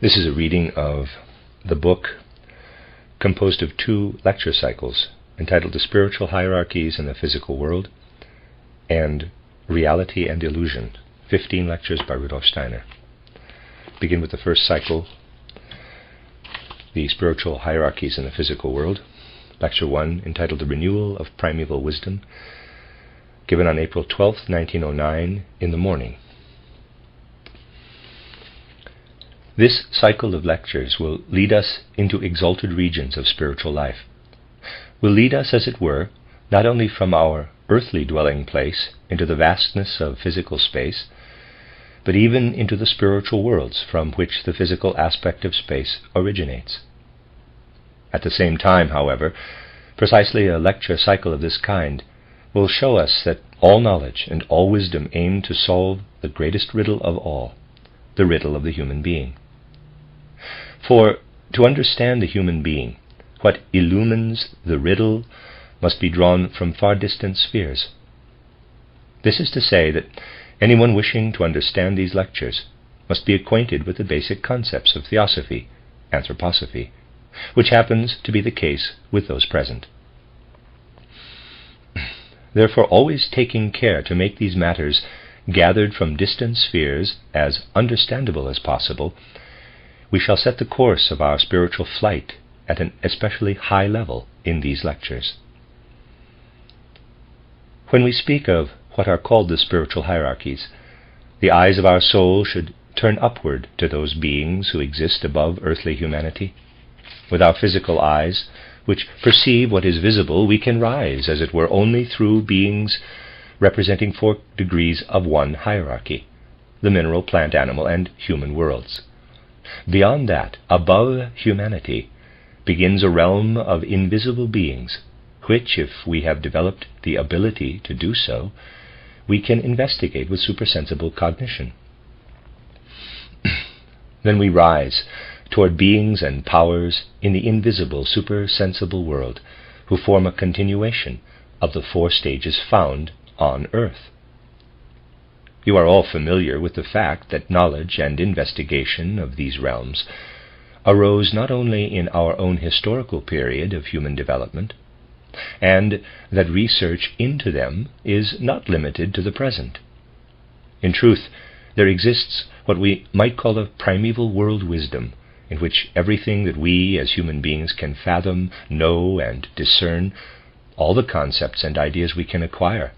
This is a reading of the book composed of 2 lecture cycles entitled The Spiritual Hierarchies in the Physical World and Reality and Illusion, 15 lectures by Rudolf Steiner. Begin with the first cycle, The Spiritual Hierarchies in the Physical World, Lecture 1, entitled The Renewal of Primeval Wisdom, given on April 12th, 1909, in the morning. This cycle of lectures will lead us into exalted regions of spiritual life, will lead us, as it were, not only from our earthly dwelling place into the vastness of physical space, but even into the spiritual worlds from which the physical aspect of space originates. At the same time, however, precisely a lecture cycle of this kind will show us that all knowledge and all wisdom aim to solve the greatest riddle of all, the riddle of the human being. For to understand the human being, what illumines the riddle must be drawn from far distant spheres. This is to say that anyone wishing to understand these lectures must be acquainted with the basic concepts of theosophy, anthroposophy, which happens to be the case with those present. Therefore, always taking care to make these matters gathered from distant spheres as understandable as possible, we shall set the course of our spiritual flight at an especially high level in these lectures. When we speak of what are called the spiritual hierarchies, the eyes of our soul should turn upward to those beings who exist above earthly humanity. With our physical eyes, which perceive what is visible, we can rise, as it were, only through beings representing 4 degrees of one hierarchy, the mineral, plant, animal, and human worlds. Beyond that, above humanity, begins a realm of invisible beings, which, if we have developed the ability to do so, we can investigate with supersensible cognition. Then we rise toward beings and powers in the invisible, supersensible world, who form a continuation of the 4 stages found on earth. You are all familiar with the fact that knowledge and investigation of these realms arose not only in our own historical period of human development, and that research into them is not limited to the present. In truth, there exists what we might call a primeval world wisdom, in which everything that we as human beings can fathom, know, and discern, all the concepts and ideas we can acquire,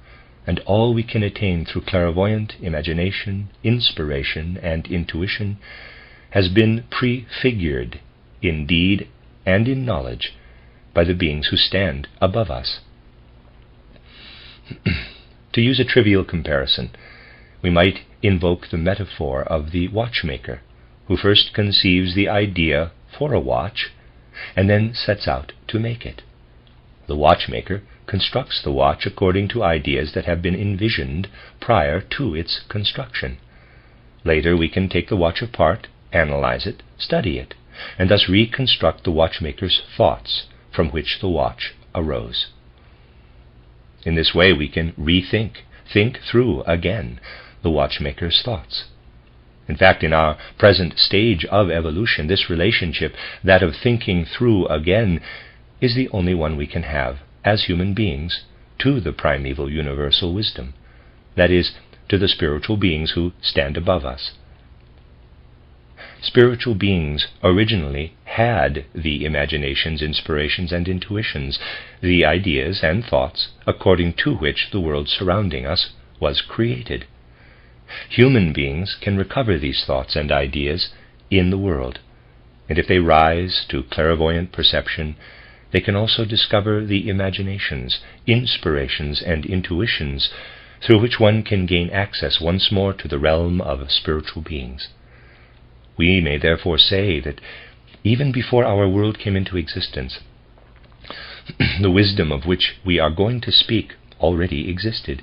and all we can attain through clairvoyant imagination, inspiration, and intuition, has been prefigured in deed and in knowledge by the beings who stand above us. To use a trivial comparison, we might invoke the metaphor of the watchmaker, who first conceives the idea for a watch and then sets out to make it. The watchmaker constructs the watch according to ideas that have been envisioned prior to its construction. Later we can take the watch apart, analyze it, study it, and thus reconstruct the watchmaker's thoughts from which the watch arose. In this way we can think through again the watchmaker's thoughts. In fact, in our present stage of evolution, this relationship, that of thinking through again, is the only one we can have as human beings to the primeval universal wisdom, that is, to the spiritual beings who stand above us. Spiritual beings originally had the imaginations, inspirations, and intuitions, the ideas and thoughts according to which the world surrounding us was created. Human beings can recover these thoughts and ideas in the world, and if they rise to clairvoyant perception, they can also discover the imaginations, inspirations, and intuitions through which one can gain access once more to the realm of spiritual beings. We may therefore say that even before our world came into existence, the wisdom of which we are going to speak already existed.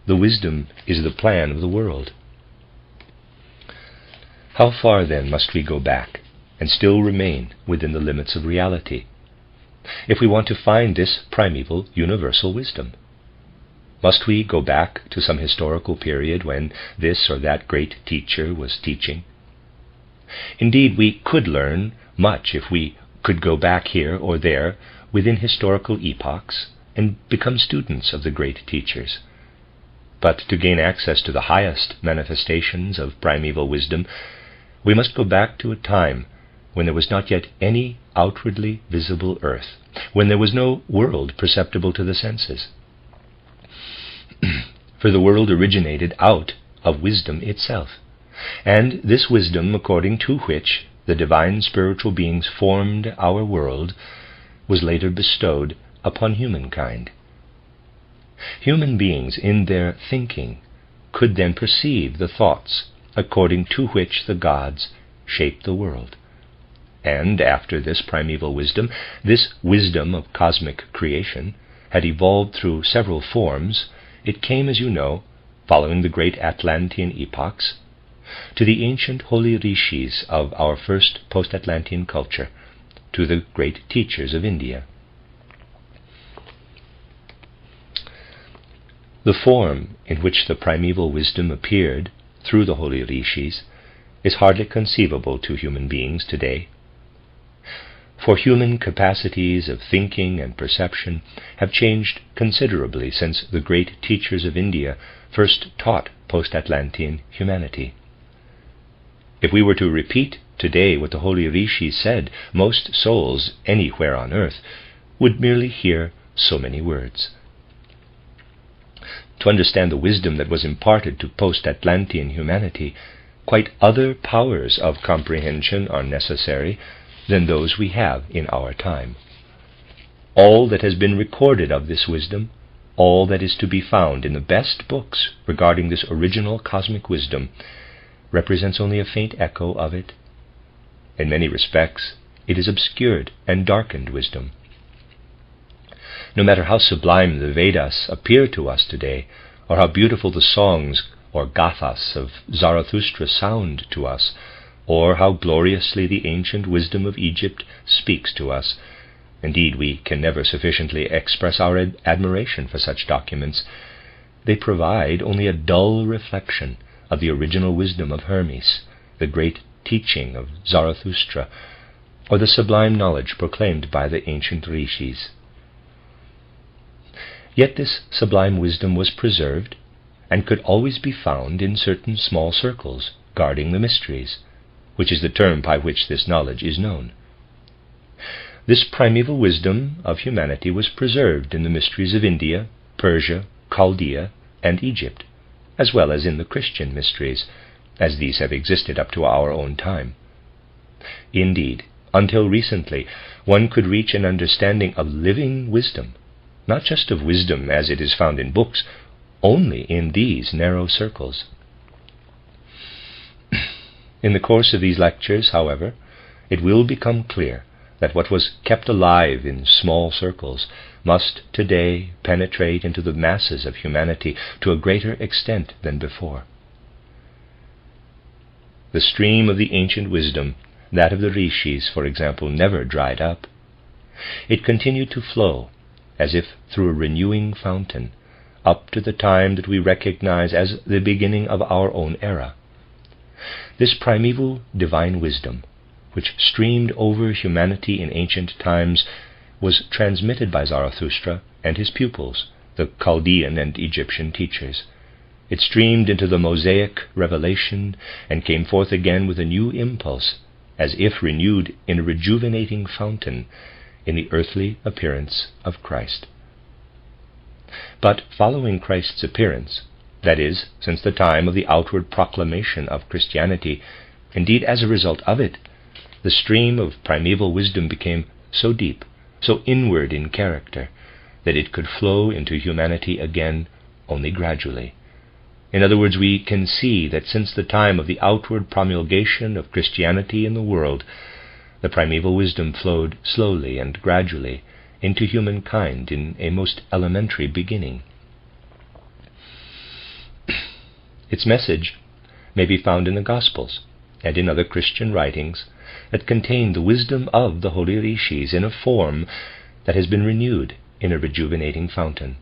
The wisdom is the plan of the world. How far then must we go back and still remain within the limits of reality if we want to find this primeval universal wisdom? Must we go back to some historical period when this or that great teacher was teaching? Indeed, we could learn much if we could go back here or there within historical epochs and become students of the great teachers. But to gain access to the highest manifestations of primeval wisdom, we must go back to a time when there was not yet any outwardly visible earth, when there was no world perceptible to the senses. For the world originated out of wisdom itself, and this wisdom, according to which the divine spiritual beings formed our world, was later bestowed upon humankind. Human beings, in their thinking, could then perceive the thoughts according to which the gods shaped the world. And after this primeval wisdom, this wisdom of cosmic creation, had evolved through several forms, it came, as you know, following the great Atlantean epochs, to the ancient holy rishis of our first post-Atlantean culture, to the great teachers of India. The form in which the primeval wisdom appeared through the holy rishis is hardly conceivable to human beings today. For human capacities of thinking and perception have changed considerably since the great teachers of India first taught post-Atlantean humanity. If we were to repeat today what the holy rishis said, most souls anywhere on earth would merely hear so many words. To understand the wisdom that was imparted to post-Atlantean humanity, quite other powers of comprehension are necessary than those we have in our time. All that has been recorded of this wisdom, all that is to be found in the best books regarding this original cosmic wisdom, represents only a faint echo of it. In many respects, it is obscured and darkened wisdom. No matter how sublime the Vedas appear to us today, or how beautiful the songs or gathas of Zarathustra sound to us, or how gloriously the ancient wisdom of Egypt speaks to us, indeed we can never sufficiently express our admiration for such documents, they provide only a dull reflection of the original wisdom of Hermes, the great teaching of Zarathustra, or the sublime knowledge proclaimed by the ancient rishis. Yet this sublime wisdom was preserved, and could always be found in certain small circles guarding the mysteries, which is the term by which this knowledge is known. This primeval wisdom of humanity was preserved in the mysteries of India, Persia, Chaldea, and Egypt, as well as in the Christian mysteries, as these have existed up to our own time. Indeed, until recently, one could reach an understanding of living wisdom, not just of wisdom as it is found in books, only in these narrow circles. In the course of these lectures, however, it will become clear that what was kept alive in small circles must today penetrate into the masses of humanity to a greater extent than before. The stream of the ancient wisdom, that of the rishis, for example, never dried up. It continued to flow, as if through a renewing fountain, up to the time that we recognize as the beginning of our own era. This primeval divine wisdom, which streamed over humanity in ancient times, was transmitted by Zarathustra and his pupils, the Chaldean and Egyptian teachers. It streamed into the Mosaic revelation and came forth again with a new impulse, as if renewed in a rejuvenating fountain, in the earthly appearance of Christ. But following Christ's appearance, that is, since the time of the outward proclamation of Christianity, indeed as a result of it, the stream of primeval wisdom became so deep, so inward in character, that it could flow into humanity again only gradually. In other words, we can see that since the time of the outward promulgation of Christianity in the world, the primeval wisdom flowed slowly and gradually into humankind in a most elementary beginning. Its message may be found in the Gospels and in other Christian writings that contain the wisdom of the holy rishis in a form that has been renewed in a rejuvenating fountain.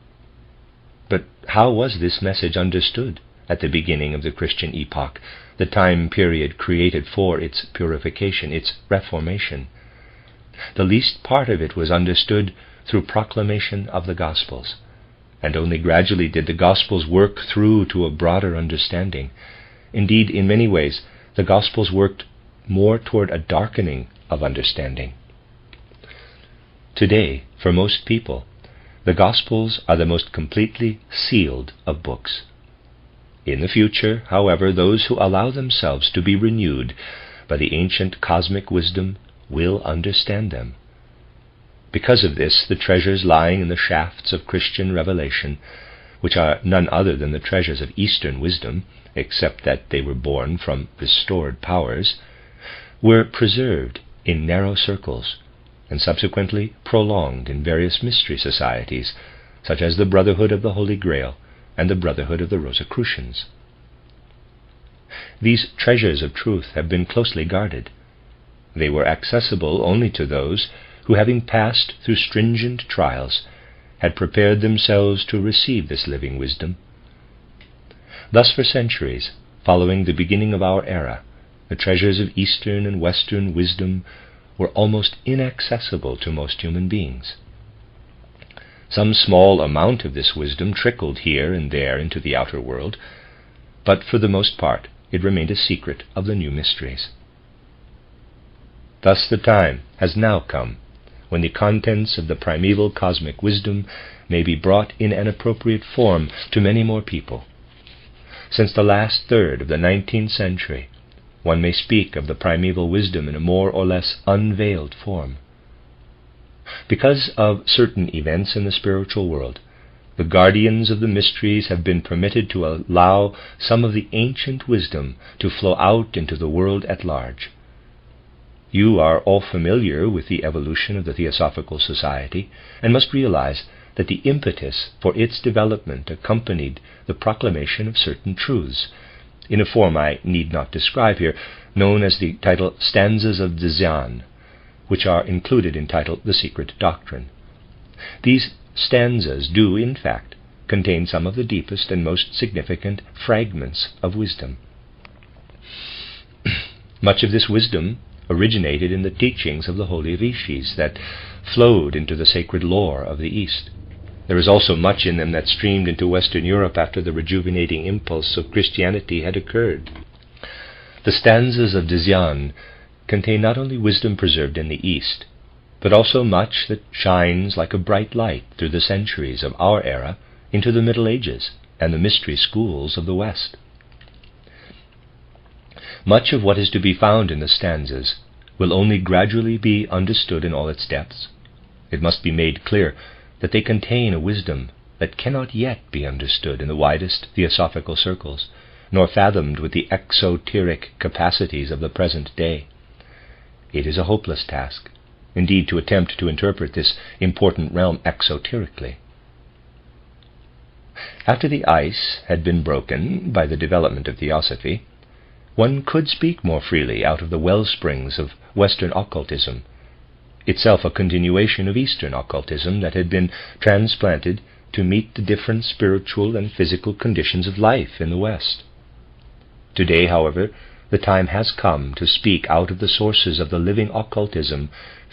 But how was this message understood at the beginning of the Christian epoch, the time period created for its purification, its reformation. The least part of it was understood through proclamation of the Gospels, and only gradually did the Gospels work through to a broader understanding. Indeed, in many ways, the Gospels worked more toward a darkening of understanding. Today, for most people, the Gospels are the most completely sealed of books. In the future, however, those who allow themselves to be renewed by the ancient cosmic wisdom will understand them. Because of this, the treasures lying in the shafts of Christian revelation, which are none other than the treasures of Eastern wisdom, except that they were born from restored powers, were preserved in narrow circles, and subsequently prolonged in various mystery societies, such as the Brotherhood of the Holy Grail and the Brotherhood of the Rosicrucians. These treasures of truth have been closely guarded. They were accessible only to those who, having passed through stringent trials, had prepared themselves to receive this living wisdom. Thus, for centuries, following the beginning of our era, the treasures of Eastern and Western wisdom were almost inaccessible to most human beings. Some small amount of this wisdom trickled here and there into the outer world, but for the most part it remained a secret of the new mysteries. Thus the time has now come when the contents of the primeval cosmic wisdom may be brought in an appropriate form to many more people. Since the last third of the 19th century, one may speak of the primeval wisdom in a more or less unveiled form. Because of certain events in the spiritual world, the guardians of the mysteries have been permitted to allow some of the ancient wisdom to flow out into the world at large. You are all familiar with the evolution of the Theosophical Society, and must realize that the impetus for its development accompanied the proclamation of certain truths, in a form I need not describe here, known as the title Stanzas of Dzyan, which are included in title The Secret Doctrine. These stanzas do, in fact, contain some of the deepest and most significant fragments of wisdom. Much of this wisdom originated in the teachings of the holy rishis that flowed into the sacred lore of the East. There is also much in them that streamed into Western Europe after the rejuvenating impulse of Christianity had occurred. The stanzas of Dzyan contain not only wisdom preserved in the East, but also much that shines like a bright light through the centuries of our era into the Middle Ages and the mystery schools of the West. Much of what is to be found in the stanzas will only gradually be understood in all its depths. It must be made clear that they contain a wisdom that cannot yet be understood in the widest theosophical circles, nor fathomed with the exoteric capacities of the present day. It is a hopeless task, indeed, to attempt to interpret this important realm exoterically. After the ice had been broken by the development of theosophy, one could speak more freely out of the wellsprings of Western occultism, itself a continuation of Eastern occultism that had been transplanted to meet the different spiritual and physical conditions of life in the West. Today, however, the time has come to speak out of the sources of the living occultism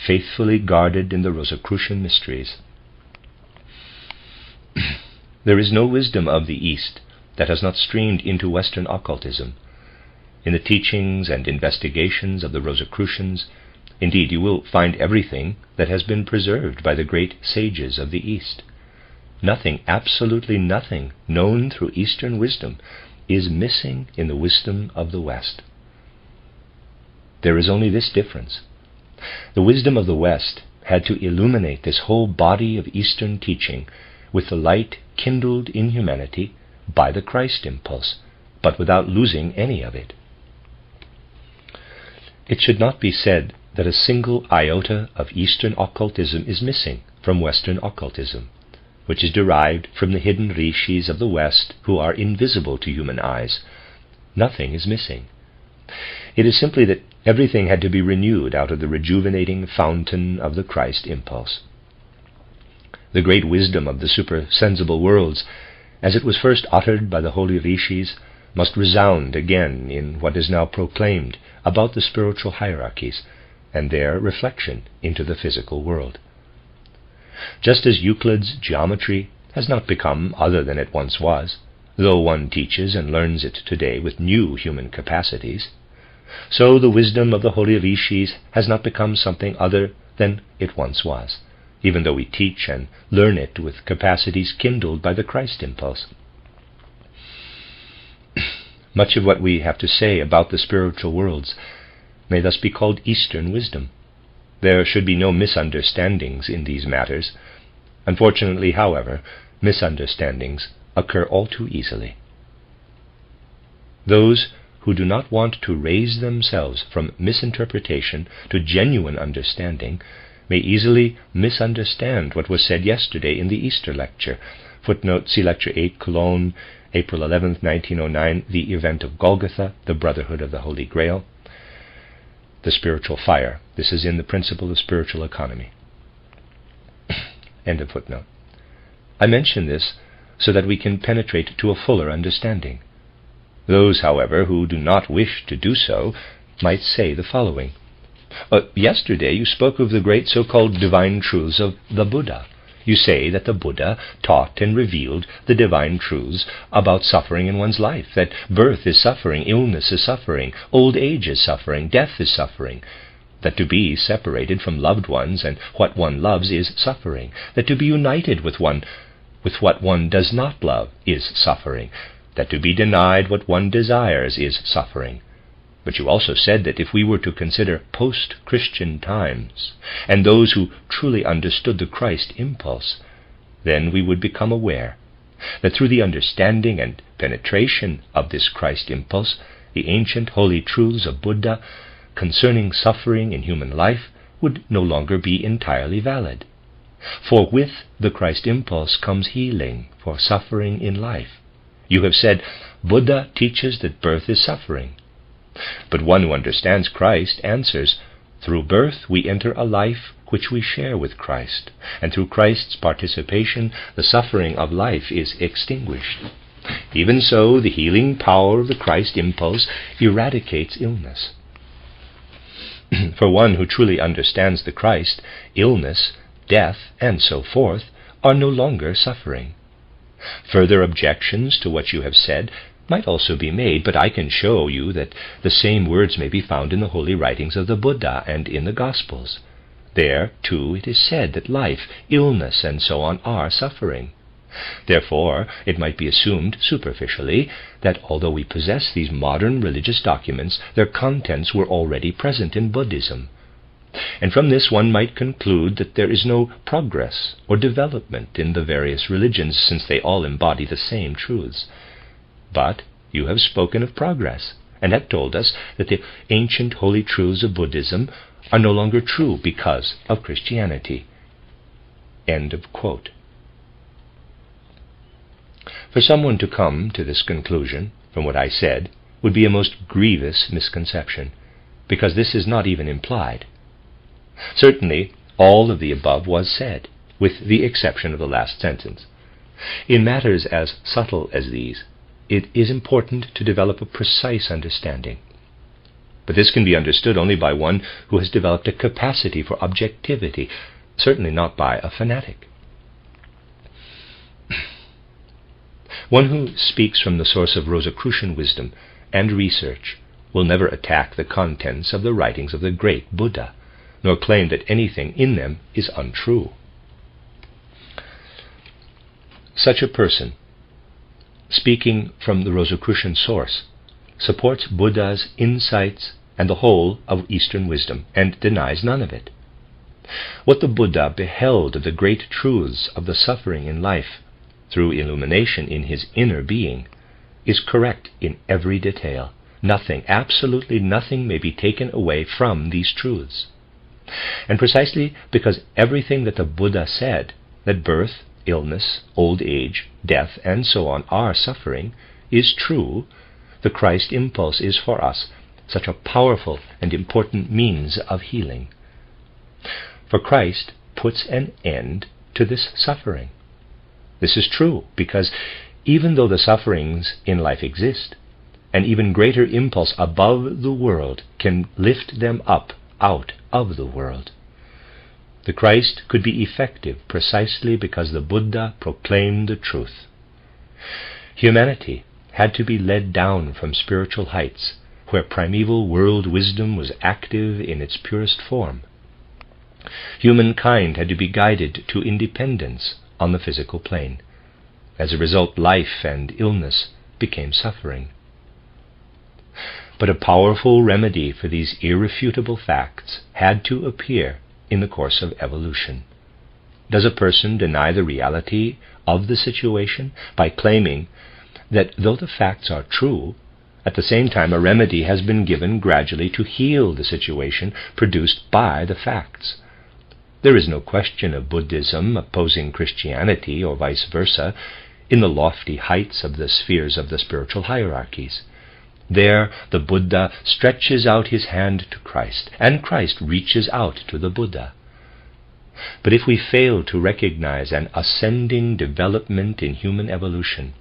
faithfully guarded in the Rosicrucian mysteries. There is no wisdom of the East that has not streamed into Western occultism. In the teachings and investigations of the Rosicrucians, indeed, you will find everything that has been preserved by the great sages of the East. Nothing, absolutely nothing, known through Eastern wisdom is missing in the wisdom of the West. There is only this difference. The wisdom of the West had to illuminate this whole body of Eastern teaching with the light kindled in humanity by the Christ impulse, but without losing any of it. It should not be said that a single iota of Eastern occultism is missing from Western occultism, which is derived from the hidden rishis of the West who are invisible to human eyes. Nothing is missing. It is simply that everything had to be renewed out of the rejuvenating fountain of the Christ impulse. The great wisdom of the supersensible worlds as it was first uttered by the holy rishis, must resound again in what is now proclaimed about the spiritual hierarchies and their reflection into the physical world. Just as Euclid's geometry has not become other than it once was, though one teaches and learns it today with new human capacities, so the wisdom of the holy rishis has not become something other than it once was, even though we teach and learn it with capacities kindled by the Christ impulse. Much of what we have to say about the spiritual worlds may thus be called Eastern wisdom. There should be no misunderstandings in these matters. Unfortunately, however, misunderstandings occur all too easily. Those who do not want to raise themselves from misinterpretation to genuine understanding may easily misunderstand what was said yesterday in the Easter lecture. Footnote, see Lecture 8, Cologne, April 11, 1909, The Event of Golgotha, the Brotherhood of the Holy Grail, the Spiritual Fire. This is in the Principle of Spiritual Economy. End of footnote. I mention this so that we can penetrate to a fuller understanding. Those, however, who do not wish to do so might say the following. Yesterday you spoke of the great so-called divine truths of the Buddha. You say that the Buddha taught and revealed the divine truths about suffering in one's life, that birth is suffering, illness is suffering, old age is suffering, death is suffering, that to be separated from loved ones and what one loves is suffering, that to be united with what one does not love is suffering, that to be denied what one desires is suffering. But you also said that if we were to consider post-Christian times and those who truly understood the Christ impulse, then we would become aware that through the understanding and penetration of this Christ impulse, the ancient holy truths of Buddha concerning suffering in human life would no longer be entirely valid. For with the Christ impulse comes healing for suffering in life. You have said, Buddha teaches that birth is suffering. But one who understands Christ answers, through birth we enter a life which we share with Christ, and through Christ's participation the suffering of life is extinguished. Even so, the healing power of the Christ impulse eradicates illness. For one who truly understands the Christ, illness, death, and so forth are no longer suffering. Further objections to what you have said might also be made, but I can show you that the same words may be found in the holy writings of the Buddha and in the Gospels. There, too, it is said that life, illness, and so on are suffering. Therefore, it might be assumed superficially that although we possess these modern religious documents, their contents were already present in Buddhism. And from this one might conclude that there is no progress or development in the various religions, since they all embody the same truths. But you have spoken of progress, and have told us that the ancient holy truths of Buddhism are no longer true because of Christianity. End of quote. For someone to come to this conclusion from what I said would be a most grievous misconception, because this is not even implied. Certainly, all of the above was said, with the exception of the last sentence. In matters as subtle as these, it is important to develop a precise understanding. But this can be understood only by one who has developed a capacity for objectivity, certainly not by a fanatic. One who speaks from the source of Rosicrucian wisdom and research will never attack the contents of the writings of the great Buddha, nor claim that anything in them is untrue. Such a person, speaking from the Rosicrucian source, supports Buddha's insights and the whole of Eastern wisdom, and denies none of it. What the Buddha beheld of the great truths of the suffering in life, through illumination in his inner being, is correct in every detail. Nothing, absolutely nothing, may be taken away from these truths. And precisely because everything that the Buddha said, that birth, illness, old age, death, and so on are suffering, is true, the Christ impulse is for us such a powerful and important means of healing. For Christ puts an end to this suffering. This is true because even though the sufferings in life exist, an even greater impulse above the world can lift them up out of the world. The Christ could be effective precisely because the Buddha proclaimed the truth. Humanity had to be led down from spiritual heights, where primeval world wisdom was active in its purest form. Humankind had to be guided to independence on the physical plane. As a result, life and illness became suffering. But a powerful remedy for these irrefutable facts had to appear in the course of evolution. Does a person deny the reality of the situation by claiming that though the facts are true, at the same time a remedy has been given gradually to heal the situation produced by the facts? There is no question of Buddhism opposing Christianity or vice versa in the lofty heights of the spheres of the spiritual hierarchies. There the Buddha stretches out his hand to Christ, and Christ reaches out to the Buddha. But if we fail to recognize an ascending development in human evolution,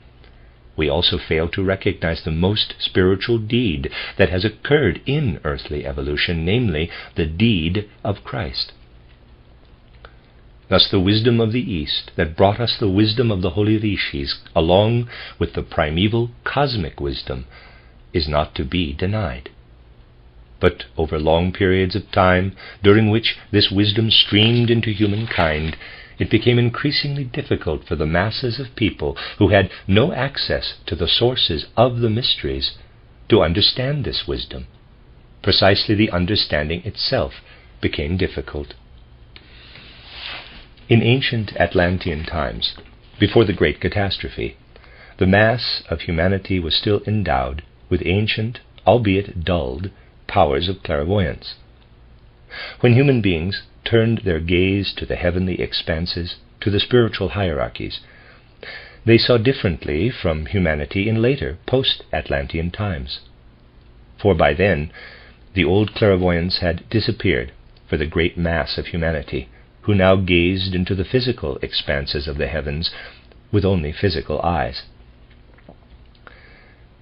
we also fail to recognize the most spiritual deed that has occurred in earthly evolution, namely the deed of Christ. Thus the wisdom of the East that brought us the wisdom of the holy rishis, along with the primeval cosmic wisdom, is not to be denied. But over long periods of time, during which this wisdom streamed into humankind, it became increasingly difficult for the masses of people who had no access to the sources of the mysteries to understand this wisdom. Precisely the understanding itself became difficult. In ancient Atlantean times, before the great catastrophe, the mass of humanity was still endowed with ancient, albeit dulled, powers of clairvoyance. When human beings turned their gaze to the heavenly expanses, to the spiritual hierarchies, they saw differently from humanity in later post-Atlantean times. For by then, the old clairvoyance had disappeared for the great mass of humanity, who now gazed into the physical expanses of the heavens with only physical eyes.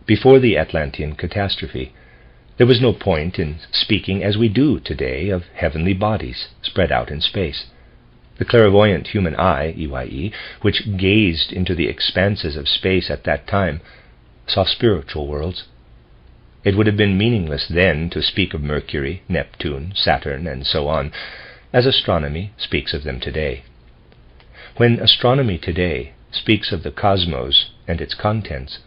Before the Atlantean catastrophe, there was no point in speaking as we do today of heavenly bodies spread out in space. The clairvoyant human eye, EYE, which gazed into the expanses of space at that time, saw spiritual worlds. It would have been meaningless then to speak of Mercury, Neptune, Saturn, and so on, as astronomy speaks of them today. When astronomy today speaks of the cosmos and its contents,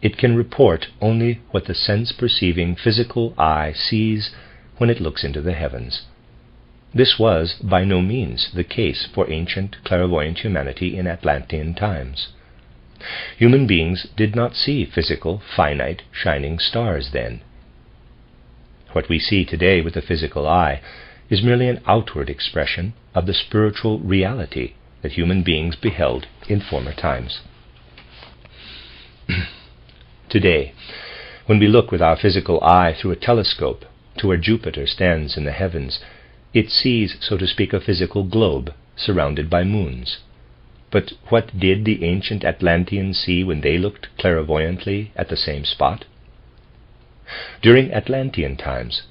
it can report only what the sense-perceiving physical eye sees when it looks into the heavens. This was by no means the case for ancient clairvoyant humanity in Atlantean times. Human beings did not see physical, finite, shining stars then. What we see today with the physical eye is merely an outward expression of the spiritual reality that human beings beheld in former times. Today, when we look with our physical eye through a telescope to where Jupiter stands in the heavens, it sees, so to speak, a physical globe surrounded by moons. But what did the ancient Atlanteans see when they looked clairvoyantly at the same spot? During Atlantean times,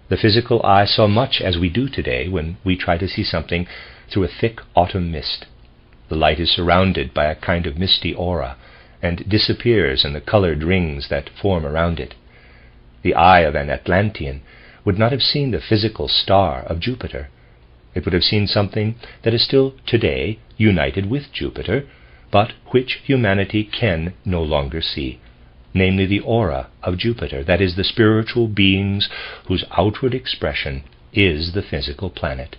the physical eye saw much as we do today when we try to see something through a thick autumn mist. The light is surrounded by a kind of misty aura, and disappears in the colored rings that form around it. The eye of an Atlantean would not have seen the physical star of Jupiter. It would have seen something that is still today united with Jupiter, but which humanity can no longer see, namely the aura of Jupiter, that is, the spiritual beings whose outward expression is the physical planet.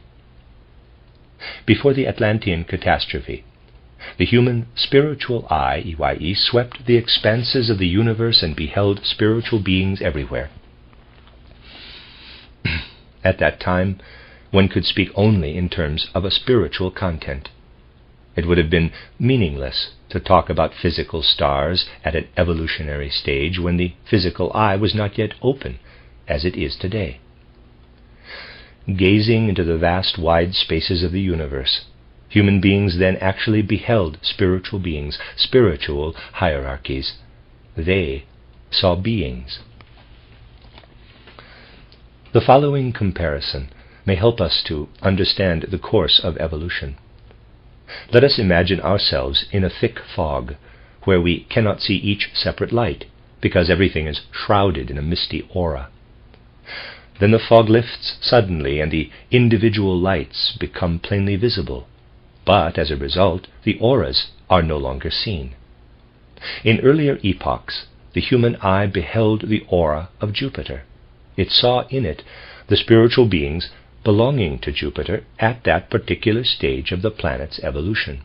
Before the Atlantean catastrophe, the human spiritual eye, EYE, swept the expanses of the universe and beheld spiritual beings everywhere. At that time, one could speak only in terms of a spiritual content. It would have been meaningless to talk about physical stars at an evolutionary stage when the physical eye was not yet open, as it is today. Gazing into the vast wide spaces of the universe, Human beings then actually beheld spiritual beings, spiritual hierarchies. They saw beings. The following comparison may help us to understand the course of evolution. Let us imagine ourselves in a thick fog, where we cannot see each separate light, because everything is shrouded in a misty aura. Then the fog lifts suddenly, and the individual lights become plainly visible. But, as a result, the auras are no longer seen. In earlier epochs, the human eye beheld the aura of Jupiter. It saw in it the spiritual beings belonging to Jupiter at that particular stage of the planet's evolution.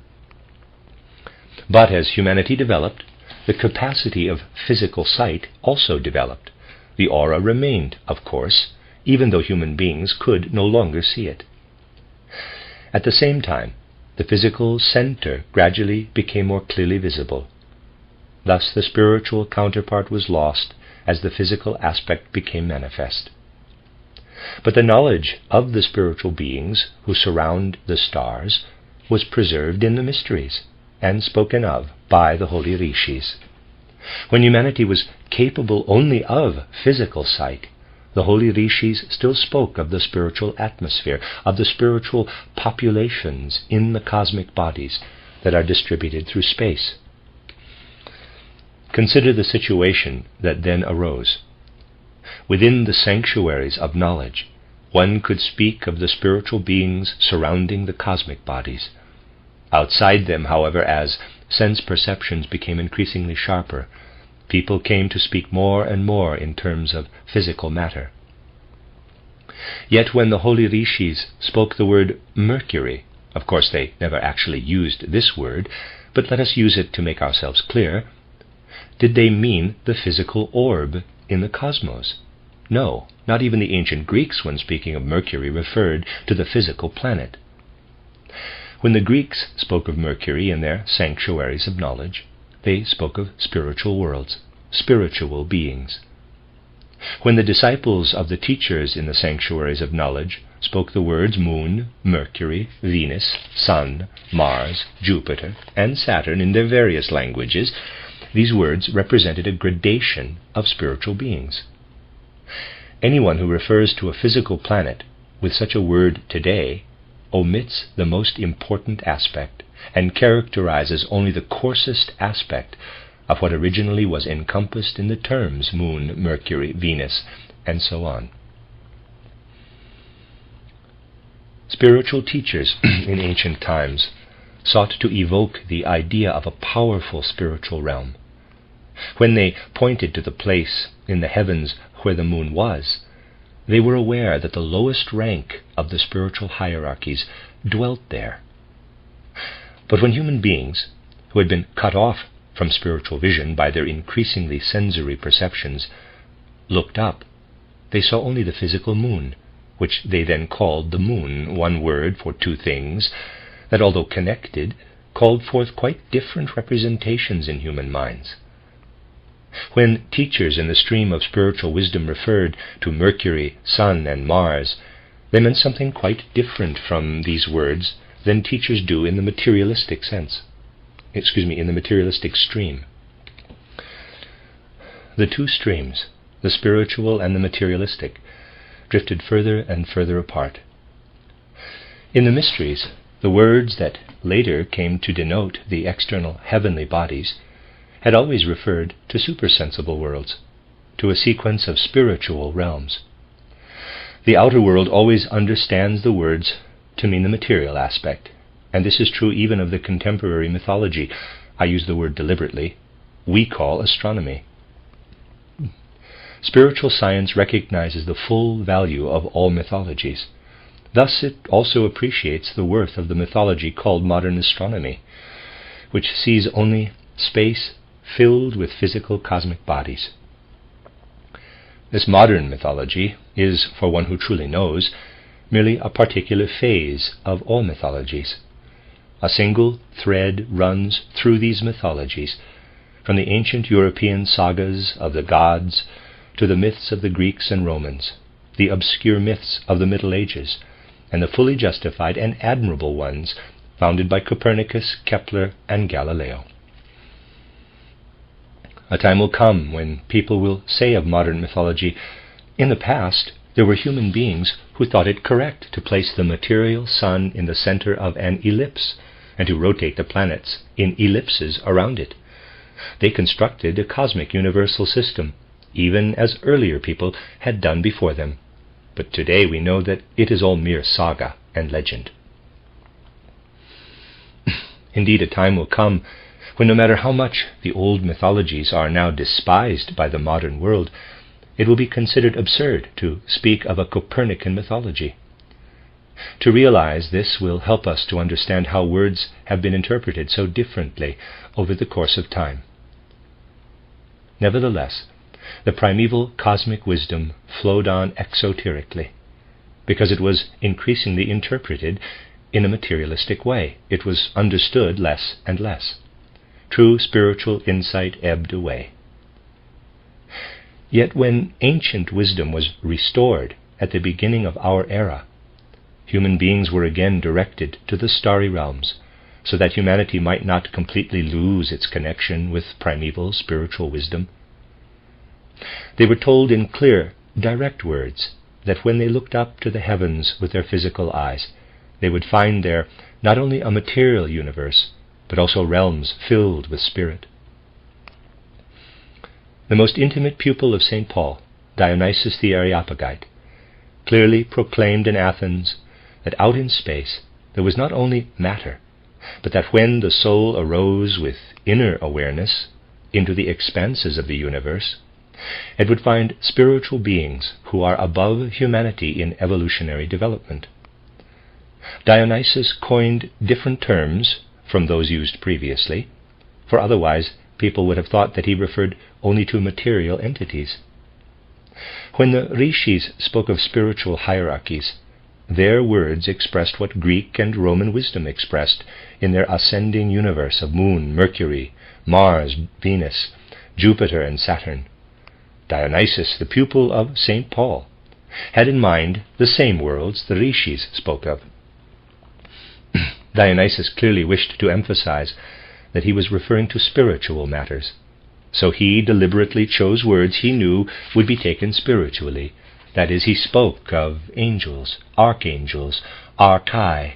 But as humanity developed, the capacity of physical sight also developed. The aura remained, of course, even though human beings could no longer see it. At the same time, the physical center gradually became more clearly visible. Thus the spiritual counterpart was lost as the physical aspect became manifest. But the knowledge of the spiritual beings who surround the stars was preserved in the mysteries and spoken of by the holy rishis. When humanity was capable only of physical sight, the holy rishis still spoke of the spiritual atmosphere, of the spiritual populations in the cosmic bodies that are distributed through space. Consider the situation that then arose. Within the sanctuaries of knowledge, one could speak of the spiritual beings surrounding the cosmic bodies. Outside them, however, as sense perceptions became increasingly sharper, people came to speak more and more in terms of physical matter. Yet when the holy rishis spoke the word Mercury, of course they never actually used this word, but let us use it to make ourselves clear, did they mean the physical orb in the cosmos? No, not even the ancient Greeks, when speaking of Mercury, referred to the physical planet. When the Greeks spoke of Mercury in their sanctuaries of knowledge, they spoke of spiritual worlds, spiritual beings. When the disciples of the teachers in the sanctuaries of knowledge spoke the words Moon, Mercury, Venus, Sun, Mars, Jupiter, and Saturn in their various languages, these words represented a gradation of spiritual beings. Anyone who refers to a physical planet with such a word today omits the most important aspect and characterizes only the coarsest aspect of what originally was encompassed in the terms Moon, Mercury, Venus, and so on. Spiritual teachers in ancient times sought to evoke the idea of a powerful spiritual realm. When they pointed to the place in the heavens where the moon was, they were aware that the lowest rank of the spiritual hierarchies dwelt there. But when human beings, who had been cut off from spiritual vision by their increasingly sensory perceptions, looked up, they saw only the physical moon, which they then called the moon, one word for two things that, although connected, called forth quite different representations in human minds. When teachers in the stream of spiritual wisdom referred to Mercury, Sun, and Mars, they meant something quite different from these words than teachers do in the materialistic sense. In the materialistic stream. The two streams, the spiritual and the materialistic, drifted further and further apart. In the mysteries, the words that later came to denote the external heavenly bodies had always referred to supersensible worlds, to a sequence of spiritual realms. The outer world always understands the words to mean the material aspect, and this is true even of the contemporary mythology I use the word deliberately we call astronomy. Spiritual science recognizes the full value of all mythologies. Thus it also appreciates the worth of the mythology called modern astronomy, which sees only space filled with physical cosmic bodies. This modern mythology is, for one who truly knows, merely a particular phase of all mythologies. A single thread runs through these mythologies, from the ancient European sagas of the gods to the myths of the Greeks and Romans, the obscure myths of the Middle Ages, and the fully justified and admirable ones founded by Copernicus, Kepler, and Galileo. A time will come when people will say of modern mythology, "In the past, there were human beings who thought it correct to place the material sun in the center of an ellipse and to rotate the planets in ellipses around it. They constructed a cosmic universal system, even as earlier people had done before them. But today we know that it is all mere saga and legend." Indeed, a time will come when no matter how much the old mythologies are now despised by the modern world, it will be considered absurd to speak of a Copernican mythology. To realize this will help us to understand how words have been interpreted so differently over the course of time. Nevertheless, the primeval cosmic wisdom flowed on exoterically, because it was increasingly interpreted in a materialistic way. It was understood less and less. True spiritual insight ebbed away. Yet when ancient wisdom was restored at the beginning of our era, human beings were again directed to the starry realms, so that humanity might not completely lose its connection with primeval spiritual wisdom. They were told in clear, direct words that when they looked up to the heavens with their physical eyes, they would find there not only a material universe, but also realms filled with spirit. The most intimate pupil of St. Paul, Dionysius the Areopagite, clearly proclaimed in Athens that out in space there was not only matter, but that when the soul arose with inner awareness into the expanses of the universe, it would find spiritual beings who are above humanity in evolutionary development. Dionysius coined different terms from those used previously, for otherwise people would have thought that he referred only to material entities. When the Rishis spoke of spiritual hierarchies, their words expressed what Greek and Roman wisdom expressed in their ascending universe of Moon, Mercury, Mars, Venus, Jupiter, and Saturn. Dionysius, the pupil of St. Paul, had in mind the same worlds the Rishis spoke of. Dionysius clearly wished to emphasize that he was referring to spiritual matters, so he deliberately chose words he knew would be taken spiritually. That is, he spoke of angels, archangels, archai,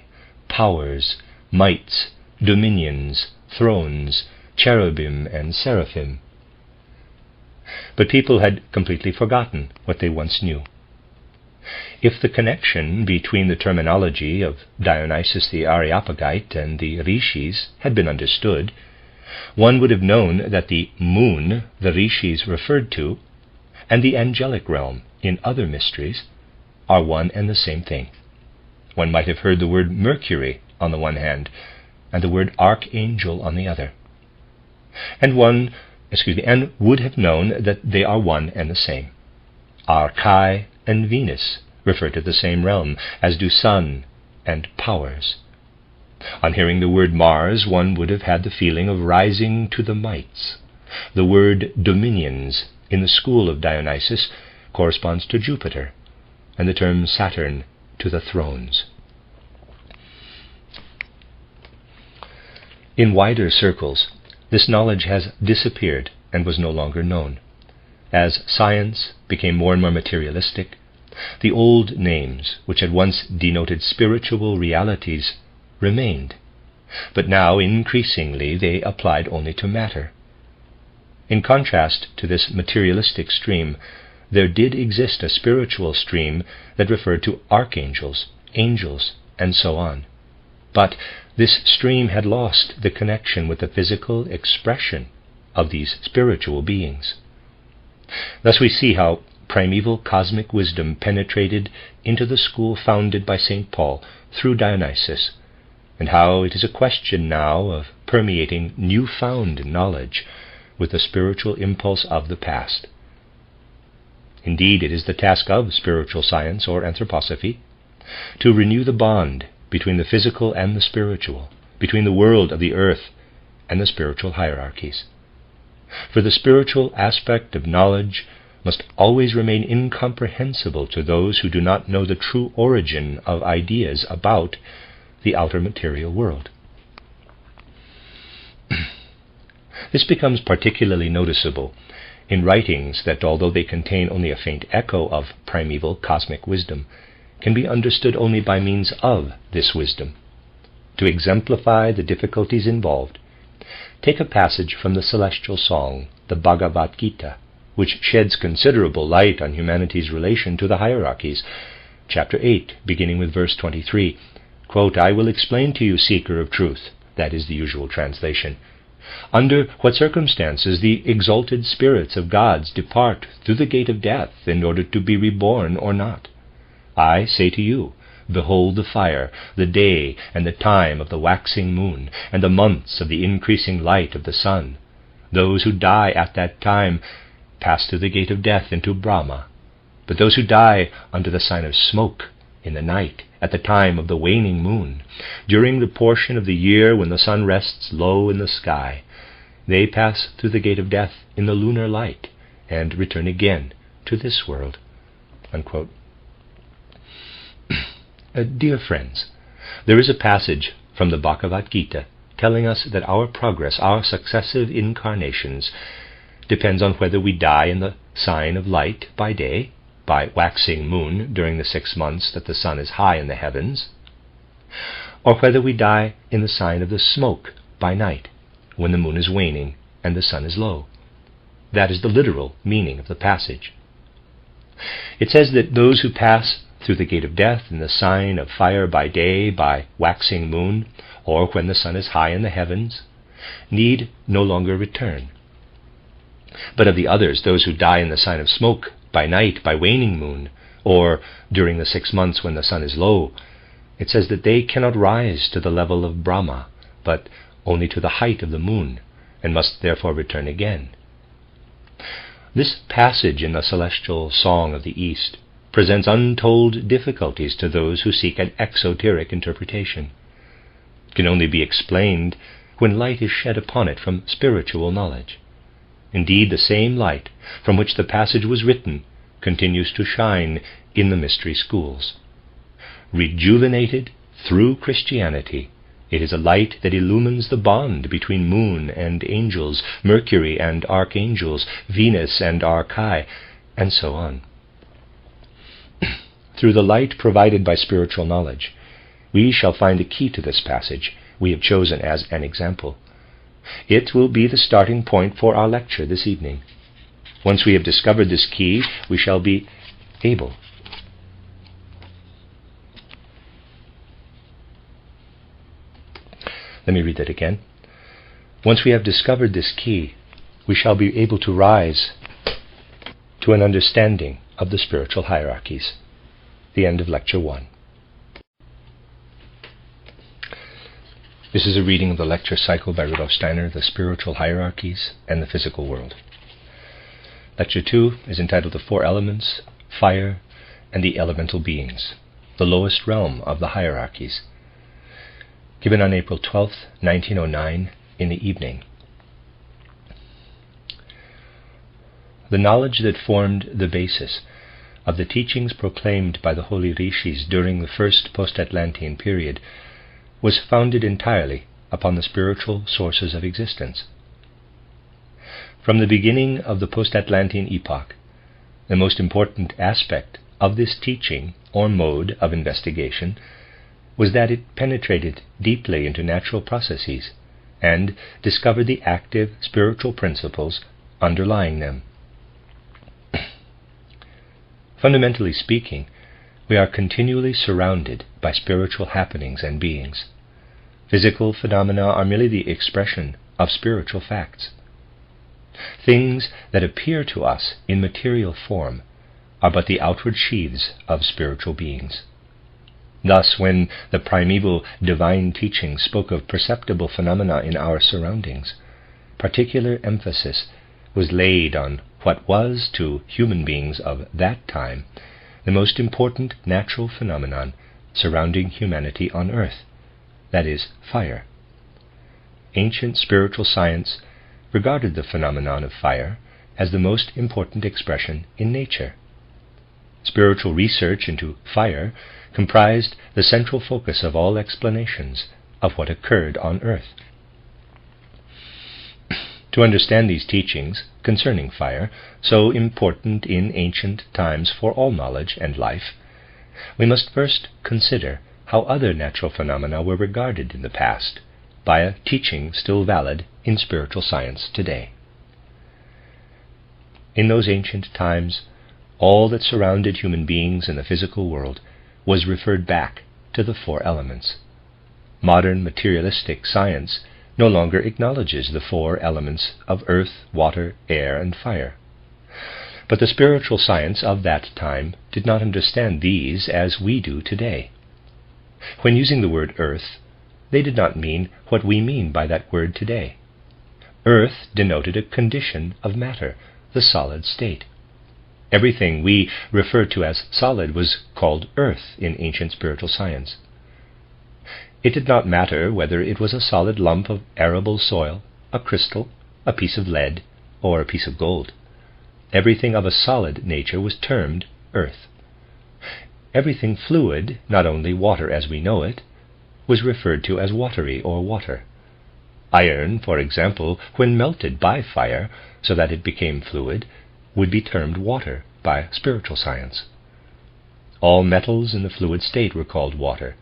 powers, mights, dominions, thrones, cherubim, and seraphim. But people had completely forgotten what they once knew. If the connection between the terminology of Dionysius the Areopagite and the Rishis had been understood, one would have known that the moon the Rishis referred to and the angelic realm in other mysteries are one and the same thing. One might have heard the word Mercury on the one hand and the word archangel on the other, and would have known that they are one and the same. Archai and Venus refer to the same realm, as do sun and powers. On hearing the word Mars, one would have had the feeling of rising to the mights. The word dominions in the school of Dionysius corresponds to Jupiter, and the term Saturn to the thrones. In wider circles, this knowledge has disappeared and was no longer known. As science became more and more materialistic, the old names, which had once denoted spiritual realities, remained, but now increasingly they applied only to matter. In contrast to this materialistic stream, there did exist a spiritual stream that referred to archangels, angels, and so on. But this stream had lost the connection with the physical expression of these spiritual beings. Thus we see how primeval cosmic wisdom penetrated into the school founded by St. Paul through Dionysius, and how it is a question now of permeating newfound knowledge with the spiritual impulse of the past. Indeed, it is the task of spiritual science or anthroposophy to renew the bond between the physical and the spiritual, between the world of the earth and the spiritual hierarchies. For the spiritual aspect of knowledge must always remain incomprehensible to those who do not know the true origin of ideas about the outer material world. This becomes particularly noticeable in writings that, although they contain only a faint echo of primeval cosmic wisdom, can be understood only by means of this wisdom. To exemplify the difficulties involved, take a passage from the celestial song, the Bhagavad Gita, which sheds considerable light on humanity's relation to the hierarchies. Chapter 8, beginning with verse 23, quote, "I will explain to you, seeker of truth," that is the usual translation, "under what circumstances the exalted spirits of gods depart through the gate of death in order to be reborn or not. I say to you, behold the fire, the day and the time of the waxing moon, and the months of the increasing light of the sun. Those who die at that time pass through the gate of death into Brahma. But those who die under the sign of smoke in the night, at the time of the waning moon, during the portion of the year when the sun rests low in the sky, they pass through the gate of death in the lunar light and return again to this world." Unquote. Dear friends, there is a passage from the Bhagavad Gita telling us that our progress, our successive incarnations, depends on whether we die in the sign of light by day, by waxing moon during the 6 months that the sun is high in the heavens, or whether we die in the sign of the smoke by night, when the moon is waning and the sun is low. That is the literal meaning of the passage. It says that those who pass through the gate of death in the sign of fire by day, by waxing moon, or when the sun is high in the heavens, need no longer return. But of the others, those who die in the sign of smoke by night, by waning moon, or during the 6 months when the sun is low, it says that they cannot rise to the level of Brahma, but only to the height of the moon, and must therefore return again. This passage in the celestial song of the East presents untold difficulties to those who seek an exoteric interpretation. It can only be explained when light is shed upon it from spiritual knowledge. Indeed, the same light from which the passage was written continues to shine in the mystery schools. Rejuvenated through Christianity, it is a light that illumines the bond between moon and angels, Mercury and archangels, Venus and Archai, and so on. Through the light provided by spiritual knowledge, we shall find the key to this passage we have chosen as an example. It will be the starting point for our lecture this evening. Once we have discovered this key, we shall be able Let me read that again. Once we have discovered this key, we shall be able to rise to an understanding of the spiritual hierarchies. The end of Lecture 1. This is a reading of the lecture cycle by Rudolf Steiner, The Spiritual Hierarchies and the Physical World. Lecture 2 is entitled The Four Elements, Fire, and the Elemental Beings, the lowest realm of the hierarchies, given on April 12, 1909, in the evening. The knowledge that formed the basis of the teachings proclaimed by the holy rishis during the first post-Atlantean period was founded entirely upon the spiritual sources of existence. From the beginning of the post-Atlantean epoch, the most important aspect of this teaching or mode of investigation was that it penetrated deeply into natural processes and discovered the active spiritual principles underlying them. Fundamentally speaking, we are continually surrounded by spiritual happenings and beings. Physical phenomena are merely the expression of spiritual facts. Things that appear to us in material form are but the outward sheaths of spiritual beings. Thus, when the primeval divine teaching spoke of perceptible phenomena in our surroundings, particular emphasis was laid on what was, to human beings of that time, the most important natural phenomenon surrounding humanity on earth, that is, fire. Ancient spiritual science regarded the phenomenon of fire as the most important expression in nature. Spiritual research into fire comprised the central focus of all explanations of what occurred on earth. To understand these teachings concerning fire, so important in ancient times for all knowledge and life, we must first consider how other natural phenomena were regarded in the past by a teaching still valid in spiritual science today. In those ancient times, all that surrounded human beings in the physical world was referred back to the four elements. Modern materialistic science no longer acknowledges the four elements of earth, water, air, and fire. But the spiritual science of that time did not understand these as we do today. When using the word earth, they did not mean what we mean by that word today. Earth denoted a condition of matter, the solid state. Everything we refer to as solid was called earth in ancient spiritual science. It did not matter whether it was a solid lump of arable soil, a crystal, a piece of lead, or a piece of gold. Everything of a solid nature was termed earth. Everything fluid, not only water as we know it, was referred to as watery or water. Iron, for example, when melted by fire so that it became fluid, would be termed water by spiritual science. All metals in the fluid state were called water,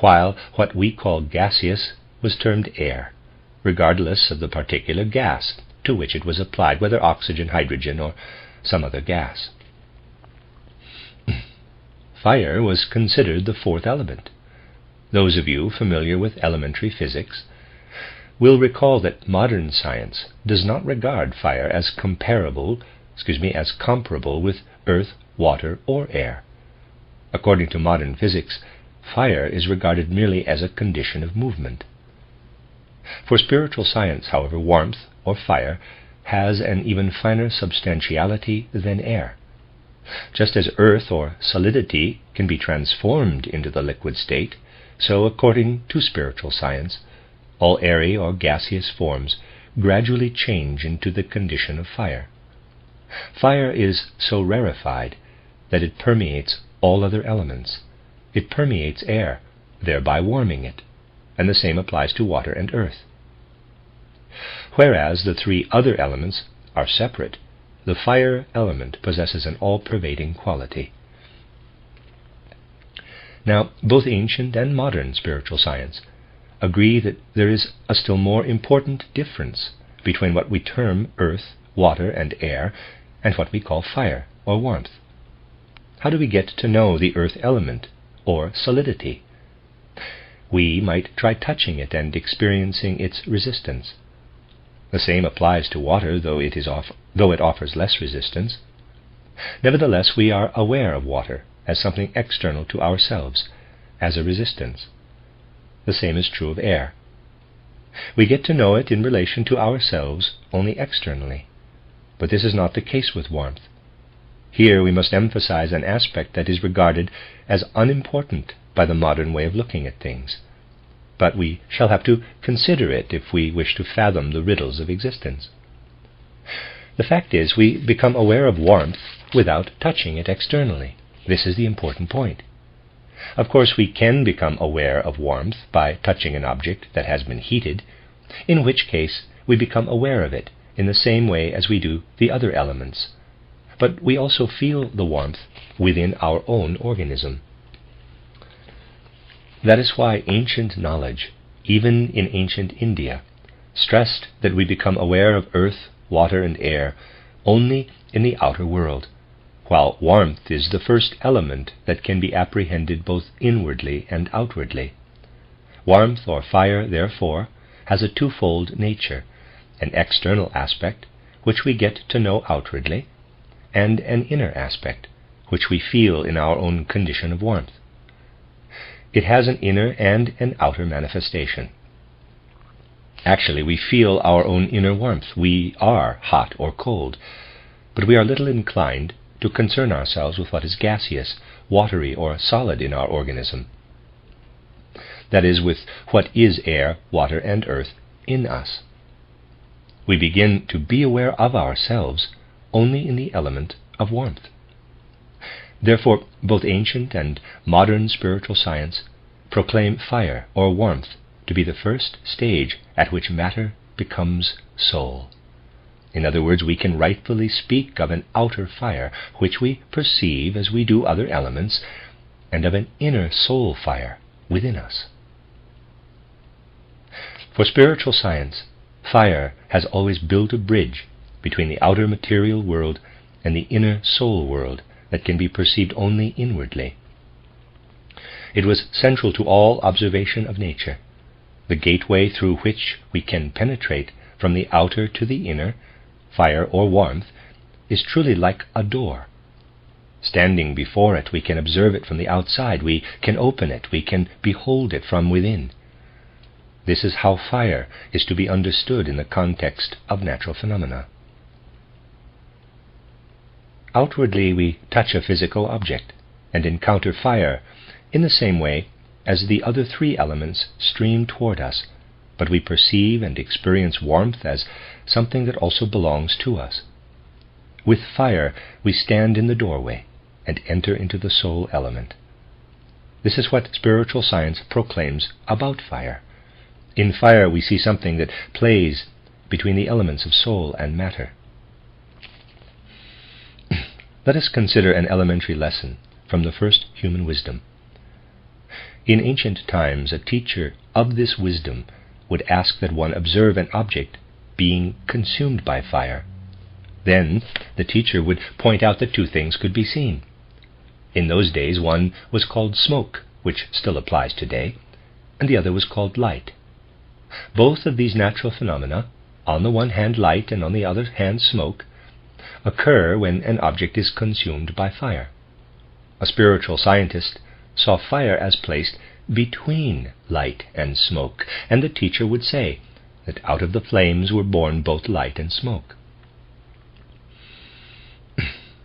while what we call gaseous was termed air, regardless of the particular gas to which it was applied, whether oxygen, hydrogen, or some other gas. Fire was considered the fourth element. Those of you familiar with elementary physics will recall that modern science does not regard fire as comparable with earth, water, or air. According to modern physics, fire is regarded merely as a condition of movement. For spiritual science, however, warmth, or fire, has an even finer substantiality than air. Just as earth or solidity can be transformed into the liquid state, so, according to spiritual science, all airy or gaseous forms gradually change into the condition of fire. Fire is so rarefied that it permeates all other elements. It permeates air, thereby warming it, and the same applies to water and earth. Whereas the three other elements are separate, the fire element possesses an all-pervading quality. Now, both ancient and modern spiritual science agree that there is a still more important difference between what we term earth, water, and air, and what we call fire or warmth. How do we get to know the earth element or solidity? We might try touching it and experiencing its resistance. The same applies to water, though it offers less resistance. Nevertheless, we are aware of water as something external to ourselves, as a resistance. The same is true of air. We get to know it in relation to ourselves only externally, but this is not the case with warmth. Here we must emphasize an aspect that is regarded as unimportant by the modern way of looking at things, but we shall have to consider it if we wish to fathom the riddles of existence. The fact is, we become aware of warmth without touching it externally. This is the important point. Of course, we can become aware of warmth by touching an object that has been heated, in which case we become aware of it in the same way as we do the other elements. But we also feel the warmth within our own organism. That is why ancient knowledge, even in ancient India, stressed that we become aware of earth, water, and air only in the outer world, while warmth is the first element that can be apprehended both inwardly and outwardly. Warmth or fire, therefore, has a twofold nature, an external aspect, which we get to know outwardly, and an inner aspect, which we feel in our own condition of warmth. It has an inner and an outer manifestation. Actually, we feel our own inner warmth. We are hot or cold, but we are little inclined to concern ourselves with what is gaseous, watery, or solid in our organism. That is, with what is air, water, and earth in us. We begin to be aware of ourselves only in the element of warmth. Therefore, both ancient and modern spiritual science proclaim fire or warmth to be the first stage at which matter becomes soul. In other words, we can rightfully speak of an outer fire, which we perceive as we do other elements, and of an inner soul fire within us. For spiritual science, fire has always built a bridge between the outer material world and the inner soul world that can be perceived only inwardly. It was central to all observation of nature, the gateway through which we can penetrate from the outer to the inner. Fire or warmth is truly like a door. Standing before it, we can observe it from the outside, we can open it, we can behold it from within. This is how fire is to be understood in the context of natural phenomena. Outwardly, we touch a physical object and encounter fire in the same way as the other three elements stream toward us, but we perceive and experience warmth as something that also belongs to us. With fire, we stand in the doorway and enter into the soul element. This is what spiritual science proclaims about fire. In fire, we see something that plays between the elements of soul and matter. Let us consider an elementary lesson from the first human wisdom. In ancient times, a teacher of this wisdom would ask that one observe an object being consumed by fire. Then the teacher would point out that two things could be seen. In those days, one was called smoke, which still applies today, and the other was called light. Both of these natural phenomena, on the one hand light and on the other hand smoke, occur when an object is consumed by fire. A spiritual scientist saw fire as placed between light and smoke, and the teacher would say that out of the flames were born both light and smoke.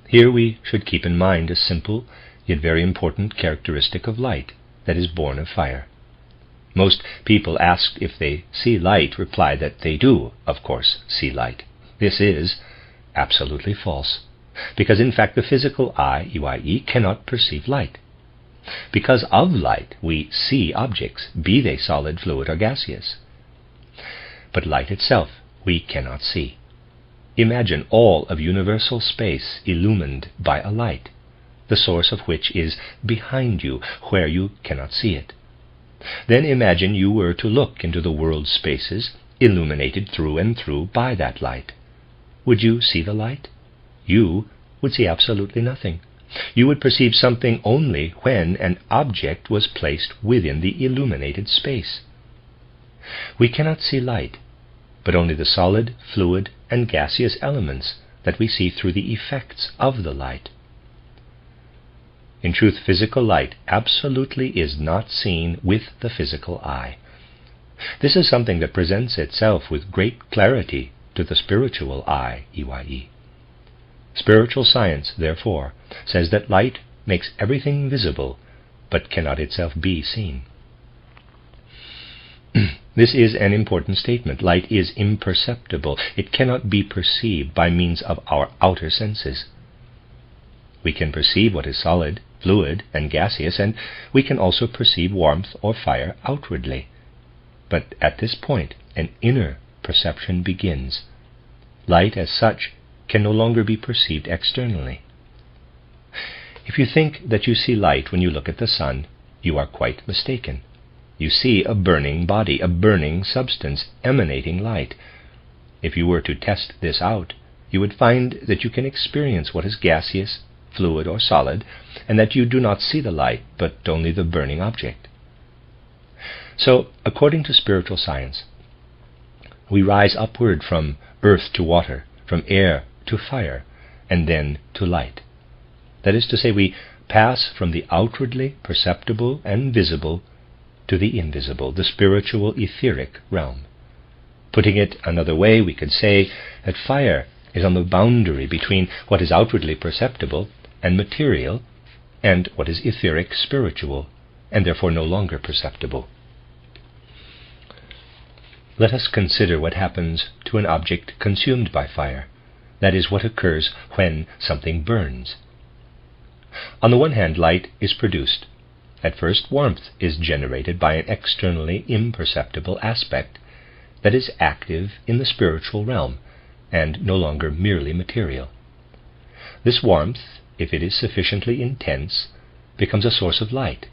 Here we should keep in mind a simple yet very important characteristic of light that is born of fire. Most people asked if they see light reply that they do, of course, see light. This is absolutely false, because in fact the physical eye, EYE, cannot perceive light. Because of light, we see objects, be they solid, fluid, or gaseous. But light itself we cannot see. Imagine all of universal space illumined by a light, the source of which is behind you, where you cannot see it. Then imagine you were to look into the world's spaces, illuminated through and through by that light. Would you see the light? You would see absolutely nothing. You would perceive something only when an object was placed within the illuminated space. We cannot see light, but only the solid, fluid, and gaseous elements that we see through the effects of the light. In truth, physical light absolutely is not seen with the physical eye. This is something that presents itself with great clarity to the spiritual eye, EYE. Spiritual science, therefore, says that light makes everything visible, but cannot itself be seen. This is an important statement. Light is imperceptible. It cannot be perceived by means of our outer senses. We can perceive what is solid, fluid, and gaseous, and we can also perceive warmth or fire outwardly. But at this point, an inner perception begins. Light as such can no longer be perceived externally. If you think that you see light when you look at the sun, you are quite mistaken. You see a burning body, a burning substance emanating light. If you were to test this out, you would find that you can experience what is gaseous, fluid, or solid, and that you do not see the light, but only the burning object. So, according to spiritual science, we rise upward from earth to water, from air to fire, and then to light. That is to say, we pass from the outwardly perceptible and visible to the invisible, the spiritual etheric realm. Putting it another way, we could say that fire is on the boundary between what is outwardly perceptible and material and what is etheric spiritual, and therefore no longer perceptible. Let us consider what happens to an object consumed by fire. That is what occurs when something burns. On the one hand, light is produced. At first, warmth is generated by an externally imperceptible aspect that is active in the spiritual realm and no longer merely material. This warmth, if it is sufficiently intense, becomes a source of light.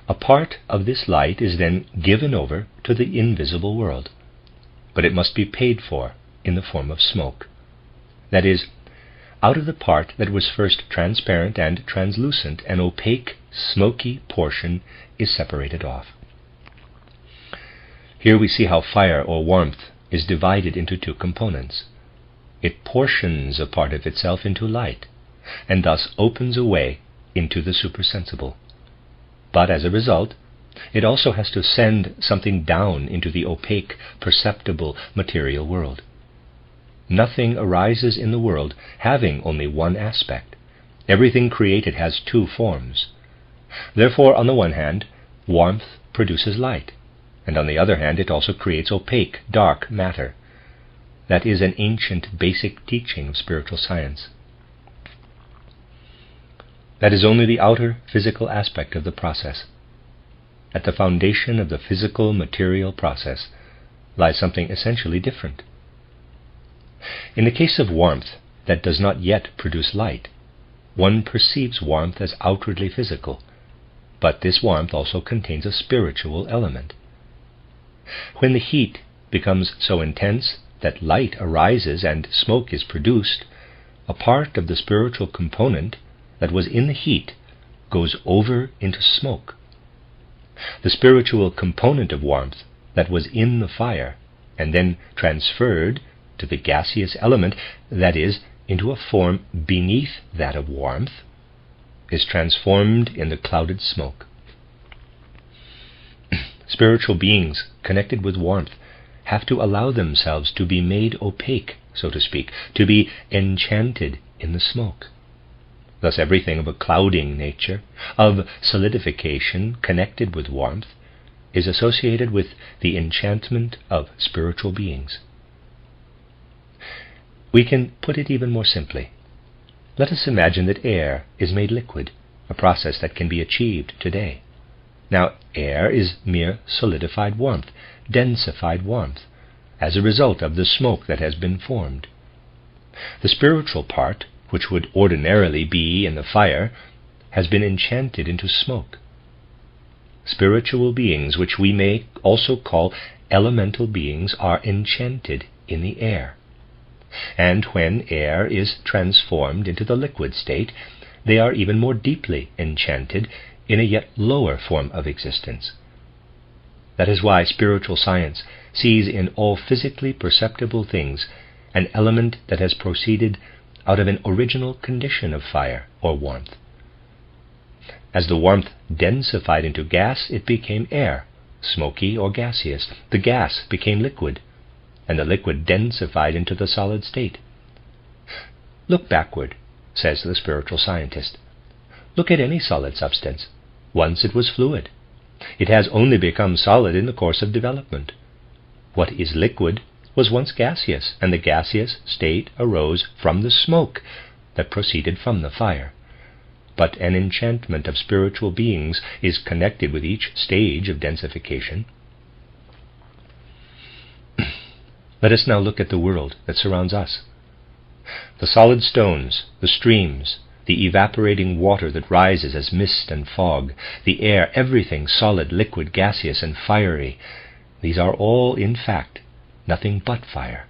A part of this light is then given over to the invisible world, but it must be paid for in the form of smoke. That is, out of the part that was first transparent and translucent, an opaque, smoky portion is separated off. Here we see how fire or warmth is divided into two components. It portions a part of itself into light, and thus opens a way into the supersensible. But as a result, it also has to send something down into the opaque, perceptible material world. Nothing arises in the world having only one aspect. Everything created has two forms. Therefore, on the one hand, warmth produces light, and on the other hand, it also creates opaque, dark matter. That is an ancient basic teaching of spiritual science. That is only the outer physical aspect of the process. At the foundation of the physical material process lies something essentially different. In the case of warmth that does not yet produce light, one perceives warmth as outwardly physical, but this warmth also contains a spiritual element. When the heat becomes so intense that light arises and smoke is produced, a part of the spiritual component that was in the heat goes over into smoke. The spiritual component of warmth that was in the fire and then transferred to the gaseous element, that is, into a form beneath that of warmth, is transformed in the clouded smoke. Spiritual beings connected with warmth have to allow themselves to be made opaque, so to speak, to be enchanted in the smoke. Thus everything of a clouding nature, of solidification connected with warmth, is associated with the enchantment of spiritual beings. We can put it even more simply. Let us imagine that air is made liquid, a process that can be achieved today. Now, air is mere solidified warmth, densified warmth, as a result of the smoke that has been formed. The spiritual part, which would ordinarily be in the fire, has been enchanted into smoke. Spiritual beings, which we may also call elemental beings, are enchanted in the air. And when air is transformed into the liquid state, they are even more deeply enchanted in a yet lower form of existence. That is why spiritual science sees in all physically perceptible things an element that has proceeded out of an original condition of fire or warmth. As the warmth densified into gas, it became air, smoky or gaseous. The gas became liquid, and the liquid densified into the solid state. Look backward, says the spiritual scientist. Look at any solid substance. Once it was fluid. It has only become solid in the course of development. What is liquid was once gaseous, and the gaseous state arose from the smoke that proceeded from the fire. But an enchantment of spiritual beings is connected with each stage of densification. Let us now look at the world that surrounds us. The solid stones, the streams, the evaporating water that rises as mist and fog, the air, everything solid, liquid, gaseous, and fiery, these are all, in fact, nothing but fire.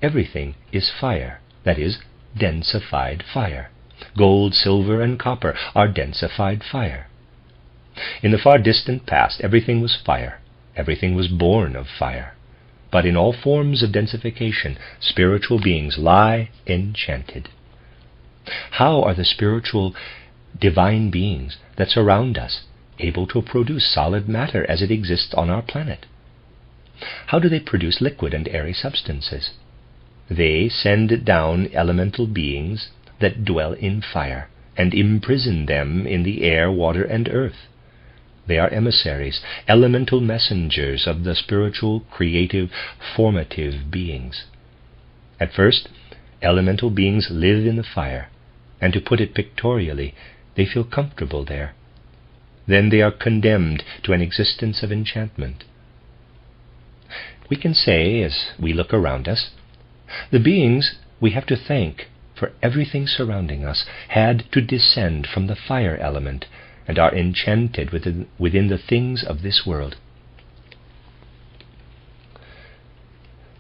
Everything is fire, that is, densified fire. Gold, silver, and copper are densified fire. In the far distant past, everything was fire. Everything was born of fire. But in all forms of densification, spiritual beings lie enchanted. How are the spiritual divine beings that surround us able to produce solid matter as it exists on our planet? How do they produce liquid and airy substances? They send down elemental beings that dwell in fire and imprison them in the air, water, and earth. They are emissaries, elemental messengers of the spiritual, creative, formative beings. At first, elemental beings live in the fire, and to put it pictorially, they feel comfortable there. Then they are condemned to an existence of enchantment. We can say, as we look around us, the beings we have to thank for everything surrounding us had to descend from the fire element and are enchanted within the things of this world.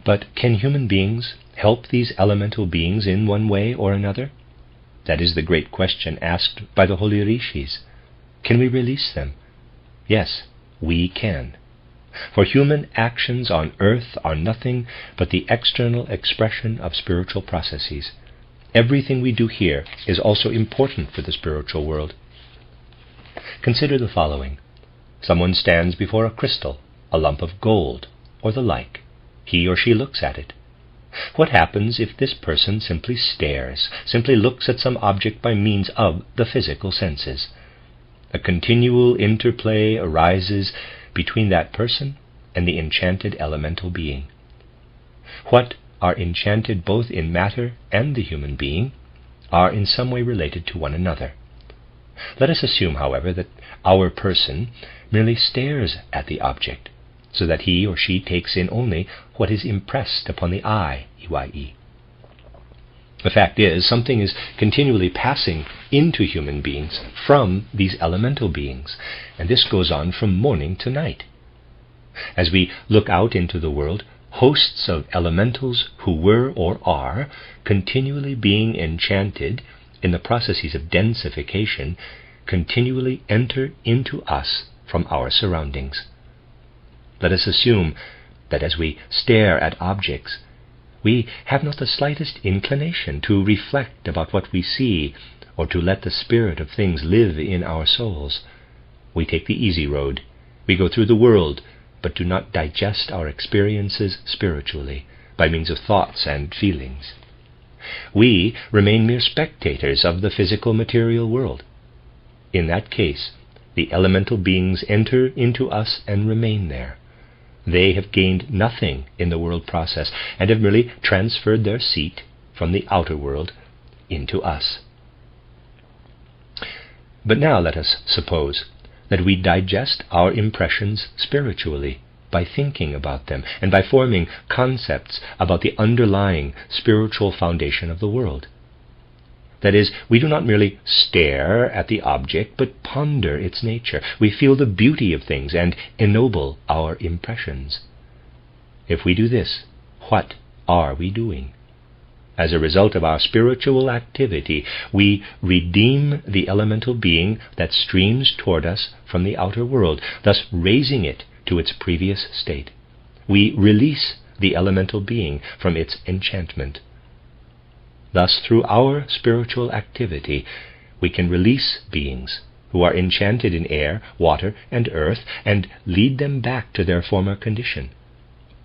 But can human beings help these elemental beings in one way or another? That is the great question asked by the holy rishis. Can we release them? Yes, we can. For human actions on earth are nothing but the external expression of spiritual processes. Everything we do here is also important for the spiritual world. Consider the following. Someone stands before a crystal, a lump of gold, or the like. He or she looks at it. What happens if this person simply stares, simply looks at some object by means of the physical senses? A continual interplay arises between that person and the enchanted elemental being. What are enchanted both in matter and the human being are in some way related to one another. Let us assume, however, that our person merely stares at the object, so that he or she takes in only what is impressed upon the eye, EYE. The fact is, something is continually passing into human beings from these elemental beings, and this goes on from morning to night. As we look out into the world, hosts of elementals who were or are continually being enchanted in the processes of densification continually enter into us from our surroundings. Let us assume that as we stare at objects, we have not the slightest inclination to reflect about what we see or to let the spirit of things live in our souls. We take the easy road. We go through the world, but do not digest our experiences spiritually by means of thoughts and feelings. We remain mere spectators of the physical material world. In that case, the elemental beings enter into us and remain there. They have gained nothing in the world process and have merely transferred their seat from the outer world into us. But now let us suppose that we digest our impressions spiritually by thinking about them and by forming concepts about the underlying spiritual foundation of the world. That is, we do not merely stare at the object, but ponder its nature. We feel the beauty of things and ennoble our impressions. If we do this, what are we doing? As a result of our spiritual activity, we redeem the elemental being that streams toward us from the outer world, thus raising it to its previous state. We release the elemental being from its enchantment. Thus, through our spiritual activity, we can release beings who are enchanted in air, water, and earth, and lead them back to their former condition.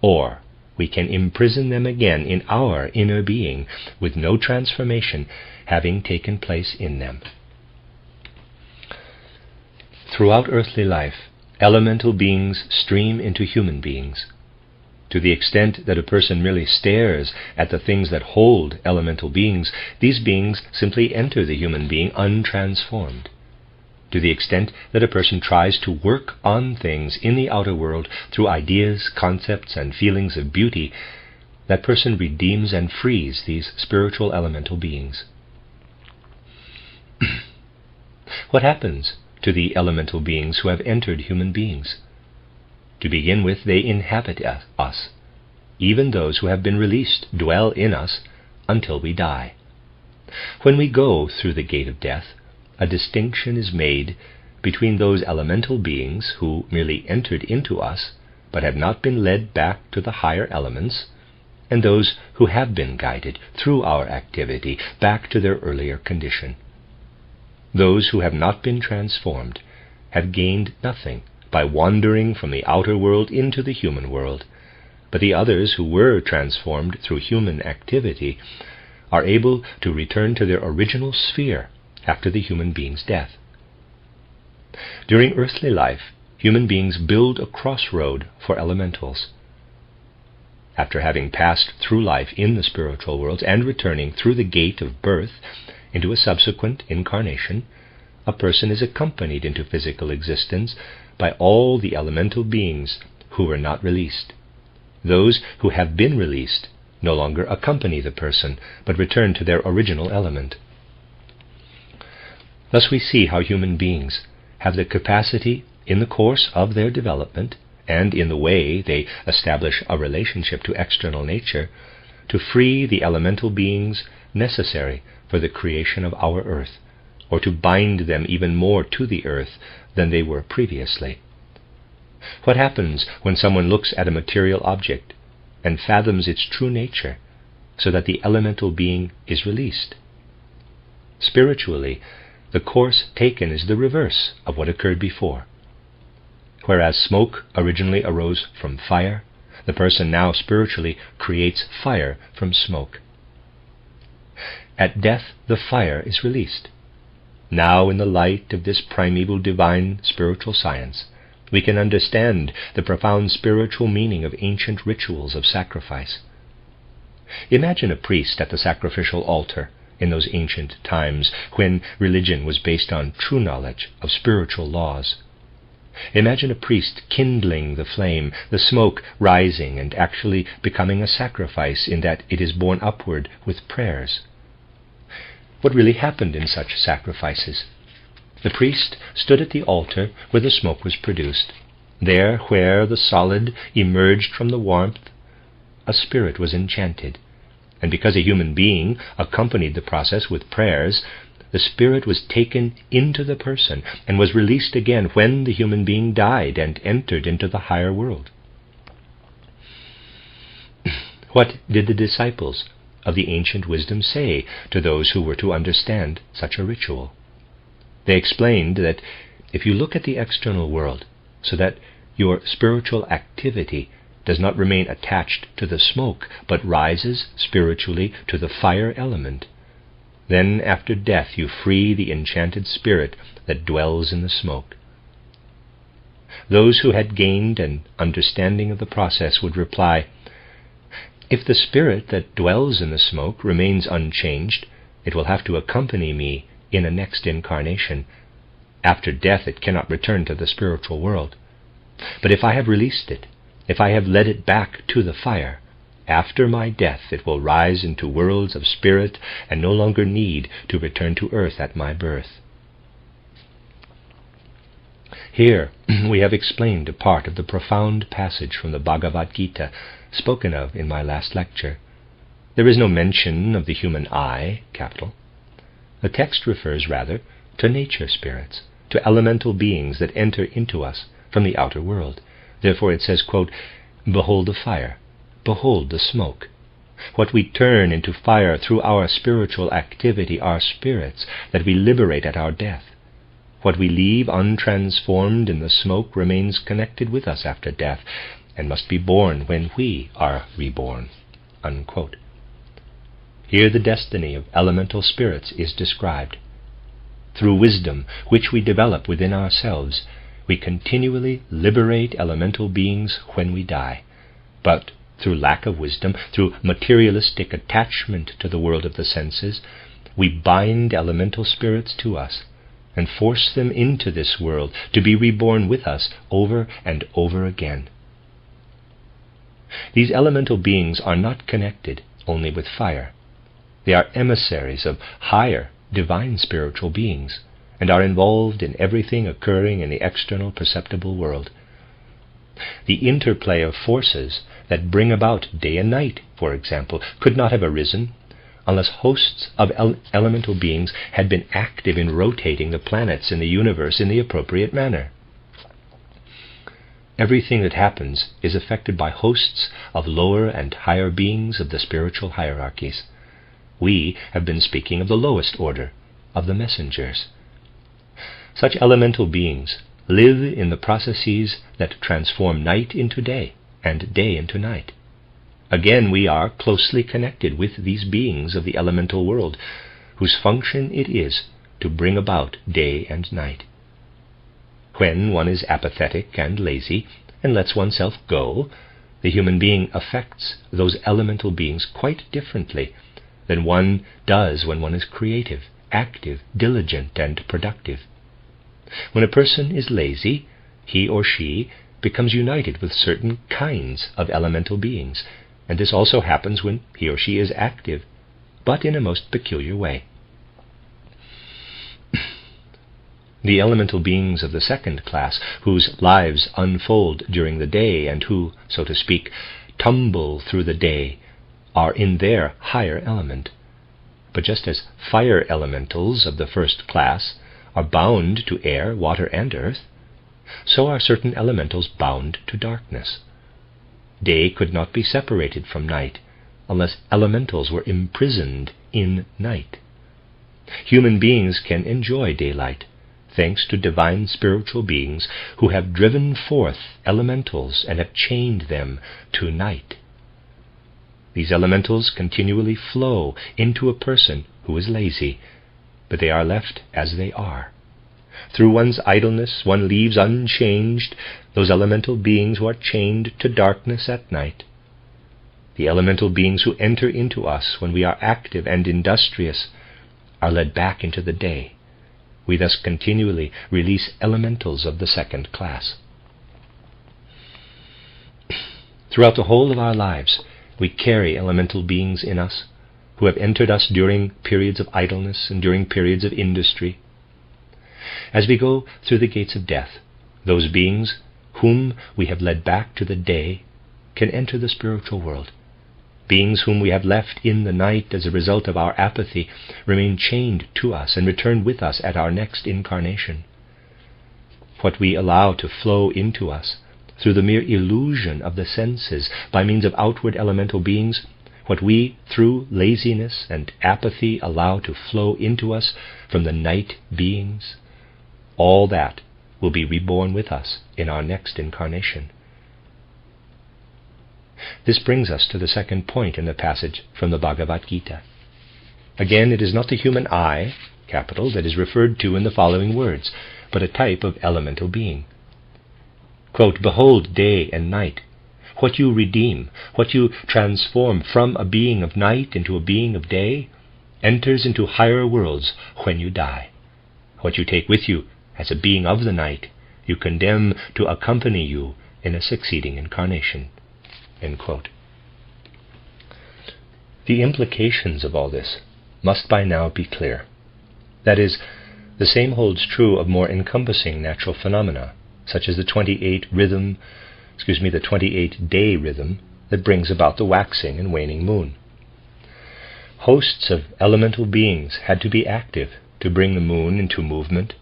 Or we can imprison them again in our inner being, with no transformation having taken place in them. Throughout earthly life, elemental beings stream into human beings. To the extent that a person merely stares at the things that hold elemental beings, these beings simply enter the human being untransformed. To the extent that a person tries to work on things in the outer world through ideas, concepts, and feelings of beauty, that person redeems and frees these spiritual elemental beings. What happens to the elemental beings who have entered human beings? To begin with, they inhabit us. Even those who have been released dwell in us until we die. When we go through the gate of death, a distinction is made between those elemental beings who merely entered into us but have not been led back to the higher elements, and those who have been guided through our activity back to their earlier condition. Those who have not been transformed have gained nothing by wandering from the outer world into the human world, but the others who were transformed through human activity are able to return to their original sphere after the human being's death. During earthly life, human beings build a crossroad for elementals. After having passed through life in the spiritual world and returning through the gate of birth, into a subsequent incarnation, a person is accompanied into physical existence by all the elemental beings who were not released. Those who have been released no longer accompany the person, but return to their original element. Thus we see how human beings have the capacity, in the course of their development, and in the way they establish a relationship to external nature, to free the elemental beings necessary for the creation of our earth, or to bind them even more to the earth than they were previously. What happens when someone looks at a material object and fathoms its true nature, so that the elemental being is released? Spiritually, the course taken is the reverse of what occurred before. Whereas smoke originally arose from fire, the person now spiritually creates fire from smoke. At death, the fire is released. Now, in the light of this primeval divine spiritual science, we can understand the profound spiritual meaning of ancient rituals of sacrifice. Imagine a priest at the sacrificial altar in those ancient times when religion was based on true knowledge of spiritual laws. Imagine a priest kindling the flame, the smoke rising and actually becoming a sacrifice in that it is borne upward with prayers. What really happened in such sacrifices? The priest stood at the altar where the smoke was produced. There, where the solid emerged from the warmth, a spirit was enchanted. And because a human being accompanied the process with prayers, the spirit was taken into the person and was released again when the human being died and entered into the higher world. What did the disciples of the ancient wisdom say to those who were to understand such a ritual? They explained that if you look at the external world so that your spiritual activity does not remain attached to the smoke, but rises spiritually to the fire element, then after death you free the enchanted spirit that dwells in the smoke. Those who had gained an understanding of the process would reply, if the spirit that dwells in the smoke remains unchanged, it will have to accompany me in a next incarnation. After death it cannot return to the spiritual world. But if I have released it, if I have led it back to the fire, after my death it will rise into worlds of spirit and no longer need to return to earth at my birth. Here we have explained a part of the profound passage from the Bhagavad Gita spoken of in my last lecture. There is no mention of the human I, capital. The text refers rather to nature spirits, to elemental beings that enter into us from the outer world. Therefore it says, quote, behold the fire, behold the smoke. What we turn into fire through our spiritual activity are spirits that we liberate at our death. What we leave untransformed in the smoke remains connected with us after death, and must be born when we are reborn. Unquote. Here the destiny of elemental spirits is described. Through wisdom, which we develop within ourselves, we continually liberate elemental beings when we die. But through lack of wisdom, through materialistic attachment to the world of the senses, we bind elemental spirits to us and force them into this world to be reborn with us over and over again. These elemental beings are not connected only with fire. They are emissaries of higher, divine spiritual beings, and are involved in everything occurring in the external perceptible world. The interplay of forces that bring about day and night, for example, could not have arisen unless hosts of elemental beings had been active in rotating the planets in the universe in the appropriate manner. Everything that happens is affected by hosts of lower and higher beings of the spiritual hierarchies. We have been speaking of the lowest order, of the messengers. Such elemental beings live in the processes that transform night into day and day into night. Again, we are closely connected with these beings of the elemental world, whose function it is to bring about day and night. When one is apathetic and lazy and lets oneself go, the human being affects those elemental beings quite differently than one does when one is creative, active, diligent, and productive. When a person is lazy, he or she becomes united with certain kinds of elemental beings, and this also happens when he or she is active, but in a most peculiar way. The elemental beings of the second class, whose lives unfold during the day and who, so to speak, tumble through the day, are in their higher element. But just as fire elementals of the first class are bound to air, water, and earth, so are certain elementals bound to darkness. Day could not be separated from night unless elementals were imprisoned in night. Human beings can enjoy daylight, thanks to divine spiritual beings who have driven forth elementals and have chained them to night. These elementals continually flow into a person who is lazy, but they are left as they are. Through one's idleness, one leaves unchanged those elemental beings who are chained to darkness at night. The elemental beings who enter into us when we are active and industrious are led back into the day. We thus continually release elementals of the second class. Throughout the whole of our lives, we carry elemental beings in us who have entered us during periods of idleness and during periods of industry. As we go through the gates of death, those beings whom we have led back to the day can enter the spiritual world. Beings whom we have left in the night as a result of our apathy remain chained to us and return with us at our next incarnation. What we allow to flow into us through the mere illusion of the senses by means of outward elemental beings, what we, through laziness and apathy, allow to flow into us from the night beings, all that will be reborn with us in our next incarnation. This brings us to the second point in the passage from the Bhagavad Gita. Again, it is not the human I, capital, that is referred to in the following words, but a type of elemental being. Quote, "Behold day and night. What you redeem, what you transform from a being of night into a being of day, enters into higher worlds when you die. What you take with you as a being of the night, you condemn to accompany you in a succeeding incarnation." End quote. The implications of all this must by now be clear. That is, the same holds true of more encompassing natural phenomena, such as the 28-day rhythm that brings about the waxing and waning moon. Hosts of elemental beings had to be active to bring the moon into movement,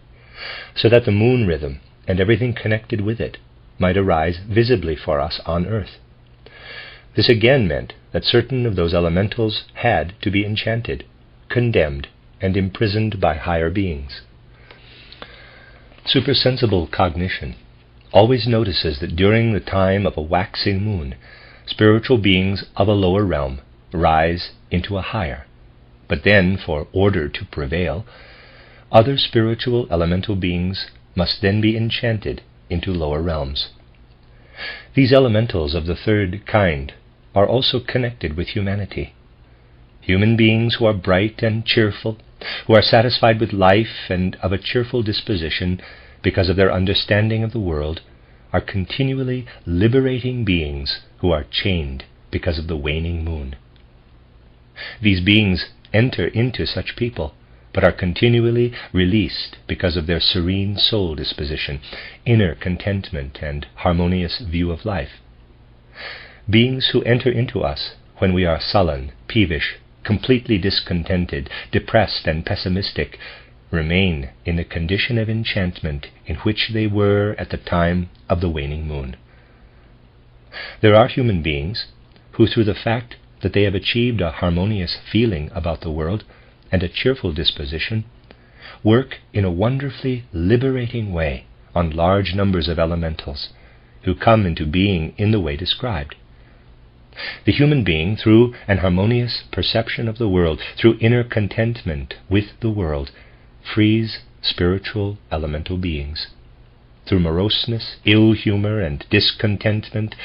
so that the moon rhythm and everything connected with it might arise visibly for us on earth. This again meant that certain of those elementals had to be enchanted, condemned, and imprisoned by higher beings. Supersensible cognition always notices that during the time of a waxing moon, spiritual beings of a lower realm rise into a higher. But then, for order to prevail, other spiritual elemental beings must then be enchanted into lower realms. These elementals of the third kind are also connected with humanity. Human beings who are bright and cheerful, who are satisfied with life and of a cheerful disposition because of their understanding of the world, are continually liberating beings who are chained because of the waning moon. These beings enter into such people, but are continually released because of their serene soul disposition, inner contentment, and harmonious view of life. Beings who enter into us when we are sullen, peevish, completely discontented, depressed, and pessimistic, remain in the condition of enchantment in which they were at the time of the waning moon. There are human beings who, through the fact that they have achieved a harmonious feeling about the world and a cheerful disposition, work in a wonderfully liberating way on large numbers of elementals who come into being in the way described. The human being, through an harmonious perception of the world, through inner contentment with the world, frees spiritual elemental beings. Through moroseness, ill humor, and discontentment,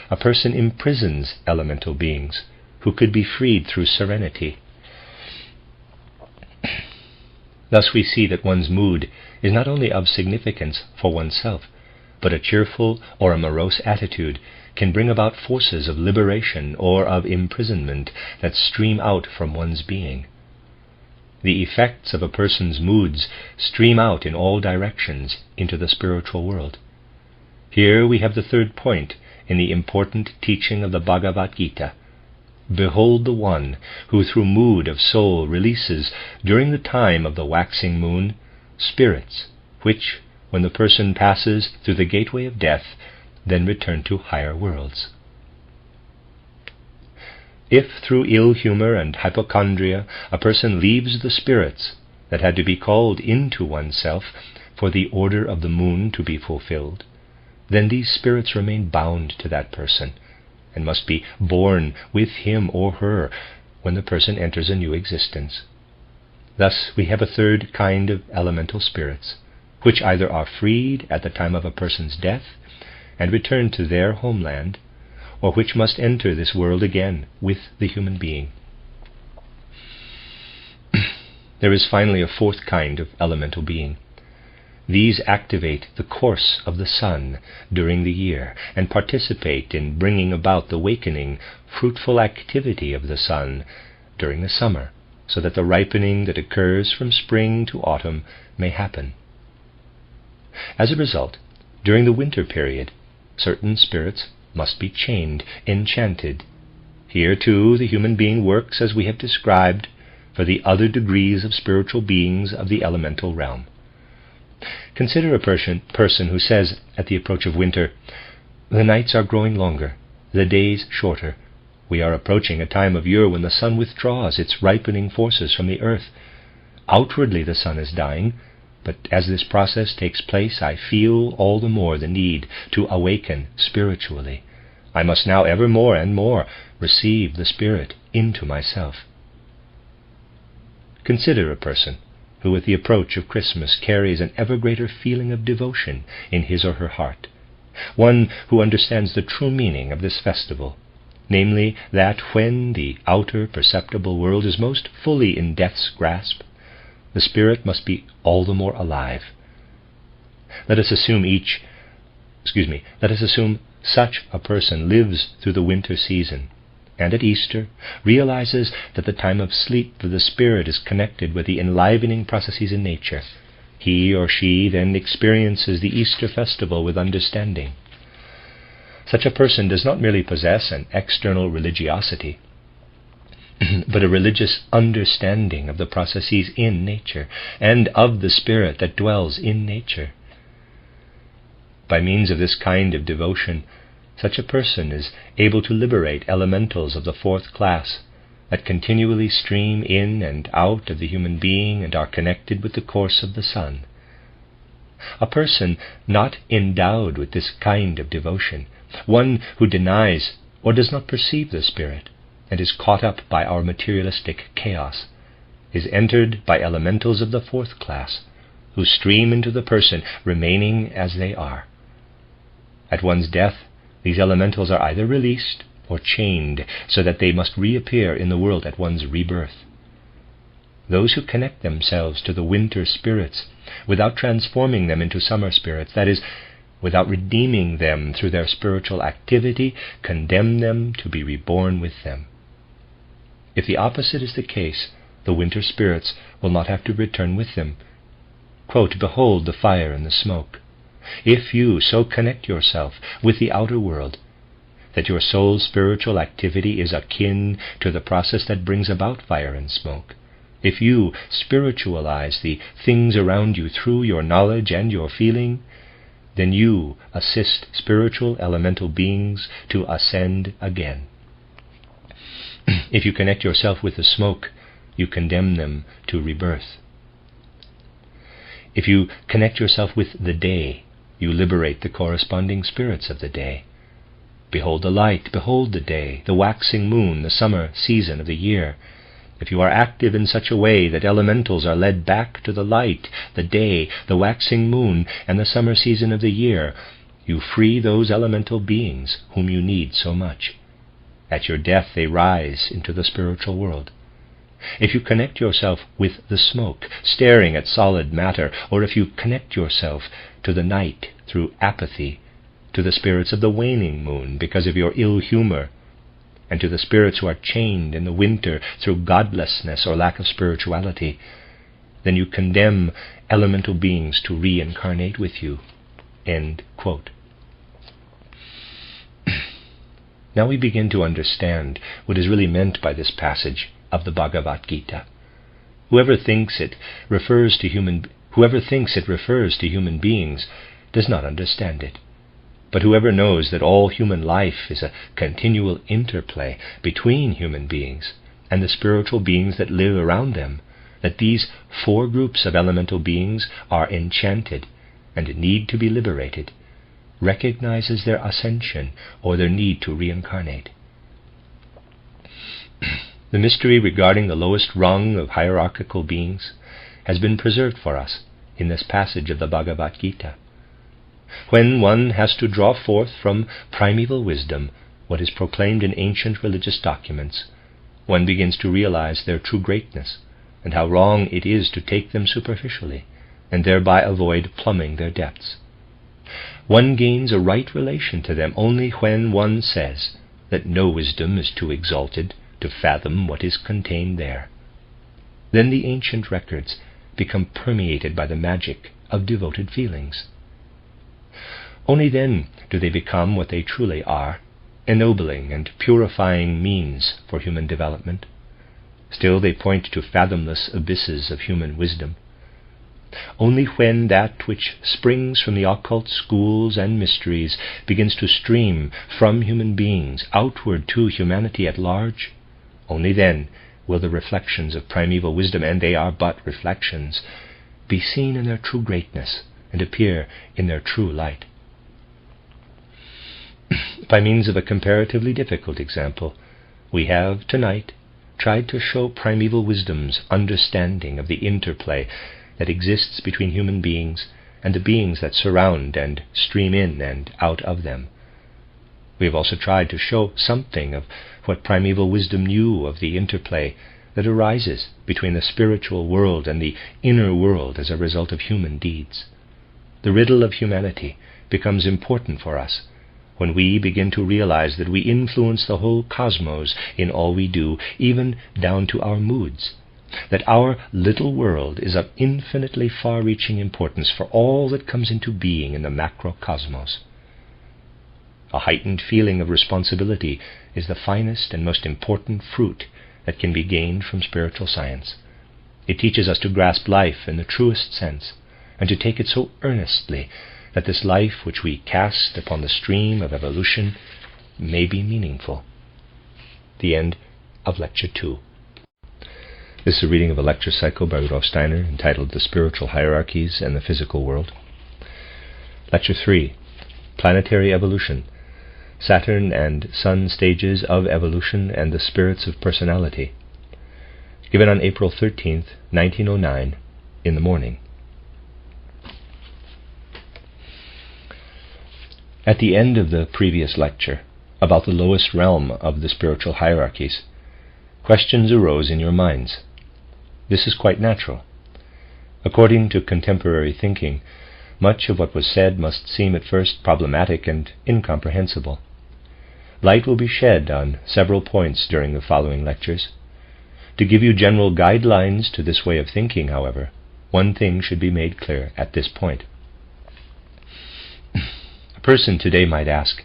a person imprisons elemental beings who could be freed through serenity. Thus we see that one's mood is not only of significance for oneself, but a cheerful or a morose attitude can bring about forces of liberation or of imprisonment that stream out from one's being. The effects of a person's moods stream out in all directions into the spiritual world. Here we have the third point in the important teaching of the Bhagavad Gita. Behold the one who through mood of soul releases, during the time of the waxing moon, spirits which, when the person passes through the gateway of death, then return to higher worlds. If through ill humor and hypochondria a person leaves the spirits that had to be called into oneself for the order of the moon to be fulfilled, then these spirits remain bound to that person, and must be born with him or her when the person enters a new existence. Thus we have a third kind of elemental spirits, which either are freed at the time of a person's death and return to their homeland, or which must enter this world again with the human being. There is finally a fourth kind of elemental being. These activate the course of the sun during the year and participate in bringing about the wakening, fruitful activity of the sun during the summer, so that the ripening that occurs from spring to autumn may happen. As a result, during the winter period, certain spirits must be chained, enchanted. Here, too, the human being works as we have described for the other degrees of spiritual beings of the elemental realm. Consider a person who says at the approach of winter, "The nights are growing longer, the days shorter. We are approaching a time of year when the sun withdraws its ripening forces from the earth. Outwardly the sun is dying, but as this process takes place, I feel all the more the need to awaken spiritually. I must now ever more and more receive the Spirit into myself." Consider a person who with the approach of Christmas carries an ever greater feeling of devotion in his or her heart, one who understands the true meaning of this festival, namely that when the outer perceptible world is most fully in death's grasp, the spirit must be all the more alive. Let us assume such a person lives through the winter season, and at Easter realizes that the time of sleep for the spirit is connected with the enlivening processes in nature. He or she then experiences the Easter festival with understanding. Such a person does not merely possess an external religiosity, but a religious understanding of the processes in nature and of the spirit that dwells in nature. By means of this kind of devotion, such a person is able to liberate elementals of the fourth class that continually stream in and out of the human being and are connected with the course of the sun. A person not endowed with this kind of devotion, one who denies or does not perceive the spirit and is caught up by our materialistic chaos, is entered by elementals of the fourth class, who stream into the person, remaining as they are. At one's death, these elementals are either released or chained, so that they must reappear in the world at one's rebirth. Those who connect themselves to the winter spirits without transforming them into summer spirits, that is, without redeeming them through their spiritual activity, condemn them to be reborn with them. If the opposite is the case, the winter spirits will not have to return with them. Quote, "Behold the fire and the smoke." If you so connect yourself with the outer world that your soul's spiritual activity is akin to the process that brings about fire and smoke, if you spiritualize the things around you through your knowledge and your feeling, then you assist spiritual elemental beings to ascend again. If you connect yourself with the smoke, you condemn them to rebirth. If you connect yourself with the day, you liberate the corresponding spirits of the day. Behold the light, behold the day, the waxing moon, the summer season of the year. If you are active in such a way that elementals are led back to the light, the day, the waxing moon, and the summer season of the year, you free those elemental beings whom you need so much. At your death they rise into the spiritual world. If you connect yourself with the smoke, staring at solid matter, or if you connect yourself to the night through apathy, to the spirits of the waning moon because of your ill humor, and to the spirits who are chained in the winter through godlessness or lack of spirituality, then you condemn elemental beings to reincarnate with you. End quote. Now we begin to understand what is really meant by this passage of the Bhagavad Gita. Whoever thinks it refers to human beings does not understand it. But whoever knows that all human life is a continual interplay between human beings and the spiritual beings that live around them, that these four groups of elemental beings are enchanted and need to be liberated, recognizes their ascension or their need to reincarnate. The mystery regarding the lowest rung of hierarchical beings has been preserved for us in this passage of the Bhagavad Gita. When one has to draw forth from primeval wisdom what is proclaimed in ancient religious documents, one begins to realize their true greatness and how wrong it is to take them superficially and thereby avoid plumbing their depths. One gains a right relation to them only when one says that no wisdom is too exalted to fathom what is contained there. Then the ancient records become permeated by the magic of devoted feelings. Only then do they become what they truly are, ennobling and purifying means for human development. Still they point to fathomless abysses of human wisdom. Only when that which springs from the occult schools and mysteries begins to stream from human beings outward to humanity at large, only then will the reflections of primeval wisdom, and they are but reflections, be seen in their true greatness and appear in their true light. By means of a comparatively difficult example, we have tonight tried to show primeval wisdom's understanding of the interplay that exists between human beings and the beings that surround and stream in and out of them. We have also tried to show something of what primeval wisdom knew of the interplay that arises between the spiritual world and the inner world as a result of human deeds. The riddle of humanity becomes important for us when we begin to realize that we influence the whole cosmos in all we do, even down to our moods, that our little world is of infinitely far-reaching importance for all that comes into being in the macrocosmos. A heightened feeling of responsibility is the finest and most important fruit that can be gained from spiritual science. It teaches us to grasp life in the truest sense, and to take it so earnestly that this life which we cast upon the stream of evolution may be meaningful. The end of Lecture 2. This is a reading of a lecture cycle by Rudolf Steiner entitled The Spiritual Hierarchies and the Physical World. Lecture 3. Planetary Evolution, Saturn and Sun Stages of Evolution and the Spirits of Personality. Given on April 13th, 1909, in the morning. At the end of the previous lecture, about the lowest realm of the spiritual hierarchies, questions arose in your minds. This is quite natural. According to contemporary thinking, much of what was said must seem at first problematic and incomprehensible. Light will be shed on several points during the following lectures. To give you general guidelines to this way of thinking, however, one thing should be made clear at this point. A person today might ask,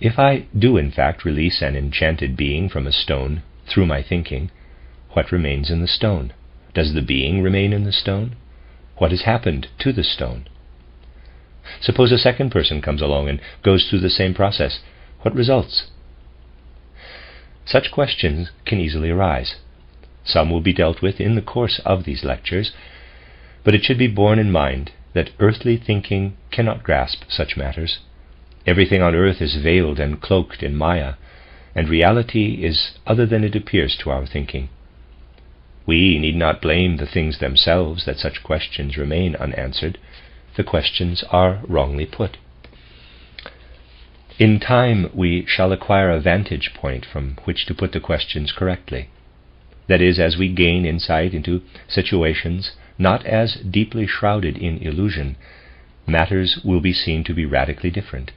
if I do in fact release an enchanted being from a stone through my thinking, what remains in the stone? Does the being remain in the stone? What has happened to the stone? Suppose a second person comes along and goes through the same process. What results? Such questions can easily arise. Some will be dealt with in the course of these lectures, but it should be borne in mind that earthly thinking cannot grasp such matters. Everything on earth is veiled and cloaked in Maya, and reality is other than it appears to our thinking. We need not blame the things themselves that such questions remain unanswered. The questions are wrongly put. In time we shall acquire a vantage point from which to put the questions correctly. That is, as we gain insight into situations not as deeply shrouded in illusion, matters will be seen to be radically different.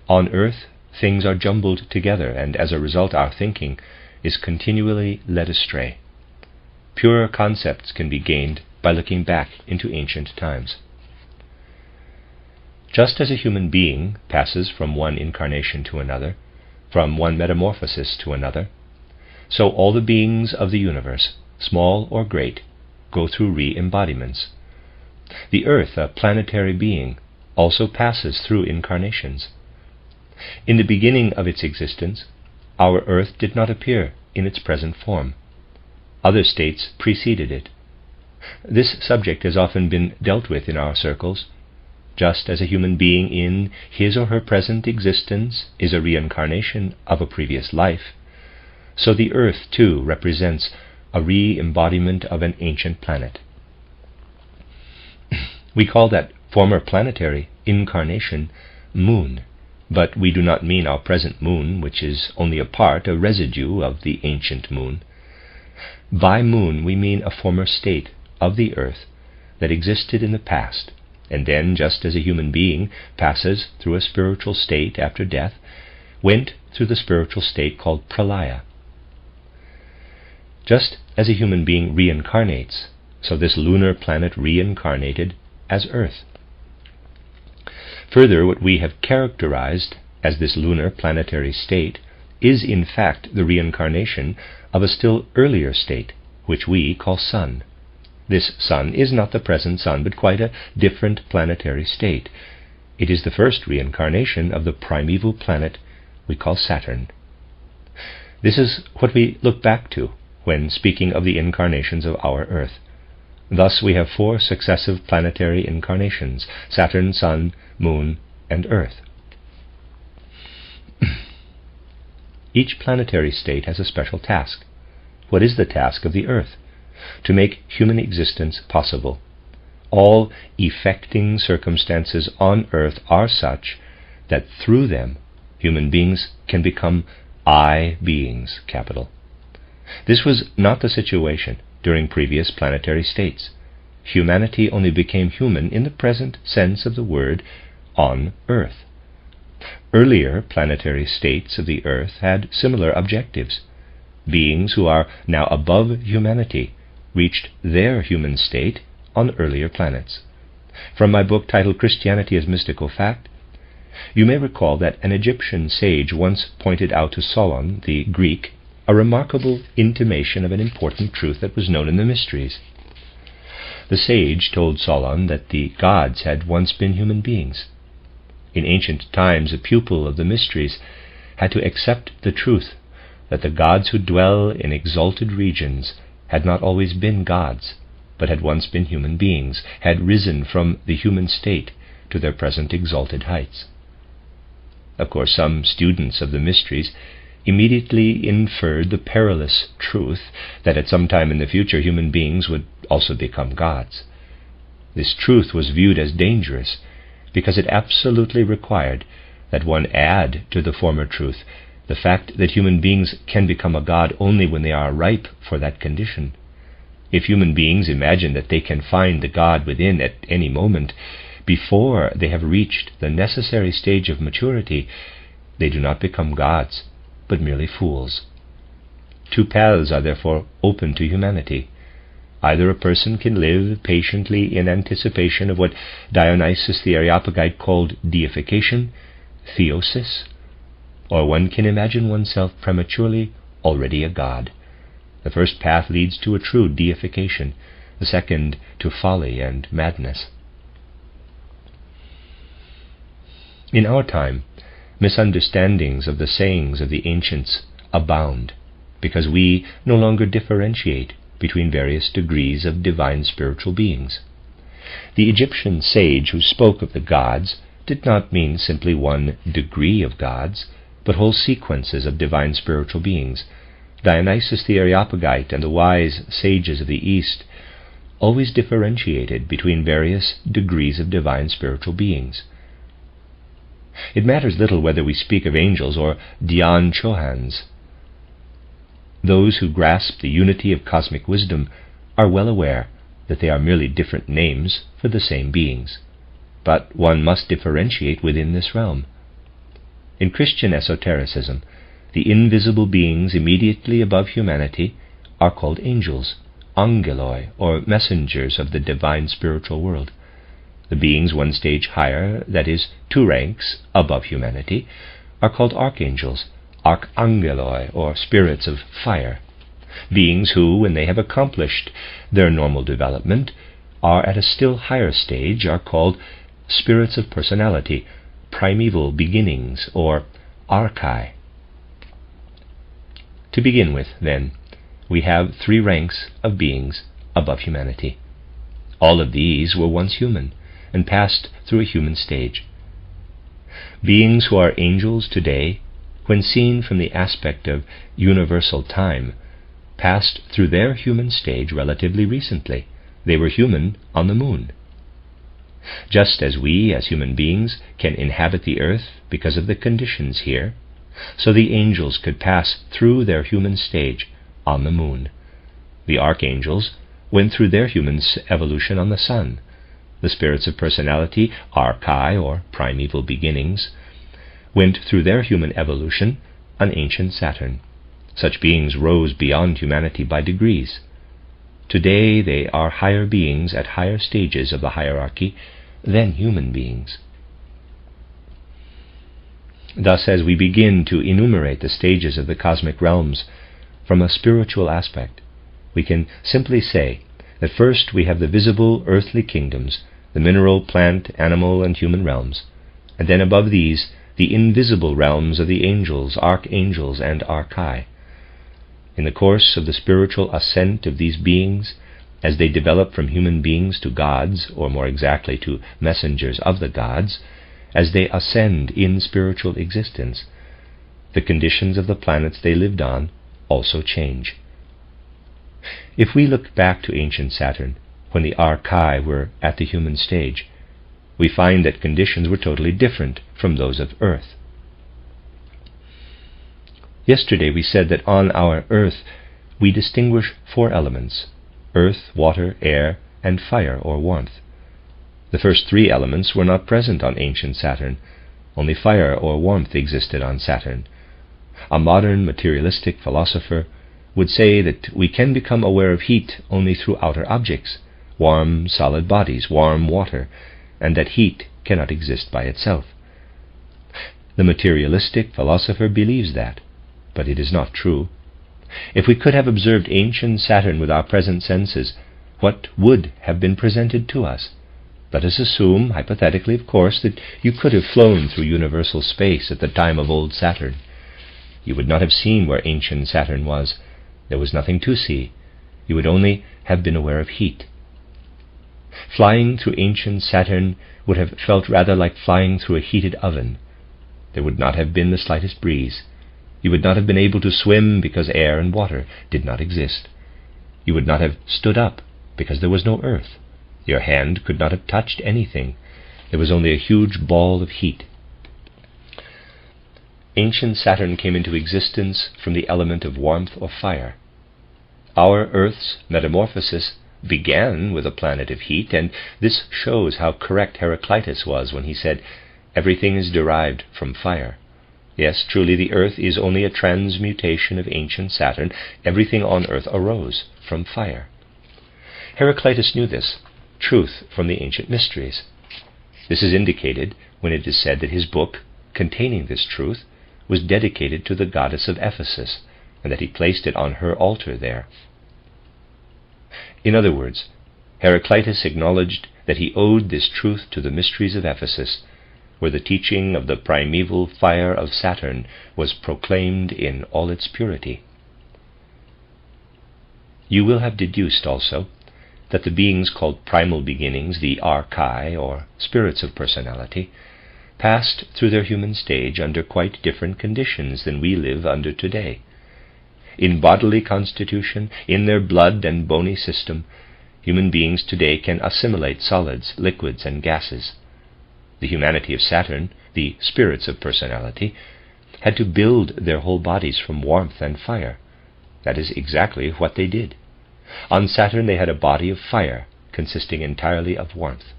On earth, things are jumbled together, and as a result our thinking is continually led astray. Purer concepts can be gained by looking back into ancient times. Just as a human being passes from one incarnation to another, from one metamorphosis to another, so all the beings of the universe, small or great, go through re-embodiments. The earth, a planetary being, also passes through incarnations. In the beginning of its existence, our earth did not appear in its present form. Other states preceded it. This subject has often been dealt with in our circles. Just as a human being in his or her present existence is a reincarnation of a previous life, so the earth too represents a re-embodiment of an ancient planet. We call that former planetary incarnation moon, but we do not mean our present moon, which is only a part, a residue of the ancient moon. By moon we mean a former state of the earth that existed in the past, and then, just as a human being passes through a spiritual state after death, went through the spiritual state called pralaya. Just as a human being reincarnates, so this lunar planet reincarnated as Earth. Further, what we have characterized as this lunar planetary state is in fact the reincarnation of a still earlier state, which we call sun. This sun is not the present sun, but quite a different planetary state. It is the first reincarnation of the primeval planet we call Saturn. This is what we look back to when speaking of the incarnations of our Earth. Thus we have 4 successive planetary incarnations: Saturn, Sun, Moon, and Earth. Each planetary state has a special task. What is the task of the Earth? To make human existence possible. All effecting circumstances on Earth are such that through them human beings can become I beings, capital. This was not the situation during previous planetary states. Humanity only became human in the present sense of the word on Earth. Earlier planetary states of the Earth had similar objectives. Beings who are now above humanity reached their human state on earlier planets. From my book titled Christianity as Mystical Fact, you may recall that an Egyptian sage once pointed out to Solon, the Greek, a remarkable intimation of an important truth that was known in the mysteries. The sage told Solon that the gods had once been human beings. In ancient times, a pupil of the mysteries had to accept the truth that the gods who dwell in exalted regions had not always been gods, but had once been human beings, had risen from the human state to their present exalted heights. Of course, some students of the mysteries immediately inferred the perilous truth that at some time in the future human beings would also become gods. This truth was viewed as dangerous because it absolutely required that one add to the former truth the fact that human beings can become a god only when they are ripe for that condition. If human beings imagine that they can find the God within at any moment before they have reached the necessary stage of maturity, they do not become gods, but merely fools. 2 paths are therefore open to humanity. Either a person can live patiently in anticipation of what Dionysius the Areopagite called deification, theosis, or one can imagine oneself prematurely already a god. The first path leads to a true deification, the second to folly and madness. In our time, misunderstandings of the sayings of the ancients abound, because we no longer differentiate between various degrees of divine spiritual beings. The Egyptian sage who spoke of the gods did not mean simply one degree of gods, but whole sequences of divine spiritual beings. Dionysius the Areopagite and the wise sages of the East always differentiated between various degrees of divine spiritual beings. It matters little whether we speak of angels or Dhyan Chohans. those who grasp the unity of cosmic wisdom are well aware that they are merely different names for the same beings. But one must differentiate within this realm. In Christian esotericism, the invisible beings immediately above humanity are called angels, angeloi, or messengers of the divine spiritual world. The beings one stage higher, that is, 2 ranks above humanity, are called archangels, archangeloi, or spirits of fire. Beings who, when they have accomplished their normal development, are at a still higher stage, are called spirits of personality, primeval beginnings, or archai. To begin with, then, we have 3 ranks of beings above humanity. All of these were once human and passed through a human stage. Beings who are angels today, when seen from the aspect of universal time, passed through their human stage relatively recently. They were human on the moon. Just as we, as human beings, can inhabit the earth because of the conditions here, so the angels could pass through their human stage on the moon. The archangels went through their human evolution on the sun. The spirits of personality, archai, or primeval beginnings, went through their human evolution on ancient Saturn. Such beings rose beyond humanity by degrees. Today they are higher beings at higher stages of the hierarchy than human beings. Thus, as we begin to enumerate the stages of the cosmic realms from a spiritual aspect, we can simply say that first we have the visible earthly kingdoms, the mineral, plant, animal, and human realms, and then above these the invisible realms of the angels, archangels, and archai. In the course of the spiritual ascent of these beings, as they develop from human beings to gods, or more exactly to messengers of the gods, as they ascend in spiritual existence, the conditions of the planets they lived on also change. If we look back to ancient Saturn, when the archai were at the human stage, we find that conditions were totally different from those of Earth. Yesterday we said that on our Earth we distinguish 4 elements: earth, water, air, and fire or warmth. The first 3 elements were not present on ancient Saturn. Only fire or warmth existed on Saturn. A modern materialistic philosopher would say that we can become aware of heat only through outer objects, warm solid bodies, warm water, and that heat cannot exist by itself. The materialistic philosopher believes that, but it is not true. If we could have observed ancient Saturn with our present senses, what would have been presented to us? Let us assume, hypothetically of course, that you could have flown through universal space at the time of old Saturn. You would not have seen where ancient Saturn was. There was nothing to see. You would only have been aware of heat. Flying through ancient Saturn would have felt rather like flying through a heated oven. There would not have been the slightest breeze. You would not have been able to swim because air and water did not exist. You would not have stood up because there was no earth. Your hand could not have touched anything. There was only a huge ball of heat. Ancient Saturn came into existence from the element of warmth or fire. Our Earth's metamorphosis began with a planet of heat, and this shows how correct Heraclitus was when he said, "Everything is derived from fire." Yes, truly the Earth is only a transmutation of ancient Saturn. Everything on Earth arose from fire. Heraclitus knew this truth from the ancient mysteries. This is indicated when it is said that his book, containing this truth, was dedicated to the goddess of Ephesus, and that he placed it on her altar there. In other words, Heraclitus acknowledged that he owed this truth to the mysteries of Ephesus, where the teaching of the primeval fire of Saturn was proclaimed in all its purity. You will have deduced also that the beings called primal beginnings, the archai, or spirits of personality, passed through their human stage under quite different conditions than we live under today. In bodily constitution, in their blood and bony system, human beings today can assimilate solids, liquids, and gases. The humanity of Saturn, the spirits of personality, had to build their whole bodies from warmth and fire. That is exactly what they did. On Saturn they had a body of fire consisting entirely of warmth.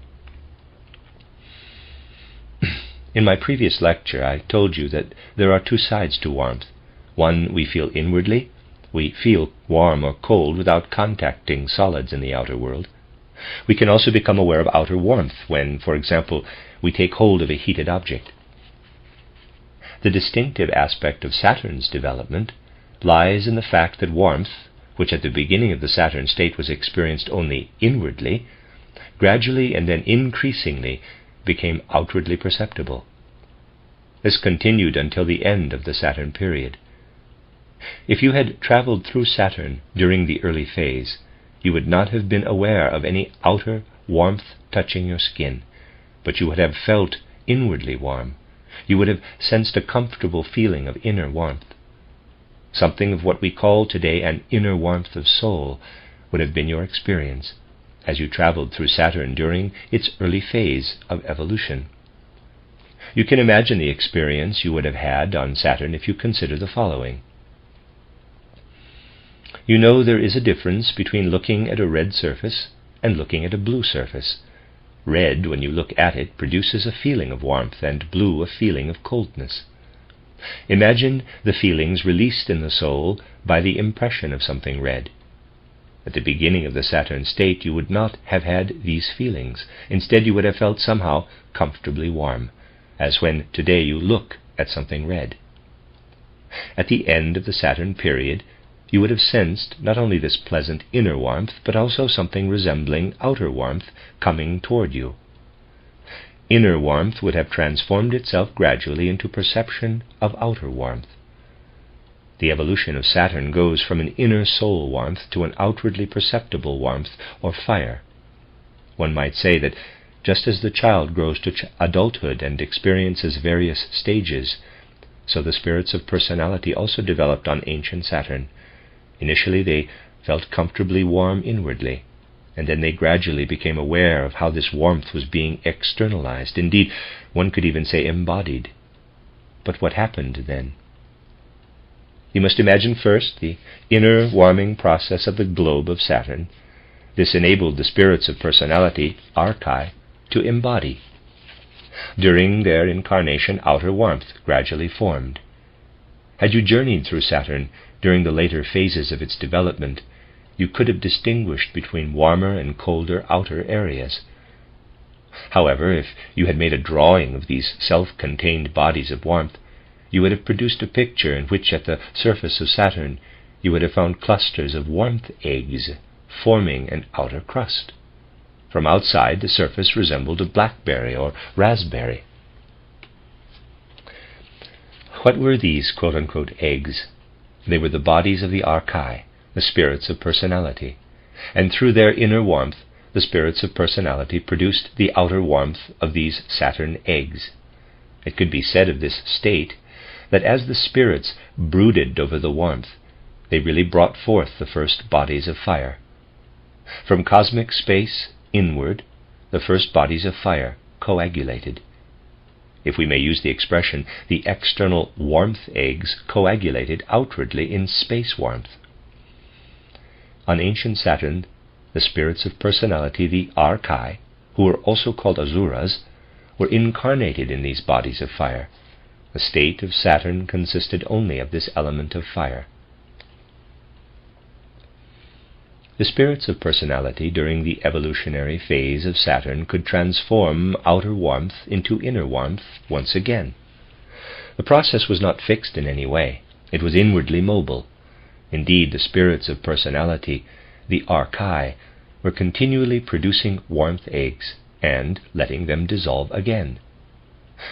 In my previous lecture, I told you that there are two sides to warmth. One we feel inwardly. We feel warm or cold without contacting solids in the outer world. We can also become aware of outer warmth when, for example, we take hold of a heated object. The distinctive aspect of Saturn's development lies in the fact that warmth, which at the beginning of the Saturn state was experienced only inwardly, gradually and then increasingly became outwardly perceptible. This continued until the end of the Saturn period. If you had traveled through Saturn during the early phase, you would not have been aware of any outer warmth touching your skin, but you would have felt inwardly warm. You would have sensed a comfortable feeling of inner warmth. Something of what we call today an inner warmth of soul would have been your experience as you traveled through Saturn during its early phase of evolution. You can imagine the experience you would have had on Saturn if you consider the following. You know there is a difference between looking at a red surface and looking at a blue surface. Red, when you look at it, produces a feeling of warmth, and blue a feeling of coldness. Imagine the feelings released in the soul by the impression of something red. At the beginning of the Saturn state, you would not have had these feelings. Instead, you would have felt somehow comfortably warm, as when today you look at something red. At the end of the Saturn period, you would have sensed not only this pleasant inner warmth, but also something resembling outer warmth coming toward you. Inner warmth would have transformed itself gradually into perception of outer warmth. The evolution of Saturn goes from an inner soul warmth to an outwardly perceptible warmth or fire. One might say that just as the child grows to adulthood and experiences various stages, so the spirits of personality also developed on ancient Saturn. Initially they felt comfortably warm inwardly, and then they gradually became aware of how this warmth was being externalized. Indeed, one could even say embodied. But what happened then? You must imagine first the inner warming process of the globe of Saturn. This enabled the spirits of personality, archai, to embody. During their incarnation, outer warmth gradually formed. Had you journeyed through Saturn during the later phases of its development, you could have distinguished between warmer and colder outer areas. However, if you had made a drawing of these self-contained bodies of warmth, you would have produced a picture in which at the surface of Saturn you would have found clusters of warmth eggs forming an outer crust. From outside, the surface resembled a blackberry or raspberry. What were these quote-unquote eggs? They were the bodies of the archai, the spirits of personality, and through their inner warmth, the spirits of personality produced the outer warmth of these Saturn eggs. It could be said of this state that as the spirits brooded over the warmth, they really brought forth the first bodies of fire. From cosmic space inward, the first bodies of fire coagulated. If we may use the expression, the external warmth eggs coagulated outwardly in space warmth. On ancient Saturn, the spirits of personality, the archai, who were also called asuras, were incarnated in these bodies of fire. The state of Saturn consisted only of this element of fire. The spirits of personality during the evolutionary phase of Saturn could transform outer warmth into inner warmth once again. The process was not fixed in any way. It was inwardly mobile. Indeed, the spirits of personality, the archai, were continually producing warmth eggs and letting them dissolve again.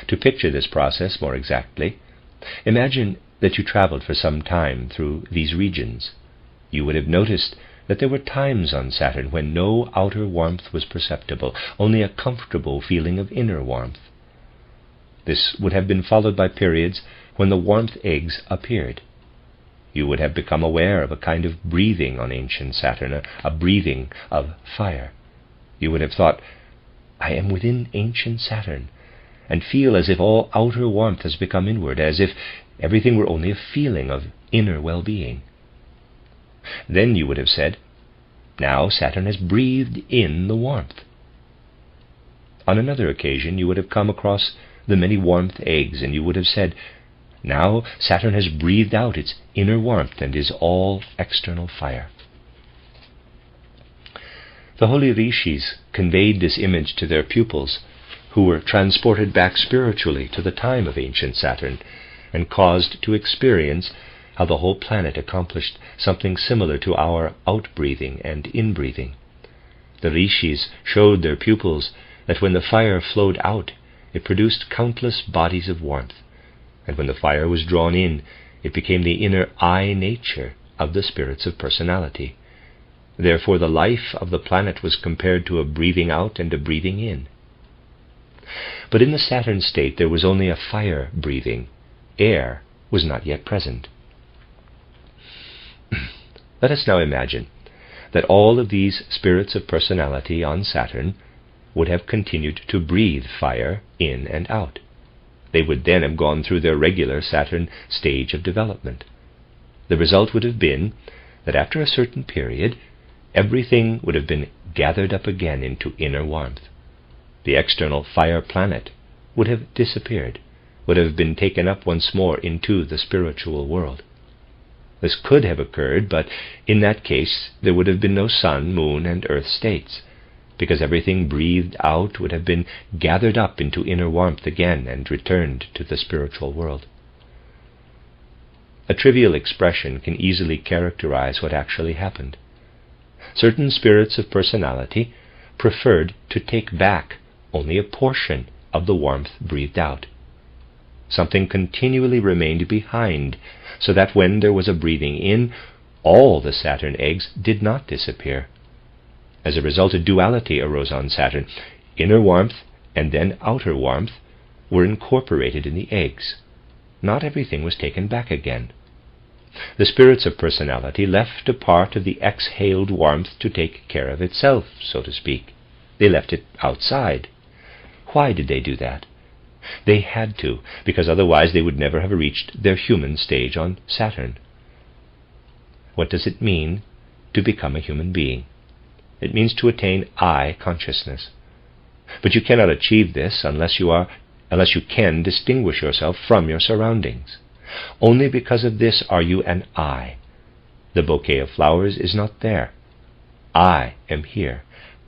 To picture this process more exactly, imagine that you traveled for some time through these regions. You would have noticed that there were times on Saturn when no outer warmth was perceptible, only a comfortable feeling of inner warmth. This would have been followed by periods when the warmth eggs appeared. You would have become aware of a kind of breathing on ancient Saturn, a breathing of fire. You would have thought, I am within ancient Saturn, and feel as if all outer warmth has become inward, as if everything were only a feeling of inner well-being. Then you would have said, now Saturn has breathed in the warmth. On another occasion you would have come across the many warmth eggs, and you would have said, now Saturn has breathed out its inner warmth and is all external fire. The holy rishis conveyed this image to their pupils, who were transported back spiritually to the time of ancient Saturn, and caused to experience how the whole planet accomplished something similar to our outbreathing and inbreathing. The rishis showed their pupils that when the fire flowed out, it produced countless bodies of warmth, and when the fire was drawn in, it became the inner I nature of the spirits of personality. Therefore the life of the planet was compared to a breathing out and a breathing in. But in the Saturn state there was only a fire breathing. Air was not yet present. Let us now imagine that all of these spirits of personality on Saturn would have continued to breathe fire in and out. They would then have gone through their regular Saturn stage of development. The result would have been that after a certain period, everything would have been gathered up again into inner warmth. The external fire planet would have disappeared, would have been taken up once more into the spiritual world. This could have occurred, but in that case there would have been no sun, moon, and earth states, because everything breathed out would have been gathered up into inner warmth again and returned to the spiritual world. A trivial expression can easily characterize what actually happened. Certain spirits of personality preferred to take back only a portion of the warmth breathed out. Something continually remained behind, so that when there was a breathing in, all the Saturn eggs did not disappear. As a result, a duality arose on Saturn. Inner warmth and then outer warmth were incorporated in the eggs. Not everything was taken back again. The spirits of personality left a part of the exhaled warmth to take care of itself, so to speak. They left it outside. Why did they do that? They had to, because otherwise they would never have reached their human stage on Saturn. What does it mean to become a human being? It means to attain I consciousness. But you cannot achieve this unless you can distinguish yourself from your surroundings. Only because of this are you an I. The bouquet of flowers is not there. I am here.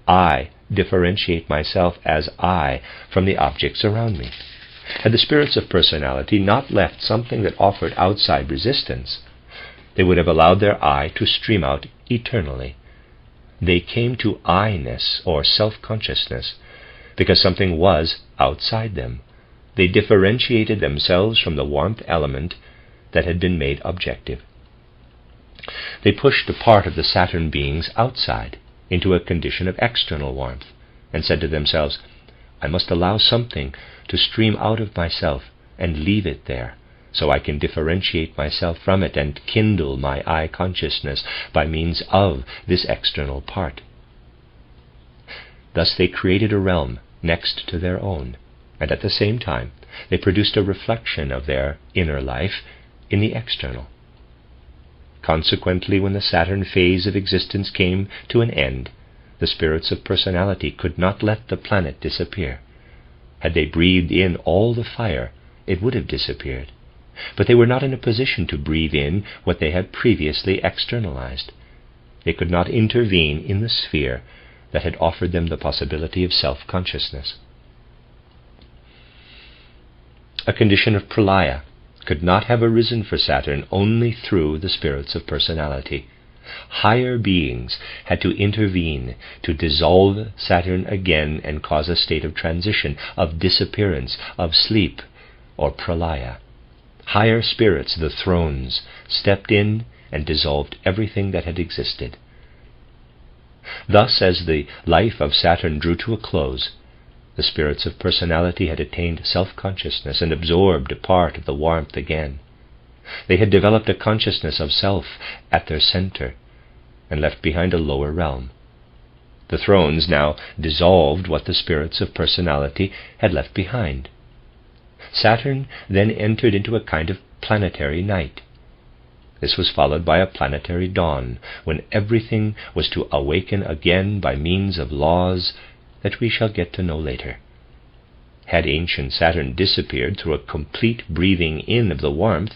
I differentiate myself as I from the objects around me. Had the spirits of personality not left something that offered outside resistance, they would have allowed their I to stream out eternally. They came to I-ness, or self-consciousness, because something was outside them. They differentiated themselves from the warmth element that had been made objective. They pushed a part of the Saturn beings outside into a condition of external warmth, and said to themselves, I must allow something to stream out of myself and leave it there, so I can differentiate myself from it and kindle my I consciousness by means of this external part. Thus they created a realm next to their own, and at the same time they produced a reflection of their inner life in the external. Consequently, when the Saturn phase of existence came to an end, the spirits of personality could not let the planet disappear. Had they breathed in all the fire, it would have disappeared. But they were not in a position to breathe in what they had previously externalized. They could not intervene in the sphere that had offered them the possibility of self-consciousness. A condition of pralaya could not have arisen for Saturn only through the spirits of personality. Higher beings had to intervene to dissolve Saturn again and cause a state of transition, of disappearance, of sleep, or pralaya. Higher spirits, the thrones, stepped in and dissolved everything that had existed. Thus, as the life of Saturn drew to a close, the spirits of personality had attained self-consciousness and absorbed a part of the warmth again. They had developed a consciousness of self at their center and left behind a lower realm. The thrones now dissolved what the spirits of personality had left behind. Saturn then entered into a kind of planetary night. This was followed by a planetary dawn, when everything was to awaken again by means of laws that we shall get to know later. Had ancient Saturn disappeared through a complete breathing in of the warmth,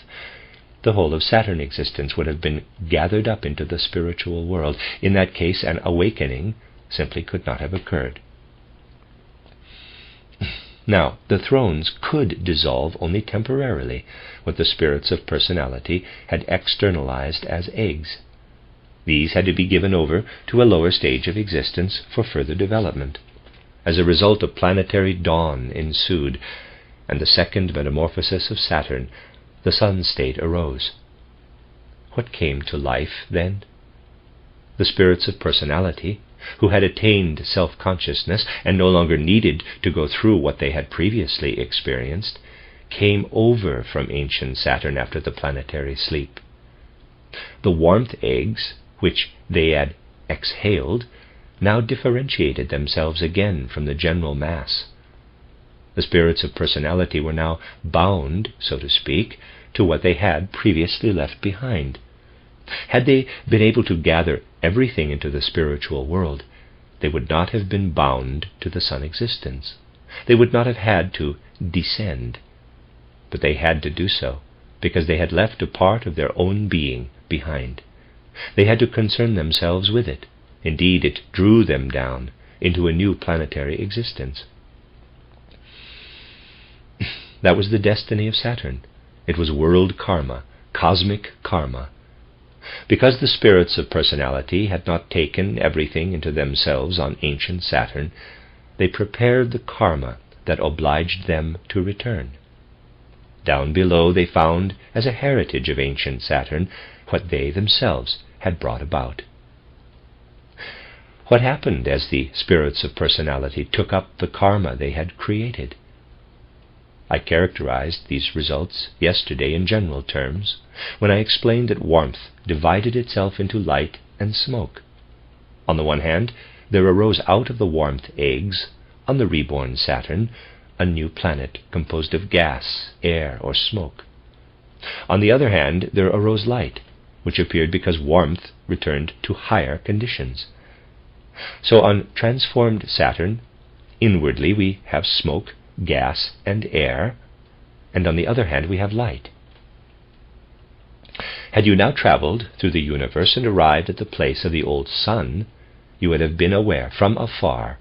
the whole of Saturn existence would have been gathered up into the spiritual world. In that case, an awakening simply could not have occurred. Now, the thrones could dissolve only temporarily what the spirits of personality had externalized as eggs. These had to be given over to a lower stage of existence for further development. As a result, a planetary dawn ensued, and the second metamorphosis of Saturn, the sun state, arose. What came to life then? The spirits of personality, who had attained self-consciousness and no longer needed to go through what they had previously experienced, came over from ancient Saturn after the planetary sleep. The warmth eggs, which they had exhaled, now differentiated themselves again from the general mass. The spirits of personality were now bound, so to speak, to what they had previously left behind. Had they been able to gather everything into the spiritual world, they would not have been bound to the sun existence. They would not have had to descend. But they had to do so, because they had left a part of their own being behind. They had to concern themselves with it. Indeed, it drew them down into a new planetary existence. That was the destiny of Saturn. It was world karma, cosmic karma. Because the spirits of personality had not taken everything into themselves on ancient Saturn, they prepared the karma that obliged them to return. Down below they found, as a heritage of ancient Saturn, what they themselves had brought about. What happened as the spirits of personality took up the karma they had created? I characterized these results yesterday in general terms, when I explained that warmth divided itself into light and smoke. On the one hand, there arose out of the warmth eggs, on the reborn Saturn, a new planet composed of gas, air, or smoke. On the other hand, there arose light, which appeared because warmth returned to higher conditions. So on transformed Saturn, inwardly we have smoke, gas, and air, and on the other hand we have light. Had you now traveled through the universe and arrived at the place of the old sun, you would have been aware from afar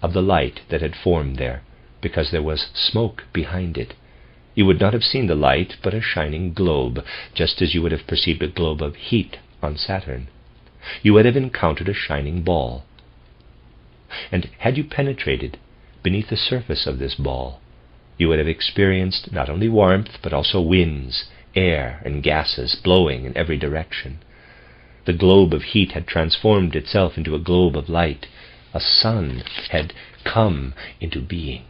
of the light that had formed there, because there was smoke behind it. You would not have seen the light but a shining globe, just as you would have perceived a globe of heat on Saturn. You would have encountered a shining ball. And had you penetrated beneath the surface of this ball, you would have experienced not only warmth, but also winds, air, and gases blowing in every direction. The globe of heat had transformed itself into a globe of light. A sun had come into being.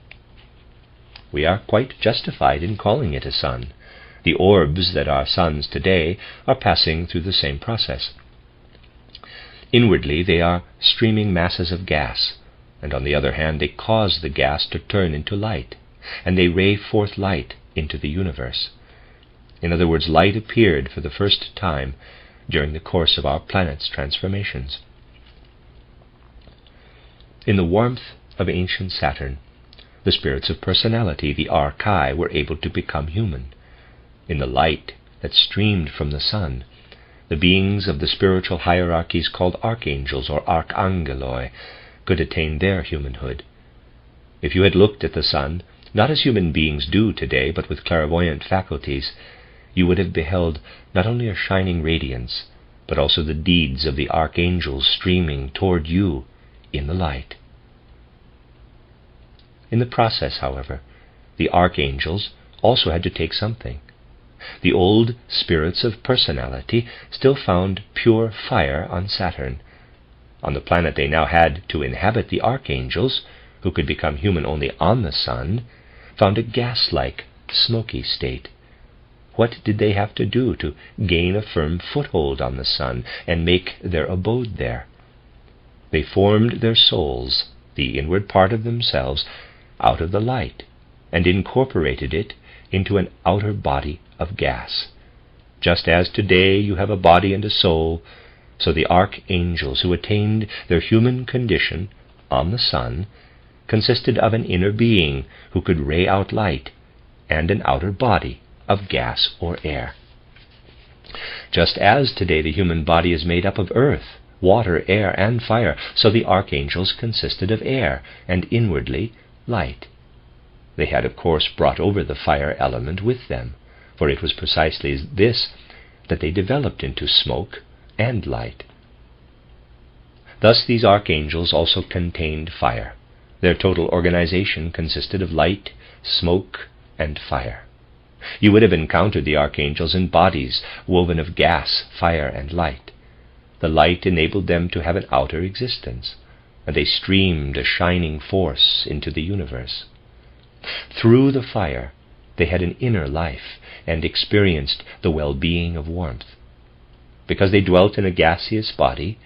We are quite justified in calling it a sun. The orbs that are suns today are passing through the same process. Inwardly they are streaming masses of gas, and on the other hand they cause the gas to turn into light, and they ray forth light into the universe. In other words, light appeared for the first time during the course of our planet's transformations. In the warmth of ancient Saturn, the spirits of personality, the archai, were able to become human. In the light that streamed from the sun, the beings of the spiritual hierarchies called archangels or archangeloi could attain their humanhood. If you had looked at the sun, not as human beings do today, but with clairvoyant faculties, you would have beheld not only a shining radiance, but also the deeds of the archangels streaming toward you in the light. In the process, however, the archangels also had to take something. The old spirits of personality still found pure fire on Saturn. On the planet they now had to inhabit, the archangels, who could become human only on the sun, found a gas-like, smoky state. What did they have to do to gain a firm foothold on the sun and make their abode there? They formed their souls, the inward part of themselves, out of the light, and incorporated it into an outer body of gas. Just as today you have a body and a soul, so the archangels who attained their human condition on the sun consisted of an inner being who could ray out light and an outer body of gas or air. Just as today the human body is made up of earth, water, air, and fire, so the archangels consisted of air and inwardly light. They had, of course, brought over the fire element with them, for it was precisely this that they developed into smoke and light. Thus these archangels also contained fire. Their total organization consisted of light, smoke, and fire. You would have encountered the archangels in bodies woven of gas, fire, and light. The light enabled them to have an outer existence, and they streamed a shining force into the universe. Through the fire, they had an inner life and experienced the well-being of warmth. Because they dwelt in a gaseous body,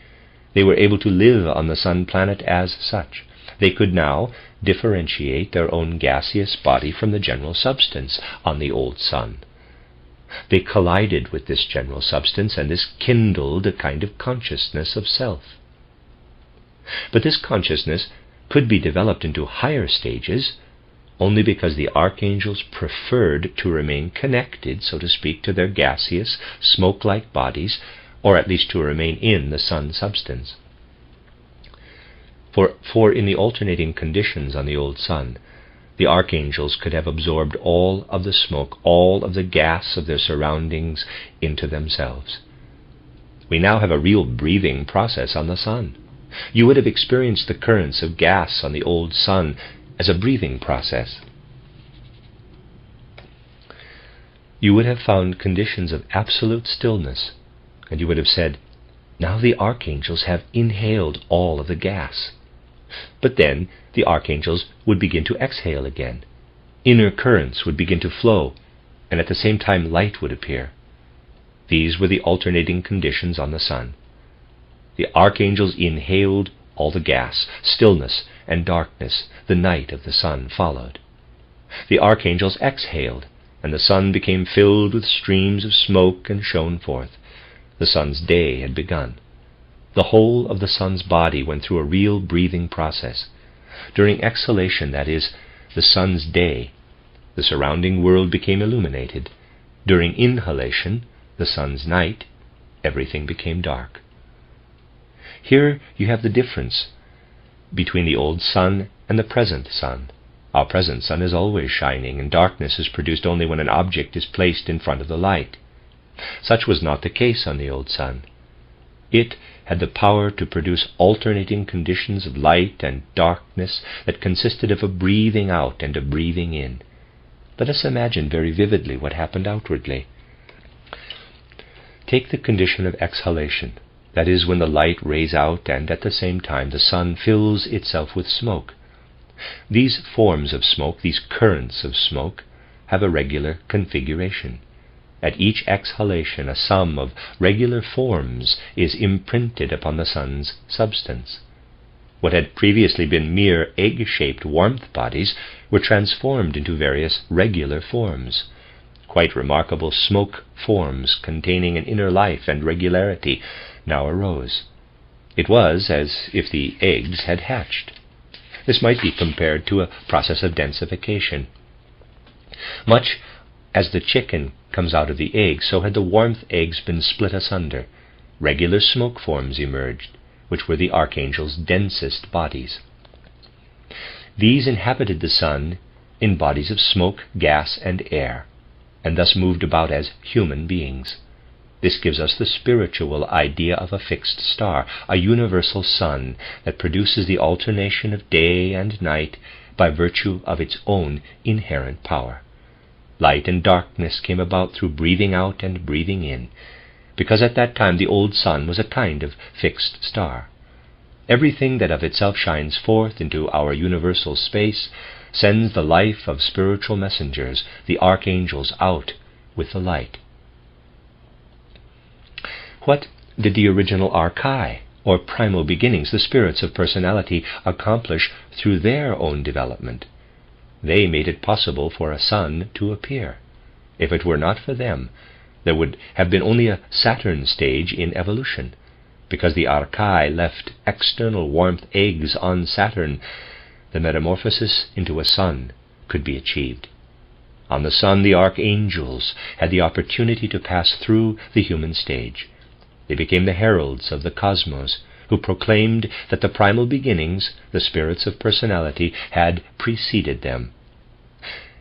they were able to live on the sun planet as such. They could now differentiate their own gaseous body from the general substance on the old sun. They collided with this general substance, and this kindled a kind of consciousness of self. But this consciousness could be developed into higher stages only because the archangels preferred to remain connected, so to speak, to their gaseous, smoke-like bodies, or at least to remain in the sun substance. For in the alternating conditions on the old sun, the archangels could have absorbed all of the smoke, all of the gas of their surroundings into themselves. We now have a real breathing process on the sun. You would have experienced the currents of gas on the old sun as a breathing process. You would have found conditions of absolute stillness, and you would have said, "Now the archangels have inhaled all of the gas." But then the archangels would begin to exhale again. Inner currents would begin to flow, and at the same time light would appear. These were the alternating conditions on the sun. The archangels inhaled all the gas, stillness and darkness, the night of the sun followed. The archangels exhaled, and the sun became filled with streams of smoke and shone forth. The sun's day had begun. The whole of the sun's body went through a real breathing process. During exhalation, that is, the sun's day, the surrounding world became illuminated. During inhalation, the sun's night, everything became dark. Here you have the difference between the old sun and the present sun. Our present sun is always shining, and darkness is produced only when an object is placed in front of the light. Such was not the case on the old sun. It had the power to produce alternating conditions of light and darkness that consisted of a breathing out and a breathing in. Let us imagine very vividly what happened outwardly. Take the condition of exhalation, that is, when the light rays out and at the same time the sun fills itself with smoke. These forms of smoke, these currents of smoke, have a regular configuration. At each exhalation, a sum of regular forms is imprinted upon the sun's substance. What had previously been mere egg-shaped warmth bodies were transformed into various regular forms. Quite remarkable smoke forms containing an inner life and regularity now arose. It was as if the eggs had hatched. This might be compared to a process of densification. Much as the chicken comes out of the egg, so had the warmth eggs been split asunder. Regular smoke forms emerged, which were the archangels' densest bodies. These inhabited the sun in bodies of smoke, gas, and air, and thus moved about as human beings. This gives us the spiritual idea of a fixed star, a universal sun that produces the alternation of day and night by virtue of its own inherent power. Light and darkness came about through breathing out and breathing in, because at that time the old sun was a kind of fixed star. Everything that of itself shines forth into our universal space sends the life of spiritual messengers, the archangels, out with the light. What did the original archai, or primal beginnings, the spirits of personality, accomplish through their own development? They made it possible for a sun to appear. If it were not for them, there would have been only a Saturn stage in evolution. Because the Archae left external warmth eggs on Saturn, the metamorphosis into a sun could be achieved. On the sun, the archangels had the opportunity to pass through the human stage. They became the heralds of the cosmos, who proclaimed that the primal beginnings, the spirits of personality, had preceded them.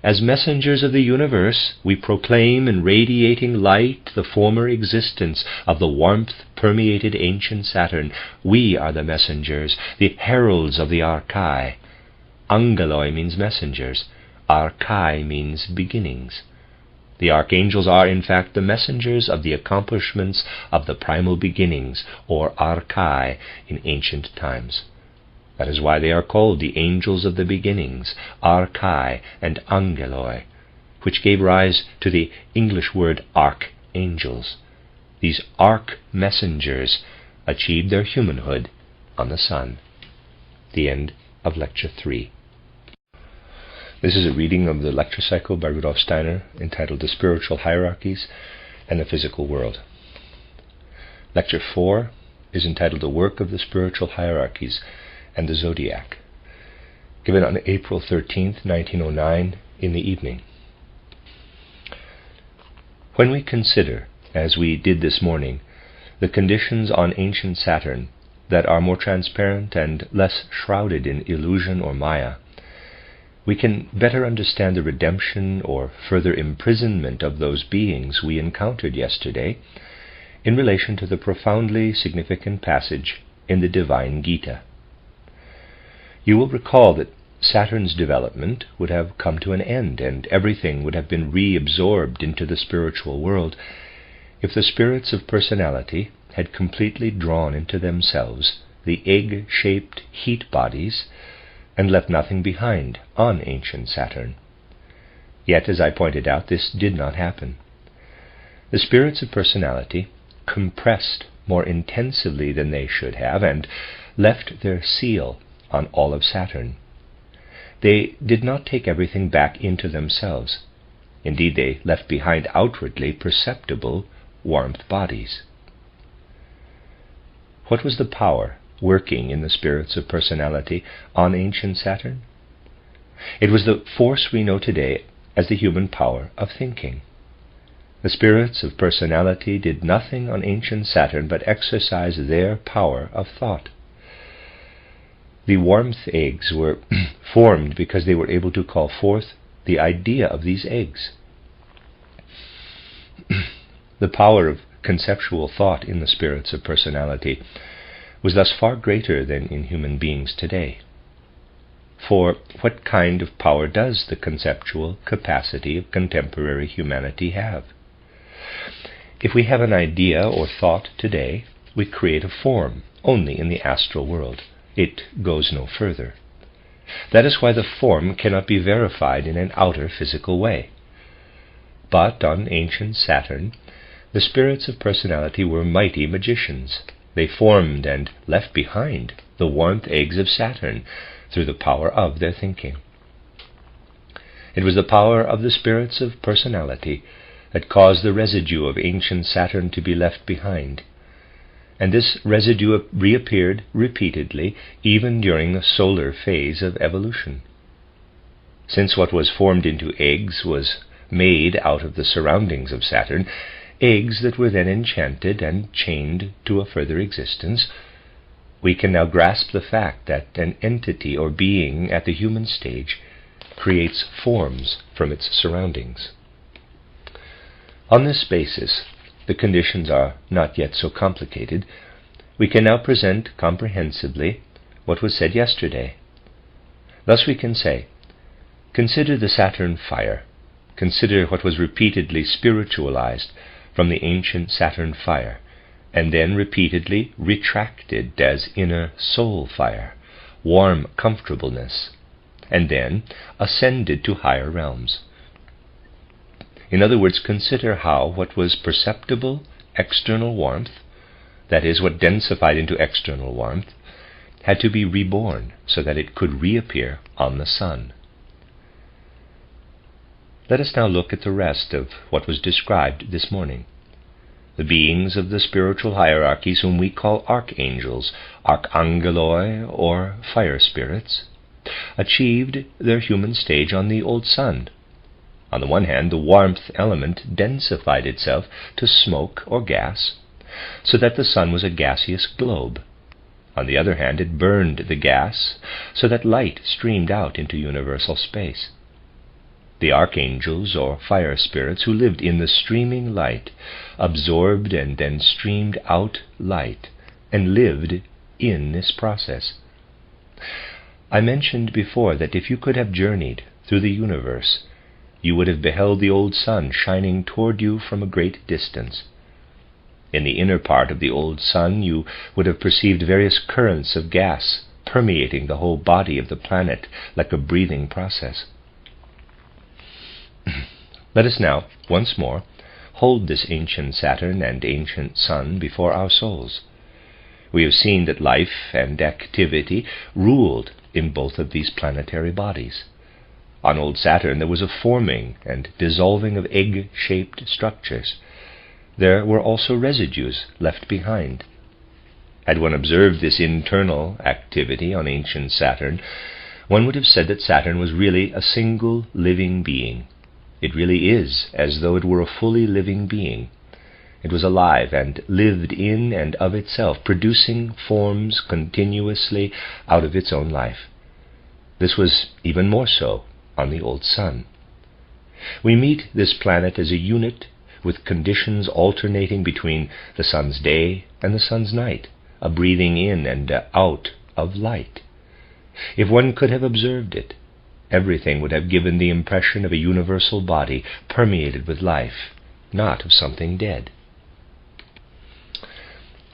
As messengers of the universe, we proclaim in radiating light the former existence of the warmth-permeated ancient Saturn. We are the messengers, the heralds of the Archae. Angeloi means messengers. Archae means beginnings. The archangels are, in fact, the messengers of the accomplishments of the primal beginnings, or Archae, in ancient times. That is why they are called the angels of the beginnings, Archae and Angeloi, which gave rise to the English word archangels. These arch-messengers achieved their humanhood on the sun. The end of Lecture 3. This is a reading of the lecture cycle by Rudolf Steiner entitled The Spiritual Hierarchies and the Physical World. Lecture 4 is entitled The Work of the Spiritual Hierarchies and the Zodiac, given on April 13th, 1909, in the evening. When we consider, as we did this morning, the conditions on ancient Saturn that are more transparent and less shrouded in illusion or Maya, we can better understand the redemption or further imprisonment of those beings we encountered yesterday in relation to the profoundly significant passage in the Divine Gita. You will recall that Saturn's development would have come to an end and everything would have been reabsorbed into the spiritual world if the spirits of personality had completely drawn into themselves the egg-shaped heat bodies and left nothing behind on ancient Saturn. Yet, as I pointed out, this did not happen. The spirits of personality compressed more intensively than they should have and left their seal on all of Saturn. They did not take everything back into themselves. Indeed, they left behind outwardly perceptible warmth bodies. What was the power working in the spirits of personality on ancient Saturn? It was the force we know today as the human power of thinking. The spirits of personality did nothing on ancient Saturn but exercise their power of thought. The warmth eggs were formed because they were able to call forth the idea of these eggs. The power of conceptual thought in the spirits of personality was thus far greater than in human beings today. For what kind of power does the conceptual capacity of contemporary humanity have? If we have an idea or thought today, we create a form only in the astral world. It goes no further. That is why the form cannot be verified in an outer physical way. But on ancient Saturn, the spirits of personality were mighty magicians. They formed and left behind the warmth eggs of Saturn through the power of their thinking. It was the power of the spirits of personality that caused the residue of ancient Saturn to be left behind. And this residue reappeared repeatedly even during the solar phase of evolution. Since what was formed into eggs was made out of the surroundings of Saturn, eggs that were then enchanted and chained to a further existence, we can now grasp the fact that an entity or being at the human stage creates forms from its surroundings. On this basis, the conditions are not yet so complicated. We can now present comprehensively what was said yesterday. Thus we can say, consider the Saturn fire. Consider what was repeatedly spiritualized from the ancient Saturn fire, and then repeatedly retracted as inner soul fire, warm comfortableness, and then ascended to higher realms. In other words, consider how what was perceptible external warmth, that is, what densified into external warmth, had to be reborn so that it could reappear on the sun. Let us now look at the rest of what was described this morning. The beings of the spiritual hierarchies, whom we call archangels, archangeloi, or fire spirits, achieved their human stage on the old sun. On the one hand, the warmth element densified itself to smoke or gas, so that the sun was a gaseous globe. On the other hand, it burned the gas, so that light streamed out into universal space. The archangels, or fire spirits, who lived in the streaming light, absorbed and then streamed out light, and lived in this process. I mentioned before that if you could have journeyed through the universe, you would have beheld the old sun shining toward you from a great distance. In the inner part of the old sun, you would have perceived various currents of gas permeating the whole body of the planet like a breathing process. Let us now, once more, hold this ancient Saturn and ancient Sun before our souls. We have seen that life and activity ruled in both of these planetary bodies. On old Saturn there was a forming and dissolving of egg-shaped structures. There were also residues left behind. Had one observed this internal activity on ancient Saturn, one would have said that Saturn was really a single living being. It really is as though it were a fully living being. It was alive and lived in and of itself, producing forms continuously out of its own life. This was even more so on the old sun. We meet this planet as a unit with conditions alternating between the sun's day and the sun's night, a breathing in and out of light. If one could have observed it, everything would have given the impression of a universal body permeated with life, not of something dead.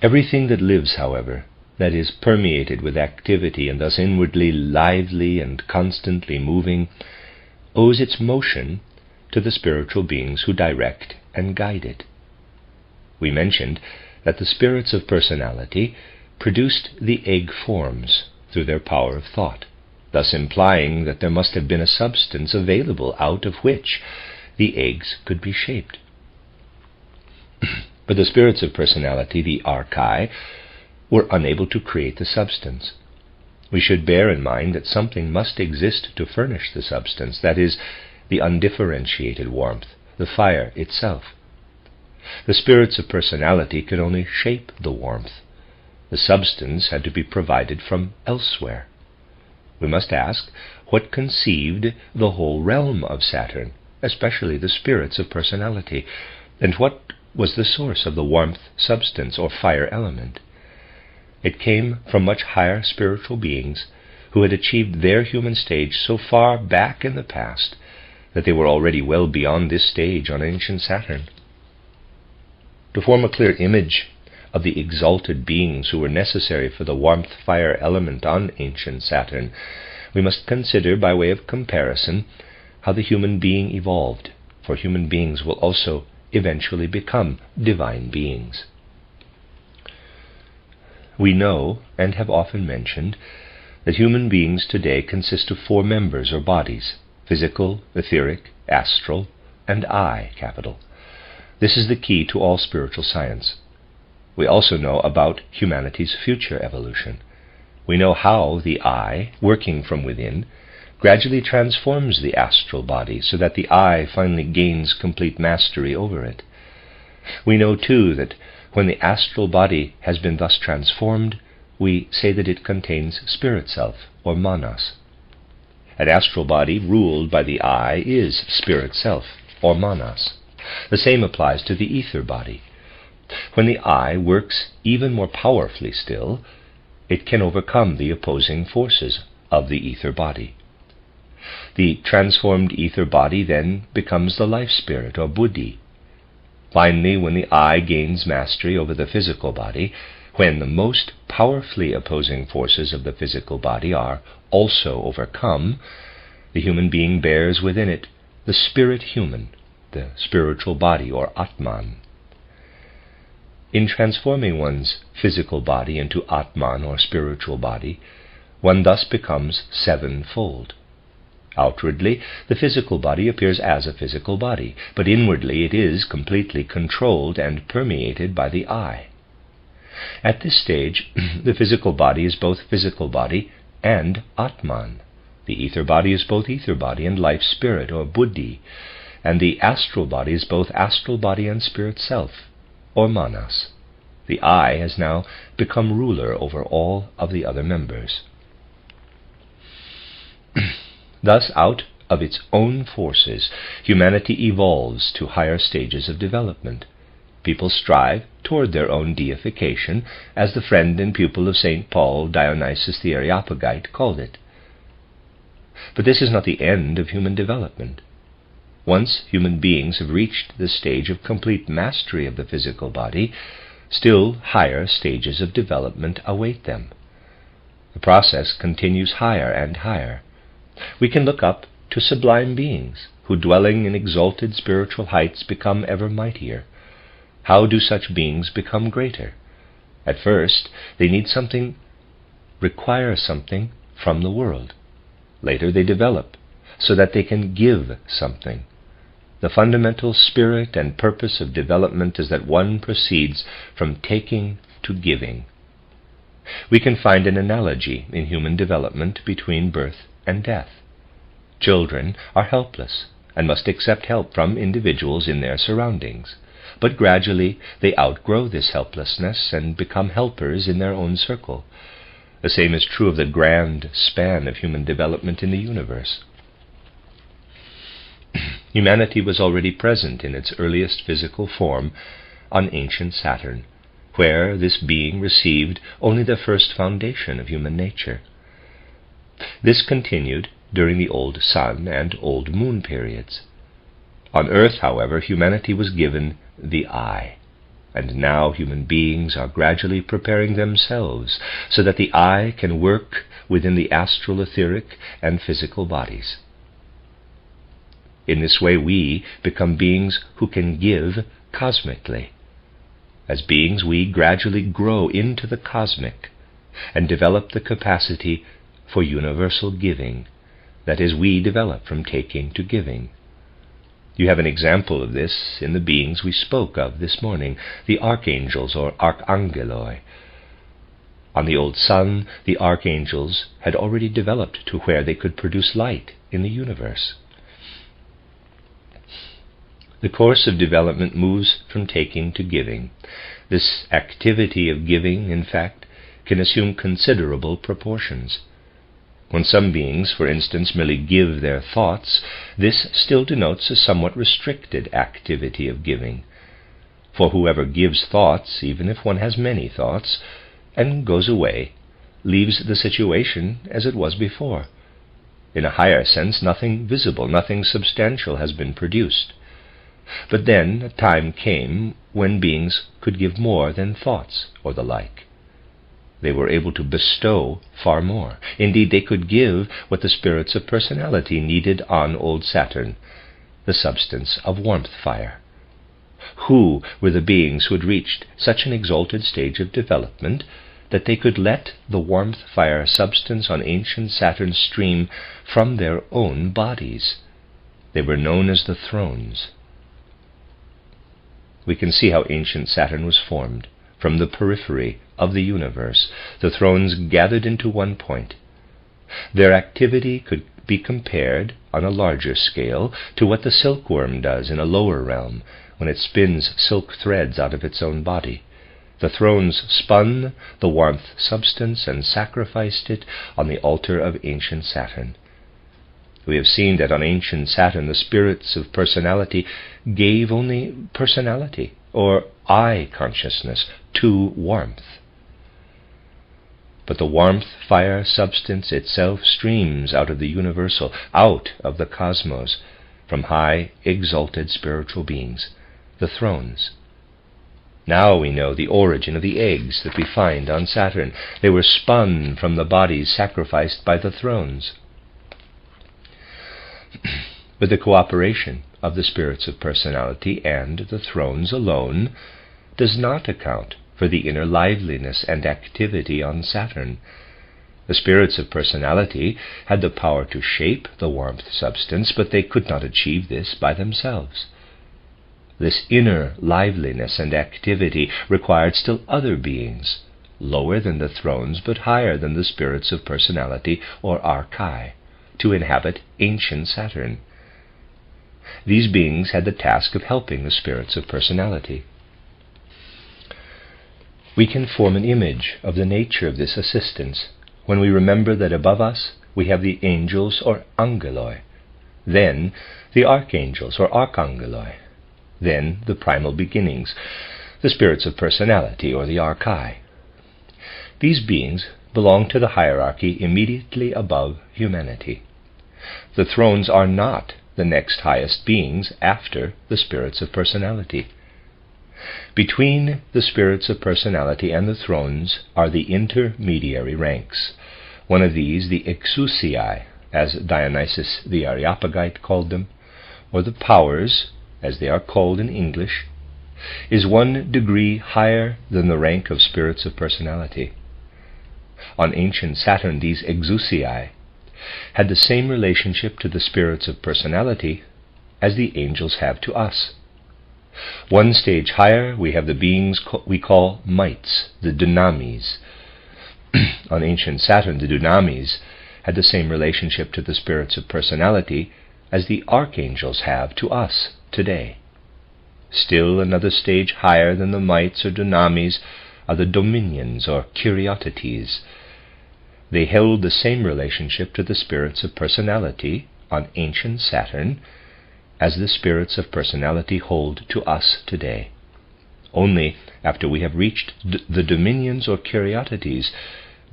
Everything that lives, however, that is permeated with activity and thus inwardly lively and constantly moving, owes its motion to the spiritual beings who direct and guide it. We mentioned that the spirits of personality produced the egg forms through their power of thought, thus implying that there must have been a substance available out of which the eggs could be shaped. But the spirits of personality, the archai, were unable to create the substance. We should bear in mind that something must exist to furnish the substance, that is, the undifferentiated warmth, the fire itself. The spirits of personality could only shape the warmth. The substance had to be provided from elsewhere. We must ask, what conceived the whole realm of Saturn, especially the spirits of personality, and what was the source of the warmth substance or fire element? It came from much higher spiritual beings who had achieved their human stage so far back in the past that they were already well beyond this stage on ancient Saturn. To form a clear image of the exalted beings who were necessary for the warmth fire element on ancient Saturn, we must consider, by way of comparison, how the human being evolved, for human beings will also eventually become divine beings. We know, and have often mentioned, that human beings today consist of 4 members or bodies: physical, etheric, astral, and I, capital. This is the key to all spiritual science. We also know about humanity's future evolution. We know how the I, working from within, gradually transforms the astral body so that the I finally gains complete mastery over it. We know, too, that when the astral body has been thus transformed, we say that it contains spirit self, or manas. An astral body ruled by the I is spirit self, or manas. The same applies to the ether body. When the I works even more powerfully still, it can overcome the opposing forces of the ether body. The transformed ether body then becomes the life spirit, or buddhi. Finally, when the I gains mastery over the physical body, when the most powerfully opposing forces of the physical body are also overcome, the human being bears within it the spirit human, the spiritual body, or Atman. In transforming one's physical body into Atman, or spiritual body, one thus becomes 7-fold. Outwardly, the physical body appears as a physical body, but inwardly it is completely controlled and permeated by the I. At this stage, the physical body is both physical body and Atman. The ether body is both ether body and life spirit, or buddhi, and the astral body is both astral body and spirit self, or manas. The I has now become ruler over all of the other members. Thus, out of its own forces, humanity evolves to higher stages of development. People strive toward their own deification, as the friend and pupil of St. Paul, Dionysius the Areopagite, called it. But this is not the end of human development. Once human beings have reached the stage of complete mastery of the physical body, still higher stages of development await them. The process continues higher and higher. We can look up to sublime beings who, dwelling in exalted spiritual heights, become ever mightier. How do such beings become greater? At first, they require something from the world. Later they develop so that they can give something. The fundamental spirit and purpose of development is that one proceeds from taking to giving. We can find an analogy in human development between birth and death. Children are helpless and must accept help from individuals in their surroundings, but gradually they outgrow this helplessness and become helpers in their own circle. The same is true of the grand span of human development in the universe. Humanity was already present in its earliest physical form on ancient Saturn, where this being received only the first foundation of human nature. This continued during the old sun and old moon periods. On Earth, however, humanity was given the I, and now human beings are gradually preparing themselves so that the I can work within the astral, etheric, and physical bodies. In this way we become beings who can give cosmically. As beings, we gradually grow into the cosmic and develop the capacity for universal giving. That is, we develop from taking to giving. You have an example of this in the beings we spoke of this morning, the archangels or archangeloi. On the old sun, the archangels had already developed to where they could produce light in the universe. The course of development moves from taking to giving. This activity of giving, in fact, can assume considerable proportions. When some beings, for instance, merely give their thoughts, this still denotes a somewhat restricted activity of giving. For whoever gives thoughts, even if one has many thoughts, and goes away, leaves the situation as it was before. In a higher sense, nothing visible, nothing substantial has been produced. But then a time came when beings could give more than thoughts or the like. They were able to bestow far more. Indeed, they could give what the spirits of personality needed on old Saturn, the substance of warmth fire. Who were the beings who had reached such an exalted stage of development that they could let the warmth fire substance on ancient Saturn stream from their own bodies? They were known as the thrones. We can see how ancient Saturn was formed. From the periphery of the universe, the thrones gathered into one point. Their activity could be compared, on a larger scale, to what the silkworm does in a lower realm when it spins silk threads out of its own body. The thrones spun the warmth substance and sacrificed it on the altar of ancient Saturn. We have seen that on ancient Saturn the spirits of personality gave only personality, or I consciousness, to warmth. But the warmth fire substance itself streams out of the universal, out of the cosmos, from high exalted spiritual beings, the thrones. Now we know the origin of the eggs that we find on Saturn. They were spun from the bodies sacrificed by the thrones. But the cooperation of the spirits of personality and the thrones alone does not account for the inner liveliness and activity on Saturn. The spirits of personality had the power to shape the warmth substance, but they could not achieve this by themselves. This inner liveliness and activity required still other beings, lower than the thrones but higher than the spirits of personality or archai, to inhabit ancient Saturn. These beings had the task of helping the spirits of personality. We can form an image of the nature of this assistance when we remember that above us we have the angels or angeloi, then the archangels or archangeloi, then the primal beginnings, the spirits of personality or the archai. These beings belong to the hierarchy immediately above humanity. The thrones are not the next highest beings after the spirits of personality. Between the spirits of personality and the thrones are the intermediary ranks. One of these, the exousiae, as Dionysius the Areopagite called them, or the powers, as they are called in English, is 1 degree higher than the rank of spirits of personality. On ancient Saturn, these exousiae had the same relationship to the spirits of personality as the angels have to us. 1 stage higher, we have the beings we call mites, the dunamis. On ancient Saturn, the dunamis had the same relationship to the spirits of personality as the archangels have to us today. Still another stage higher than the mites or dunamis are the dominions or kuriotetes. They held the same relationship to the spirits of personality on ancient Saturn as the spirits of personality hold to us today. Only after we have reached the dominions or kuriotetes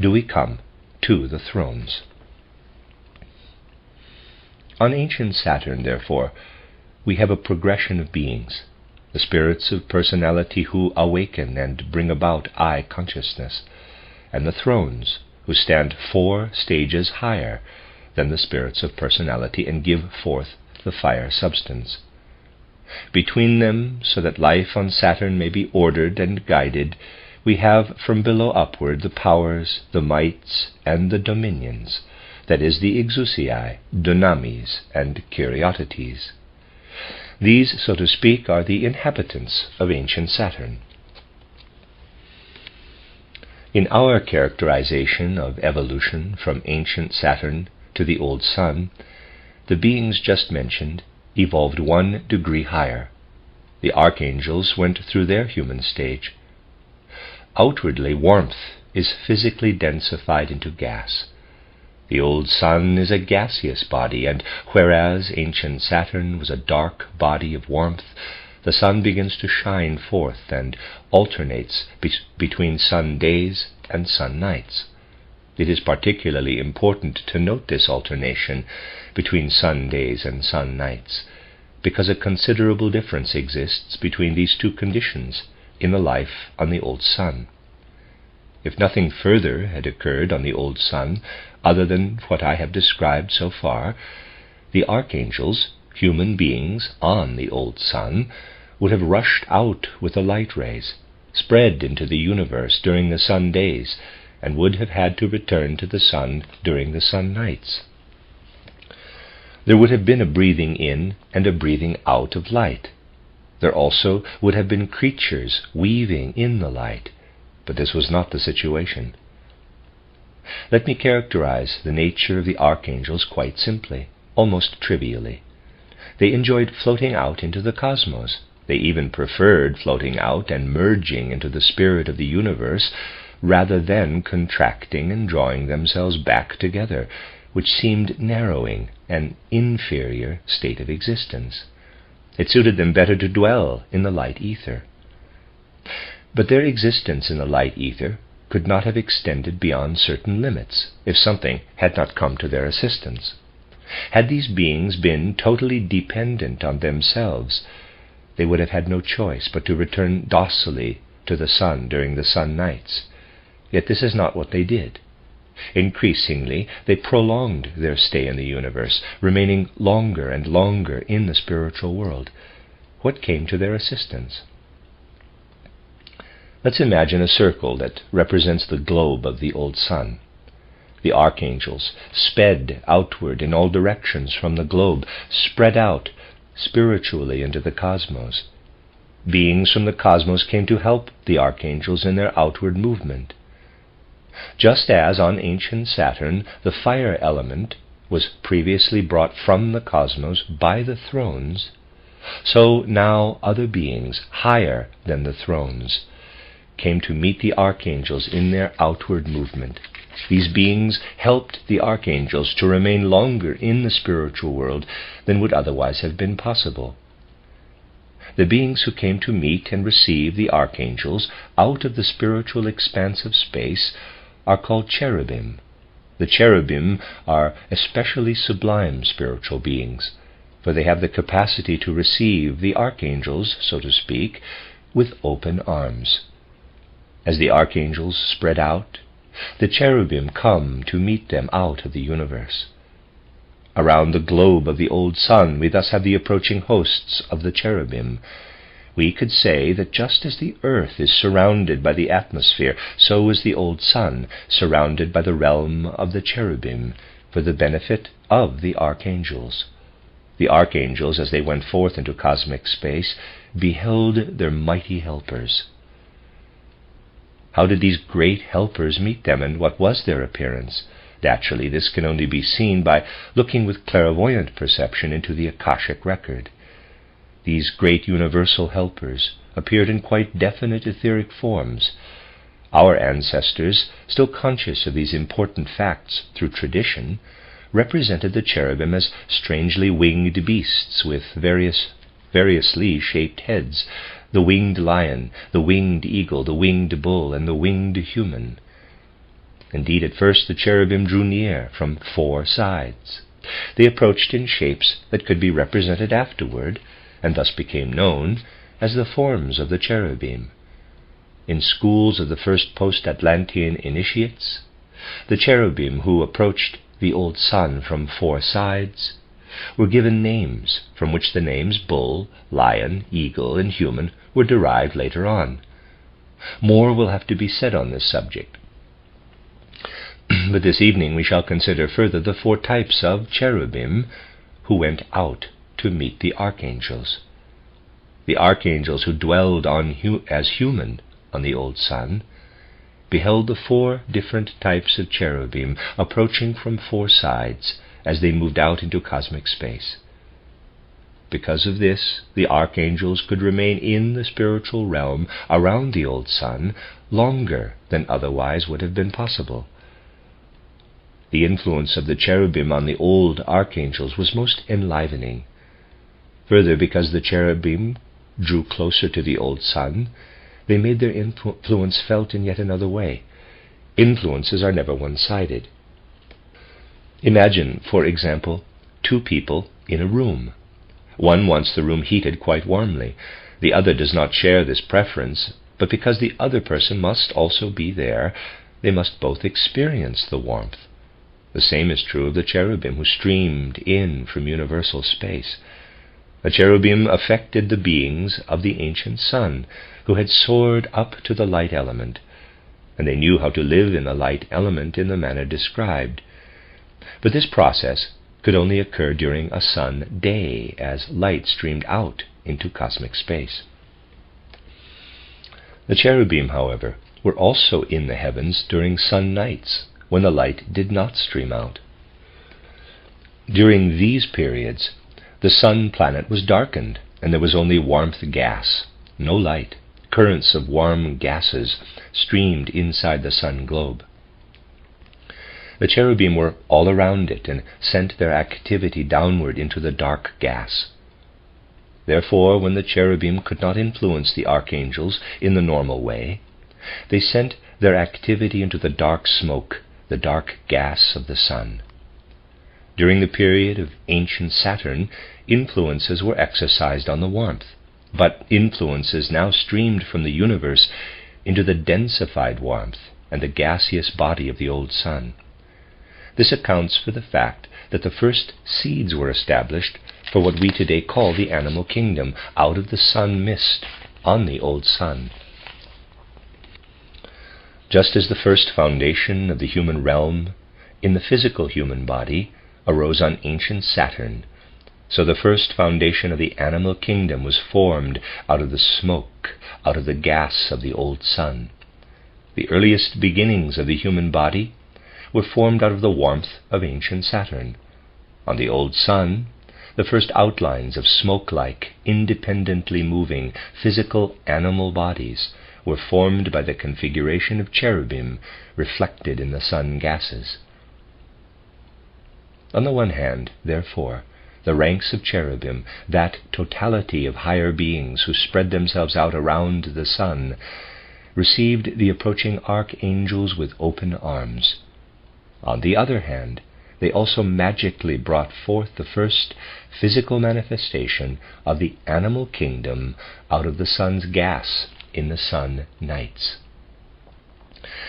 do we come to the thrones. On ancient Saturn, therefore, we have a progression of beings, the spirits of personality who awaken and bring about I consciousness, and the thrones who stand 4 stages higher than the spirits of personality and give forth the fire substance. Between them, so that life on Saturn may be ordered and guided, we have from below upward the powers, the mites, and the dominions, that is, the exousiae, dunamis, and kuriotetes. These, so to speak, are the inhabitants of ancient Saturn. In our characterization of evolution from ancient Saturn to the old Sun, the beings just mentioned evolved 1 degree higher. The archangels went through their human stage. Outwardly, warmth is physically densified into gas. The old Sun is a gaseous body, and whereas ancient Saturn was a dark body of warmth, the Sun begins to shine forth and alternates between sun days and sun nights. It is particularly important to note this alternation between sun days and sun nights, because a considerable difference exists between these 2 conditions in the life on the old Sun. If nothing further had occurred on the old Sun, other than what I have described so far, the archangels, human beings on the old Sun, would have rushed out with the light rays, spread into the universe during the sun days, and would have had to return to the Sun during the sun nights. There would have been a breathing in and a breathing out of light. There also would have been creatures weaving in the light, but this was not the situation. Let me characterize the nature of the archangels quite simply, almost trivially. They enjoyed floating out into the cosmos. They even preferred floating out and merging into the spirit of the universe rather than contracting and drawing themselves back together, which seemed narrowing an inferior state of existence. It suited them better to dwell in the light ether. But their existence in the light ether could not have extended beyond certain limits if something had not come to their assistance. Had these beings been totally dependent on themselves, they would have had no choice but to return docilely to the Sun during the sun nights. Yet this is not what they did. Increasingly, they prolonged their stay in the universe, remaining longer and longer in the spiritual world. What came to their assistance? Let's imagine a circle that represents the globe of the old Sun. The archangels sped outward in all directions from the globe, spread out spiritually into the cosmos. Beings from the cosmos came to help the archangels in their outward movement. Just as on ancient Saturn the fire element was previously brought from the cosmos by the thrones, so now other beings higher than the thrones came to meet the archangels in their outward movement. These beings helped the archangels to remain longer in the spiritual world than would otherwise have been possible. The beings who came to meet and receive the archangels out of the spiritual expanse of space are called cherubim. The cherubim are especially sublime spiritual beings, for they have the capacity to receive the archangels, so to speak, with open arms. As the archangels spread out, the cherubim come to meet them out of the universe. Around the globe of the old sun we thus have the approaching hosts of the cherubim. We could say that just as the earth is surrounded by the atmosphere, so is the old sun surrounded by the realm of the cherubim for the benefit of the archangels. The archangels, as they went forth into cosmic space, beheld their mighty helpers. How did these great helpers meet them, and what was their appearance? Naturally, this can only be seen by looking with clairvoyant perception into the Akashic record. These great universal helpers appeared in quite definite etheric forms. Our ancestors, still conscious of these important facts through tradition, represented the cherubim as strangely winged beasts with variously shaped heads, the winged lion, the winged eagle, the winged bull, and the winged human. Indeed, at first the cherubim drew near from 4 sides. They approached in shapes that could be represented afterward, and thus became known as the forms of the cherubim. In schools of the first post-Atlantean initiates, the cherubim who approached the old sun from 4 sides were given names, from which the names bull, lion, eagle, and human were derived later on. More will have to be said on this subject. But this evening we shall consider further the 4 types of cherubim who went out to meet the archangels. The archangels who dwelled as human on the old sun beheld the 4 different types of cherubim approaching from 4 sides as they moved out into cosmic space. Because of this, the archangels could remain in the spiritual realm around the old sun longer than otherwise would have been possible. The influence of the cherubim on the old archangels was most enlivening. Further, because the cherubim drew closer to the old sun, they made their influence felt in yet another way. Influences are never one-sided. Imagine, for example, 2 people in a room. One wants the room heated quite warmly. The other does not share this preference, but because the other person must also be there, they must both experience the warmth. The same is true of the cherubim who streamed in from universal space. The cherubim affected the beings of the ancient sun, who had soared up to the light element, and they knew how to live in the light element in the manner described. But this process could only occur during a sun day, as light streamed out into cosmic space. The cherubim, however, were also in the heavens during sun nights, when the light did not stream out. During these periods, the sun planet was darkened, and there was only warmth gas, no light. Currents of warm gases streamed inside the sun globe. The cherubim were all around it and sent their activity downward into the dark gas. Therefore, when the cherubim could not influence the archangels in the normal way, they sent their activity into the dark smoke, the dark gas of the sun. During the period of ancient Saturn, influences were exercised on the warmth, but influences now streamed from the universe into the densified warmth and the gaseous body of the old sun. This accounts for the fact that the first seeds were established for what we today call the animal kingdom, out of the sun mist on the old sun. Just as the first foundation of the human realm in the physical human body arose on ancient Saturn. So the first foundation of the animal kingdom was formed out of the smoke, out of the gas of the old sun. The earliest beginnings of the human body were formed out of the warmth of ancient Saturn. On the old sun, the first outlines of smoke-like, independently moving, physical animal bodies were formed by the configuration of cherubim reflected in the sun gases. On the one hand, therefore, the ranks of cherubim, that totality of higher beings who spread themselves out around the sun, received the approaching archangels with open arms. On the other hand, they also magically brought forth the first physical manifestation of the animal kingdom out of the sun's gas in the sun nights.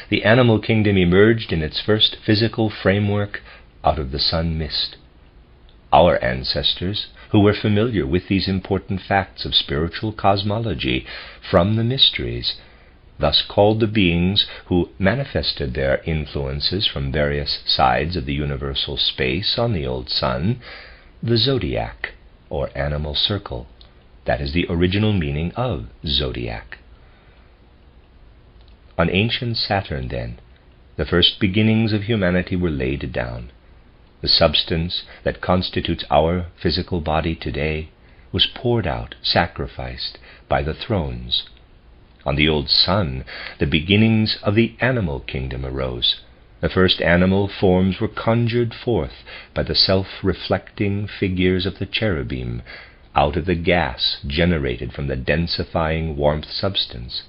The animal kingdom emerged in its first physical framework out of the sun mist. Our ancestors, who were familiar with these important facts of spiritual cosmology from the mysteries, thus called the beings who manifested their influences from various sides of the universal space on the old sun, the zodiac, or animal circle. That is the original meaning of zodiac. On ancient Saturn, then, the first beginnings of humanity were laid down. The substance that constitutes our physical body today was poured out, sacrificed by the thrones. On the old sun, the beginnings of the animal kingdom arose. The first animal forms were conjured forth by the self-reflecting figures of the cherubim out of the gas generated from the densifying warmth substance.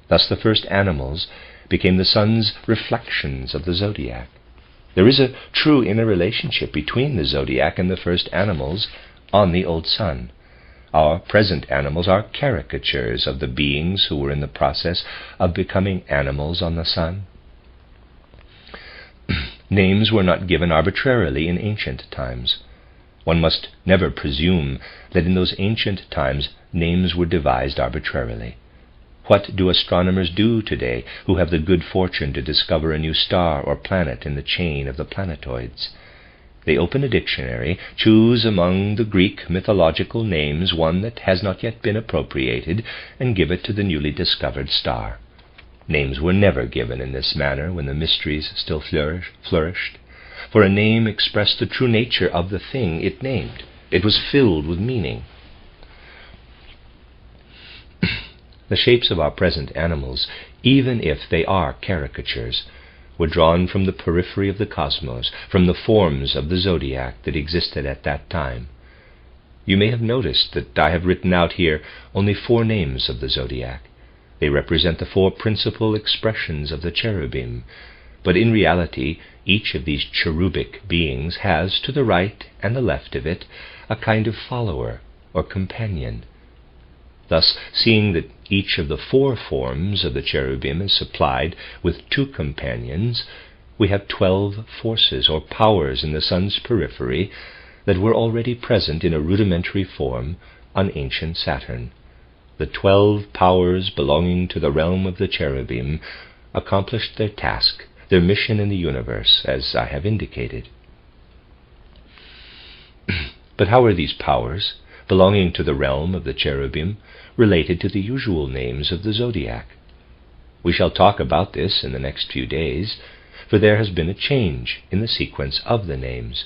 Thus the first animals became the sun's reflections of the zodiac. There is a true inner relationship between the zodiac and the first animals on the old sun. Our present animals are caricatures of the beings who were in the process of becoming animals on the sun. Names were not given arbitrarily in ancient times. One must never presume that in those ancient times names were devised arbitrarily. What do astronomers do today who have the good fortune to discover a new star or planet in the chain of the planetoids? They open a dictionary, choose among the Greek mythological names one that has not yet been appropriated, and give it to the newly discovered star. Names were never given in this manner when the mysteries still flourished, for a name expressed the true nature of the thing it named. It was filled with meaning. The shapes of our present animals, even if they are caricatures, were drawn from the periphery of the cosmos, from the forms of the zodiac that existed at that time. You may have noticed that I have written out here only 4 names of the zodiac. They represent the 4 principal expressions of the cherubim, but in reality each of these cherubic beings has, to the right and the left of it, a kind of follower or companion. Thus, seeing that each of the 4 forms of the cherubim is supplied with 2 companions, we have 12 forces or powers in the sun's periphery that were already present in a rudimentary form on ancient Saturn. The 12 powers belonging to the realm of the cherubim accomplished their task, their mission in the universe, as I have indicated. But how are these powers, belonging to the realm of the cherubim, related to the usual names of the zodiac? We shall talk about this in the next few days, for there has been a change in the sequence of the names.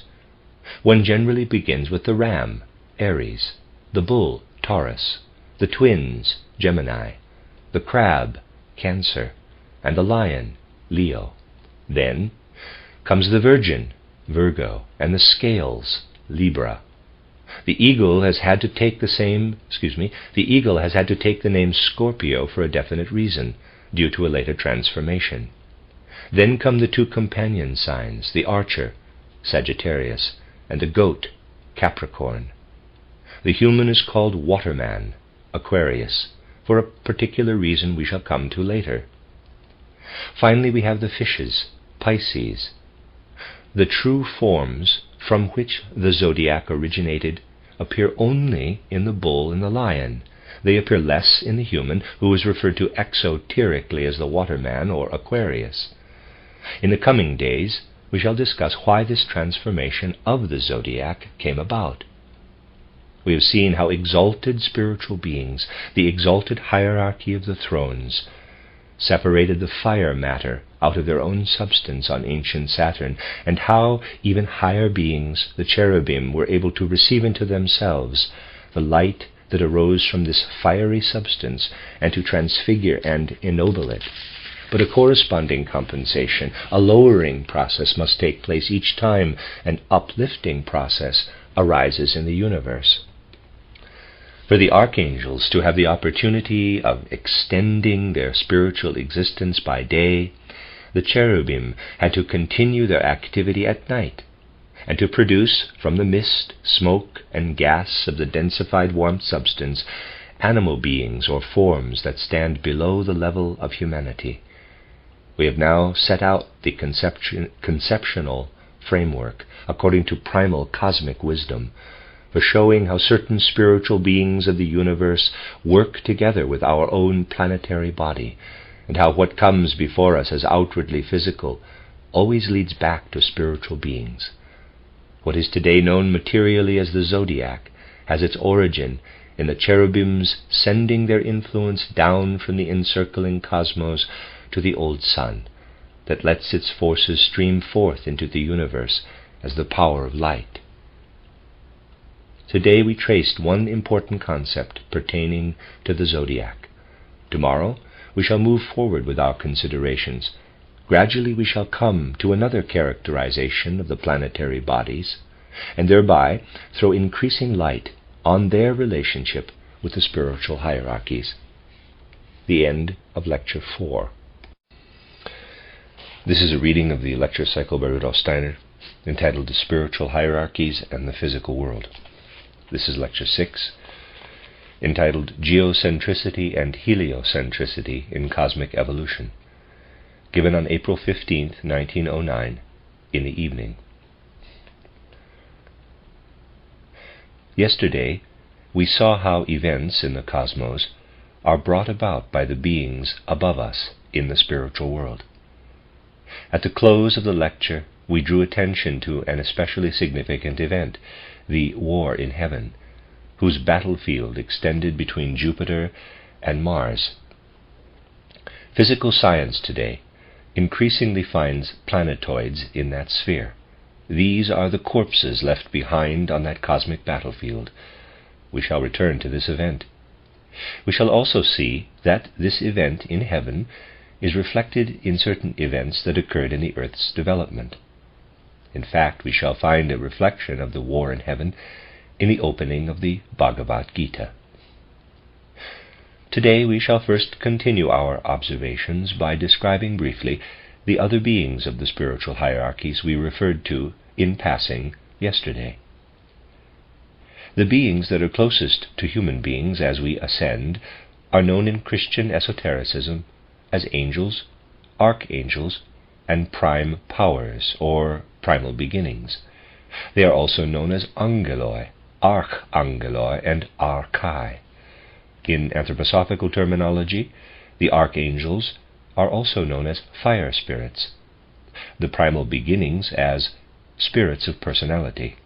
One generally begins with the ram, Aries, the bull, Taurus, the twins, Gemini, the crab, Cancer, and the lion, Leo. Then comes the virgin, Virgo, and the scales, Libra. The eagle has had to take the name Scorpio for a definite reason, due to a later transformation. Then come the 2 companion signs, the archer, Sagittarius, and the goat, Capricorn. The human is called Waterman, Aquarius, for a particular reason we shall come to later. Finally we have the fishes, Pisces. The true forms from which the zodiac originated appear only in the bull and the lion. They appear less in the human, who is referred to exoterically as the Waterman or Aquarius. In the coming days we shall discuss why this transformation of the zodiac came about. We have seen how exalted spiritual beings, the exalted hierarchy of the thrones, separated the fire matter out of their own substance on ancient Saturn, and how even higher beings, the cherubim, were able to receive into themselves the light that arose from this fiery substance and to transfigure and ennoble it. But a corresponding compensation, a lowering process, must take place each time an uplifting process arises in the universe. For the archangels to have the opportunity of extending their spiritual existence by day, the cherubim had to continue their activity at night, and to produce from the mist, smoke, and gas of the densified warm substance animal beings or forms that stand below the level of humanity. We have now set out the conceptual framework according to primal cosmic wisdom, for showing how certain spiritual beings of the universe work together with our own planetary body, and how what comes before us as outwardly physical always leads back to spiritual beings. What is today known materially as the zodiac has its origin in the cherubims sending their influence down from the encircling cosmos to the old sun, that lets its forces stream forth into the universe as the power of light. Today we traced one important concept pertaining to the zodiac. Tomorrow we shall move forward with our considerations. Gradually we shall come to another characterization of the planetary bodies, and thereby throw increasing light on their relationship with the spiritual hierarchies. The end of Lecture 4. This is a reading of the lecture cycle by Rudolf Steiner, entitled The Spiritual Hierarchies and the Physical World. This is Lecture 6, entitled Geocentricity and Heliocentricity in Cosmic Evolution, given on April 15, 1909, in the evening. Yesterday, we saw how events in the cosmos are brought about by the beings above us in the spiritual world. At the close of the lecture, we drew attention to an especially significant event, the war in heaven, whose battlefield extended between Jupiter and Mars. Physical science today increasingly finds planetoids in that sphere. These are the corpses left behind on that cosmic battlefield. We shall return to this event. We shall also see that this event in heaven is reflected in certain events that occurred in the earth's development. In fact, we shall find a reflection of the war in heaven in the opening of the Bhagavad Gita. Today we shall first continue our observations by describing briefly the other beings of the spiritual hierarchies we referred to in passing yesterday. The beings that are closest to human beings as we ascend are known in Christian esotericism as angels, archangels, and prime powers, or primal beginnings. They are also known as angeloi, archangeloi, and archai. In anthroposophical terminology, the archangels are also known as fire spirits, the primal beginnings as spirits of personality.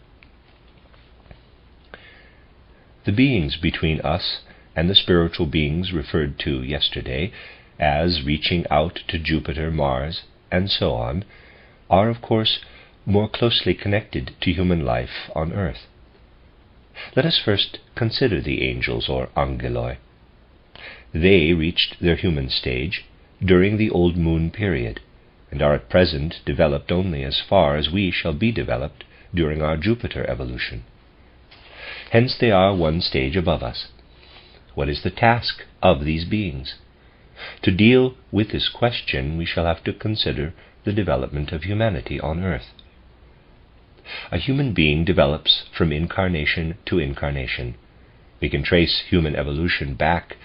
The beings between us and the spiritual beings referred to yesterday as reaching out to Jupiter, Mars, and so on, are of course more closely connected to human life on earth. Let us first consider the angels, or angeloi. They reached their human stage during the old moon period, and are at present developed only as far as we shall be developed during our Jupiter evolution. Hence they are one stage above us. What is the task of these beings? To deal with this question, we shall have to consider the development of humanity on earth. A human being develops from incarnation to incarnation. We can trace human evolution back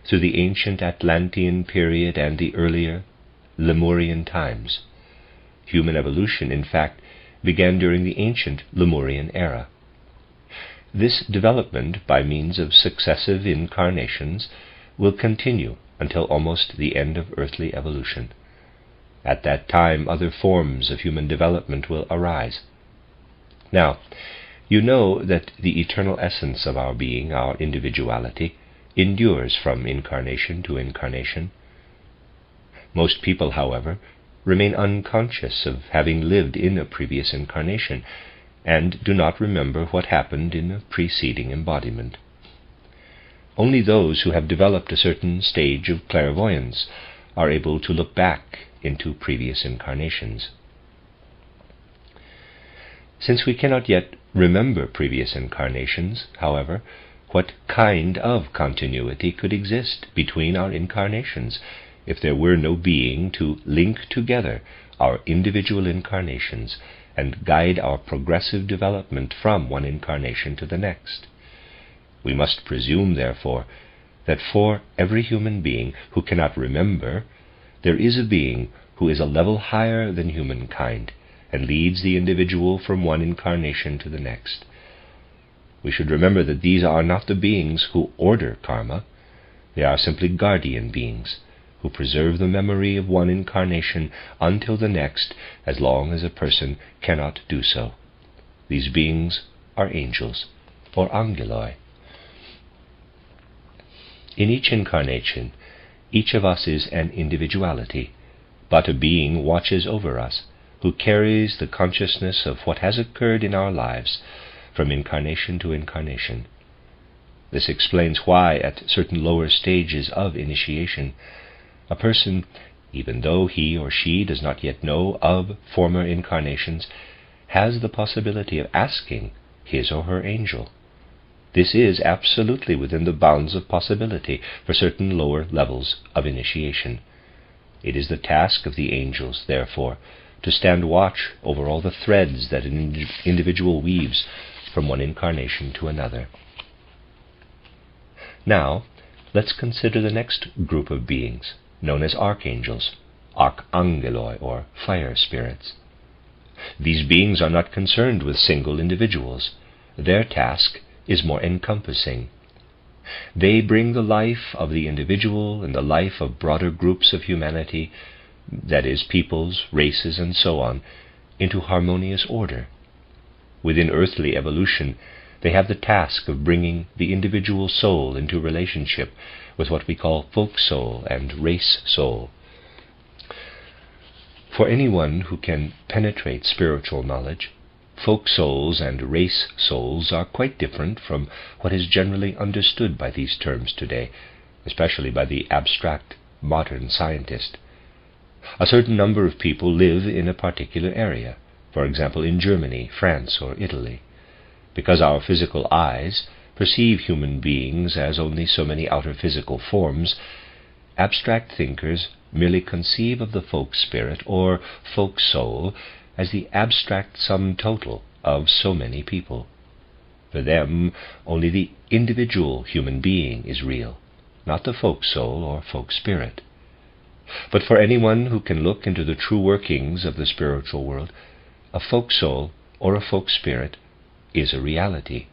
through the ancient Atlantean period and the earlier Lemurian times. Human evolution, in fact, began during the ancient Lemurian era. This development, by means of successive incarnations, will continue until almost the end of earthly evolution. At that time, other forms of human development will arise. Now, you know that the eternal essence of our being, our individuality, endures from incarnation to incarnation. Most people, however, remain unconscious of having lived in a previous incarnation, and do not remember what happened in a preceding embodiment. Only those who have developed a certain stage of clairvoyance are able to look back into previous incarnations. Since we cannot yet remember previous incarnations, however, what kind of continuity could exist between our incarnations if there were no being to link together our individual incarnations and guide our progressive development from one incarnation to the next? We must presume, therefore, that for every human being who cannot remember, there is a being who is a level higher than humankind and leads the individual from one incarnation to the next. We should remember that these are not the beings who order karma. They are simply guardian beings who preserve the memory of one incarnation until the next, as long as a person cannot do so. These beings are angels, or angeloi. In each incarnation, each of us is an individuality, but a being watches over us, who carries the consciousness of what has occurred in our lives from incarnation to incarnation. This explains why, at certain lower stages of initiation, a person, even though he or she does not yet know of former incarnations, has the possibility of asking his or her angel. This is absolutely within the bounds of possibility for certain lower levels of initiation. It is the task of the angels, therefore, to stand watch over all the threads that an individual weaves from one incarnation to another. Now, let's consider the next group of beings, known as archangels, archangeloi, or fire spirits. These beings are not concerned with single individuals. Their task is more encompassing. They bring the life of the individual and the life of broader groups of humanity, that is, peoples, races, and so on, into harmonious order. Within earthly evolution, they have the task of bringing the individual soul into relationship with what we call folk soul and race soul. For anyone who can penetrate spiritual knowledge, folk souls and race souls are quite different from what is generally understood by these terms today, especially by the abstract modern scientist. A certain number of people live in a particular area, for example in Germany, France, or Italy. Because our physical eyes perceive human beings as only so many outer physical forms, abstract thinkers merely conceive of the folk spirit or folk soul as the abstract sum total of so many people. For them, only the individual human being is real, not the folk soul or folk spirit. But for anyone who can look into the true workings of the spiritual world, a folk soul or a folk spirit is a reality.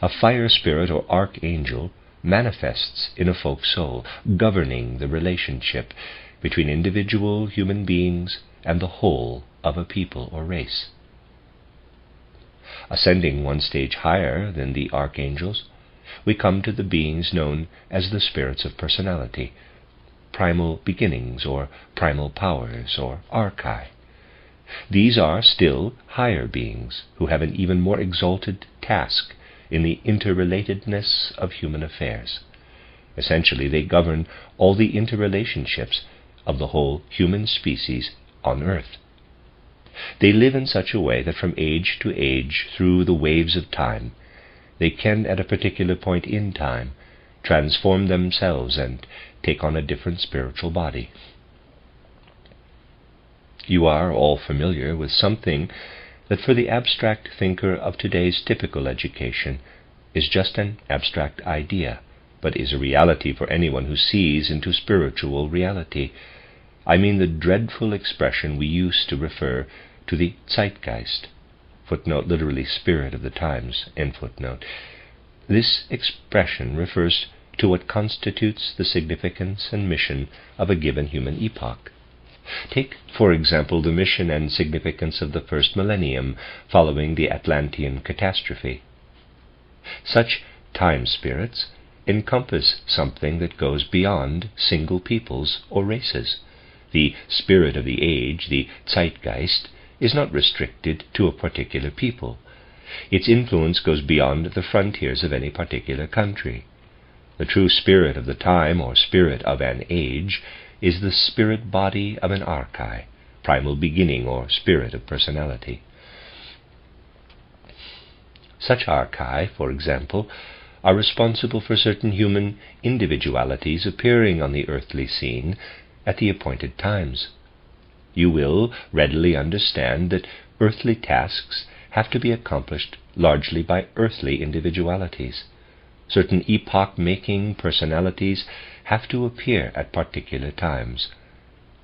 A fire spirit or archangel manifests in a folk soul, governing the relationship between individual human beings and the whole of a people or race. Ascending one stage higher than the archangels, we come to the beings known as the spirits of personality, primal beginnings or primal powers or archai. These are still higher beings who have an even more exalted task in the interrelatedness of human affairs. Essentially, they govern all the interrelationships of the whole human species on earth. They live in such a way that from age to age, through the waves of time, they can, at a particular point in time, transform themselves and take on a different spiritual body. You are all familiar with something that for the abstract thinker of today's typical education is just an abstract idea, but is a reality for anyone who sees into spiritual reality. I mean the dreadful expression we used to refer to the zeitgeist, footnote literally spirit of the times, end footnote. This expression refers to what constitutes the significance and mission of a given human epoch. Take, for example, the mission and significance of the first millennium following the Atlantean catastrophe. Such time spirits encompass something that goes beyond single peoples or races. The spirit of the age, the Zeitgeist, is not restricted to a particular people. Its influence goes beyond the frontiers of any particular country. The true spirit of the time, or spirit of an age, is the spirit body of an archai, primal beginning or spirit of personality. Such archai, for example, are responsible for certain human individualities appearing on the earthly scene at the appointed times. You will readily understand that earthly tasks have to be accomplished largely by earthly individualities. Certain epoch-making personalities have to appear at particular times.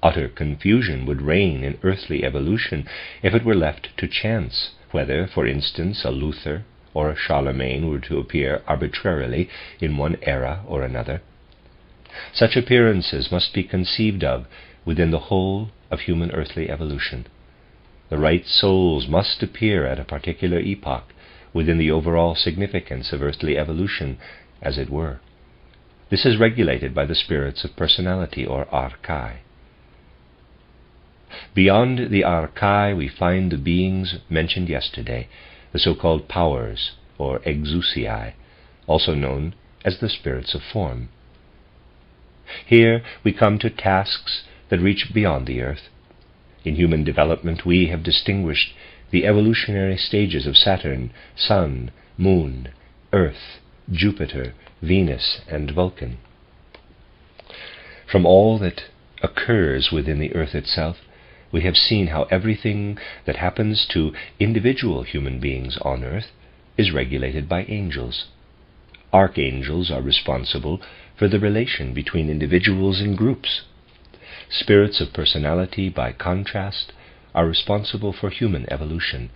Utter confusion would reign in earthly evolution if it were left to chance whether, for instance, a Luther or a Charlemagne were to appear arbitrarily in one era or another. Such appearances must be conceived of within the whole of human earthly evolution. The right souls must appear at a particular epoch within the overall significance of earthly evolution, as it were. This is regulated by the spirits of personality, or archai. Beyond the archai we find the beings mentioned yesterday, the so-called powers, or exousiae, also known as the spirits of form. Here we come to tasks that reach beyond the earth. In human development we have distinguished the evolutionary stages of Saturn, Sun, Moon, Earth, Jupiter, Venus, and Vulcan. From all that occurs within the earth itself, we have seen how everything that happens to individual human beings on earth is regulated by angels. Archangels are responsible for the relation between individuals and groups. Spirits of personality, by contrast, are responsible for human evolution,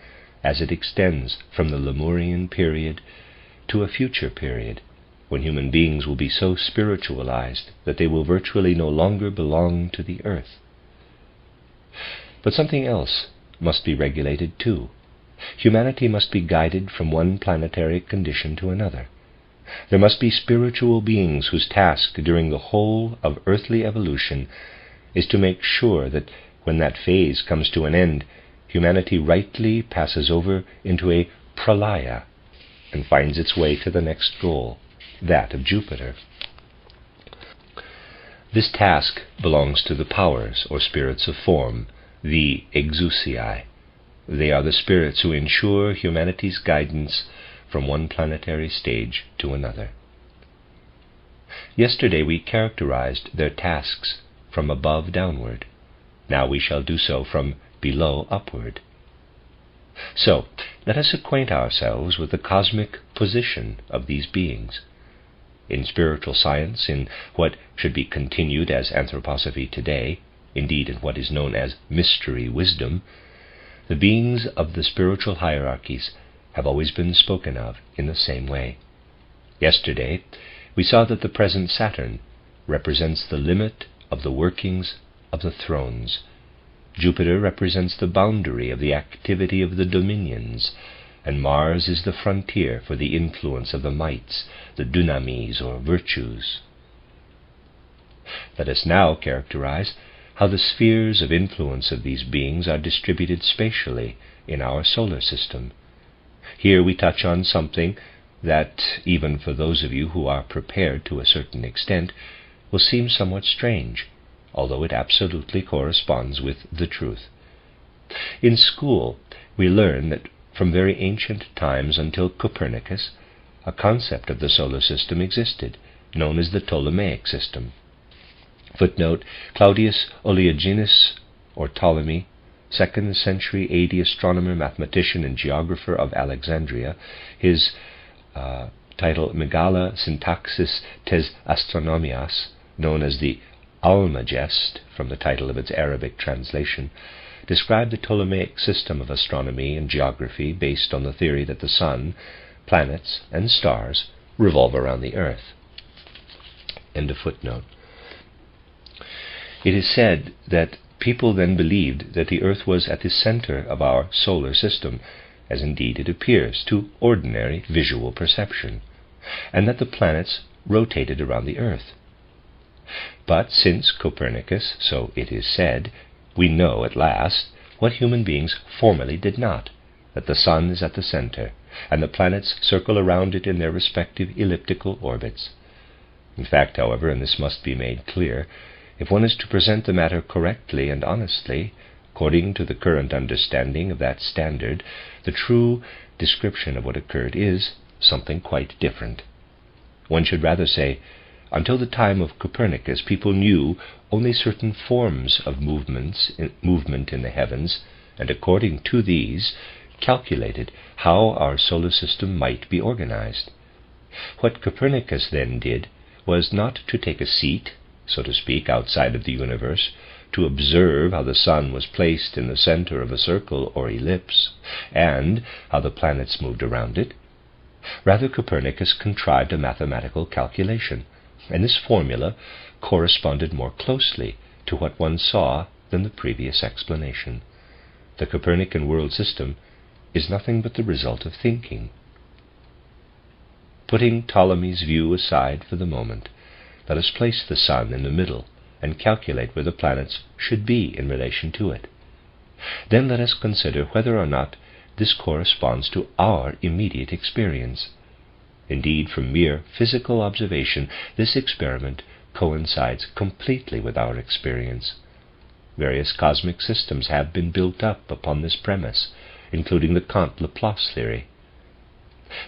as it extends from the Lemurian period to a future period, when human beings will be so spiritualized that they will virtually no longer belong to the earth. But something else must be regulated too. Humanity must be guided from one planetary condition to another. There must be spiritual beings whose task during the whole of earthly evolution is to make sure that when that phase comes to an end, humanity rightly passes over into a pralaya and finds its way to the next goal, that of Jupiter. This task belongs to the powers, or spirits of form, the exousiae. They are the spirits who ensure humanity's guidance from one planetary stage to another. Yesterday we characterized their tasks from above downward. Now we shall do so from below upward. So, let us acquaint ourselves with the cosmic position of these beings. In spiritual science, in what should be continued as anthroposophy today, indeed in what is known as mystery wisdom, the beings of the spiritual hierarchies have always been spoken of in the same way. Yesterday we saw that the present Saturn represents the limit of the workings of the thrones. Jupiter represents the boundary of the activity of the dominions, and Mars is the frontier for the influence of the mights, the dunamis, or virtues. Let us now characterize how the spheres of influence of these beings are distributed spatially in our solar system. Here we touch on something that, even for those of you who are prepared to a certain extent, will seem somewhat strange, although it absolutely corresponds with the truth. In school, we learn that from very ancient times until Copernicus, a concept of the solar system existed, known as the Ptolemaic system. Footnote: Claudius Oleaginus, or Ptolemy, 2nd century AD astronomer, mathematician, and geographer of Alexandria. His title, Megala Syntaxis tes Astronomias, known as the Almagest, from the title of its Arabic translation, described the Ptolemaic system of astronomy and geography based on the theory that the sun, planets, and stars revolve around the earth. End of footnote. It is said that People then believed that the Earth was at the center of our solar system, as indeed it appears to ordinary visual perception, and that the planets rotated around the Earth. But since Copernicus, so it is said, we know at last what human beings formerly did not, that the Sun is at the center, and the planets circle around it in their respective elliptical orbits. In fact, however, and this must be made clear, if one is to present the matter correctly and honestly, according to the current understanding of that standard, the true description of what occurred is something quite different. One should rather say, until the time of Copernicus, people knew only certain forms of movement in the heavens, and according to these, calculated how our solar system might be organized. What Copernicus then did was not to take a seat, so to speak, outside of the universe, to observe how the Sun was placed in the center of a circle or ellipse, and how the planets moved around it. Rather, Copernicus contrived a mathematical calculation, and this formula corresponded more closely to what one saw than the previous explanation. The Copernican world system is nothing but the result of thinking. Putting Ptolemy's view aside for the moment, let us place the Sun in the middle and calculate where the planets should be in relation to it. Then let us consider whether or not this corresponds to our immediate experience. Indeed, from mere physical observation, this experiment coincides completely with our experience. Various cosmic systems have been built up upon this premise, including the Kant-Laplace theory.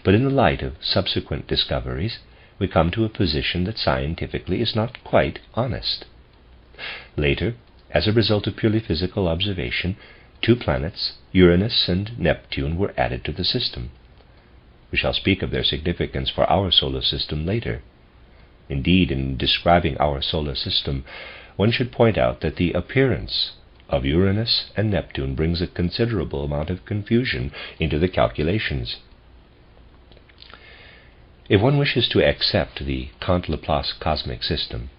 But in the light of subsequent discoveries, we come to a position that scientifically is not quite honest. Later, as a result of purely physical observation, 2 planets, Uranus and Neptune, were added to the system. We shall speak of their significance for our solar system later. Indeed, in describing our solar system, one should point out that the appearance of Uranus and Neptune brings a considerable amount of confusion into the calculations. If one wishes to accept the Kant-Laplace cosmic system,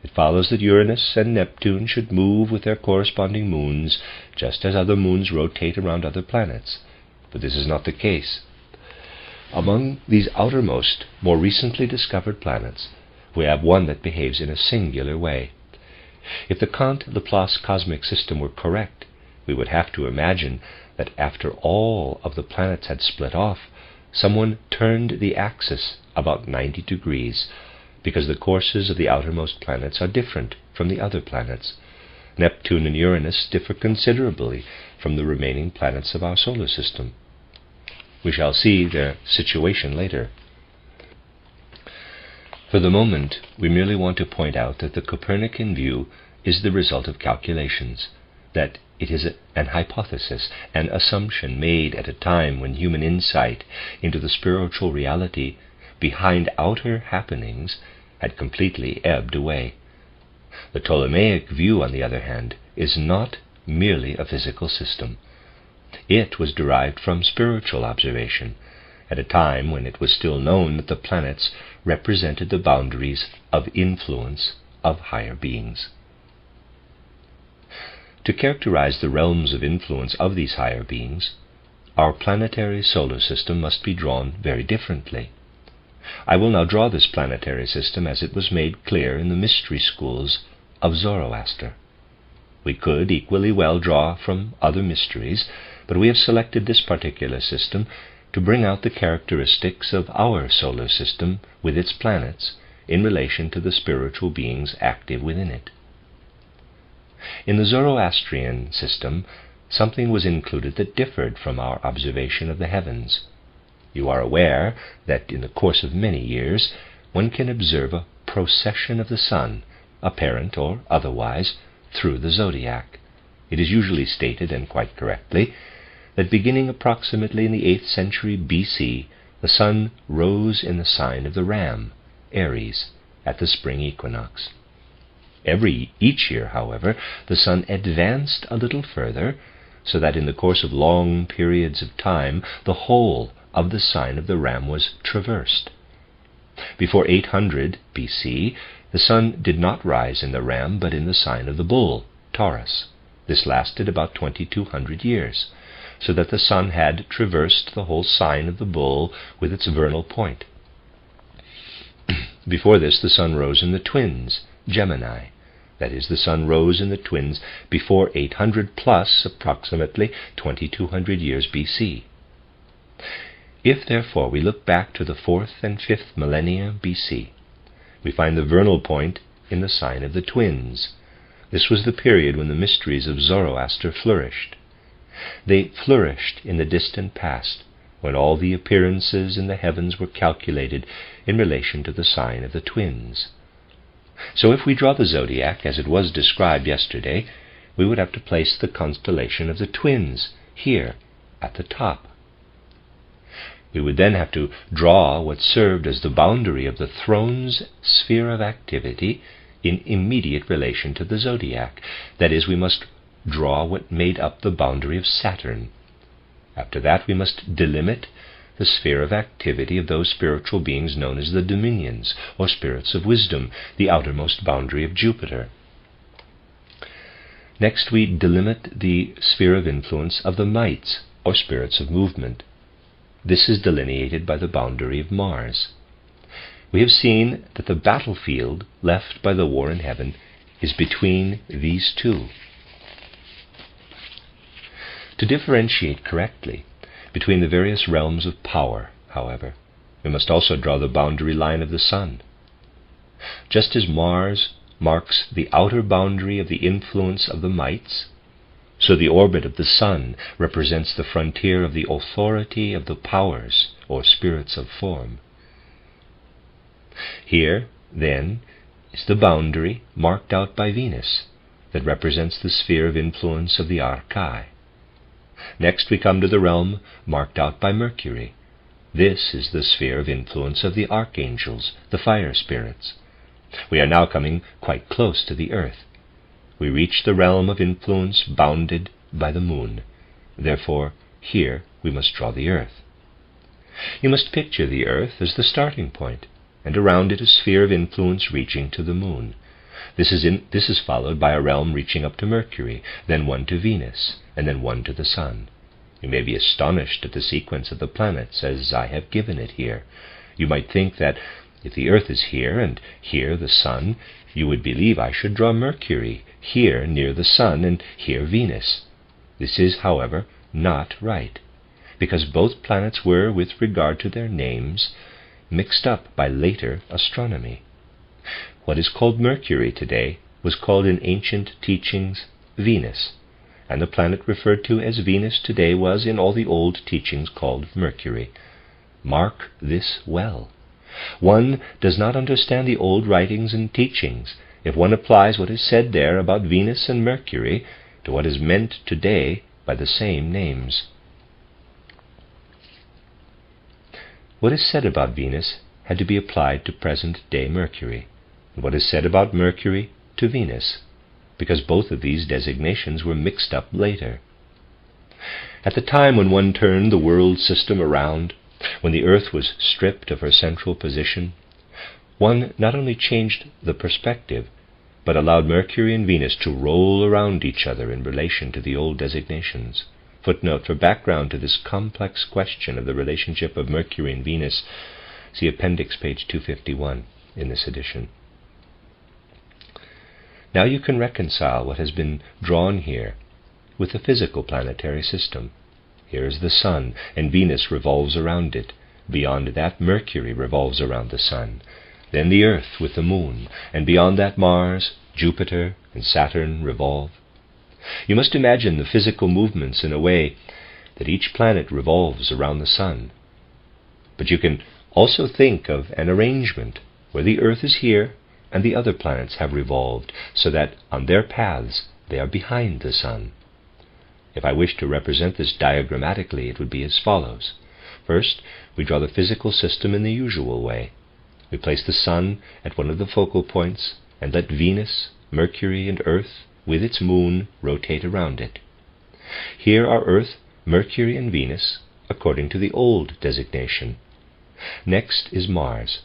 it follows that Uranus and Neptune should move with their corresponding moons, just as other moons rotate around other planets. But this is not the case. Among these outermost, more recently discovered planets, we have one that behaves in a singular way. If the Kant-Laplace cosmic system were correct, we would have to imagine that after all of the planets had split off, someone turned the axis about 90 degrees, because the courses of the outermost planets are different from the other planets. Neptune and Uranus differ considerably from the remaining planets of our solar system. We shall see their situation later. For the moment, we merely want to point out that the Copernican view is the result of calculations, that it is an hypothesis, an assumption made at a time when human insight into the spiritual reality behind outer happenings had completely ebbed away. The Ptolemaic view, on the other hand, is not merely a physical system. It was derived from spiritual observation, at a time when it was still known that the planets represented the boundaries of influence of higher beings. To characterize the realms of influence of these higher beings, our planetary solar system must be drawn very differently. I will now draw this planetary system as it was made clear in the mystery schools of Zoroaster. We could equally well draw from other mysteries, but we have selected this particular system to bring out the characteristics of our solar system with its planets in relation to the spiritual beings active within it. In the Zoroastrian system, something was included that differed from our observation of the heavens. You are aware that in the course of many years one can observe a procession of the sun, apparent or otherwise, through the zodiac. It is usually stated, and quite correctly, that beginning approximately in the 8th century BC, the sun rose in the sign of the Ram, Aries, at the spring equinox. Each year, however, the sun advanced a little further, so that in the course of long periods of time the whole of the sign of the Ram was traversed. Before 800 BC, the sun did not rise in the Ram, but in the sign of the Bull, Taurus. This lasted about 2200 years, so that the sun had traversed the whole sign of the bull with its vernal point. Before this, the sun rose in the twins, Gemini. That is, the sun rose in the twins before 800 plus approximately 2200 years BC. If, therefore, we look back to the 4th and 5th millennia BC, we find the vernal point in the sign of the twins. This was the period when the mysteries of Zoroaster flourished. They flourished in the distant past, when all the appearances in the heavens were calculated in relation to the sign of the twins. So if we draw the zodiac as it was described yesterday, we would have to place the constellation of the twins here at the top. We would then have to draw what served as the boundary of the throne's sphere of activity in immediate relation to the zodiac. That is, we must draw what made up the boundary of Saturn. After that, we must delimit the sphere of activity of those spiritual beings known as the dominions, or spirits of wisdom, the outermost boundary of Jupiter. Next, we delimit the sphere of influence of the mites, or spirits of movement. This is delineated by the boundary of Mars. We have seen that the battlefield left by the war in heaven is between these two. To differentiate correctly between the various realms of power, however, we must also draw the boundary line of the sun. Just as Mars marks the outer boundary of the influence of the mites, so the orbit of the sun represents the frontier of the authority of the powers, or spirits of form. Here, then, is the boundary marked out by Venus, that represents the sphere of influence of the archai. Next we come to the realm marked out by Mercury. This is the sphere of influence of the archangels, the fire spirits. We are now coming quite close to the earth. We reach the realm of influence bounded by the moon. Therefore, here we must draw the earth. You must picture the earth as the starting point, and around it a sphere of influence reaching to the moon. This is followed by a realm reaching up to Mercury, then one to Venus, and then one to the sun. You may be astonished at the sequence of the planets as I have given it here. You might think that if the earth is here, and here the sun, you would believe I should draw Mercury here near the sun, and here Venus. This is, however, not right, because both planets were, with regard to their names, mixed up by later astronomy. What is called Mercury today was called in ancient teachings Venus, and the planet referred to as Venus today was in all the old teachings called Mercury. Mark this well. One does not understand the old writings and teachings if one applies what is said there about Venus and Mercury to what is meant today by the same names. What is said about Venus had to be applied to present-day Mercury, and what is said about Mercury to Venus, because both of these designations were mixed up later. At the time when one turned the world system around, when the earth was stripped of her central position, one not only changed the perspective, but allowed Mercury and Venus to roll around each other in relation to the old designations. Footnote: for background to this complex question of the relationship of Mercury and Venus, see appendix page 251 in this edition. Now you can reconcile what has been drawn here with the physical planetary system. Here is the sun, and Venus revolves around it. Beyond that, Mercury revolves around the sun. Then the earth with the moon, and beyond that Mars, Jupiter, and Saturn revolve. You must imagine the physical movements in a way that each planet revolves around the sun. But you can also think of an arrangement where the earth is here and the other planets have revolved, so that on their paths they are behind the sun. If I wish to represent this diagrammatically, it would be as follows. First, we draw the physical system in the usual way. We place the sun at one of the focal points, and let Venus, Mercury, and Earth, with its moon, rotate around it. Here are Earth, Mercury, and Venus, according to the old designation. Next is Mars.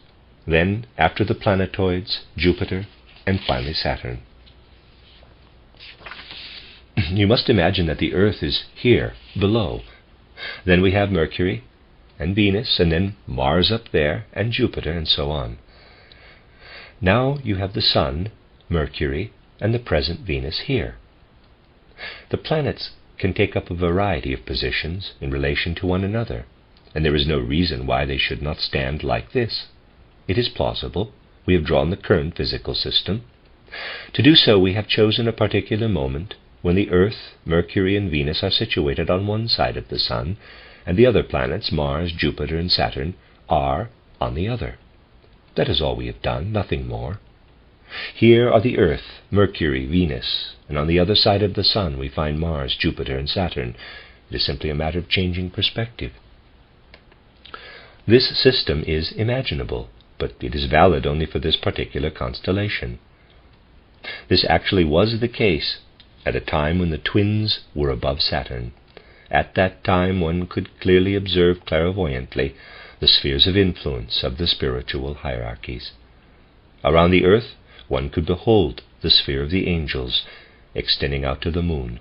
Then, after the planetoids, Jupiter, and finally Saturn. You must imagine that the Earth is here, below. Then we have Mercury and Venus, and then Mars up there, and Jupiter, and so on. Now you have the Sun, Mercury, and the present Venus here. The planets can take up a variety of positions in relation to one another, and there is no reason why they should not stand like this. It is plausible. We have drawn the current physical system. To do so, we have chosen a particular moment when the Earth, Mercury, and Venus are situated on one side of the Sun, and the other planets, Mars, Jupiter, and Saturn, are on the other. That is all we have done, nothing more. Here are the Earth, Mercury, Venus, and on the other side of the Sun we find Mars, Jupiter, and Saturn. It is simply a matter of changing perspective. This system is imaginable, but it is valid only for this particular constellation. This actually was the case at a time when the twins were above Saturn. At that time one could clearly observe clairvoyantly the spheres of influence of the spiritual hierarchies. Around the Earth one could behold the sphere of the angels extending out to the moon.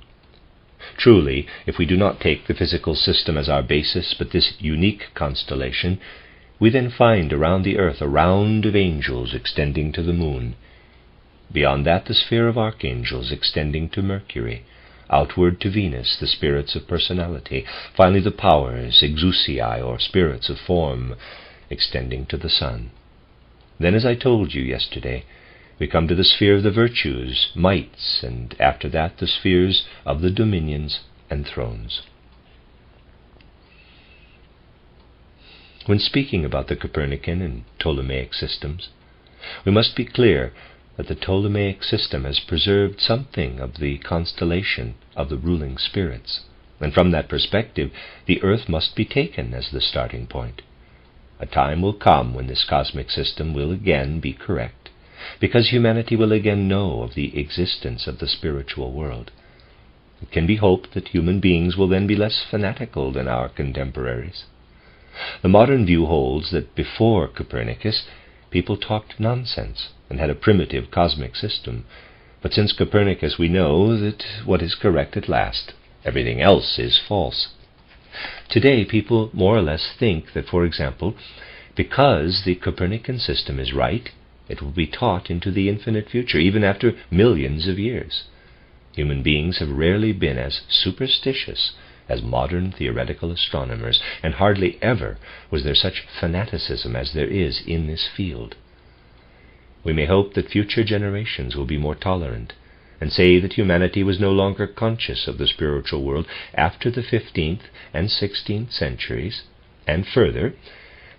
Truly, if we do not take the physical system as our basis, but this unique constellation, we then find around the Earth a round of angels extending to the moon. Beyond that, the sphere of archangels extending to Mercury, outward to Venus, the spirits of personality, finally the powers, exousiae, or spirits of form, extending to the Sun. Then, as I told you yesterday, we come to the sphere of the virtues, mights, and after that the spheres of the dominions and thrones. When speaking about the Copernican and Ptolemaic systems, we must be clear that the Ptolemaic system has preserved something of the constellation of the ruling spirits, and from that perspective the Earth must be taken as the starting point. A time will come when this cosmic system will again be correct, because humanity will again know of the existence of the spiritual world. It can be hoped that human beings will then be less fanatical than our contemporaries. The modern view holds that before Copernicus, people talked nonsense and had a primitive cosmic system. But since Copernicus, we know that what is correct at last, everything else is false. Today, people more or less think that, for example, because the Copernican system is right, it will be taught into the infinite future, even after millions of years. Human beings have rarely been as superstitious as modern theoretical astronomers, and hardly ever was there such fanaticism as there is in this field. We may hope that future generations will be more tolerant, and say that humanity was no longer conscious of the spiritual world after the 15th and 16th centuries, and further,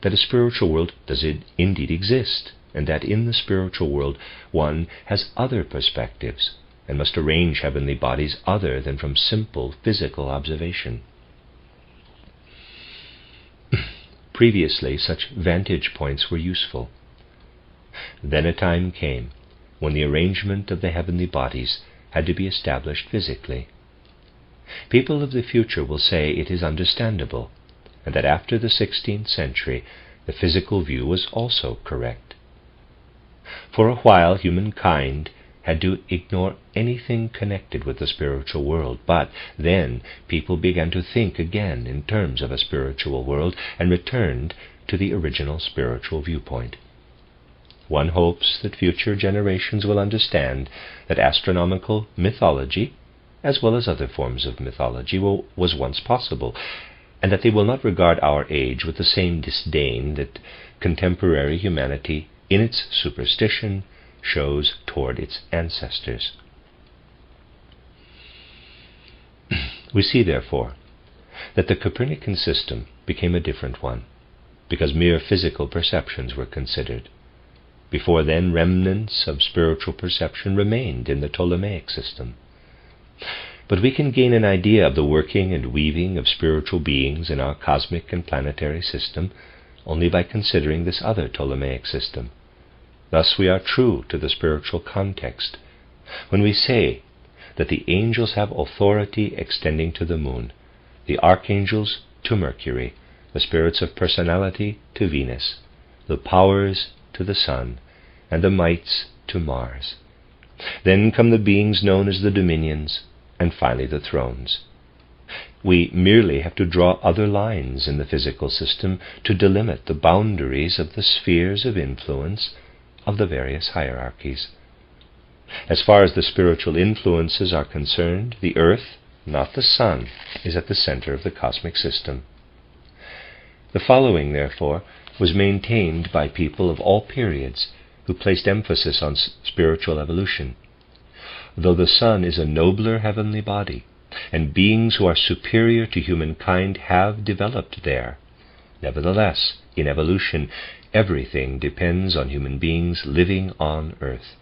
that a spiritual world does indeed exist, and that in the spiritual world one has other perspectives, and must arrange heavenly bodies other than from simple physical observation. Previously, such vantage points were useful. Then a time came when the arrangement of the heavenly bodies had to be established physically. People of the future will say it is understandable, and that after the 16th century the physical view was also correct. For a while humankind had to ignore anything connected with the spiritual world, but then people began to think again in terms of a spiritual world and returned to the original spiritual viewpoint. One hopes that future generations will understand that astronomical mythology, as well as other forms of mythology, was once possible, and that they will not regard our age with the same disdain that contemporary humanity, in its superstition, shows toward its ancestors. We see, therefore, that the Copernican system became a different one, because mere physical perceptions were considered. Before then, remnants of spiritual perception remained in the Ptolemaic system. But we can gain an idea of the working and weaving of spiritual beings in our cosmic and planetary system only by considering this other Ptolemaic system. Thus we are true to the spiritual context when we say that the angels have authority extending to the moon, the archangels to Mercury, the spirits of personality to Venus, the powers to the Sun, and the mights to Mars. Then come the beings known as the dominions and finally the thrones. We merely have to draw other lines in the physical system to delimit the boundaries of the spheres of influence of the various hierarchies. As far as the spiritual influences are concerned, the earth, not the sun, is at the center of the cosmic system. The following, therefore, was maintained by people of all periods who placed emphasis on spiritual evolution. Though the sun is a nobler heavenly body, and beings who are superior to humankind have developed there, nevertheless, in evolution, everything depends on human beings living on earth.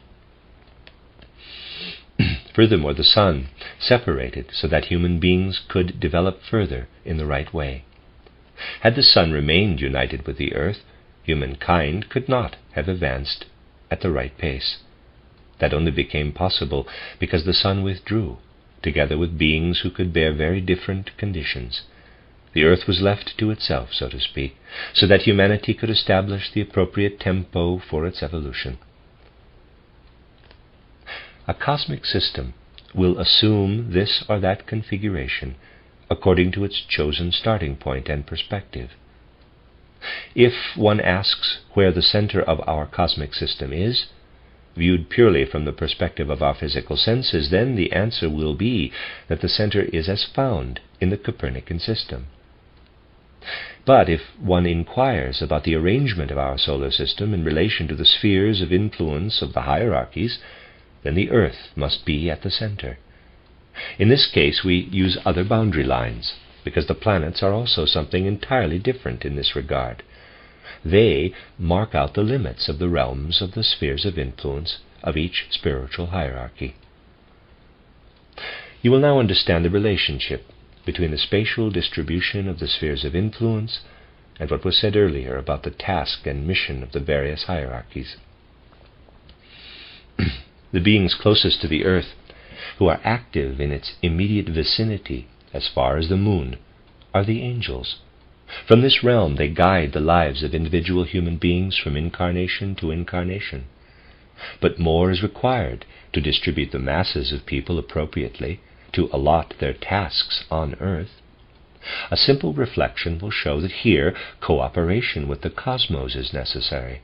Furthermore, the sun separated so that human beings could develop further in the right way. Had the sun remained united with the earth, humankind could not have advanced at the right pace. That only became possible because the sun withdrew, together with beings who could bear very different conditions. The earth was left to itself, so to speak, so that humanity could establish the appropriate tempo for its evolution. A cosmic system will assume this or that configuration according to its chosen starting point and perspective. If one asks where the center of our cosmic system is, viewed purely from the perspective of our physical senses, then the answer will be that the center is as found in the Copernican system. But if one inquires about the arrangement of our solar system in relation to the spheres of influence of the hierarchies, then the earth must be at the center. In this case we use other boundary lines, because the planets are also something entirely different in this regard. They mark out the limits of the realms of the spheres of influence of each spiritual hierarchy. You will now understand the relationship between the spatial distribution of the spheres of influence and what was said earlier about the task and mission of the various hierarchies. The beings closest to the earth, who are active in its immediate vicinity as far as the moon, are the angels. From this realm they guide the lives of individual human beings from incarnation to incarnation. But more is required to distribute the masses of people appropriately, to allot their tasks on earth. A simple reflection will show that here cooperation with the cosmos is necessary.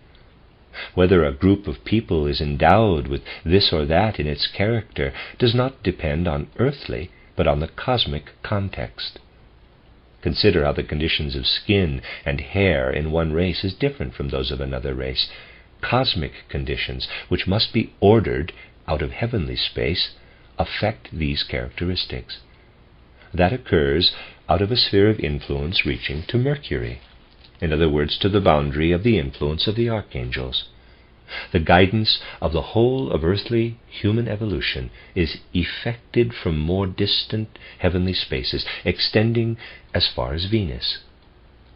Whether a group of people is endowed with this or that in its character does not depend on earthly, but on the cosmic context. Consider how the conditions of skin and hair in one race is different from those of another race. Cosmic conditions, which must be ordered out of heavenly space, affect these characteristics. That occurs out of a sphere of influence reaching to Mercury. In other words, to the boundary of the influence of the archangels. The guidance of the whole of earthly human evolution is effected from more distant heavenly spaces, extending as far as Venus.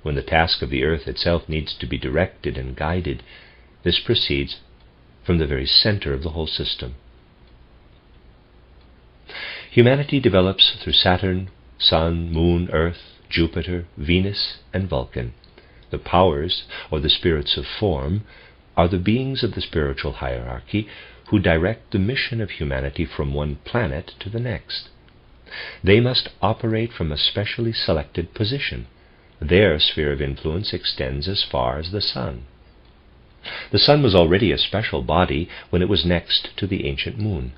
When the task of the earth itself needs to be directed and guided, this proceeds from the very center of the whole system. Humanity develops through Saturn, Sun, Moon, Earth, Jupiter, Venus, and Vulcan. The powers, or the spirits of form, are the beings of the spiritual hierarchy who direct the mission of humanity from one planet to the next. They must operate from a specially selected position. Their sphere of influence extends as far as the sun. The sun was already a special body when it was next to the ancient moon.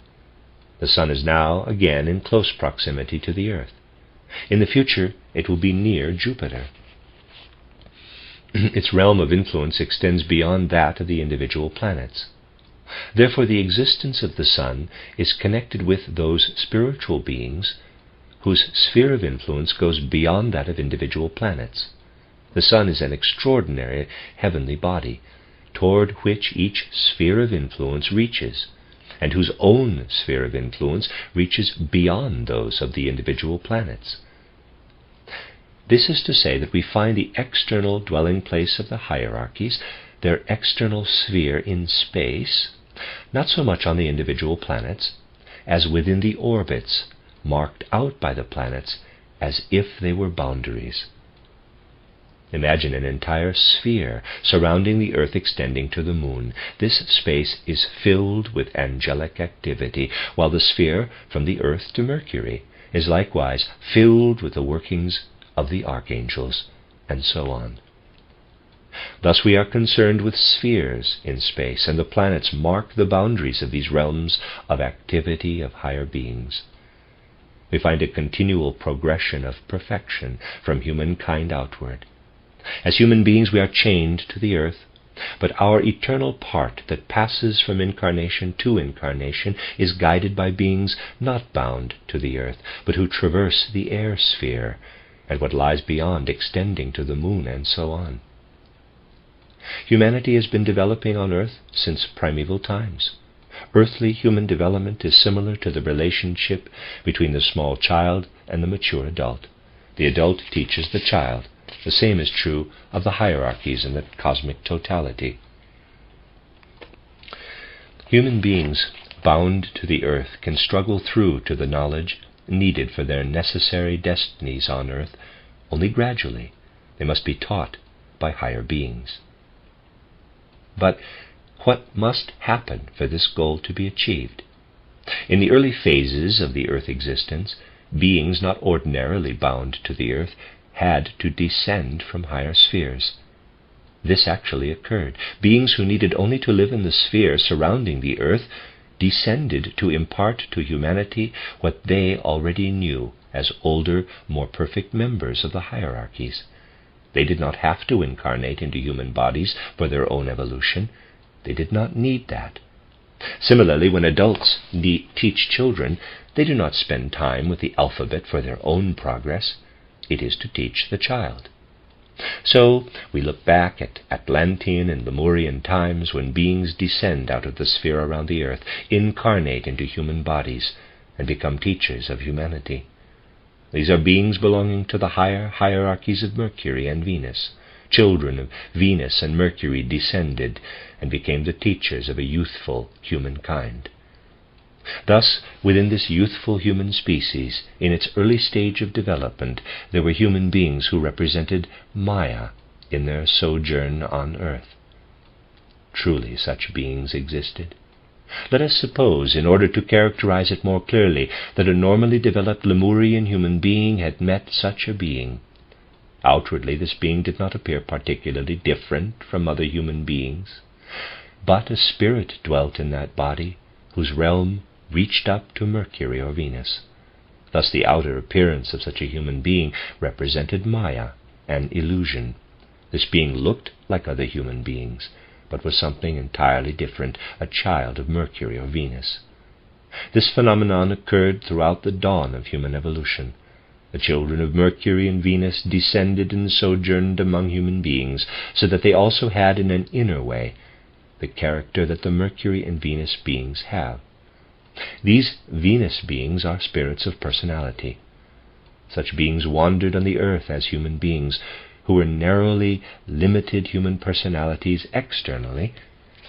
The sun is now again in close proximity to the earth. In the future it will be near Jupiter. Its realm of influence extends beyond that of the individual planets. Therefore, the existence of the sun is connected with those spiritual beings whose sphere of influence goes beyond that of individual planets. The sun is an extraordinary heavenly body, toward which each sphere of influence reaches, and whose own sphere of influence reaches beyond those of the individual planets. This is to say that we find the external dwelling place of the hierarchies, their external sphere in space, not so much on the individual planets, as within the orbits, marked out by the planets as if they were boundaries. Imagine an entire sphere surrounding the earth extending to the moon. This space is filled with angelic activity, while the sphere from the earth to Mercury is likewise filled with the workings of the archangels, and so on. Thus we are concerned with spheres in space, and the planets mark the boundaries of these realms of activity of higher beings. We find a continual progression of perfection from humankind outward. As human beings we are chained to the earth, but our eternal part that passes from incarnation to incarnation is guided by beings not bound to the earth, but who traverse the air sphere, and what lies beyond extending to the moon, and so on. Humanity has been developing on earth since primeval times. Earthly human development is similar to the relationship between the small child and the mature adult. The adult teaches the child. The same is true of the hierarchies in the cosmic totality. Human beings bound to the earth can struggle through to the knowledge needed for their necessary destinies on earth only gradually. They must be taught by higher beings. But what must happen for this goal to be achieved? In the early phases of the earth existence, beings not ordinarily bound to the earth had to descend from higher spheres. This actually occurred. Beings who needed only to live in the sphere surrounding the earth descended to impart to humanity what they already knew as older, more perfect members of the hierarchies. They did not have to incarnate into human bodies for their own evolution. They did not need that. Similarly, when adults teach children, they do not spend time with the alphabet for their own progress. It is to teach the child. So we look back at Atlantean and Lemurian times when beings descend out of the sphere around the earth, incarnate into human bodies, and become teachers of humanity. These are beings belonging to the higher hierarchies of Mercury and Venus. Children of Venus and Mercury descended and became the teachers of a youthful humankind. Thus, within this youthful human species, in its early stage of development, there were human beings who represented Maya in their sojourn on earth. Truly such beings existed. Let us suppose, in order to characterize it more clearly, that a normally developed Lemurian human being had met such a being. Outwardly, this being did not appear particularly different from other human beings, but a spirit dwelt in that body, whose realm reached up to Mercury or Venus. Thus the outer appearance of such a human being represented Maya, an illusion. This being looked like other human beings, but was something entirely different, a child of Mercury or Venus. This phenomenon occurred throughout the dawn of human evolution. The children of Mercury and Venus descended and sojourned among human beings, so that they also had in an inner way the character that the Mercury and Venus beings have. These Venus beings are spirits of personality. Such beings wandered on the earth as human beings, who were narrowly limited human personalities externally,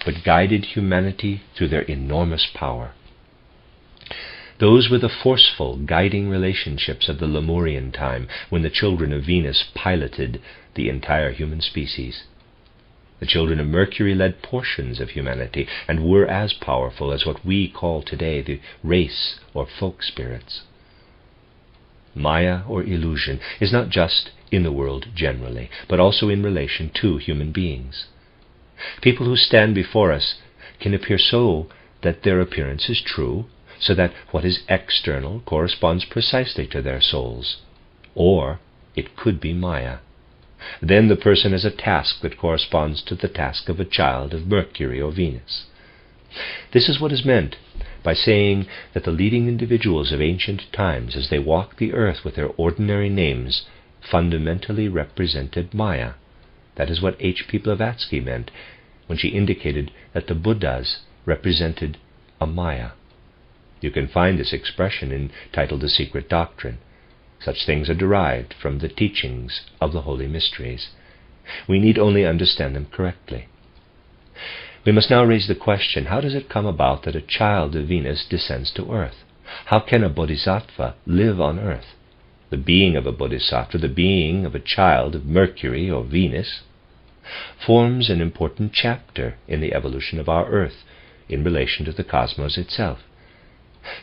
but guided humanity through their enormous power. Those were the forceful, guiding relationships of the Lemurian time, when the children of Venus piloted the entire human species. The children of Mercury led portions of humanity, and were as powerful as what we call today the race or folk spirits. Maya, or illusion, is not just in the world generally, but also in relation to human beings. People who stand before us can appear so that their appearance is true, so that what is external corresponds precisely to their souls. Or it could be Maya. Then the person has a task that corresponds to the task of a child of Mercury or Venus. This is what is meant by saying that the leading individuals of ancient times, as they walked the earth with their ordinary names, fundamentally represented Maya. That is what H.P. Blavatsky meant when she indicated that the Buddhas represented a Maya. You can find this expression entitled The Secret Doctrine. Such things are derived from the teachings of the Holy Mysteries. We need only understand them correctly. We must now raise the question, how does it come about that a child of Venus descends to earth? How can a bodhisattva live on earth? the being of a bodhisattva, the being of a child of Mercury or Venus, forms an important chapter in the evolution of our earth in relation to the cosmos itself.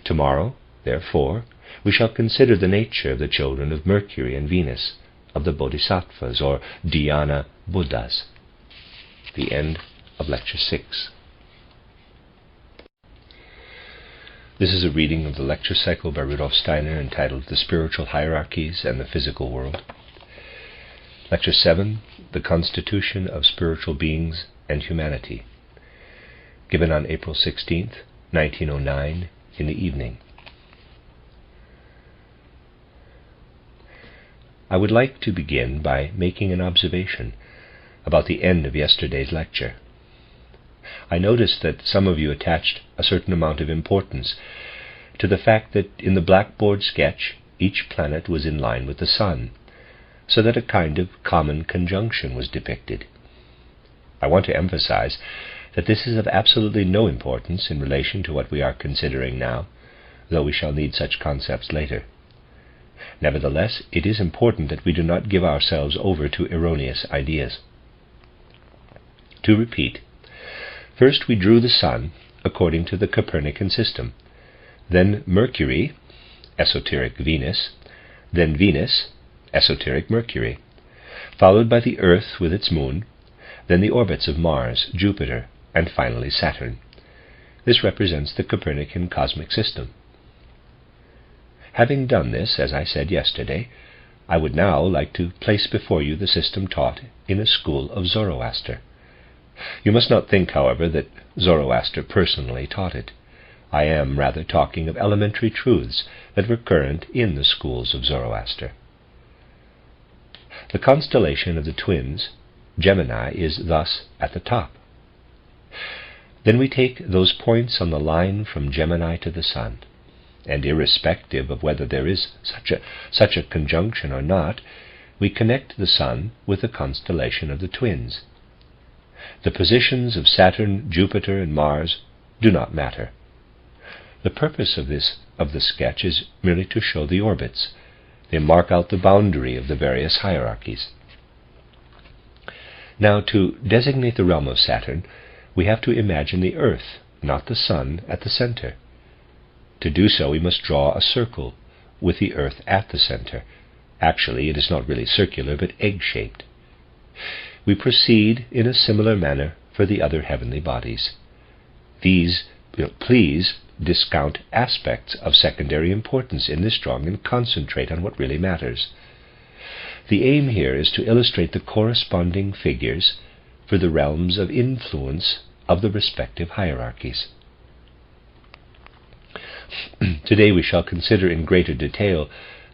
Tomorrow, therefore, we shall consider the nature of the children of Mercury and Venus, of the bodhisattvas or dhyana buddhas. The end of Lecture 6. This is a reading of the lecture cycle by Rudolf Steiner entitled The Spiritual Hierarchies and the Physical World. Lecture 7, The Constitution of Spiritual Beings and Humanity, given on April 16th, 1909, in the evening. I would like to begin by making an observation about the end of yesterday's lecture. I noticed that some of you attached a certain amount of importance to the fact that in the blackboard sketch each planet was in line with the Sun, so that a kind of common conjunction was depicted. I want to emphasize that this is of absolutely no importance in relation to what we are considering now, though we shall need such concepts later. Nevertheless, it is important that we do not give ourselves over to erroneous ideas. To repeat, first we drew the Sun according to the Copernican system, then Mercury, esoteric Venus, then Venus, esoteric Mercury, followed by the Earth with its moon, then the orbits of Mars, Jupiter, and finally Saturn. This represents the Copernican cosmic system. Having done this, as I said yesterday, I would now like to place before you the system taught in a school of Zoroaster. You must not think, however, that Zoroaster personally taught it. I am rather talking of elementary truths that were current in the schools of Zoroaster. The constellation of the twins, Gemini, is thus at the top. Then we take those points on the line from Gemini to the Sun, and irrespective of whether there is such a conjunction or not, we connect the Sun with the constellation of the twins. The positions of Saturn, Jupiter, and Mars do not matter. The purpose of the sketch is merely to show the orbits. They mark out the boundary of the various hierarchies. Now, to designate the realm of Saturn, we have to imagine the Earth, not the Sun, at the center. To do so, we must draw a circle with the Earth at the center. Actually, it is not really circular, but egg-shaped. We proceed in a similar manner for the other heavenly bodies. These, please discount aspects of secondary importance in this drawing and concentrate on what really matters. The aim here is to illustrate the corresponding figures for the realms of influence of the respective hierarchies. Today we shall consider in greater detail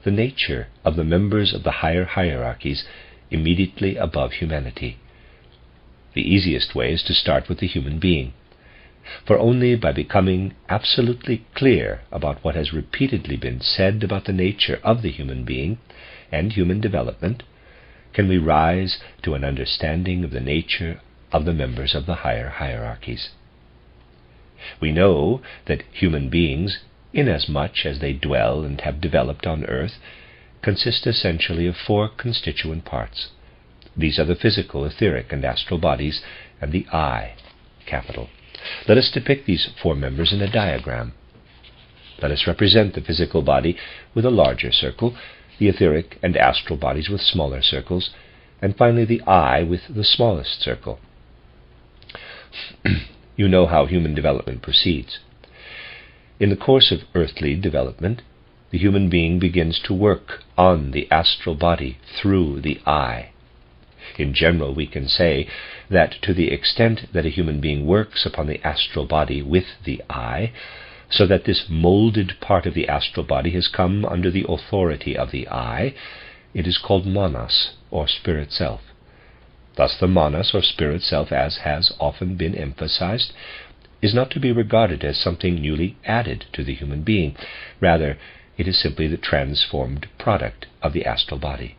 the nature of the members of the higher hierarchies immediately above humanity. The easiest way is to start with the human being, for only by becoming absolutely clear about what has repeatedly been said about the nature of the human being and human development can we rise to an understanding of the nature of the members of the higher hierarchies. We know that human beings, inasmuch as they dwell and have developed on earth, consist essentially of 4 constituent parts. These are the physical, etheric, and astral bodies, and the I, capital. Let us depict these 4 members in a diagram. Let us represent the physical body with a larger circle, the etheric and astral bodies with smaller circles, and finally the I with the smallest circle. You know how human development proceeds. In the course of earthly development, the human being begins to work on the astral body through the I. In general, we can say that to the extent that a human being works upon the astral body with the I, so that this molded part of the astral body has come under the authority of the I, it is called manas, or spirit self. Thus the manas, or spirit self, as has often been emphasized, is not to be regarded as something newly added to the human being. Rather, it is simply the transformed product of the astral body.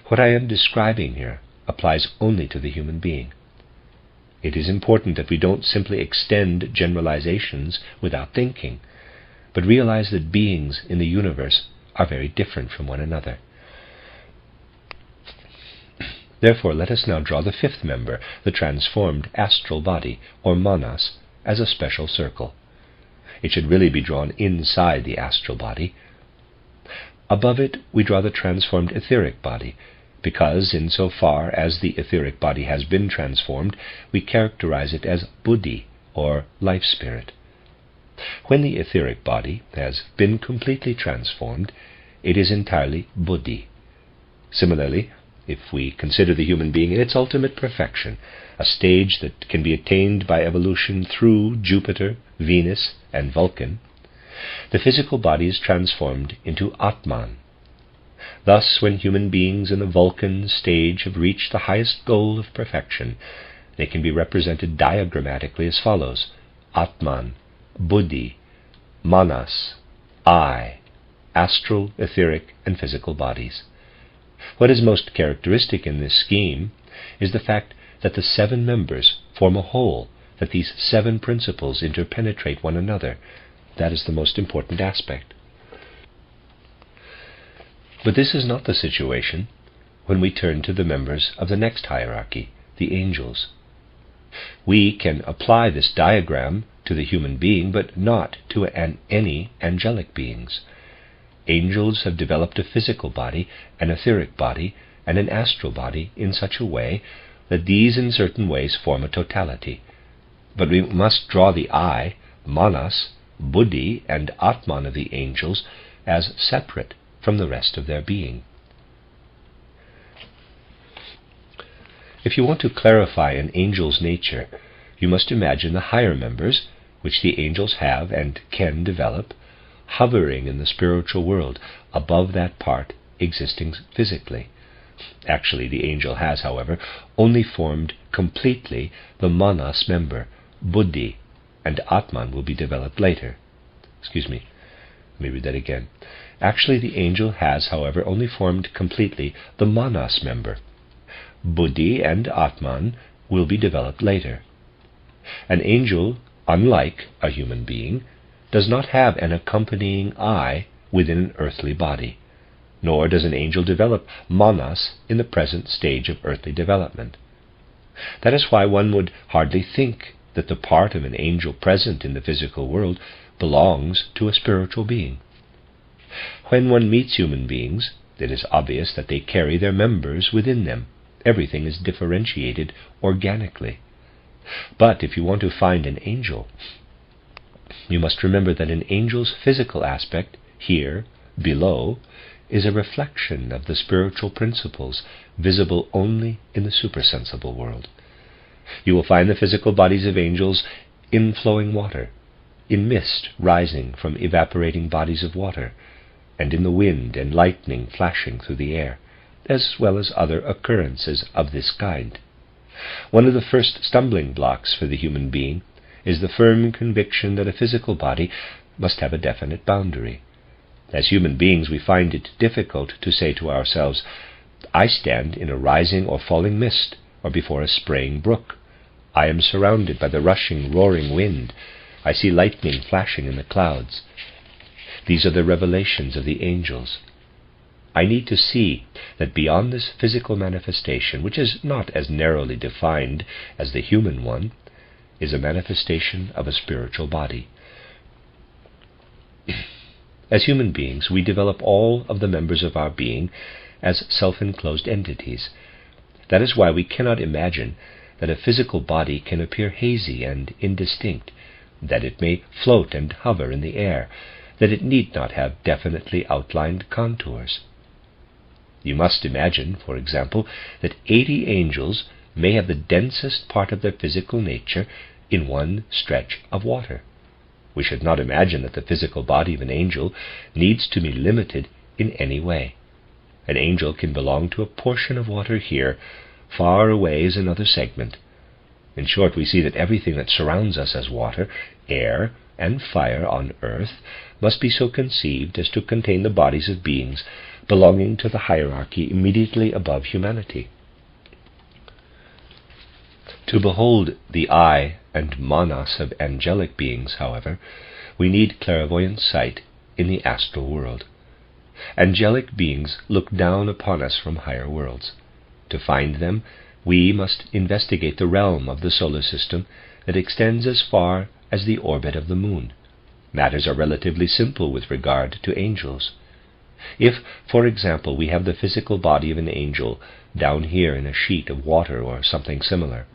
What I am describing here applies only to the human being. It is important that we don't simply extend generalizations without thinking, but realize that beings in the universe are very different from one another. Therefore, let us now draw the fifth member, the transformed astral body, or manas, as a special circle. It should really be drawn inside the astral body. Above it, we draw the transformed etheric body, because, in so far as the etheric body has been transformed, we characterize it as buddhi, or life spirit. When the etheric body has been completely transformed, it is entirely buddhi. Similarly, if we consider the human being in its ultimate perfection, a stage that can be attained by evolution through Jupiter, Venus, and Vulcan, the physical body is transformed into Atman. Thus, when human beings in the Vulcan stage have reached the highest goal of perfection, they can be represented diagrammatically as follows: Atman, Buddhi, Manas, I, astral, etheric, and physical bodies. What is most characteristic in this scheme is the fact that the 7 members form a whole, that these 7 principles interpenetrate one another. That is the most important aspect. But this is not the situation when we turn to the members of the next hierarchy, the angels. We can apply this diagram to the human being, but not to any angelic beings. Angels have developed a physical body, an etheric body, and an astral body in such a way that these in certain ways form a totality. But we must draw the I, Manas, Buddhi, and Atman of the angels as separate from the rest of their being. If you want to clarify an angel's nature, you must imagine the higher members, which the angels have and can develop, hovering in the spiritual world above that part existing physically. Actually, the angel has, however, only formed completely the Manas member, Buddhi, and Atman will be developed later. Let me read that again. Actually, the angel has, however, only formed completely the Manas member. Buddhi and Atman will be developed later. An angel, unlike a human being, does not have an accompanying I within an earthly body, nor does an angel develop Manas in the present stage of earthly development. That is why one would hardly think that the part of an angel present in the physical world belongs to a spiritual being. When one meets human beings, it is obvious that they carry their members within them. Everything is differentiated organically. But if you want to find an angel, you must remember that an angel's physical aspect, here, below, is a reflection of the spiritual principles visible only in the supersensible world. You will find the physical bodies of angels in flowing water, in mist rising from evaporating bodies of water, and in the wind and lightning flashing through the air, as well as other occurrences of this kind. One of the first stumbling blocks for the human being is the firm conviction that a physical body must have a definite boundary. As human beings, we find it difficult to say to ourselves, I stand in a rising or falling mist, or before a spraying brook. I am surrounded by the rushing, roaring wind. I see lightning flashing in the clouds. These are the revelations of the angels. I need to see that beyond this physical manifestation, which is not as narrowly defined as the human one, is a manifestation of a spiritual body. As human beings, we develop all of the members of our being as self-enclosed entities. That is why we cannot imagine that a physical body can appear hazy and indistinct, that it may float and hover in the air, that it need not have definitely outlined contours. You must imagine, for example, that 80 angels may have the densest part of their physical nature in one stretch of water. We should not imagine that the physical body of an angel needs to be limited in any way. An angel can belong to a portion of water here, far away is another segment. In short, we see that everything that surrounds us as water, air, and fire on earth must be so conceived as to contain the bodies of beings belonging to the hierarchy immediately above humanity. To behold the I and Manas of angelic beings, however, we need clairvoyant sight in the astral world. Angelic beings look down upon us from higher worlds. To find them, we must investigate the realm of the solar system that extends as far as the orbit of the moon. Matters are relatively simple with regard to angels. If, for example, we have the physical body of an angel down here in a sheet of water or something similar,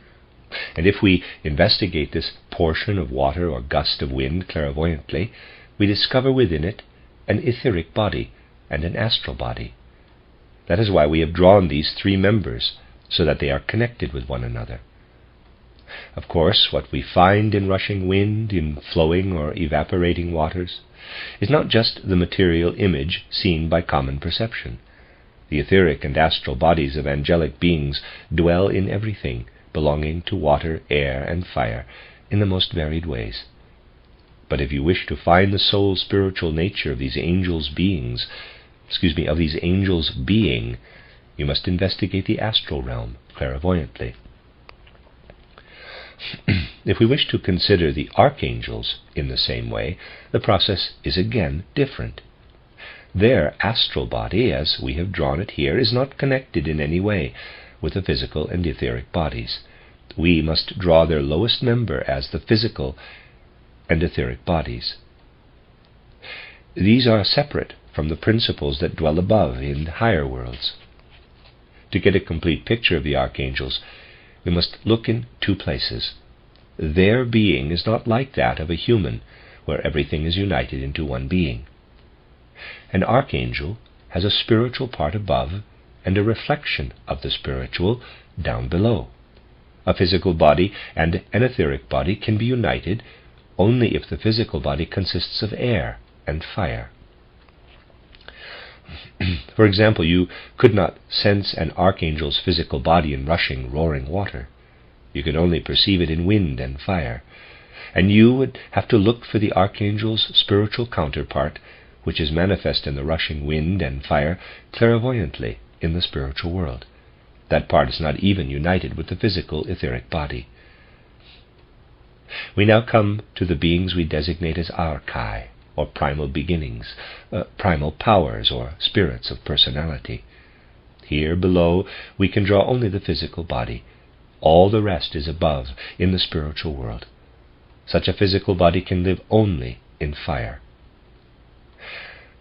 and if we investigate this portion of water or gust of wind clairvoyantly, we discover within it an etheric body and an astral body. That is why we have drawn these three members, so that they are connected with one another. Of course, what we find in rushing wind, in flowing or evaporating waters, is not just the material image seen by common perception. The etheric and astral bodies of angelic beings dwell in everything belonging to water, air, and fire in the most varied ways. But if you wish to find the soul spiritual nature of these angels' being, you must investigate the astral realm clairvoyantly. If we wish to consider the archangels in the same way, the process is again different. Their astral body, as we have drawn it here, is not connected in any way with the physical and etheric bodies. We must draw their lowest member as the physical and etheric bodies. These are separate from the principles that dwell above in higher worlds. To get a complete picture of the archangels, we must look in two places. Their being is not like that of a human, where everything is united into one being. An archangel has a spiritual part above and a reflection of the spiritual down below. A physical body and an etheric body can be united only if the physical body consists of air and fire. For example, you could not sense an archangel's physical body in rushing, roaring water. You could only perceive it in wind and fire. And you would have to look for the archangel's spiritual counterpart, which is manifest in the rushing wind and fire, clairvoyantly in the spiritual world. That part is not even united with the physical etheric body. We now come to the beings we designate as archai, or primal beginnings, primal powers, or spirits of personality. Here below we can draw only the physical body. All the rest is above, in the spiritual world. Such a physical body can live only in fire.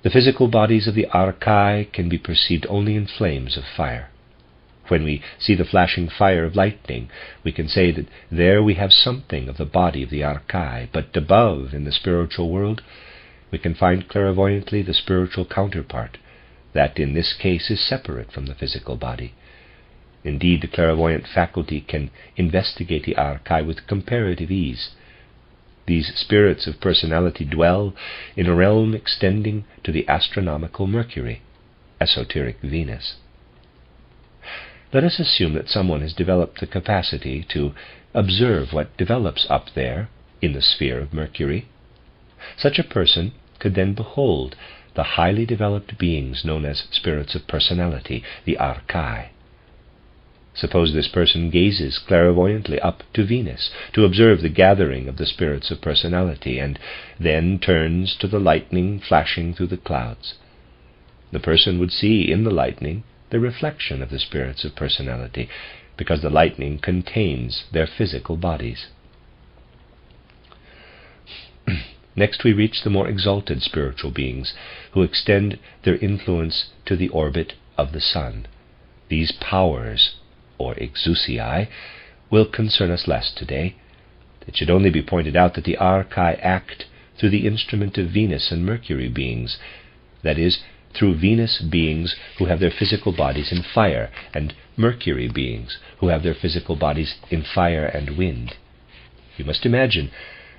The physical bodies of the archai can be perceived only in flames of fire. When we see the flashing fire of lightning, we can say that there we have something of the body of the archai, but above, in the spiritual world, we can find clairvoyantly the spiritual counterpart, that in this case is separate from the physical body. Indeed, the clairvoyant faculty can investigate the archai with comparative ease. These spirits of personality dwell in a realm extending to the astronomical Mercury, esoteric Venus. Let us assume that someone has developed the capacity to observe what develops up there in the sphere of Mercury. Such a person could then behold the highly developed beings known as spirits of personality, the archai. Suppose this person gazes clairvoyantly up to Venus to observe the gathering of the spirits of personality, and then turns to the lightning flashing through the clouds. The person would see in the lightning the reflection of the spirits of personality, because the lightning contains their physical bodies. Next we reach the more exalted spiritual beings, who extend their influence to the orbit of the sun. These powers, or exousiae, will concern us less today. It should only be pointed out that the archai act through the instrument of Venus and Mercury beings, that is, through Venus beings who have their physical bodies in fire, and Mercury beings who have their physical bodies in fire and wind. You must imagine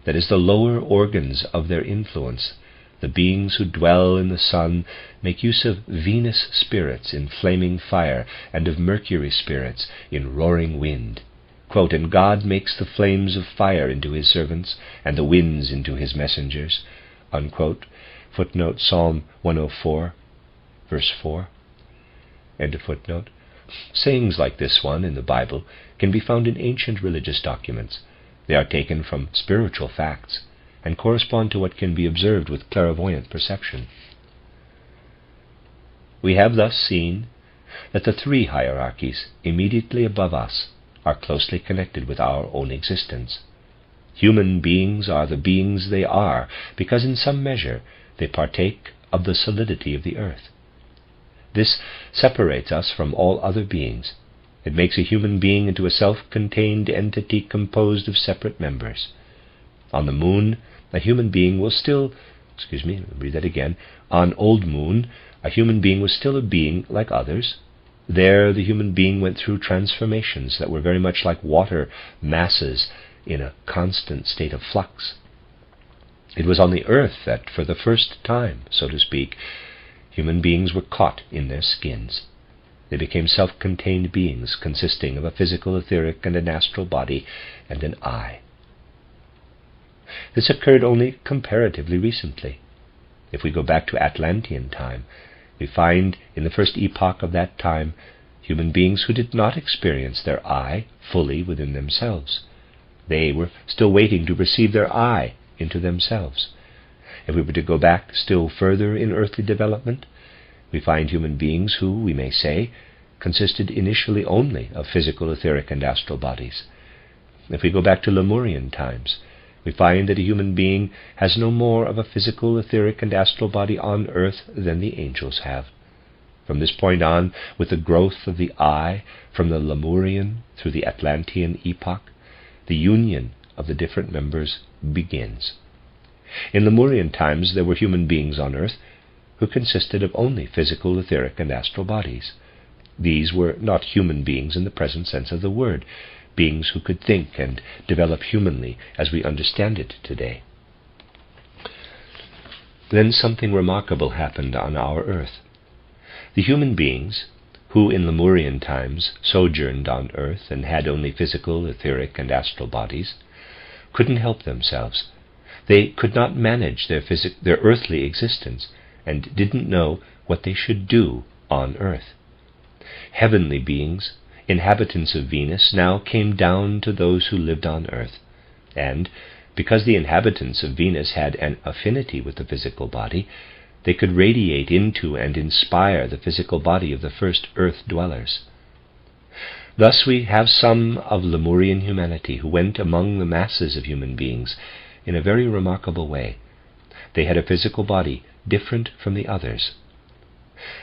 that as the lower organs of their influence, the beings who dwell in the sun make use of Venus spirits in flaming fire and of Mercury spirits in roaring wind. Quote, "And God makes the flames of fire into his servants, and the winds into his messengers." Unquote. Footnote Psalm 104, verse 4. End of footnote. Sayings like this one in the Bible can be found in ancient religious documents. They are taken from spiritual facts and correspond to what can be observed with clairvoyant perception. We have thus seen that the three hierarchies immediately above us are closely connected with our own existence. Human beings are the beings they are because in some measure they partake of the solidity of the earth. This separates us from all other beings. It makes a human being into a self-contained entity composed of separate members. On the moon, a human being will still, on Old Moon, a human being was still a being like others. There the human being went through transformations that were very much like water masses in a constant state of flux. It was on the earth that, for the first time, so to speak, human beings were caught in their skins. They became self-contained beings consisting of a physical, etheric, and an astral body and an I. This occurred only comparatively recently. If we go back to Atlantean time, we find in the first epoch of that time human beings who did not experience their I fully within themselves. They were still waiting to receive their I into themselves. If we were to go back still further in earthly development, we find human beings who, we may say, consisted initially only of physical, etheric, and astral bodies. If we go back to Lemurian times, we find that a human being has no more of a physical, etheric, and astral body on earth than the angels have. From this point on, with the growth of the I, from the Lemurian through the Atlantean epoch, the union of the different members begins. In Lemurian times there were human beings on earth who consisted of only physical, etheric, and astral bodies. These were not human beings in the present sense of the word, beings who could think and develop humanly as we understand it today. Then something remarkable happened on our earth. The human beings, who in Lemurian times sojourned on earth and had only physical, etheric, and astral bodies, couldn't help themselves. They could not manage their earthly existence and didn't know what they should do on earth. Heavenly beings, inhabitants of Venus, now came down to those who lived on earth, and because the inhabitants of Venus had an affinity with the physical body, they could radiate into and inspire the physical body of the first earth dwellers. Thus we have some of Lemurian humanity who went among the masses of human beings in a very remarkable way. They had a physical body different from the others.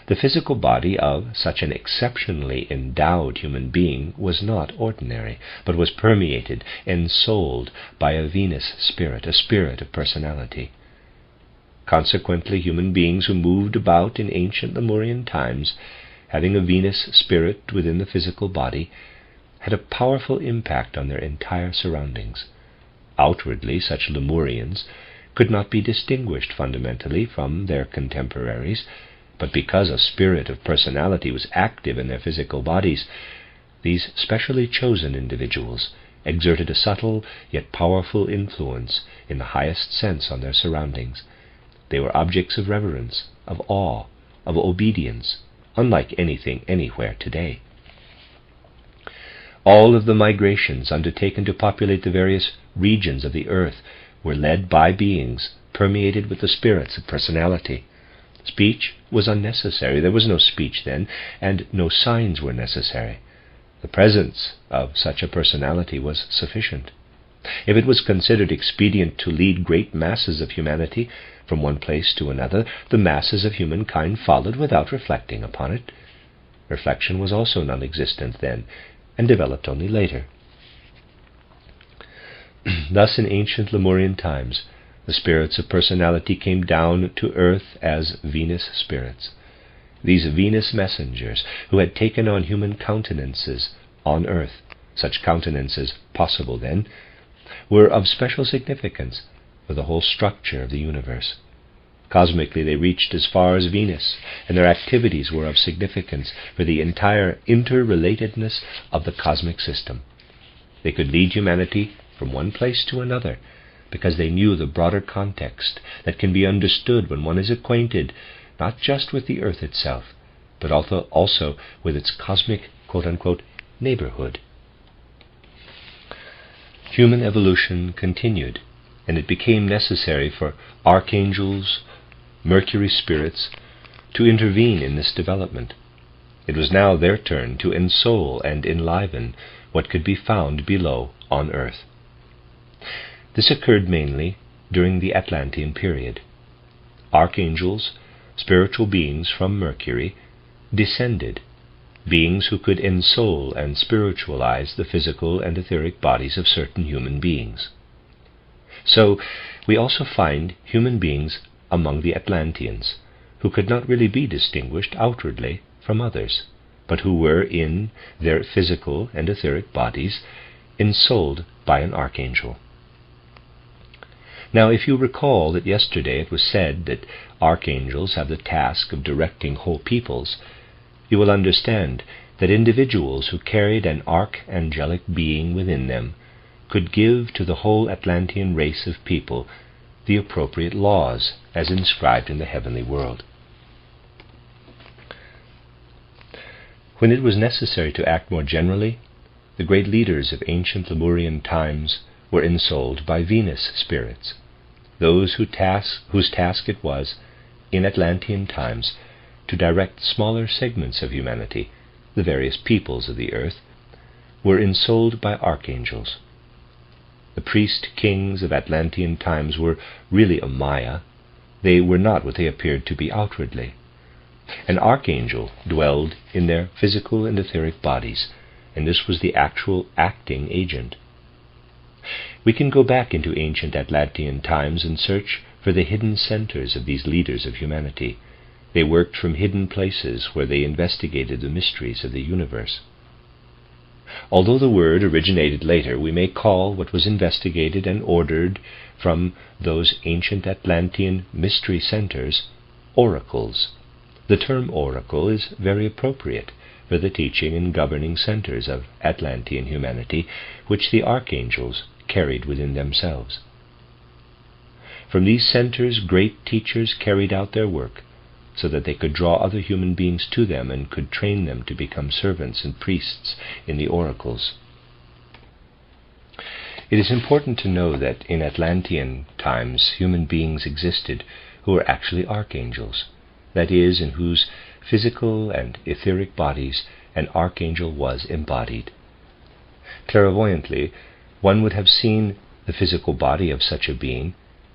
The physical body of such an exceptionally endowed human being was not ordinary, but was permeated, ensouled by a Venus spirit, a spirit of personality. Consequently, human beings who moved about in ancient Lemurian times, having a Venus spirit within the physical body, had a powerful impact on their entire surroundings. Outwardly, such Lemurians could not be distinguished fundamentally from their contemporaries, but because a spirit of personality was active in their physical bodies, these specially chosen individuals exerted a subtle yet powerful influence in the highest sense on their surroundings. They were objects of reverence, of awe, of obedience, unlike anything anywhere today. All of the migrations undertaken to populate the various regions of the earth were led by beings permeated with the spirits of personality. Speech was unnecessary. There was no speech then, and no signs were necessary. The presence of such a personality was sufficient. If it was considered expedient to lead great masses of humanity from one place to another, the masses of humankind followed without reflecting upon it. Reflection was also non-existent then, and developed only later. Thus in ancient Lemurian times, the spirits of personality came down to earth as Venus spirits. These Venus messengers, who had taken on human countenances on earth, such countenances possible then, were of special significance for the whole structure of the universe. Cosmically, they reached as far as Venus, and their activities were of significance for the entire interrelatedness of the cosmic system. They could lead humanity from one place to another, because they knew the broader context that can be understood when one is acquainted not just with the earth itself, but also with its cosmic quote-unquote neighborhood. Human evolution continued, and it became necessary for archangels, Mercury spirits, to intervene in this development. It was now their turn to ensoul and enliven what could be found below on earth. This occurred mainly during the Atlantean period. Archangels, spiritual beings from Mercury, descended, beings who could ensoul and spiritualize the physical and etheric bodies of certain human beings. So we also find human beings among the Atlanteans, who could not really be distinguished outwardly from others, but who were in their physical and etheric bodies ensouled by an archangel. Now, if you recall that yesterday it was said that archangels have the task of directing whole peoples, you will understand that individuals who carried an archangelic being within them could give to the whole Atlantean race of people the appropriate laws as inscribed in the heavenly world. When it was necessary to act more generally, the great leaders of ancient Lemurian times were ensouled by Venus spirits. Those whose task it was, in Atlantean times, to direct smaller segments of humanity, the various peoples of the earth, were ensouled by archangels. The priest-kings of Atlantean times were really a Maya. They were not what they appeared to be outwardly. An archangel dwelled in their physical and etheric bodies, and this was the actual acting agent. We can go back into ancient Atlantean times and search for the hidden centers of these leaders of humanity. They worked from hidden places where they investigated the mysteries of the universe. Although the word originated later, we may call what was investigated and ordered from those ancient Atlantean mystery centers oracles. The term oracle is very appropriate for the teaching and governing centers of Atlantean humanity, which the archangels carried within themselves. From these centers, great teachers carried out their work, so that they could draw other human beings to them and could train them to become servants and priests in the oracles. It is important to know that in Atlantean times human beings existed who were actually archangels, that is, in whose physical and etheric bodies an archangel was embodied. Clairvoyantly, one would have seen the physical body of such a being,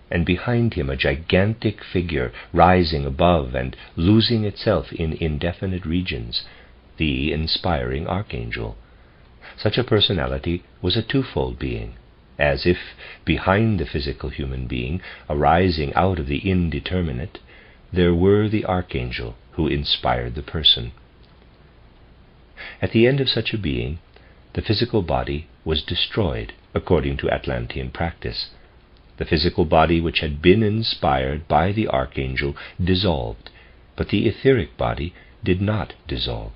and behind him a gigantic figure rising above and losing itself in indefinite regions, the inspiring archangel. Such a personality was a twofold being, as if behind the physical human being, arising out of the indeterminate, there were the archangel who inspired the person. At the end of such a being, the physical body was destroyed according to Atlantean practice. The physical body which had been inspired by the archangel dissolved, but the etheric body did not dissolve.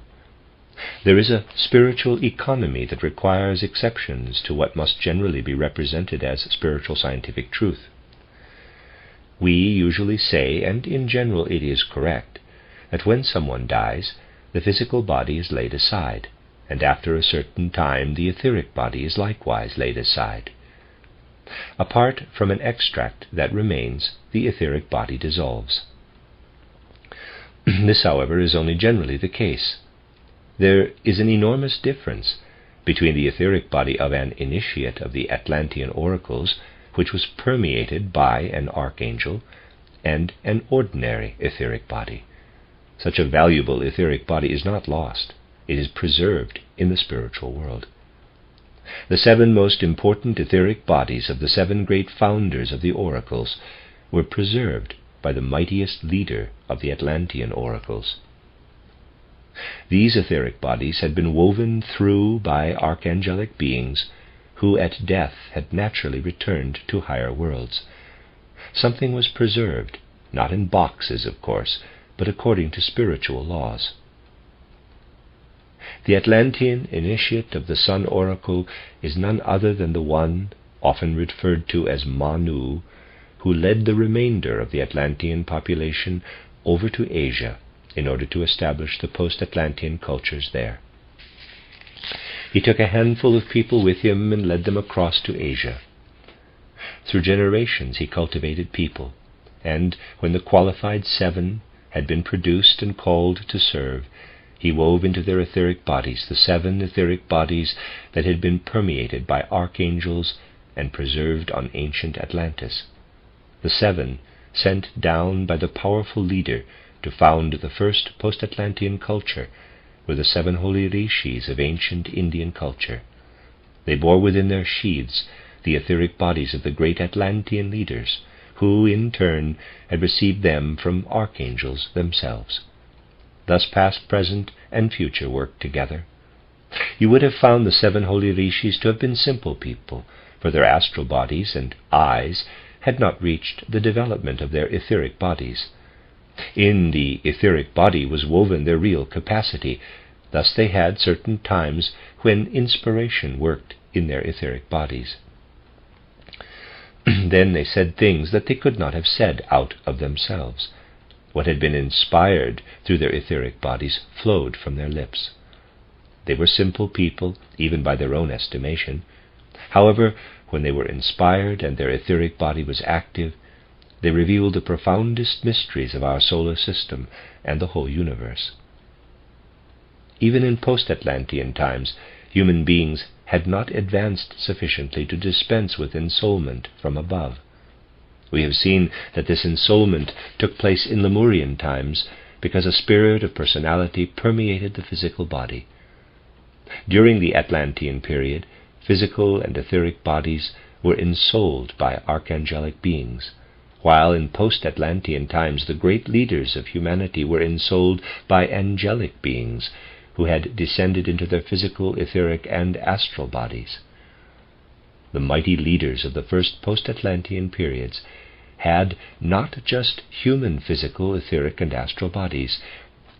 There is a spiritual economy that requires exceptions to what must generally be represented as spiritual scientific truth. We usually say, and in general it is correct, that when someone dies, the physical body is laid aside, and after a certain time the etheric body is likewise laid aside. Apart from an extract that remains, the etheric body dissolves. This, however, is only generally the case. There is an enormous difference between the etheric body of an initiate of the Atlantean oracles, which was permeated by an archangel, and an ordinary etheric body. Such a valuable etheric body is not lost. It is preserved in the spiritual world. The 7 most important etheric bodies of the 7 great founders of the oracles were preserved by the mightiest leader of the Atlantean oracles. These etheric bodies had been woven through by archangelic beings who at death had naturally returned to higher worlds. Something was preserved, not in boxes, of course, but according to spiritual laws. The Atlantean initiate of the Sun Oracle is none other than the one, often referred to as Manu, who led the remainder of the Atlantean population over to Asia in order to establish the post-Atlantean cultures there. He took a handful of people with him and led them across to Asia. Through generations he cultivated people, and when the qualified 7 had been produced and called to serve, he wove into their etheric bodies the 7 etheric bodies that had been permeated by archangels and preserved on ancient Atlantis. The 7 sent down by the powerful leader to found the first post-Atlantean culture were the 7 holy rishis of ancient Indian culture. They bore within their sheaths the etheric bodies of the great Atlantean leaders, who, in turn, had received them from archangels themselves. Thus past, present, and future worked together. You would have found the 7 holy rishis to have been simple people, for their astral bodies and eyes had not reached the development of their etheric bodies. In the etheric body was woven their real capacity. Thus they had certain times when inspiration worked in their etheric bodies. Then they said things that they could not have said out of themselves. What had been inspired through their etheric bodies flowed from their lips. They were simple people, even by their own estimation. However, when they were inspired and their etheric body was active, they revealed the profoundest mysteries of our solar system and the whole universe. Even in post-Atlantean times, human beings had not advanced sufficiently to dispense with ensoulment from above. We have seen that this ensoulment took place in Lemurian times because a spirit of personality permeated the physical body. During the Atlantean period, physical and etheric bodies were ensouled by archangelic beings, while in post-Atlantean times the great leaders of humanity were ensouled by angelic beings who had descended into their physical, etheric, and astral bodies. The mighty leaders of the first post-Atlantean periods had not just human physical, etheric, and astral bodies.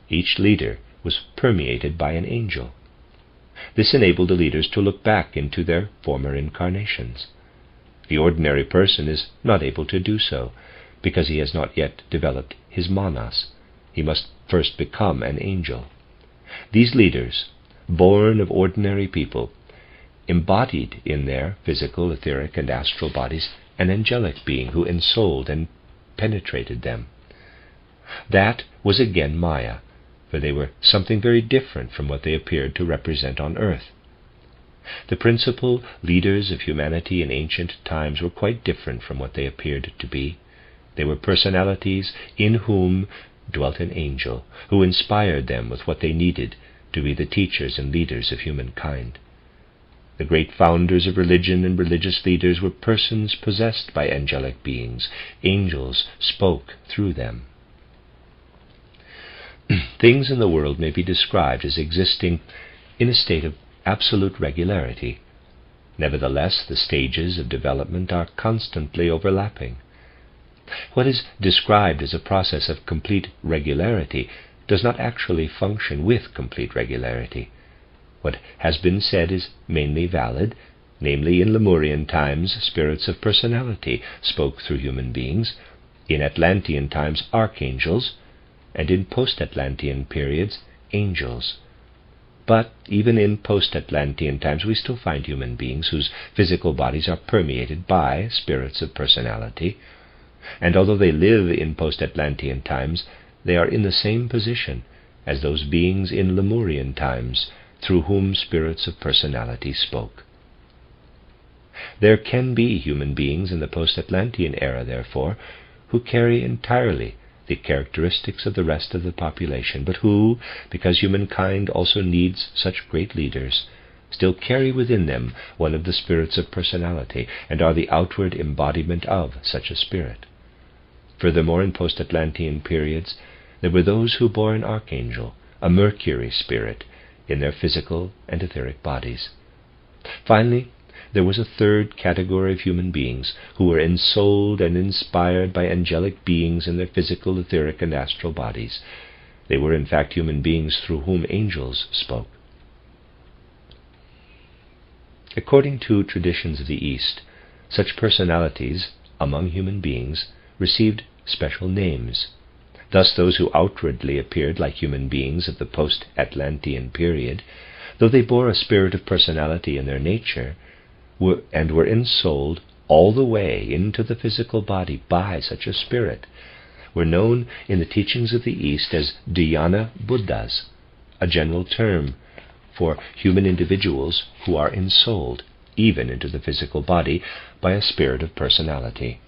Each leader was permeated by an angel. This enabled the leaders to look back into their former incarnations. The ordinary person is not able to do so, because he has not yet developed his manas. He must first become an angel. These leaders, born of ordinary people, embodied in their physical, etheric, and astral bodies an angelic being who ensouled and penetrated them. That was again Maya, for they were something very different from what they appeared to represent on earth. The principal leaders of humanity in ancient times were quite different from what they appeared to be. They were personalities in whom dwelt an angel, who inspired them with what they needed to be the teachers and leaders of humankind. The great founders of religion and religious leaders were persons possessed by angelic beings. Angels spoke through them. Things in the world may be described as existing in a state of absolute regularity. Nevertheless, the stages of development are constantly overlapping. What is described as a process of complete regularity does not actually function with complete regularity. What has been said is mainly valid, namely, in Lemurian times, spirits of personality spoke through human beings, in Atlantean times, archangels, and in post-Atlantean periods, angels. But even in post-Atlantean times we still find human beings whose physical bodies are permeated by spirits of personality, and although they live in post-Atlantean times, they are in the same position as those beings in Lemurian times through whom spirits of personality spoke. There can be human beings in the post-Atlantean era, therefore, who carry entirely the characteristics of the rest of the population, but who, because humankind also needs such great leaders, still carry within them one of the spirits of personality, and are the outward embodiment of such a spirit. Furthermore, in post-Atlantean periods, there were those who bore an archangel, a Mercury spirit, in their physical and etheric bodies. Finally, there was a third category of human beings who were ensouled and inspired by angelic beings in their physical, etheric, and astral bodies. They were in fact human beings through whom angels spoke. According to traditions of the East, such personalities among human beings received special names. Thus those who outwardly appeared like human beings of the post-Atlantean period, though they bore a spirit of personality in their nature, were ensouled all the way into the physical body by such a spirit, were known in the teachings of the East as dhyana Buddhas, a general term for human individuals who are ensouled, even into the physical body, by a spirit of personality.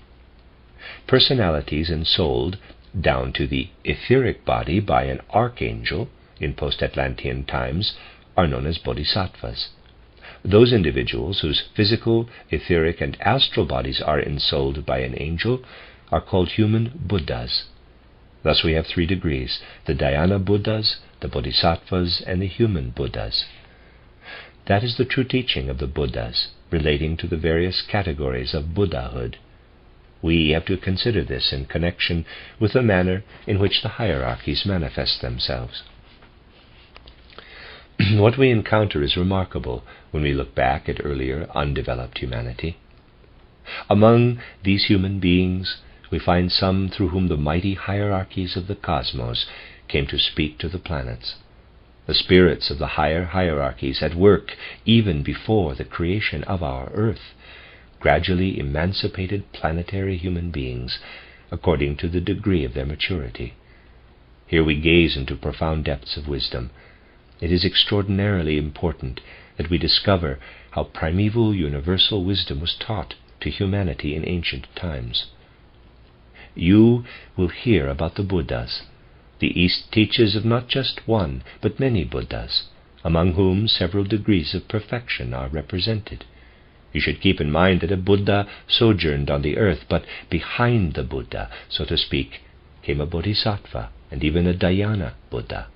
Personalities ensouled down to the etheric body by an archangel in post-Atlantean times are known as bodhisattvas. Those individuals whose physical, etheric, and astral bodies are ensouled by an angel are called human Buddhas. Thus we have 3 degrees: the dhyana Buddhas, the bodhisattvas, and the human Buddhas. That is the true teaching of the Buddhas, relating to the various categories of Buddhahood. We have to consider this in connection with the manner in which the hierarchies manifest themselves. What we encounter is remarkable when we look back at earlier undeveloped humanity. Among these human beings, we find some through whom the mighty hierarchies of the cosmos came to speak to the planets. The spirits of the higher hierarchies at work even before the creation of our earth gradually emancipated planetary human beings according to the degree of their maturity. Here we gaze into profound depths of wisdom. It is extraordinarily important that we discover how primeval universal wisdom was taught to humanity in ancient times. You will hear about the Buddhas. The East teaches of not just one, but many Buddhas, among whom several degrees of perfection are represented. You should keep in mind that a Buddha sojourned on the earth, but behind the Buddha, so to speak, came a bodhisattva and even a dhyana Buddha.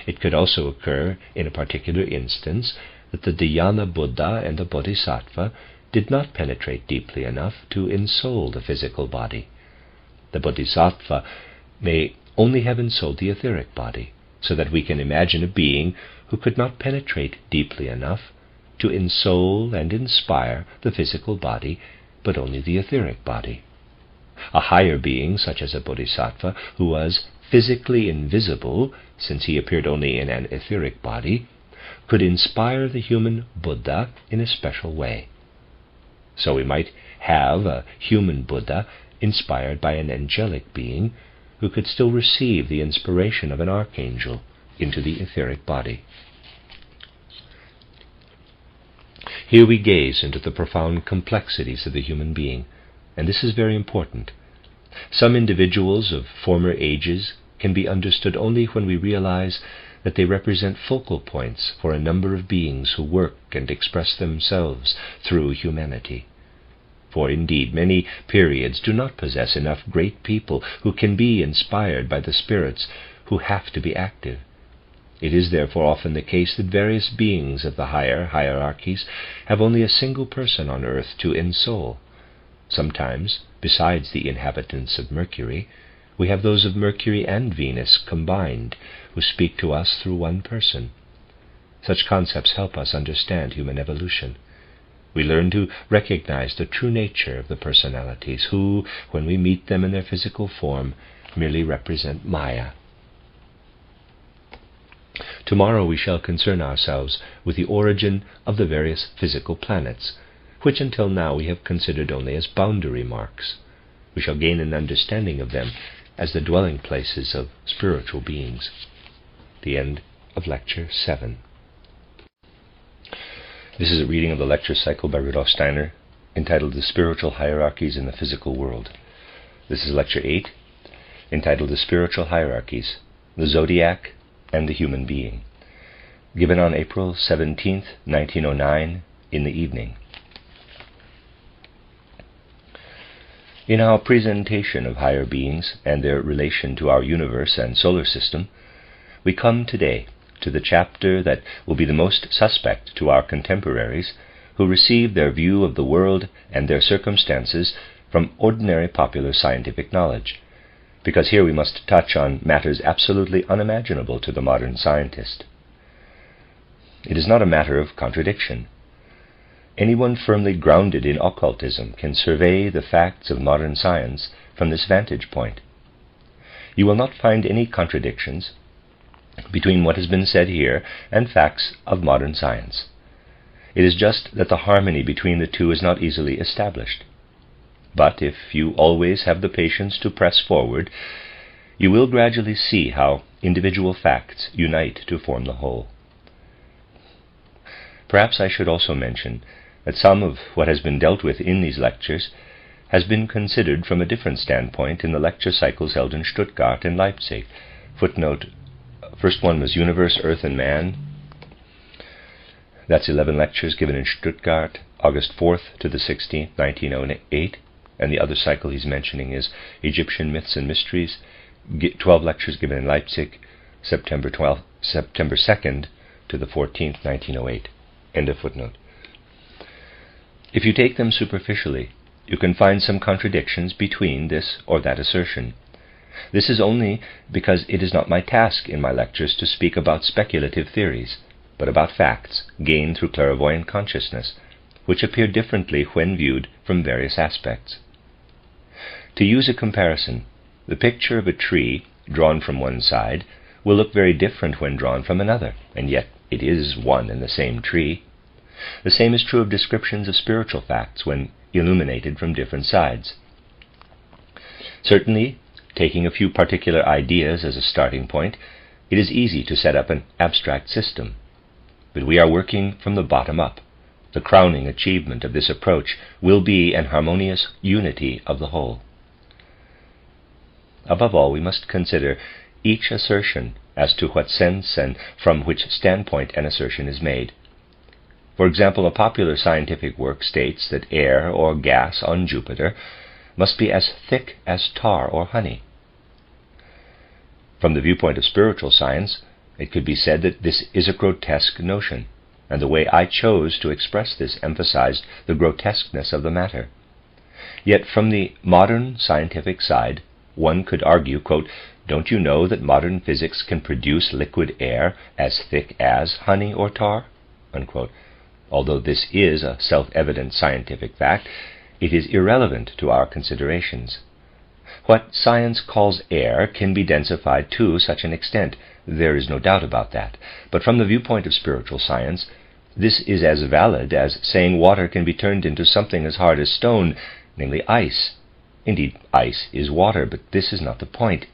It could also occur in a particular instance that the dhyana Buddha and the bodhisattva did not penetrate deeply enough to ensoul the physical body. The bodhisattva may only have ensouled the etheric body, so that we can imagine a being who could not penetrate deeply enough to ensoul and inspire the physical body, but only the etheric body. A higher being, such as a bodhisattva, who was physically invisible, since he appeared only in an etheric body, could inspire the human Buddha in a special way. So we might have a human Buddha inspired by an angelic being who could still receive the inspiration of an archangel into the etheric body. Here we gaze into the profound complexities of the human being, and this is very important. Some individuals of former ages can be understood only when we realize that they represent focal points for a number of beings who work and express themselves through humanity. For indeed, many periods do not possess enough great people who can be inspired by the spirits who have to be active. It is therefore often the case that various beings of the higher hierarchies have only a single person on earth to ensoul. Sometimes, besides the inhabitants of Mercury, we have those of Mercury and Venus combined, who speak to us through one person. Such concepts help us understand human evolution. We learn to recognize the true nature of the personalities, who, when we meet them in their physical form, merely represent Maya. Tomorrow we shall concern ourselves with the origin of the various physical planets, which until now we have considered only as boundary marks. We shall gain an understanding of them as the dwelling places of spiritual beings. The end of Lecture 7. This is a reading of the lecture cycle by Rudolf Steiner, entitled The Spiritual Hierarchies in the Physical World. This is Lecture 8, entitled The Spiritual Hierarchies, the Zodiac, and the Human Being, given on April 17, 1909, in the evening. In our presentation of higher beings and their relation to our universe and solar system, we come today to the chapter that will be the most suspect to our contemporaries, who receive their view of the world and their circumstances from ordinary popular scientific knowledge, because here we must touch on matters absolutely unimaginable to the modern scientist. It is not a matter of contradiction. Anyone firmly grounded in occultism can survey the facts of modern science from this vantage point. You will not find any contradictions between what has been said here and facts of modern science. It is just that the harmony between the two is not easily established. but if you always have the patience to press forward, you will gradually see how individual facts unite to form the whole. Perhaps I should also mention that some of what has been dealt with in these lectures has been considered from a different standpoint in the lecture cycles held in Stuttgart and Leipzig. Footnote, first one was Universe, Earth and Man. That's 11 lectures given in Stuttgart, August 4th to the 16th, 1908. And the other cycle he's mentioning is Egyptian Myths and Mysteries, 12 lectures given in Leipzig, September 2nd to the 14th, 1908. End of footnote. If you take them superficially, you can find some contradictions between this or that assertion. This is only because it is not my task in my lectures to speak about speculative theories, but about facts gained through clairvoyant consciousness, which appear differently when viewed from various aspects. To use a comparison, the picture of a tree drawn from one side will look very different when drawn from another, and yet it is one and the same tree. The same is true of descriptions of spiritual facts when illuminated from different sides. Certainly, taking a few particular ideas as a starting point, it is easy to set up an abstract system. But we are working from the bottom up. The crowning achievement of this approach will be an harmonious unity of the whole. Above all, we must consider each assertion as to what sense and from which standpoint an assertion is made. For example, a popular scientific work states that air or gas on Jupiter must be as thick as tar or honey. From the viewpoint of spiritual science, it could be said that this is a grotesque notion, and the way I chose to express this emphasized the grotesqueness of the matter. Yet from the modern scientific side, one could argue, quote, "Don't you know that modern physics can produce liquid air as thick as honey or tar?" Unquote. Although this is a self-evident scientific fact, it is irrelevant to our considerations. What science calls air can be densified to such an extent, there is no doubt about that. But from the viewpoint of spiritual science, this is as valid as saying water can be turned into something as hard as stone, namely ice. Indeed, ice is water, but this is not the point.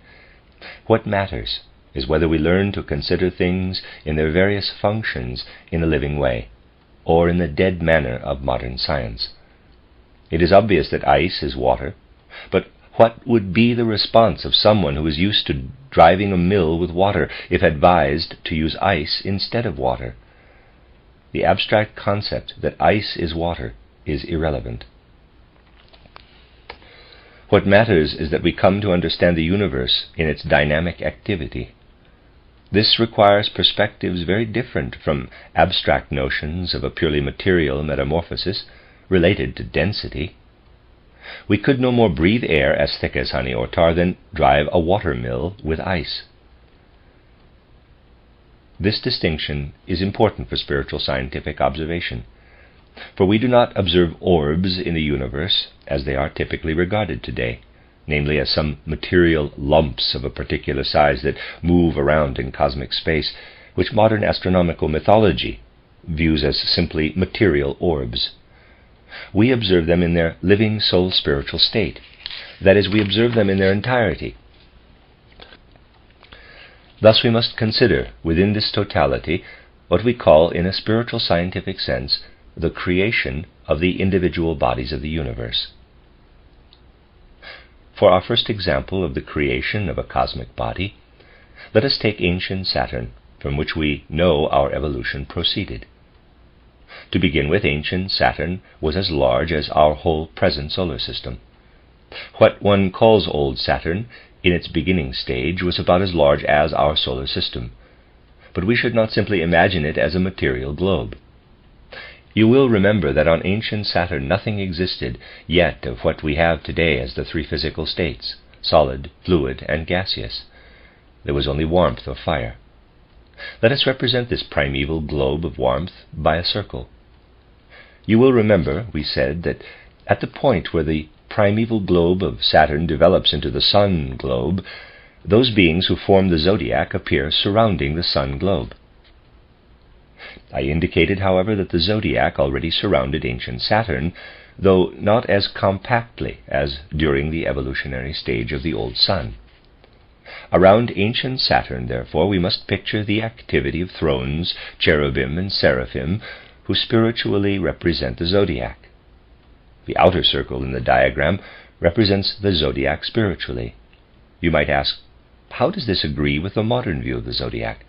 What matters is whether we learn to consider things in their various functions in a living way, or in the dead manner of modern science. It is obvious that ice is water, but what would be the response of someone who is used to driving a mill with water if advised to use ice instead of water? The abstract concept that ice is water is irrelevant. What matters is that we come to understand the universe in its dynamic activity. This requires perspectives very different from abstract notions of a purely material metamorphosis related to density. We could no more breathe air as thick as honey or tar than drive a water mill with ice. This distinction is important for spiritual scientific observation, for we do not observe orbs in the universe as they are typically regarded today, namely as some material lumps of a particular size that move around in cosmic space, which modern astronomical mythology views as simply material orbs. We observe them in their living soul spiritual state. That is, we observe them in their entirety. Thus we must consider within this totality what we call, in a spiritual scientific sense, the creation of the individual bodies of the universe. For our first example of the creation of a cosmic body, let us take ancient Saturn, from which we know our evolution proceeded. To begin with, ancient Saturn was as large as our whole present solar system. What one calls old Saturn, in its beginning stage, was about as large as our solar system. But we should not simply imagine it as a material globe. You will remember that on ancient Saturn nothing existed yet of what we have today as the three physical states, solid, fluid, and gaseous. There was only warmth or fire. Let us represent this primeval globe of warmth by a circle. You will remember, we said, that at the point where the primeval globe of Saturn develops into the sun globe, those beings who form the zodiac appear surrounding the sun globe. I indicated, however, that the zodiac already surrounded ancient Saturn, though not as compactly as during the evolutionary stage of the old sun. Around ancient Saturn, therefore, we must picture the activity of thrones, cherubim, and seraphim, who spiritually represent the zodiac. The outer circle in the diagram represents the zodiac spiritually. You might ask, how does this agree with the modern view of the zodiac?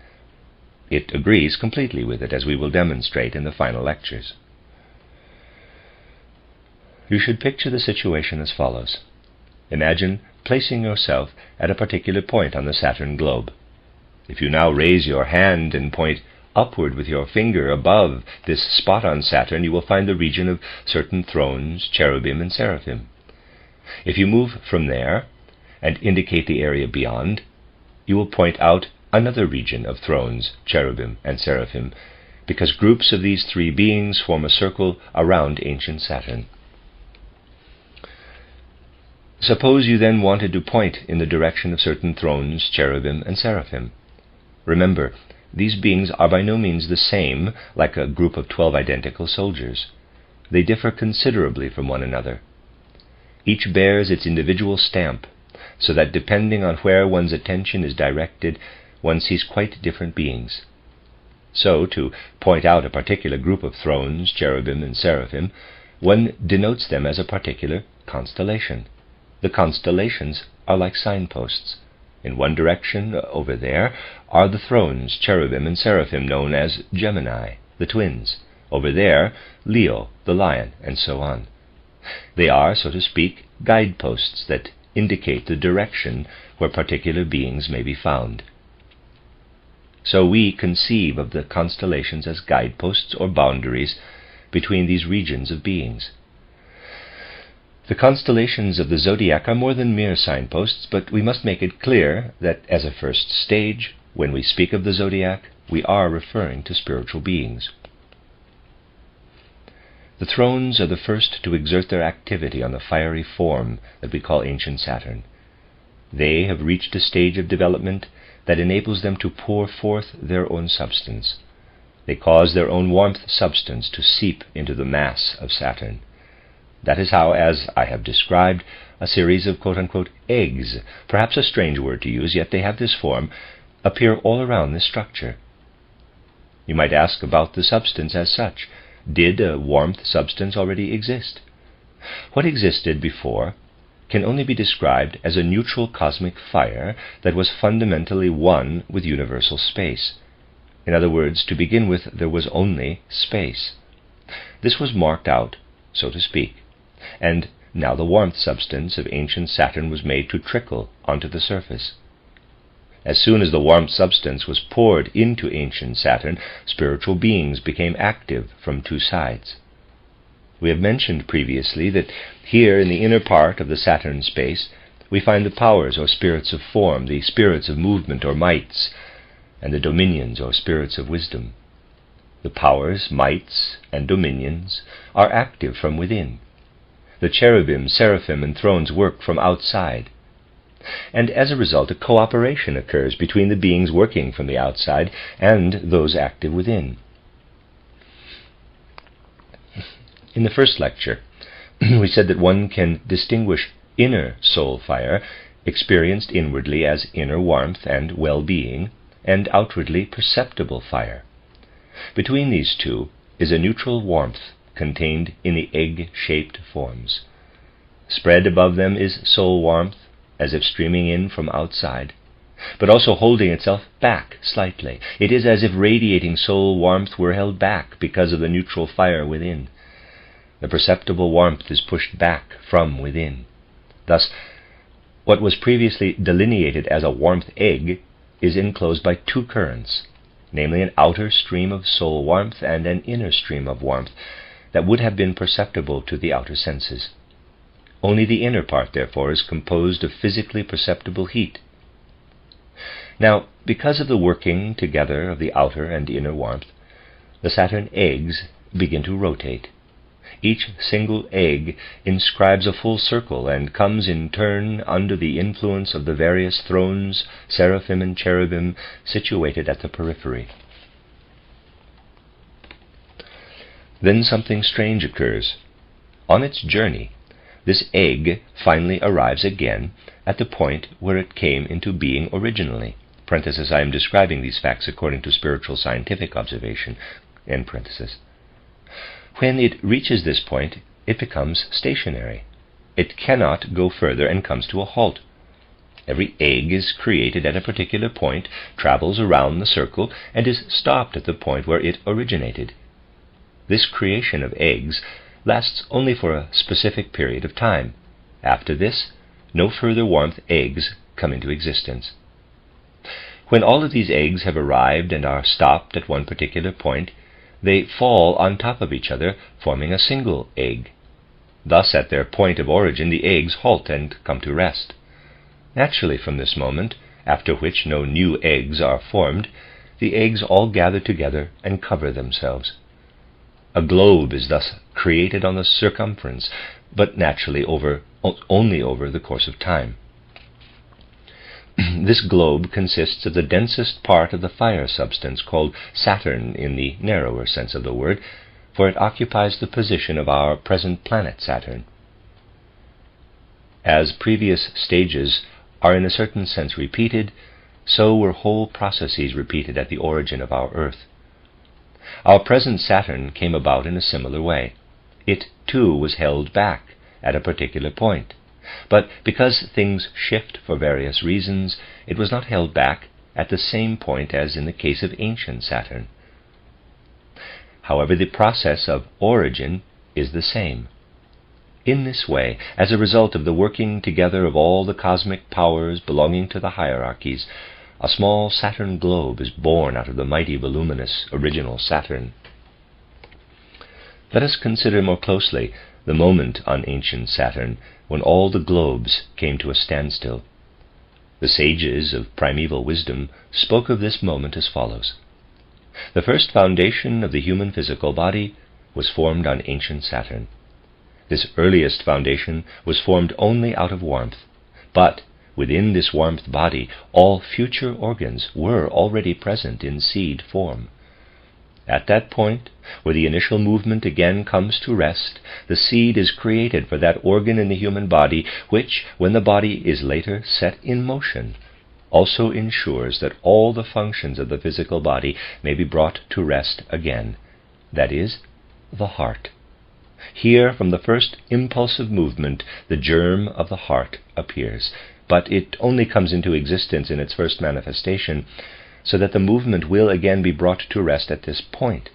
It agrees completely with it, as we will demonstrate in the final lectures. You should picture the situation as follows. Imagine placing yourself at a particular point on the Saturn globe. If you now raise your hand and point upward with your finger above this spot on Saturn, you will find the region of certain thrones, cherubim, and seraphim. If you move from there and indicate the area beyond, you will point out another region of thrones, cherubim, and seraphim, because groups of these three beings form a circle around ancient Saturn. Suppose you then wanted to point in the direction of certain thrones, cherubim, and seraphim. Remember, these beings are by no means the same, like a group of 12 identical soldiers. They differ considerably from one another. Each bears its individual stamp, so that depending on where one's attention is directed, one sees quite different beings. So, to point out a particular group of thrones, cherubim, and seraphim, one denotes them as a particular constellation. The constellations are like signposts. In one direction, over there, are the thrones, cherubim, and seraphim known as Gemini, the twins. Over there, Leo, the lion, and so on. They are, so to speak, guideposts that indicate the direction where particular beings may be found. So we conceive of the constellations as guideposts or boundaries between these regions of beings. The constellations of the zodiac are more than mere signposts, but we must make it clear that as a first stage, when we speak of the zodiac, we are referring to spiritual beings. The thrones are the first to exert their activity on the fiery form that we call ancient Saturn. They have reached a stage of development that enables them to pour forth their own substance. They cause their own warmth substance to seep into the mass of Saturn. That is how, as I have described, a series of quote-unquote eggs, perhaps a strange word to use, yet they have this form, appear all around this structure. You might ask about the substance as such. Did a warmth substance already exist? What existed before can only be described as a neutral cosmic fire that was fundamentally one with universal space. In other words, to begin with, there was only space. This was marked out, so to speak, and now the warmth substance of ancient Saturn was made to trickle onto the surface. As soon as the warmth substance was poured into ancient Saturn, spiritual beings became active from two sides. We have mentioned previously that here in the inner part of the Saturn space we find the powers or spirits of form, the spirits of movement or mights, and the dominions or spirits of wisdom. The powers, mights, and dominions are active from within. The cherubim, seraphim, and thrones work from outside. And as a result, a cooperation occurs between the beings working from the outside and those active within. In the first lecture, we said that one can distinguish inner soul fire, experienced inwardly as inner warmth and well-being, and outwardly perceptible fire. Between these two is a neutral warmth contained in the egg-shaped forms. Spread above them is soul warmth, as if streaming in from outside, but also holding itself back slightly. It is as if radiating soul warmth were held back because of the neutral fire within. The perceptible warmth is pushed back from within. Thus, what was previously delineated as a warmth egg is enclosed by two currents, namely an outer stream of soul warmth and an inner stream of warmth that would have been perceptible to the outer senses. Only the inner part, therefore, is composed of physically perceptible heat. Now, because of the working together of the outer and inner warmth, the Saturn eggs begin to rotate. Each single egg inscribes a full circle and comes in turn under the influence of the various thrones, seraphim, and cherubim situated at the periphery. Then something strange occurs. On its journey, this egg finally arrives again at the point where it came into being originally. I am describing these facts according to spiritual scientific observation. End parenthesis. When it reaches this point, it becomes stationary. It cannot go further and comes to a halt. Every egg is created at a particular point, travels around the circle, and is stopped at the point where it originated. This creation of eggs lasts only for a specific period of time. After this, no further warmth eggs come into existence. When all of these eggs have arrived and are stopped at one particular point, they fall on top of each other, forming a single egg. Thus, at their point of origin, the eggs halt and come to rest. Naturally, from this moment, after which no new eggs are formed, the eggs all gather together and cover themselves. A globe is thus created on the circumference, but naturally only over the course of time. This globe consists of the densest part of the fire substance, called Saturn in the narrower sense of the word, for it occupies the position of our present planet Saturn. As previous stages are in a certain sense repeated, so were whole processes repeated at the origin of our Earth. Our present Saturn came about in a similar way. It, too, was held back at a particular point. But because things shift for various reasons, it was not held back at the same point as in the case of ancient Saturn. However, the process of origin is the same. In this way, as a result of the working together of all the cosmic powers belonging to the hierarchies, a small Saturn globe is born out of the mighty, voluminous, original Saturn. Let us consider more closely the moment on ancient Saturn when all the globes came to a standstill. The sages of primeval wisdom spoke of this moment as follows. The first foundation of the human physical body was formed on ancient Saturn. This earliest foundation was formed only out of warmth, but within this warmth body all future organs were already present in seed form. At that point, where the initial movement again comes to rest, the seed is created for that organ in the human body which, when the body is later set in motion, also ensures that all the functions of the physical body may be brought to rest again, that is, the heart. Here, from the first impulsive movement, the germ of the heart appears, but it only comes into existence in its first manifestation, so that the movement will again be brought to rest at this point.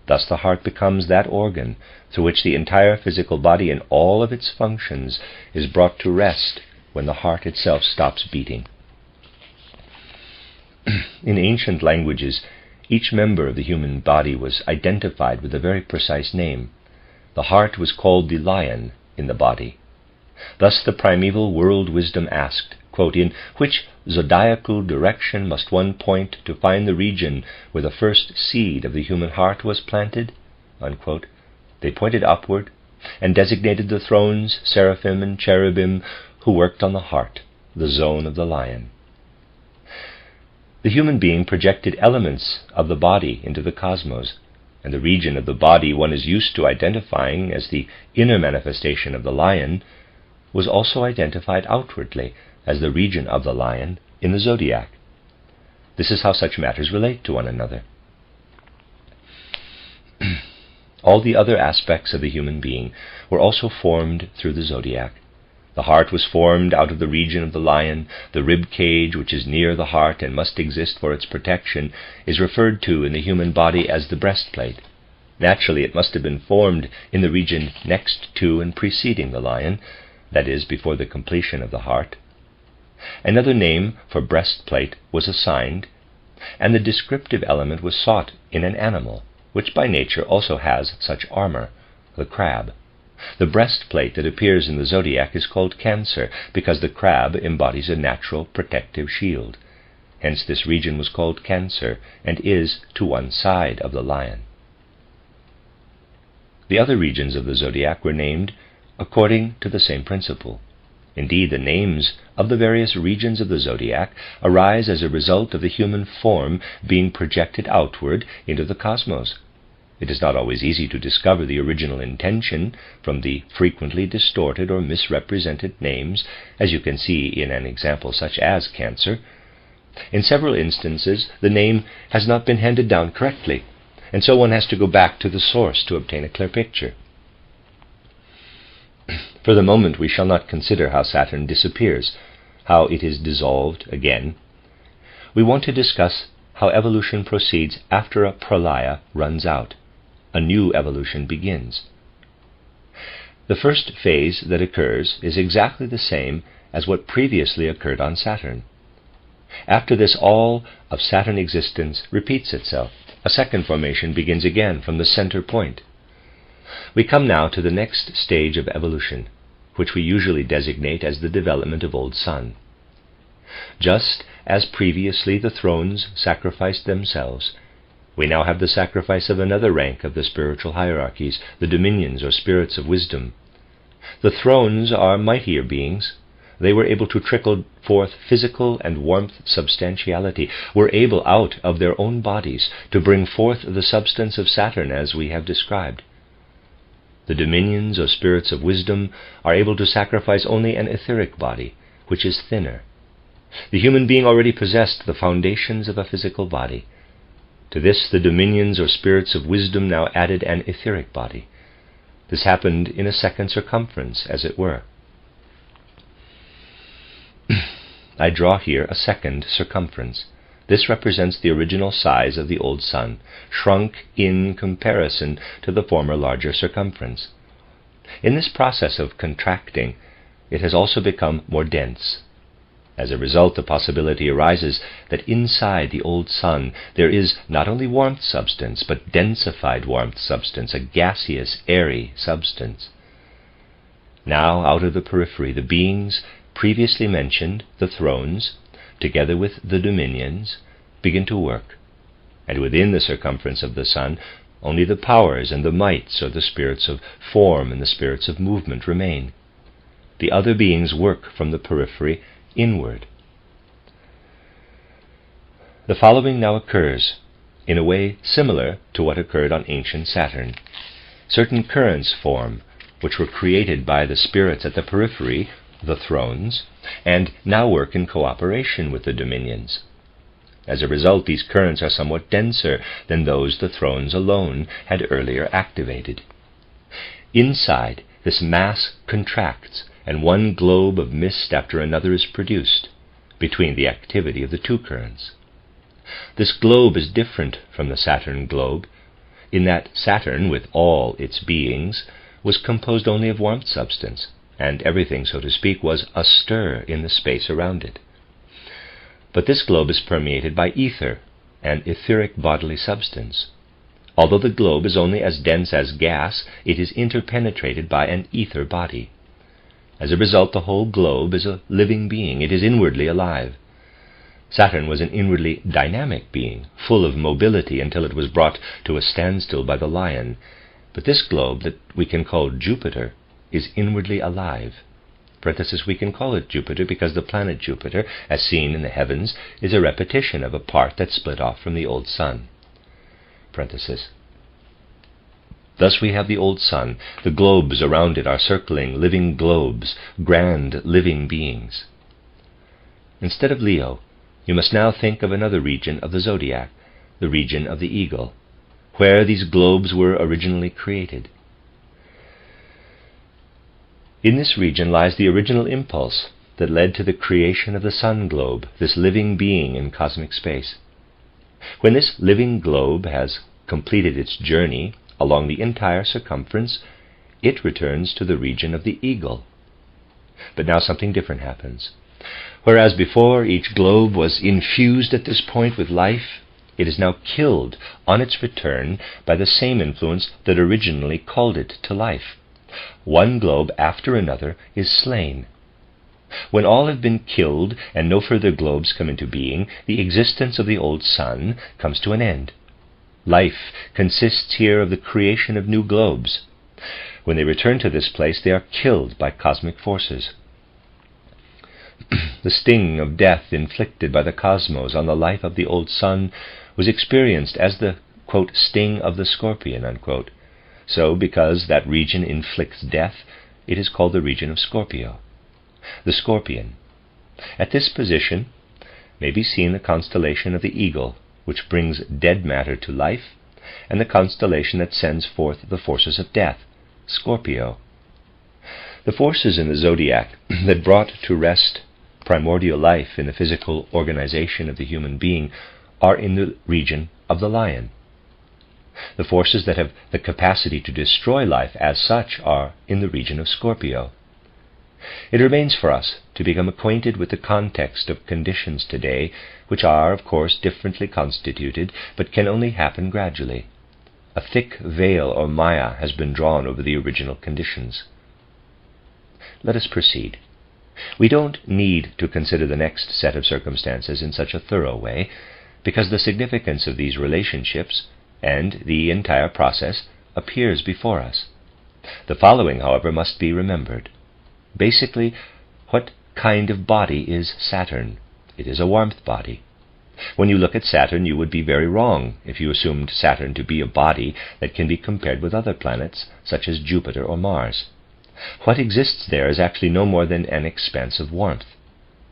Thus the heart becomes that organ through which the entire physical body in all of its functions is brought to rest when the heart itself stops beating. In ancient languages, each member of the human body was identified with a very precise name. The heart was called the lion in the body. Thus the primeval world wisdom asked, quote, "In which zodiacal direction must one point to find the region where the first seed of the human heart was planted?" Unquote. They pointed upward and designated the thrones, seraphim, and cherubim who worked on the heart, the zone of the lion. The human being projected elements of the body into the cosmos, and the region of the body one is used to identifying as the inner manifestation of the lion was also identified outwardly as the region of the lion in the zodiac. This is how such matters relate to one another. All the other aspects of the human being were also formed through the zodiac. The heart was formed out of the region of the lion. The rib cage, which is near the heart and must exist for its protection, is referred to in the human body as the breastplate. Naturally, it must have been formed in the region next to and preceding the lion, that is, before the completion of the heart. Another name for breastplate was assigned, and the descriptive element was sought in an animal, which by nature also has such armor, the crab. The breastplate that appears in the zodiac is called Cancer, because the crab embodies a natural protective shield. Hence this region was called Cancer, and is to one side of the lion. The other regions of the zodiac were named according to the same principle. Indeed, the names of the various regions of the zodiac arise as a result of the human form being projected outward into the cosmos. It is not always easy to discover the original intention from the frequently distorted or misrepresented names, as you can see in an example such as cancer. In several instances, the name has not been handed down correctly, and so one has to go back to the source to obtain a clear picture. For the moment, we shall not consider how Saturn disappears, how it is dissolved again. We want to discuss how evolution proceeds after a pralaya runs out. A new evolution begins. The first phase that occurs is exactly the same as what previously occurred on Saturn. After this, all of Saturn existence repeats itself. A second formation begins again from the center point. We come now to the next stage of evolution, which we usually designate as the development of Old Sun. Just as previously the thrones sacrificed themselves, we now have the sacrifice of another rank of the spiritual hierarchies, the dominions or spirits of wisdom. The thrones are mightier beings. They were able to trickle forth physical and warmth substantiality, were able out of their own bodies to bring forth the substance of Saturn as we have described. The dominions or spirits of wisdom are able to sacrifice only an etheric body, which is thinner. The human being already possessed the foundations of a physical body. To this the dominions or spirits of wisdom now added an etheric body. This happened in a second circumference, as it were. I draw here a second circumference. This represents the original size of the old sun, shrunk in comparison to the former larger circumference. In this process of contracting, it has also become more dense. As a result, the possibility arises that inside the old sun there is not only warmth substance, but densified warmth substance, a gaseous, airy substance. Now, out of the periphery, the beings previously mentioned, the thrones, together with the dominions, begin to work, and within the circumference of the sun, only the powers and the mights, or the spirits of form and the spirits of movement, remain. The other beings work from the periphery inward. The following now occurs in a way similar to what occurred on ancient Saturn. Certain currents form, which were created by the spirits at the periphery, the thrones, and now work in cooperation with the dominions. As a result, these currents are somewhat denser than those the thrones alone had earlier activated. Inside, this mass contracts, and one globe of mist after another is produced between the activity of the two currents. This globe is different from the Saturn globe, in that Saturn, with all its beings, was composed only of warmth substance, and everything, so to speak, was astir in the space around it. But this globe is permeated by ether, an etheric bodily substance. Although the globe is only as dense as gas, it is interpenetrated by an ether body. As a result, the whole globe is a living being. It is inwardly alive. Saturn was an inwardly dynamic being, full of mobility until it was brought to a standstill by the lion. But this globe that we can call Jupiter is inwardly alive. We can call it Jupiter because the planet Jupiter, as seen in the heavens, is a repetition of a part that split off from the old sun. Thus we have the old sun. The globes around it are circling living globes, grand living beings. Instead of Leo, you must now think of another region of the zodiac, the region of the eagle, where these globes were originally created. In this region lies the original impulse that led to the creation of the sun globe, this living being in cosmic space. When this living globe has completed its journey along the entire circumference, it returns to the region of the eagle. But now something different happens. Whereas before each globe was infused at this point with life, it is now killed on its return by the same influence that originally called it to life. One globe after another is slain. When all have been killed and no further globes come into being, the existence of the old sun comes to an end. Life consists here of the creation of new globes. When they return to this place, they are killed by cosmic forces. The sting of death inflicted by the cosmos on the life of the old sun was experienced as the quote, sting of the scorpion, unquote. So, because that region inflicts death, it is called the region of Scorpio. The scorpion. At this position may be seen the constellation of the eagle, which brings dead matter to life, and the constellation that sends forth the forces of death, Scorpio. The forces in the zodiac that brought to rest primordial life in the physical organization of the human being are in the region of the lion. The forces that have the capacity to destroy life as such are in the region of Scorpio. It remains for us to become acquainted with the context of conditions today, which are, of course, differently constituted, but can only happen gradually. A thick veil or maya has been drawn over the original conditions. Let us proceed. We don't need to consider the next set of circumstances in such a thorough way, because the significance of these relationships and the entire process appears before us. The following, however, must be remembered. Basically, what kind of body is Saturn? It is a warmth body. When you look at Saturn, you would be very wrong if you assumed Saturn to be a body that can be compared with other planets, such as Jupiter or Mars. What exists there is actually no more than an expanse of warmth.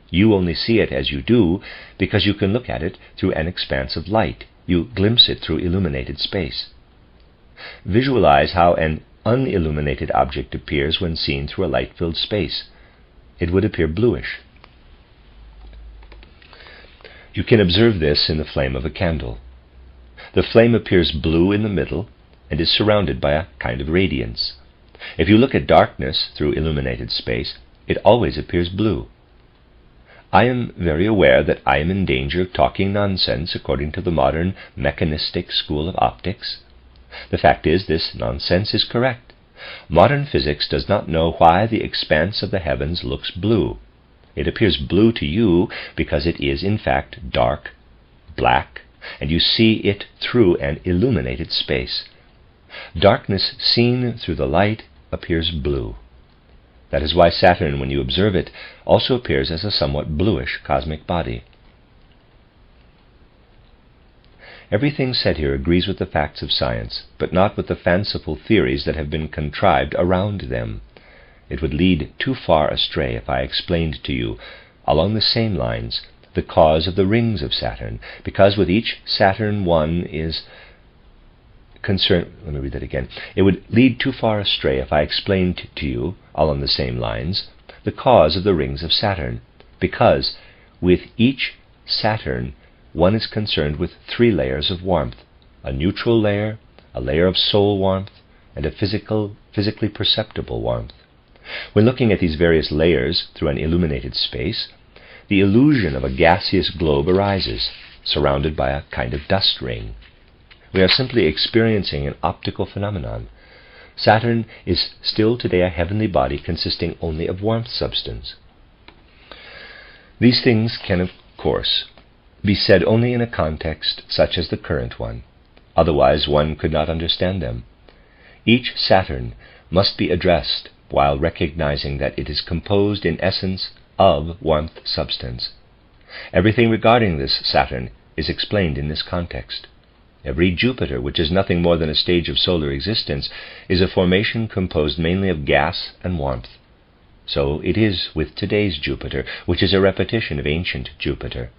You only see it as you do because you can look at it through an expanse of light. You glimpse it through illuminated space. Visualize how an unilluminated object appears when seen through a light-filled space. It would appear bluish. You can observe this in the flame of a candle. The flame appears blue in the middle and is surrounded by a kind of radiance. If you look at darkness through illuminated space, it always appears blue. I am very aware that I am in danger of talking nonsense according to the modern mechanistic school of optics. The fact is, this nonsense is correct. Modern physics does not know why the expanse of the heavens looks blue. It appears blue to you because it is, in fact, dark, black, and you see it through an illuminated space. Darkness seen through the light appears blue. That is why Saturn, when you observe it, also appears as a somewhat bluish cosmic body. Everything said here agrees with the facts of science, but not with the fanciful theories that have been contrived around them. It would lead too far astray if I explained to you, along the same lines, the cause of the rings of Saturn, because with each Saturn one is concerned. Let me read that again. It would lead too far astray if I explained to you, along the same lines, the cause of the rings of Saturn, because with each Saturn one is concerned with 3 layers of warmth: a neutral layer, a layer of soul warmth, and a physically perceptible warmth. When looking at these various layers through an illuminated space, the illusion of a gaseous globe arises, surrounded by a kind of dust ring. We are simply experiencing an optical phenomenon. Saturn is still today a heavenly body consisting only of warmth substance. These things can, of course, be said only in a context such as the current one. Otherwise one could not understand them. Each Saturn must be addressed while recognizing that it is composed in essence of warmth substance. Everything regarding this Saturn is explained in this context. Every Jupiter, which is nothing more than a stage of solar existence, is a formation composed mainly of gas and warmth. So it is with today's Jupiter, which is a repetition of ancient Jupiter.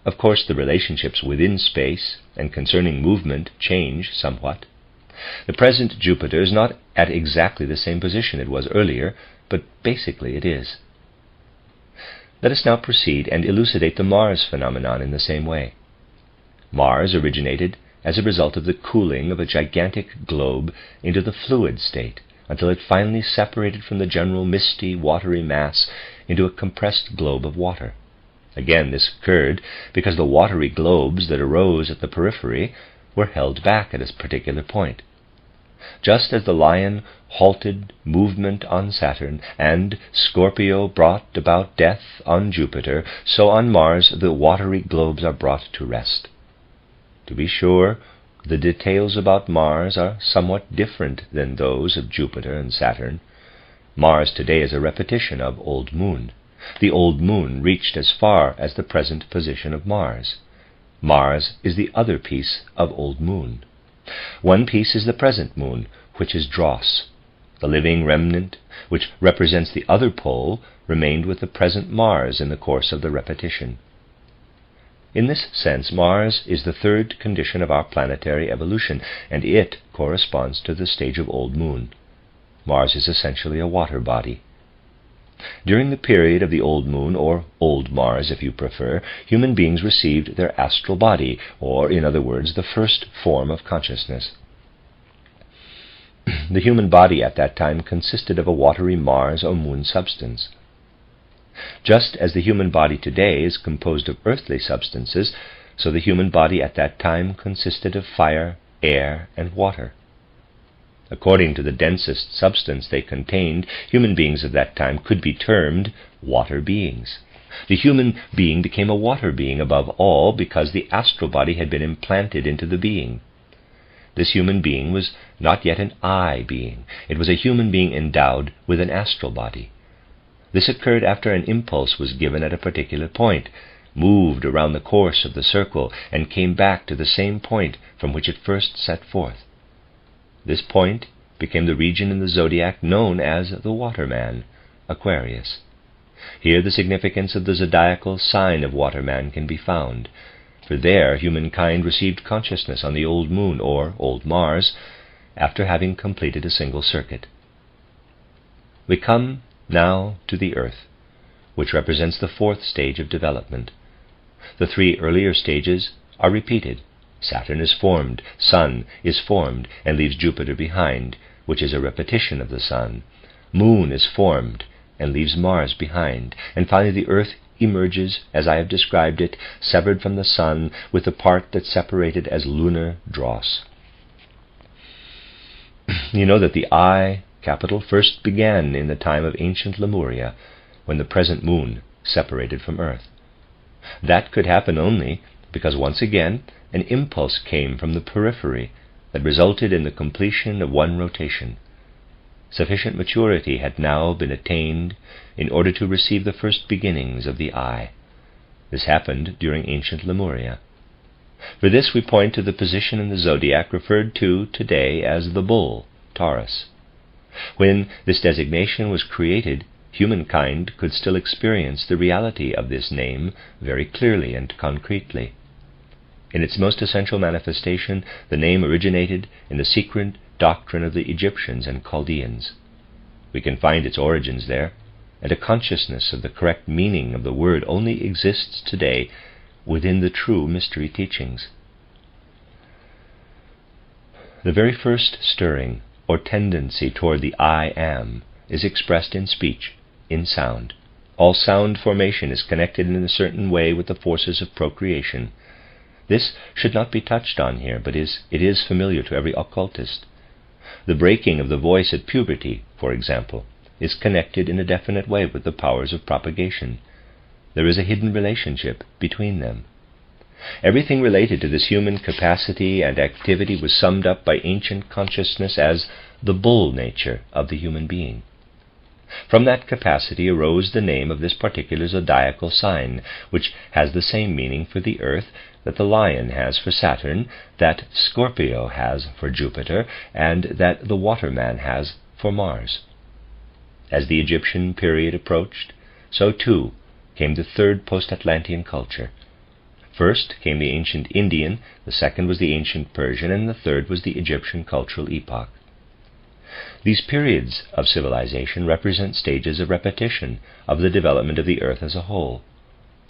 Of course, the relationships within space and concerning movement change somewhat. The present Jupiter is not at exactly the same position it was earlier, but basically it is. Let us now proceed and elucidate the Mars phenomenon in the same way. Mars originated as a result of the cooling of a gigantic globe into the fluid state, until it finally separated from the general misty, watery mass into a compressed globe of water. Again, this occurred because the watery globes that arose at the periphery were held back at a particular point. Just as the lion halted movement on Saturn, and Scorpio brought about death on Jupiter, so on Mars the watery globes are brought to rest. To be sure, the details about Mars are somewhat different than those of Jupiter and Saturn. Mars today is a repetition of Old Moon. The Old Moon reached as far as the present position of Mars. Mars is the other piece of old moon. One piece is the present moon, which is dross. The living remnant, which represents the other pole, remained with the present Mars in the course of the repetition. In this sense, Mars is the third condition of our planetary evolution, and it corresponds to the stage of old moon. Mars is essentially a water body. During the period of the old moon, or old Mars if you prefer, human beings received their astral body, or in other words, the first form of consciousness. The human body at that time consisted of a watery Mars or moon substance. Just as the human body today is composed of earthly substances, so the human body at that time consisted of fire, air, and water. According to the densest substance they contained, human beings of that time could be termed water beings. The human being became a water being above all because the astral body had been implanted into the being. This human being was not yet an I being. It was a human being endowed with an astral body. This occurred after an impulse was given at a particular point, moved around the course of the circle, and came back to the same point from which it first set forth. This point became the region in the zodiac known as the Waterman, Aquarius. Here the significance of the zodiacal sign of Waterman can be found, for there humankind received consciousness on the old moon, or old Mars, after having completed a single circuit. We come now to the Earth, which represents the fourth stage of development. The three earlier stages are repeated. Saturn is formed, Sun is formed, and leaves Jupiter behind, which is a repetition of the Sun. Moon is formed, and leaves Mars behind, and finally the Earth emerges, as I have described it, severed from the Sun, with the part that separated as lunar dross. You know that the I capital first began in the time of ancient Lemuria, when the present moon separated from Earth. That could happen only because once again an impulse came from the periphery that resulted in the completion of one rotation. Sufficient maturity had now been attained in order to receive the first beginnings of the I. This happened during ancient Lemuria. For this we point to the position in the zodiac referred to today as the Bull, Taurus. When this designation was created, humankind could still experience the reality of this name very clearly and concretely. In its most essential manifestation, the name originated in the secret doctrine of the Egyptians and Chaldeans. We can find its origins there, and a consciousness of the correct meaning of the word only exists today within the true mystery teachings. The very first stirring or tendency toward the I am is expressed in speech, in sound. All sound formation is connected in a certain way with the forces of procreation. This should not be touched on here, but it is familiar to every occultist. The breaking of the voice at puberty, for example, is connected in a definite way with the powers of propagation. There is a hidden relationship between them. Everything related to this human capacity and activity was summed up by ancient consciousness as the bull nature of the human being. From that capacity arose the name of this particular zodiacal sign, which has the same meaning for the Earth that the lion has for Saturn, that Scorpio has for Jupiter, and that the Waterman has for Mars. As the Egyptian period approached, so too came the third post-Atlantean culture. First came the ancient Indian, the second was the ancient Persian, and the third was the Egyptian cultural epoch. These periods of civilization represent stages of repetition of the development of the Earth as a whole.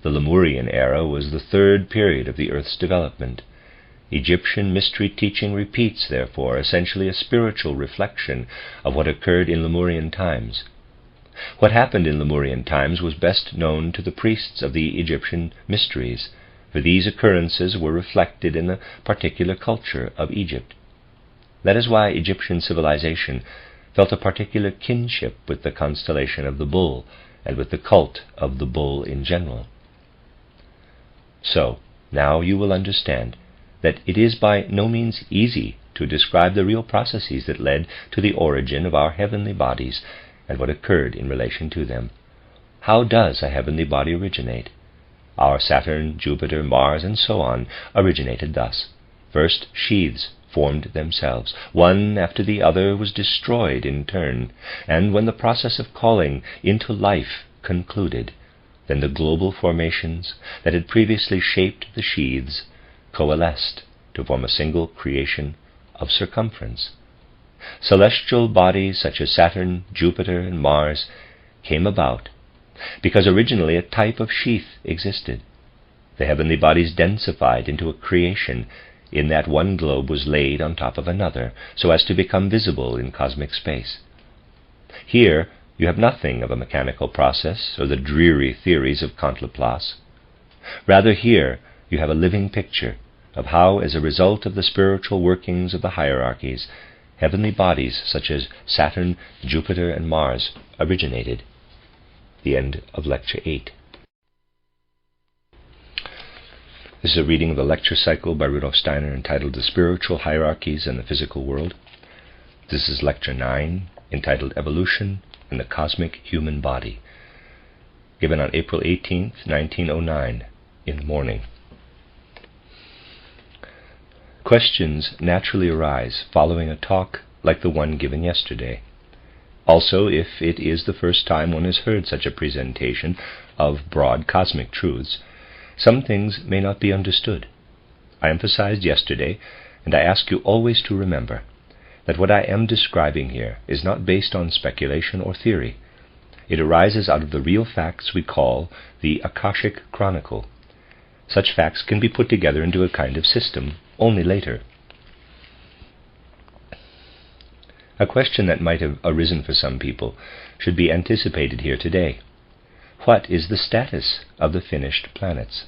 The Lemurian era was the third period of the Earth's development. Egyptian mystery teaching repeats, therefore, essentially a spiritual reflection of what occurred in Lemurian times. What happened in Lemurian times was best known to the priests of the Egyptian mysteries, for these occurrences were reflected in the particular culture of Egypt. That is why Egyptian civilization felt a particular kinship with the constellation of the bull and with the cult of the bull in general. So, now you will understand that it is by no means easy to describe the real processes that led to the origin of our heavenly bodies and what occurred in relation to them. How does a heavenly body originate? Our Saturn, Jupiter, Mars, and so on originated thus. First sheaths formed themselves. One after the other was destroyed in turn, and when the process of calling into life concluded, then the global formations that had previously shaped the sheaths coalesced to form a single creation of circumference. Celestial bodies such as Saturn, Jupiter, and Mars came about because originally a type of sheath existed. The heavenly bodies densified into a creation in that one globe was laid on top of another, so as to become visible in cosmic space. Here you have nothing of a mechanical process or the dreary theories of Kant Laplace. Rather here you have a living picture of how, as a result of the spiritual workings of the hierarchies, heavenly bodies such as Saturn, Jupiter, and Mars originated. The end of Lecture 8. This is a reading of the lecture cycle by Rudolf Steiner entitled The Spiritual Hierarchies and the Physical World. This is Lecture 9, entitled Evolution in the Cosmic Human Body, given on April 18, 1909, in the morning. Questions naturally arise following a talk like the one given yesterday. Also, if it is the first time one has heard such a presentation of broad cosmic truths, some things may not be understood. I emphasized yesterday, and I ask you always to remember, that what I am describing here is not based on speculation or theory. It arises out of the real facts we call the Akashic Chronicle. Such facts can be put together into a kind of system only later. A question that might have arisen for some people should be anticipated here today. What is the status of the finished planets?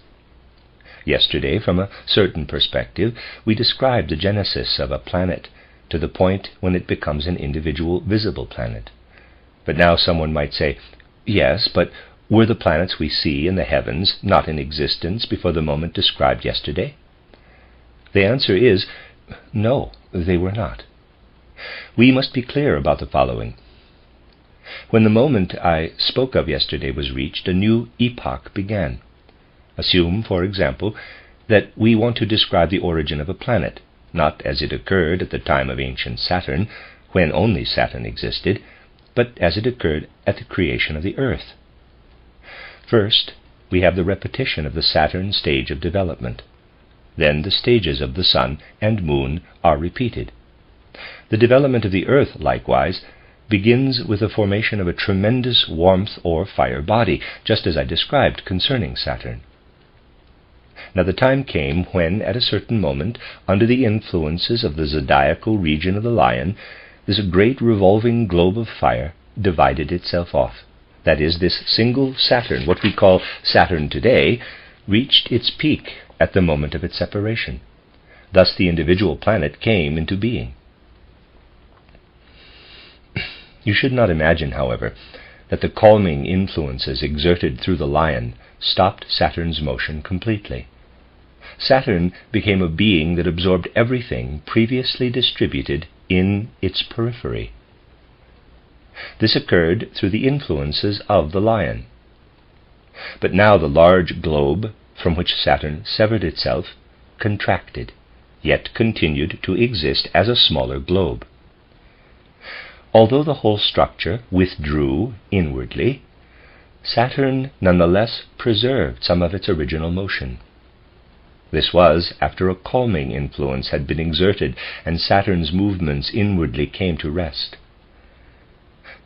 Yesterday, from a certain perspective, we described the genesis of a planet to the point when it becomes an individual visible planet. But now someone might say, yes, but were the planets we see in the heavens not in existence before the moment described yesterday? The answer is, no, they were not. We must be clear about the following. When the moment I spoke of yesterday was reached, a new epoch began. Assume, for example, that we want to describe the origin of a planet, not as it occurred at the time of ancient Saturn, when only Saturn existed, but as it occurred at the creation of the Earth. First, we have the repetition of the Saturn stage of development. Then the stages of the Sun and Moon are repeated. The development of the Earth, likewise, begins with the formation of a tremendous warmth or fire body, just as I described concerning Saturn. Now the time came when, at a certain moment, under the influences of the zodiacal region of the lion, this great revolving globe of fire divided itself off. That is, this single Saturn, what we call Saturn today, reached its peak at the moment of its separation. Thus the individual planet came into being. You should not imagine, however, that the calming influences exerted through the lion stopped Saturn's motion completely. Saturn became a being that absorbed everything previously distributed in its periphery. This occurred through the influences of the lion. But now the large globe from which Saturn severed itself contracted, yet continued to exist as a smaller globe. Although the whole structure withdrew inwardly, Saturn nonetheless preserved some of its original motion. This was after a calming influence had been exerted and Saturn's movements inwardly came to rest.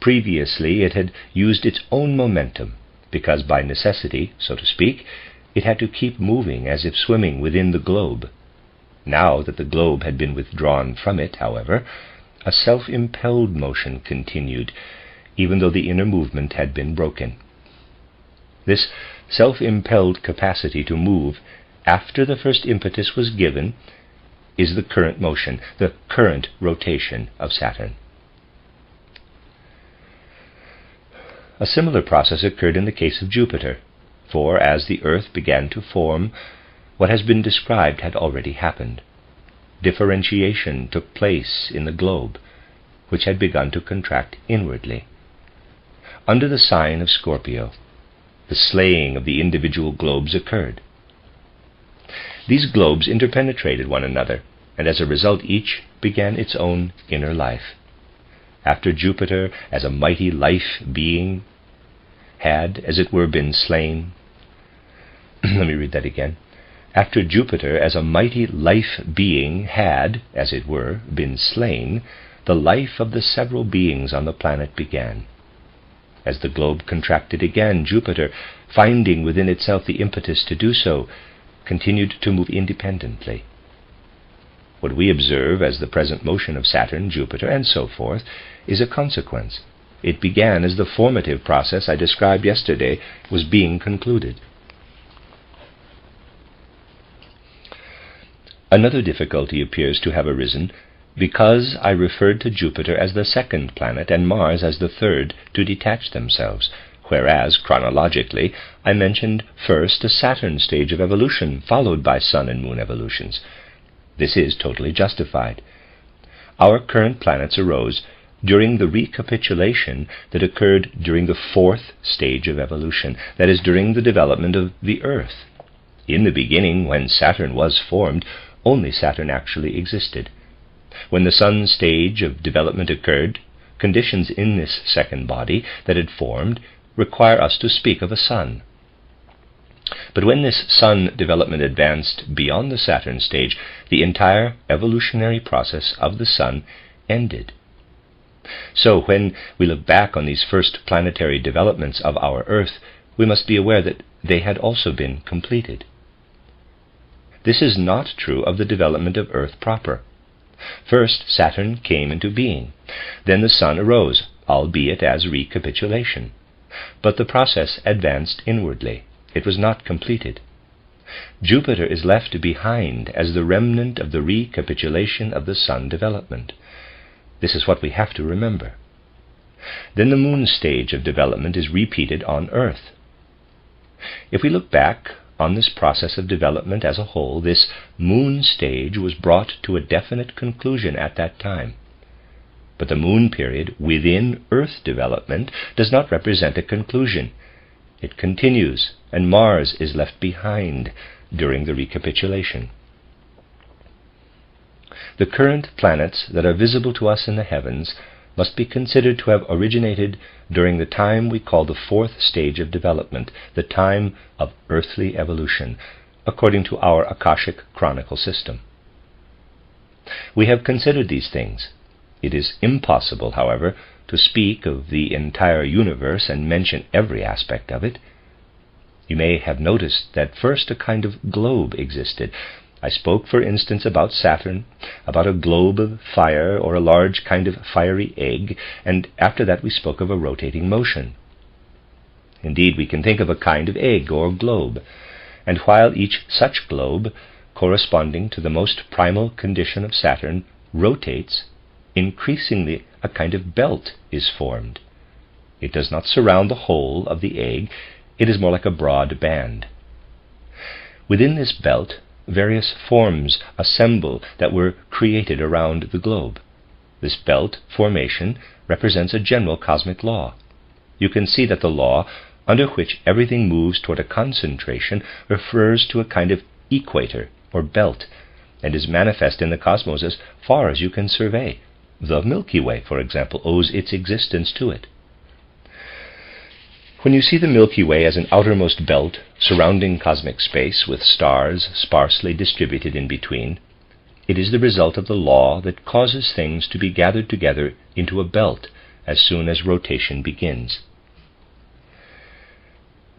Previously it had used its own momentum, because by necessity, so to speak, it had to keep moving as if swimming within the globe. Now that the globe had been withdrawn from it, however, a self-impelled motion continued, even though the inner movement had been broken. This self-impelled capacity to move after the first impetus was given is the current motion, the current rotation of Saturn. A similar process occurred in the case of Jupiter, for as the Earth began to form, what has been described had already happened. Differentiation took place in the globe, which had begun to contract inwardly. Under the sign of Scorpio, the slaying of the individual globes occurred. These globes interpenetrated one another, and as a result each began its own inner life. After Jupiter, as a mighty life being, had, as it were, been slain. Let me read that again. After Jupiter, as a mighty life being, had, as it were, been slain, the life of the several beings on the planet began. As the globe contracted again, Jupiter, finding within itself the impetus to do so, continued to move independently. What we observe as the present motion of Saturn, Jupiter, and so forth, is a consequence. It began as the formative process I described yesterday was being concluded. Another difficulty appears to have arisen because I referred to Jupiter as the second planet and Mars as the third to detach themselves, whereas, chronologically, I mentioned first a Saturn stage of evolution, followed by Sun and Moon evolutions. This is totally justified. Our current planets arose during the recapitulation that occurred during the fourth stage of evolution, that is, during the development of the Earth. In the beginning, when Saturn was formed, only Saturn actually existed. When the Sun stage of development occurred, conditions in this second body that had formed require us to speak of a Sun. But when this Sun development advanced beyond the Saturn stage, the entire evolutionary process of the Sun ended. So when we look back on these first planetary developments of our Earth, we must be aware that they had also been completed. This is not true of the development of Earth proper. First, Saturn came into being. Then the Sun arose, albeit as recapitulation. But the process advanced inwardly. It was not completed. Jupiter is left behind as the remnant of the recapitulation of the Sun development. This is what we have to remember. Then the Moon stage of development is repeated on Earth. If we look back on this process of development as a whole, this Moon stage was brought to a definite conclusion at that time. But the Moon period within Earth development does not represent a conclusion. It continues, and Mars is left behind during the recapitulation. The current planets that are visible to us in the heavens must be considered to have originated during the time we call the fourth stage of development, the time of earthly evolution, according to our Akashic chronicle system. We have considered these things. It is impossible, however, to speak of the entire universe and mention every aspect of it. You may have noticed that first a kind of globe existed. I spoke, for instance, about Saturn, about a globe of fire or a large kind of fiery egg, and after that we spoke of a rotating motion. Indeed, we can think of a kind of egg or globe, and while each such globe, corresponding to the most primal condition of Saturn, rotates, increasingly a kind of belt is formed. It does not surround the whole of the egg, it is more like a broad band. Within this belt, various forms assemble that were created around the globe. This belt formation represents a general cosmic law. You can see that the law, under which everything moves toward a concentration, refers to a kind of equator or belt, and is manifest in the cosmos as far as you can survey. The Milky Way, for example, owes its existence to it. When you see the Milky Way as an outermost belt surrounding cosmic space with stars sparsely distributed in between, it is the result of the law that causes things to be gathered together into a belt as soon as rotation begins.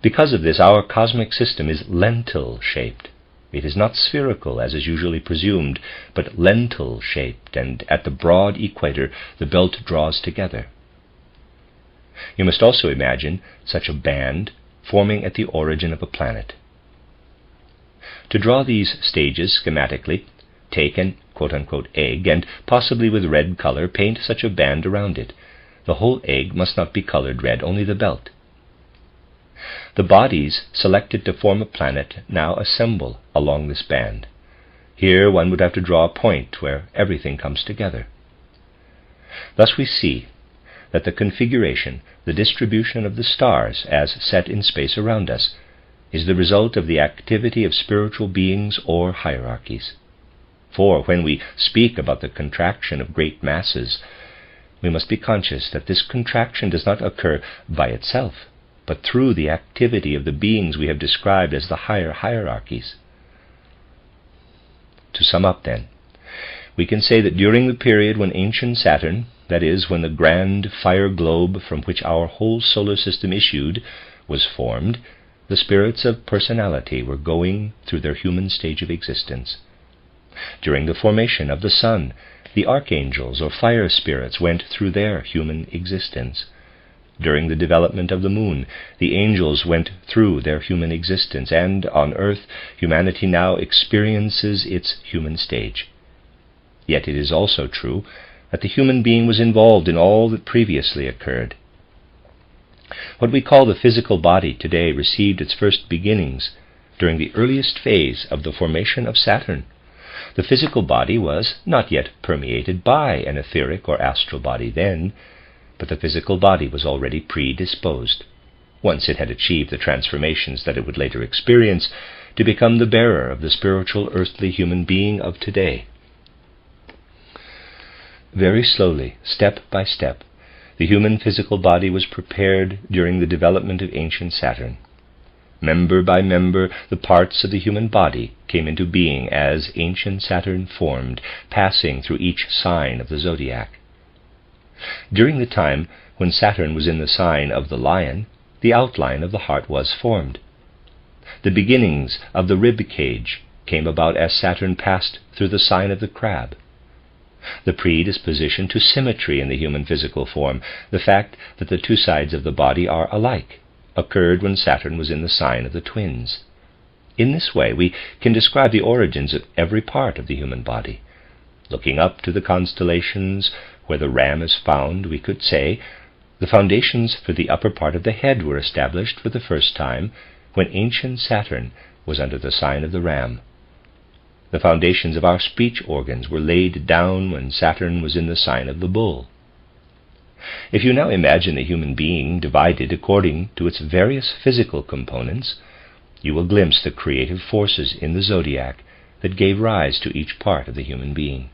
Because of this, our cosmic system is lentil-shaped. It is not spherical, as is usually presumed, but lentil-shaped, and at the broad equator the belt draws together. You must also imagine such a band forming at the origin of a planet. To draw these stages schematically, take an quote-unquote egg, and possibly with red color paint such a band around it. The whole egg must not be colored red, only the belt. The bodies selected to form a planet now assemble along this band. Here one would have to draw a point where everything comes together. Thus we see that the configuration, the distribution of the stars as set in space around us, is the result of the activity of spiritual beings or hierarchies. For when we speak about the contraction of great masses, we must be conscious that this contraction does not occur by itself, but through the activity of the beings we have described as the higher hierarchies. To sum up then, we can say that during the period when ancient Saturn, that is, when the grand fire globe from which our whole solar system issued, was formed, the spirits of personality were going through their human stage of existence. During the formation of the sun, the archangels or fire spirits went through their human existence. During the development of the moon, the angels went through their human existence, and on earth, humanity now experiences its human stage. Yet it is also true that the human being was involved in all that previously occurred. What we call the physical body today received its first beginnings during the earliest phase of the formation of Saturn. The physical body was not yet permeated by an etheric or astral body then, but the physical body was already predisposed, once it had achieved the transformations that it would later experience, to become the bearer of the spiritual earthly human being of today. Very slowly, step by step, the human physical body was prepared during the development of ancient Saturn. Member by member, the parts of the human body came into being as ancient Saturn formed, passing through each sign of the zodiac. During the time when Saturn was in the sign of the lion, the outline of the heart was formed. The beginnings of the rib cage came about as Saturn passed through the sign of the crab. The predisposition to symmetry in the human physical form, the fact that the two sides of the body are alike, occurred when Saturn was in the sign of the twins. In this way, we can describe the origins of every part of the human body. Looking up to the constellations where the ram is found, we could say, the foundations for the upper part of the head were established for the first time when ancient Saturn was under the sign of the ram. The foundations of our speech organs were laid down when Saturn was in the sign of the bull. If you now imagine the human being divided according to its various physical components, you will glimpse the creative forces in the zodiac that gave rise to each part of the human being.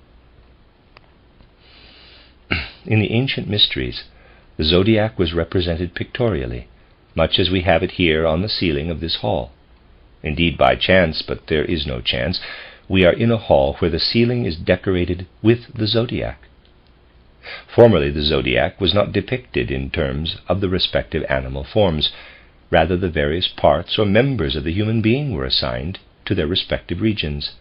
In the ancient mysteries, the zodiac was represented pictorially, much as we have it here on the ceiling of this hall. Indeed, by chance, but there is no chance, we are in a hall where the ceiling is decorated with the zodiac. Formerly the zodiac was not depicted in terms of the respective animal forms. Rather, the various parts or members of the human being were assigned to their respective regions.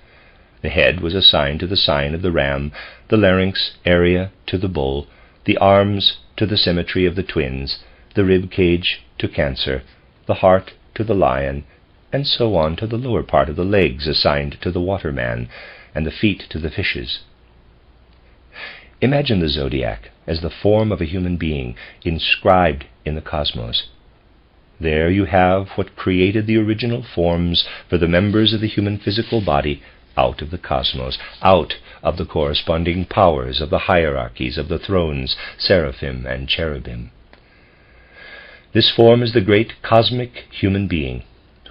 The head was assigned to the sign of the ram, the larynx area to the bull, the arms to the symmetry of the twins, the rib cage to Cancer, the heart to the lion, and so on to the lower part of the legs assigned to the waterman, and the feet to the fishes. Imagine the zodiac as the form of a human being inscribed in the cosmos. There you have what created the original forms for the members of the human physical body out of the cosmos, out of the corresponding powers of the hierarchies of the thrones, seraphim and cherubim. This form is the great cosmic human being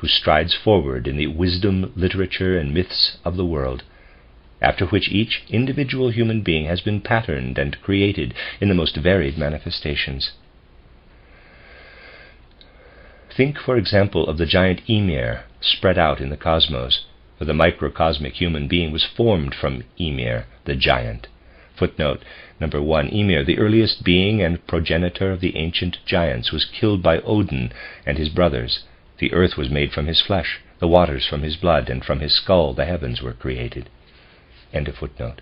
who strides forward in the wisdom, literature, and myths of the world, after which each individual human being has been patterned and created in the most varied manifestations. Think, for example, of the giant Ymir spread out in the cosmos, for the microcosmic human being was formed from Ymir, the giant. Footnote number 1. Ymir, the earliest being and progenitor of the ancient giants, was killed by Odin and his brothers. The earth was made from his flesh, the waters from his blood, and from his skull the heavens were created. End of footnote.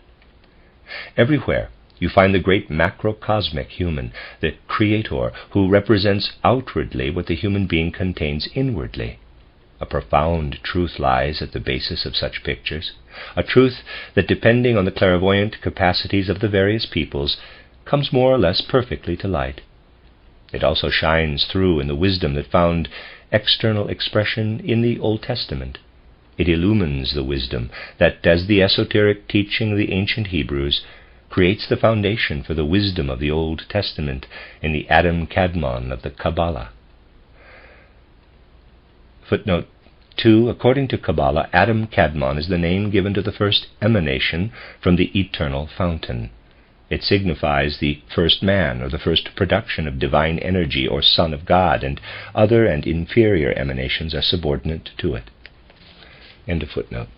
Everywhere you find the great macrocosmic human, the creator, who represents outwardly what the human being contains inwardly. A profound truth lies at the basis of such pictures, a truth that, depending on the clairvoyant capacities of the various peoples, comes more or less perfectly to light. It also shines through in the wisdom that found external expression in the Old Testament. It illumines the wisdom that, as the esoteric teaching of the ancient Hebrews, creates the foundation for the wisdom of the Old Testament in the Adam Kadmon of the Kabbalah. Footnote 2. According to Kabbalah, Adam Kadmon is the name given to the first emanation from the eternal fountain. It signifies the first man, or the first production of divine energy, or Son of God, and other and inferior emanations are subordinate to it. End of footnote.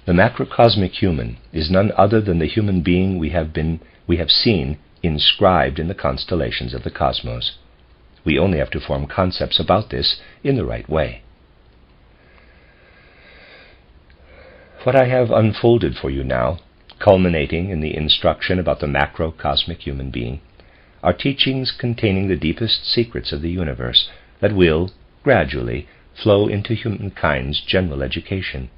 The macrocosmic human is none other than the human being we have seen inscribed in the constellations of the cosmos. We only have to form concepts about this in the right way. What I have unfolded for you now, culminating in the instruction about the macrocosmic human being, are teachings containing the deepest secrets of the universe that will, gradually, flow into humankind's general education.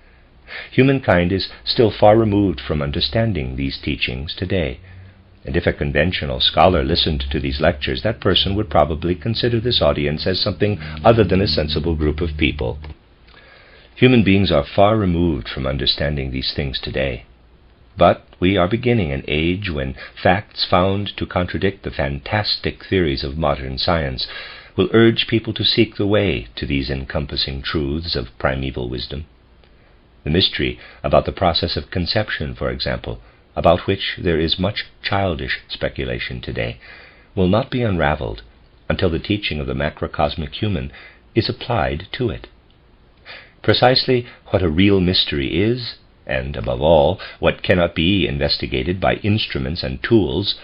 Humankind is still far removed from understanding these teachings today, and if a conventional scholar listened to these lectures, that person would probably consider this audience as something other than a sensible group of people. Human beings are far removed from understanding these things today. But we are beginning an age when facts found to contradict the fantastic theories of modern science will urge people to seek the way to these encompassing truths of primeval wisdom. The mystery about the process of conception, for example, about which there is much childish speculation today, will not be unraveled until the teaching of the macrocosmic human is applied to it. Precisely what a real mystery is, and above all, what cannot be investigated by instruments and tools,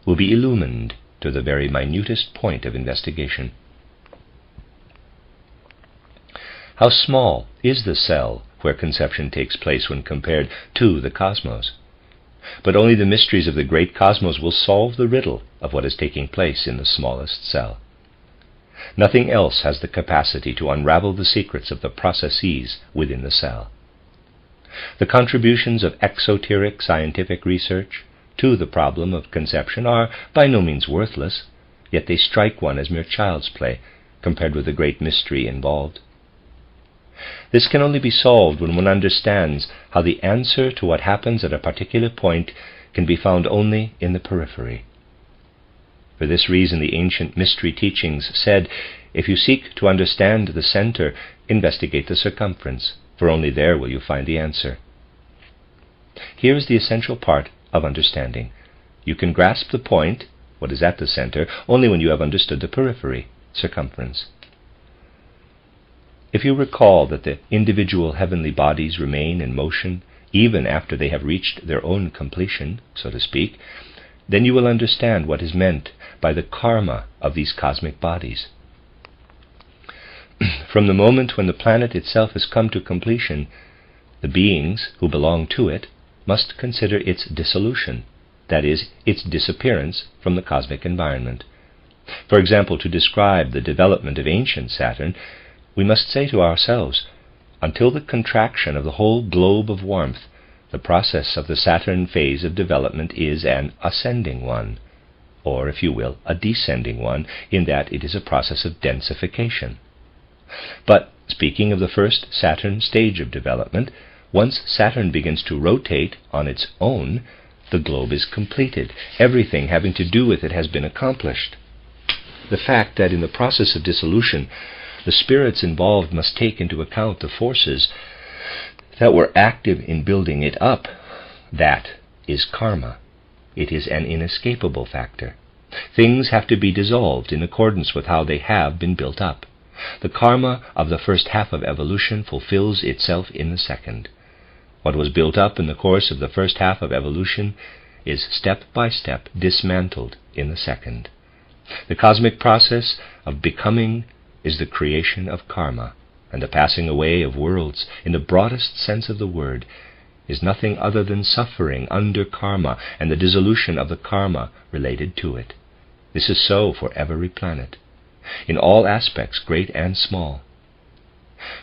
will be illumined to the very minutest point of investigation. How small is the cell where conception takes place when compared to the cosmos? But only the mysteries of the great cosmos will solve the riddle of what is taking place in the smallest cell. Nothing else has the capacity to unravel the secrets of the processes within the cell. The contributions of exoteric scientific research to the problem of conception are by no means worthless, yet they strike one as mere child's play compared with the great mystery involved. This can only be solved when one understands how the answer to what happens at a particular point can be found only in the periphery. For this reason, the ancient mystery teachings said, if you seek to understand the center, investigate the circumference, for only there will you find the answer. Here is the essential part of understanding. You can grasp the point, what is at the center, only when you have understood the periphery, circumference. If you recall that the individual heavenly bodies remain in motion even after they have reached their own completion, so to speak, then you will understand what is meant by the karma of these cosmic bodies. From the moment when the planet itself has come to completion, the beings who belong to it must consider its dissolution, that is, its disappearance from the cosmic environment. For example, to describe the development of ancient Saturn, we must say to ourselves, until the contraction of the whole globe of warmth, the process of the Saturn phase of development is an ascending one, or, if you will, a descending one, in that it is a process of densification. But, speaking of the first Saturn stage of development, once Saturn begins to rotate on its own, the globe is completed. Everything having to do with it has been accomplished. The fact that in the process of dissolution, the spirits involved must take into account the forces that were active in building it up, that is karma. It is an inescapable factor. Things have to be dissolved in accordance with how they have been built up. The karma of the first half of evolution fulfills itself in the second. What was built up in the course of the first half of evolution is step by step dismantled in the second. The cosmic process of becoming is the creation of karma, and the passing away of worlds, in the broadest sense of the word, is nothing other than suffering under karma and the dissolution of the karma related to it. This is so for every planet, in all aspects, great and small.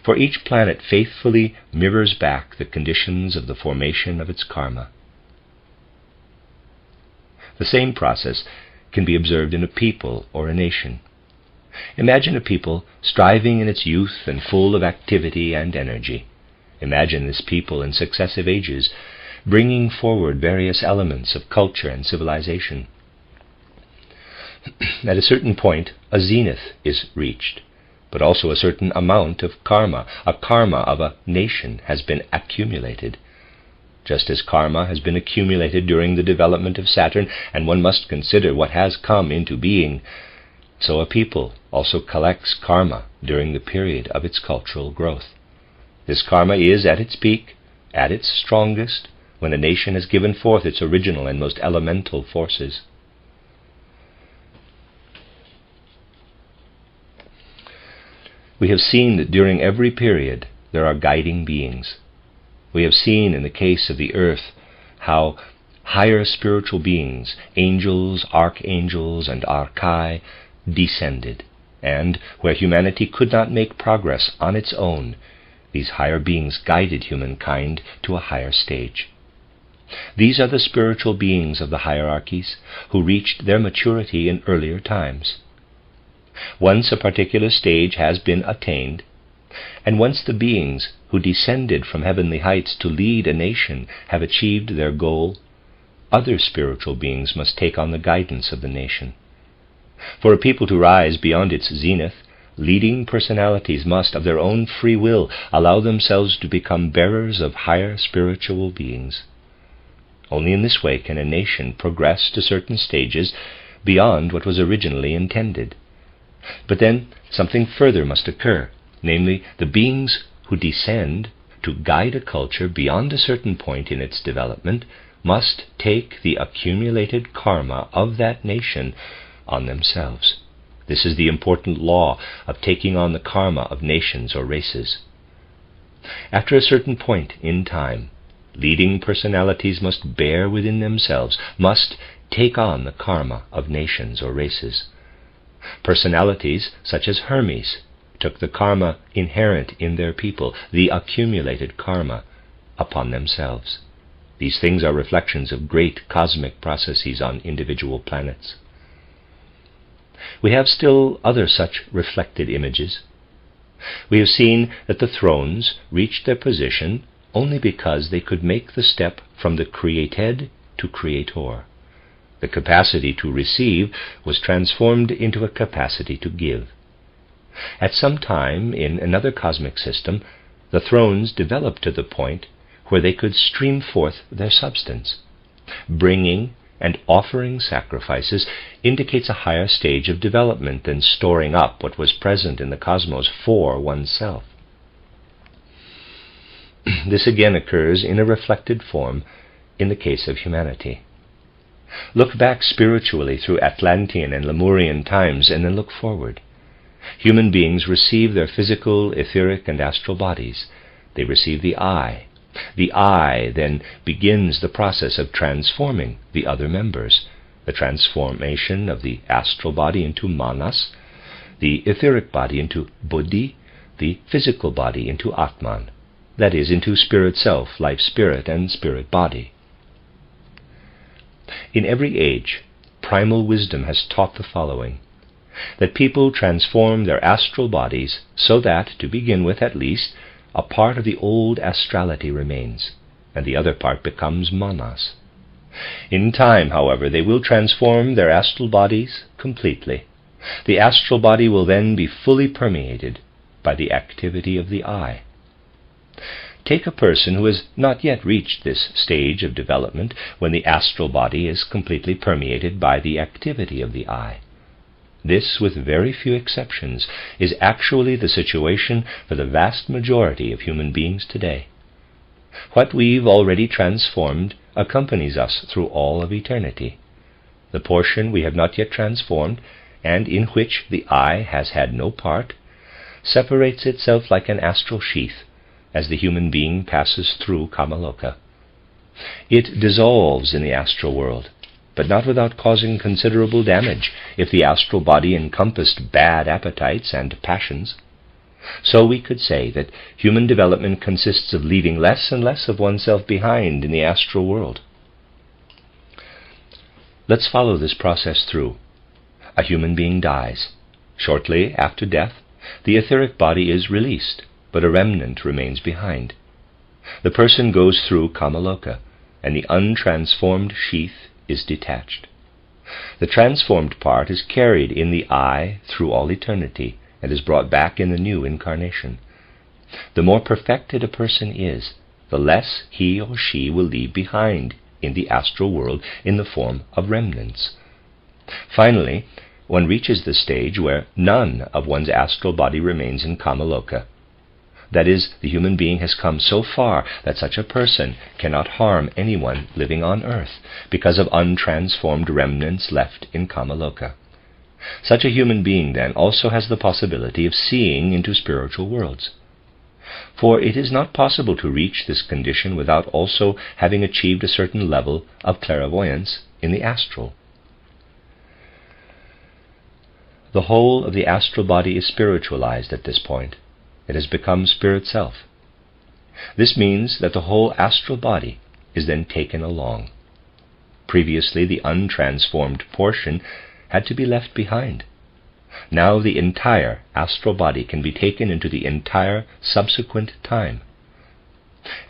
For each planet faithfully mirrors back the conditions of the formation of its karma. The same process can be observed in a people or a nation. Imagine a people striving in its youth and full of activity and energy. Imagine this people in successive ages bringing forward various elements of culture and civilization. At a certain point, a zenith is reached, but also a certain amount of karma. A karma of a nation has been accumulated. Just as karma has been accumulated during the development of Saturn, and one must consider what has come into being, so a people also collects karma during the period of its cultural growth. This karma is at its peak, at its strongest, when a nation has given forth its original and most elemental forces. We have seen that during every period there are guiding beings. We have seen in the case of the earth how higher spiritual beings, angels, archangels, and archai, descended, and where humanity could not make progress on its own, these higher beings guided humankind to a higher stage. These are the spiritual beings of the hierarchies who reached their maturity in earlier times. Once a particular stage has been attained, and once the beings who descended from heavenly heights to lead a nation have achieved their goal, other spiritual beings must take on the guidance of the nation. For a people to rise beyond its zenith, leading personalities must, of their own free will, allow themselves to become bearers of higher spiritual beings. Only in this way can a nation progress to certain stages beyond what was originally intended. But then something further must occur, namely, the beings who descend to guide a culture beyond a certain point in its development must take the accumulated karma of that nation on themselves. This is the important law of taking on the karma of nations or races. After a certain point in time, leading personalities must bear within themselves, must take on the karma of nations or races. Personalities such as Hermes took the karma inherent in their people, the accumulated karma, upon themselves. These things are reflections of great cosmic processes on individual planets. We have still other such reflected images. We have seen that the thrones reached their position only because they could make the step from the created to creator. The capacity to receive was transformed into a capacity to give. At some time in another cosmic system, the thrones developed to the point where they could stream forth their substance. Bringing and offering sacrifices indicates a higher stage of development than storing up what was present in the cosmos for oneself. This again occurs in a reflected form in the case of humanity. Look back spiritually through Atlantean and Lemurian times, and then look forward. Human beings receive their physical, etheric, and astral bodies. They receive the eye. The eye then begins the process of transforming the other members, the transformation of the astral body into manas, the etheric body into buddhi, the physical body into atman, that is, into spirit self, life spirit, and spirit body. In every age, primal wisdom has taught the following, that people transform their astral bodies so that, to begin with at least, a part of the old astrality remains, and the other part becomes manas. In time, however, they will transform their astral bodies completely. The astral body will then be fully permeated by the activity of the eye. Take a person who has not yet reached this stage of development when the astral body is completely permeated by the activity of the eye. This, with very few exceptions, is actually the situation for the vast majority of human beings today. What we've already transformed accompanies us through all of eternity. The portion we have not yet transformed, and in which the eye has had no part, separates itself like an astral sheath as the human being passes through Kamaloka. It dissolves in the astral world, but not without causing considerable damage if the astral body encompassed bad appetites and passions. So we could say that human development consists of leaving less and less of oneself behind in the astral world. Let's follow this process through. A human being dies. Shortly after death, the etheric body is released, but a remnant remains behind. The person goes through Kamaloka, and the untransformed sheath is detached. The transformed part is carried in the eye through all eternity and is brought back in the new incarnation. The more perfected a person is, the less he or she will leave behind in the astral world in the form of remnants. Finally, one reaches the stage where none of one's astral body remains in Kamaloka. That is, the human being has come so far that such a person cannot harm anyone living on earth because of untransformed remnants left in Kamaloka. Such a human being, then, also has the possibility of seeing into spiritual worlds. For it is not possible to reach this condition without also having achieved a certain level of clairvoyance in the astral. The whole of the astral body is spiritualized at this point. It has become spirit self. This means that the whole astral body is then taken along. Previously, the untransformed portion had to be left behind. Now the entire astral body can be taken into the entire subsequent time.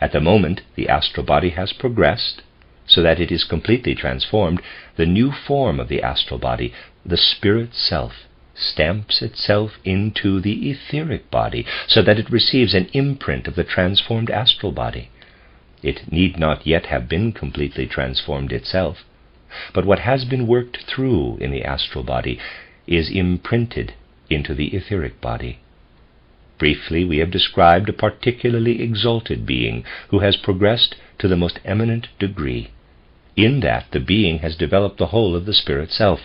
At the moment the astral body has progressed so that it is completely transformed, the new form of the astral body, the spirit self, stamps itself into the etheric body so that it receives an imprint of the transformed astral body. It need not yet have been completely transformed itself, but what has been worked through in the astral body is imprinted into the etheric body. Briefly, we have described a particularly exalted being who has progressed to the most eminent degree. In that, the being has developed the whole of the spirit self.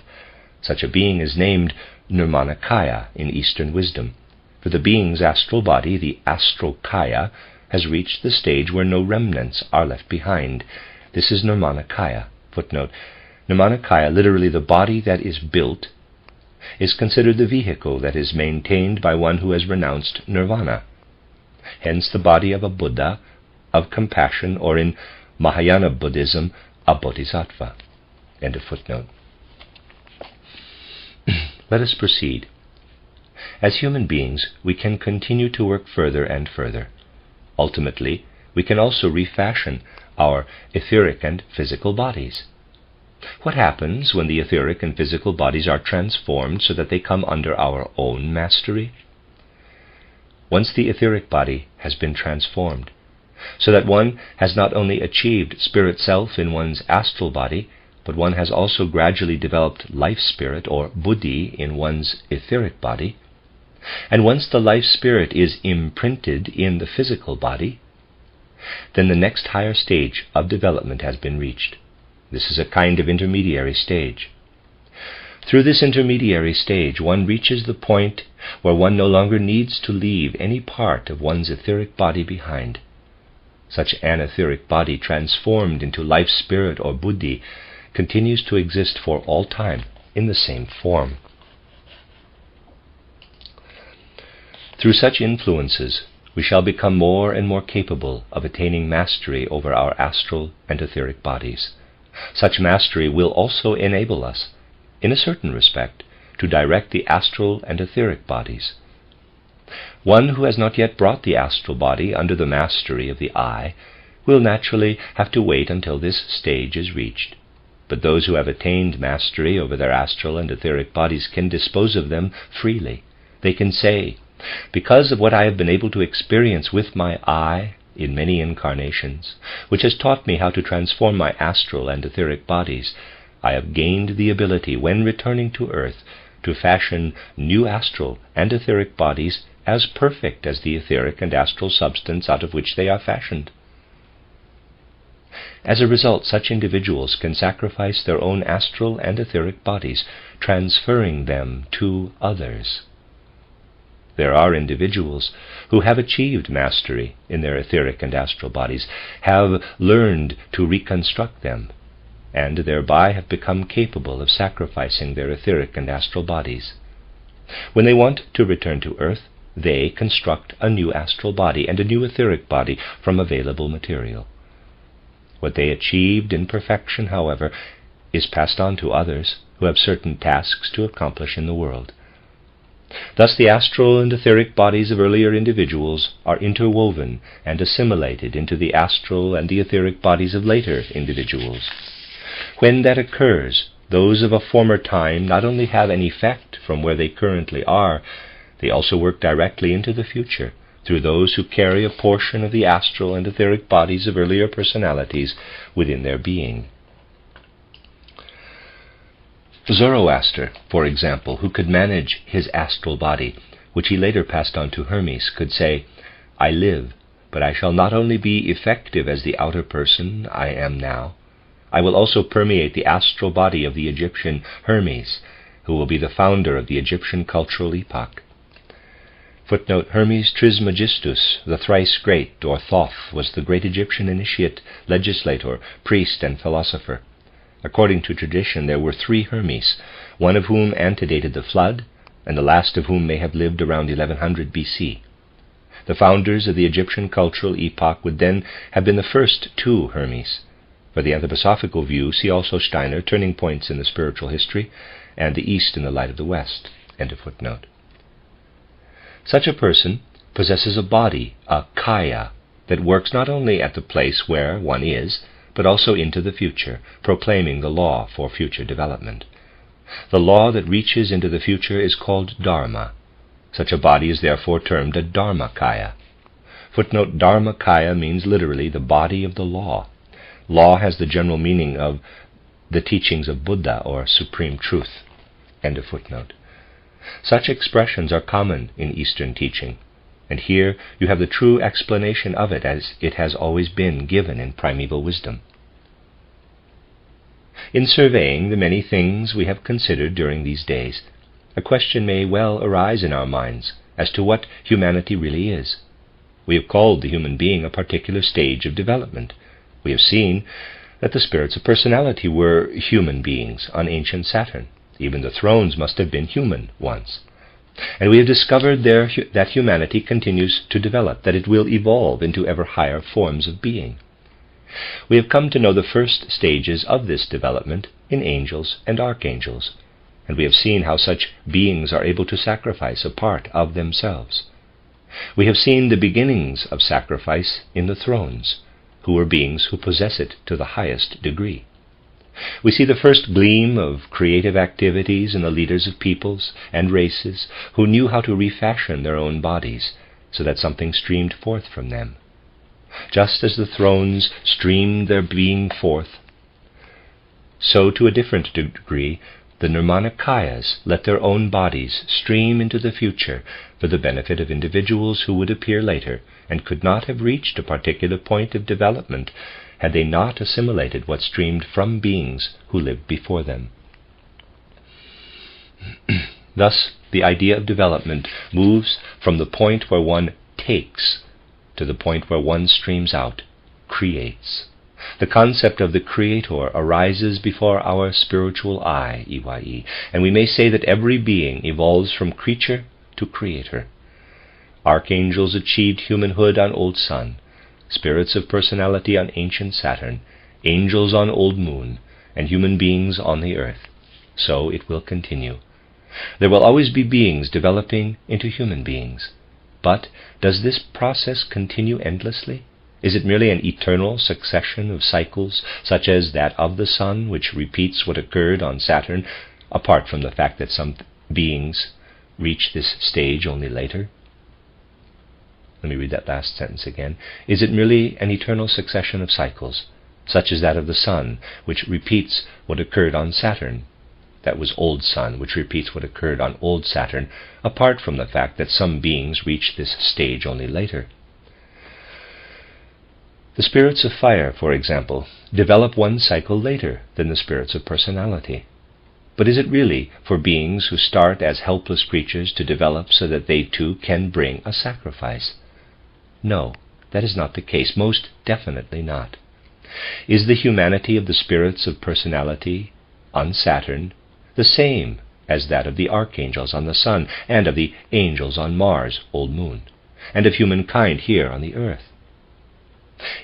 Such a being is named Nirmanakaya in Eastern wisdom, for the being's astral body, the astral kaya, has reached the stage where no remnants are left behind. This is Nirmanakaya. Footnote: Nirmanakaya, literally the body that is built, is considered the vehicle that is maintained by one who has renounced nirvana. Hence the body of a Buddha, of compassion, or in Mahayana Buddhism, a bodhisattva. End of footnote. Let us proceed. As human beings, we can continue to work further and further. Ultimately, we can also refashion our etheric and physical bodies. What happens when the etheric and physical bodies are transformed so that they come under our own mastery? Once the etheric body has been transformed, so that one has not only achieved spirit self in one's astral body, but one has also gradually developed life spirit or buddhi in one's etheric body, and once the life spirit is imprinted in the physical body, then the next higher stage of development has been reached. This is a kind of intermediary stage. Through this intermediary stage, one reaches the point where one no longer needs to leave any part of one's etheric body behind. Such an etheric body, transformed into life spirit or buddhi, continues to exist for all time in the same form. Through such influences, we shall become more and more capable of attaining mastery over our astral and etheric bodies. Such mastery will also enable us, in a certain respect, to direct the astral and etheric bodies. One who has not yet brought the astral body under the mastery of the eye will naturally have to wait until this stage is reached. But those who have attained mastery over their astral and etheric bodies can dispose of them freely. They can say, because of what I have been able to experience with my eye in many incarnations, which has taught me how to transform my astral and etheric bodies, I have gained the ability, when returning to earth, to fashion new astral and etheric bodies as perfect as the etheric and astral substance out of which they are fashioned. As a result, such individuals can sacrifice their own astral and etheric bodies, transferring them to others. There are individuals who have achieved mastery in their etheric and astral bodies, have learned to reconstruct them, and thereby have become capable of sacrificing their etheric and astral bodies. When they want to return to earth, they construct a new astral body and a new etheric body from available material. What they achieved in perfection, however, is passed on to others who have certain tasks to accomplish in the world. Thus the astral and etheric bodies of earlier individuals are interwoven and assimilated into the astral and the etheric bodies of later individuals. When that occurs, those of a former time not only have an effect from where they currently are, they also work directly into the future through those who carry a portion of the astral and etheric bodies of earlier personalities within their being. Zoroaster, for example, who could manage his astral body, which he later passed on to Hermes, could say, "I live, but I shall not only be effective as the outer person I am now, I will also permeate the astral body of the Egyptian Hermes, who will be the founder of the Egyptian cultural epoch." Footnote, Hermes Trismegistus, the thrice great, or Thoth, was the great Egyptian initiate, legislator, priest, and philosopher. According to tradition, there were 3 Hermes, one of whom antedated the flood, and the last of whom may have lived around 1100 BC. The founders of the Egyptian cultural epoch would then have been the first 2 Hermes. For the anthroposophical view, see also Steiner, Turning Points in the Spiritual History, and The East in the Light of the West. End of footnote. Such a person possesses a body, a kaya, that works not only at the place where one is, but also into the future, proclaiming the law for future development. The law that reaches into the future is called dharma. Such a body is therefore termed a dharmakaya. Footnote, dharmakaya means literally the body of the law. Law has the general meaning of the teachings of Buddha or supreme truth. End of footnote. Such expressions are common in Eastern teaching, and here you have the true explanation of it as it has always been given in primeval wisdom. In surveying the many things we have considered during these days, a question may well arise in our minds as to what humanity really is. We have called the human being a particular stage of development. We have seen that the spirits of personality were human beings on ancient Saturn. Even the thrones must have been human once. And we have discovered that humanity continues to develop, that it will evolve into ever higher forms of being. We have come to know the first stages of this development in angels and archangels, and we have seen how such beings are able to sacrifice a part of themselves. We have seen the beginnings of sacrifice in the thrones, who are beings who possess it to the highest degree. We see the first gleam of creative activities in the leaders of peoples and races who knew how to refashion their own bodies so that something streamed forth from them. Just as the thrones streamed their being forth, so to a different degree the Nirmanakayas let their own bodies stream into the future for the benefit of individuals who would appear later and could not have reached a particular point of development had they not assimilated what streamed from beings who lived before them. Thus, the idea of development moves from the point where one takes to the point where one streams out, creates. The concept of the Creator arises before our spiritual eye, EYE, and we may say that every being evolves from creature to creator. Archangels achieved humanhood on Old Sun, spirits of personality on ancient Saturn, angels on Old Moon, and human beings on the earth. So it will continue. There will always be beings developing into human beings. But does this process continue endlessly? Is it merely an eternal succession of cycles, such as that of the Sun, which repeats what occurred on Saturn, apart from the fact that some beings reach this stage only later? Let me read that last sentence again. Is it merely an eternal succession of cycles, such as that of the Sun, which repeats what occurred on Saturn? That was Old Sun, which repeats what occurred on Old Saturn, apart from the fact that some beings reach this stage only later. The spirits of fire, for example, develop one cycle later than the spirits of personality. But is it really for beings who start as helpless creatures to develop so that they too can bring a sacrifice? No, that is not the case, most definitely not. Is the humanity of the spirits of personality on Saturn the same as that of the archangels on the Sun, and of the angels on Mars, Old Moon, and of humankind here on the earth?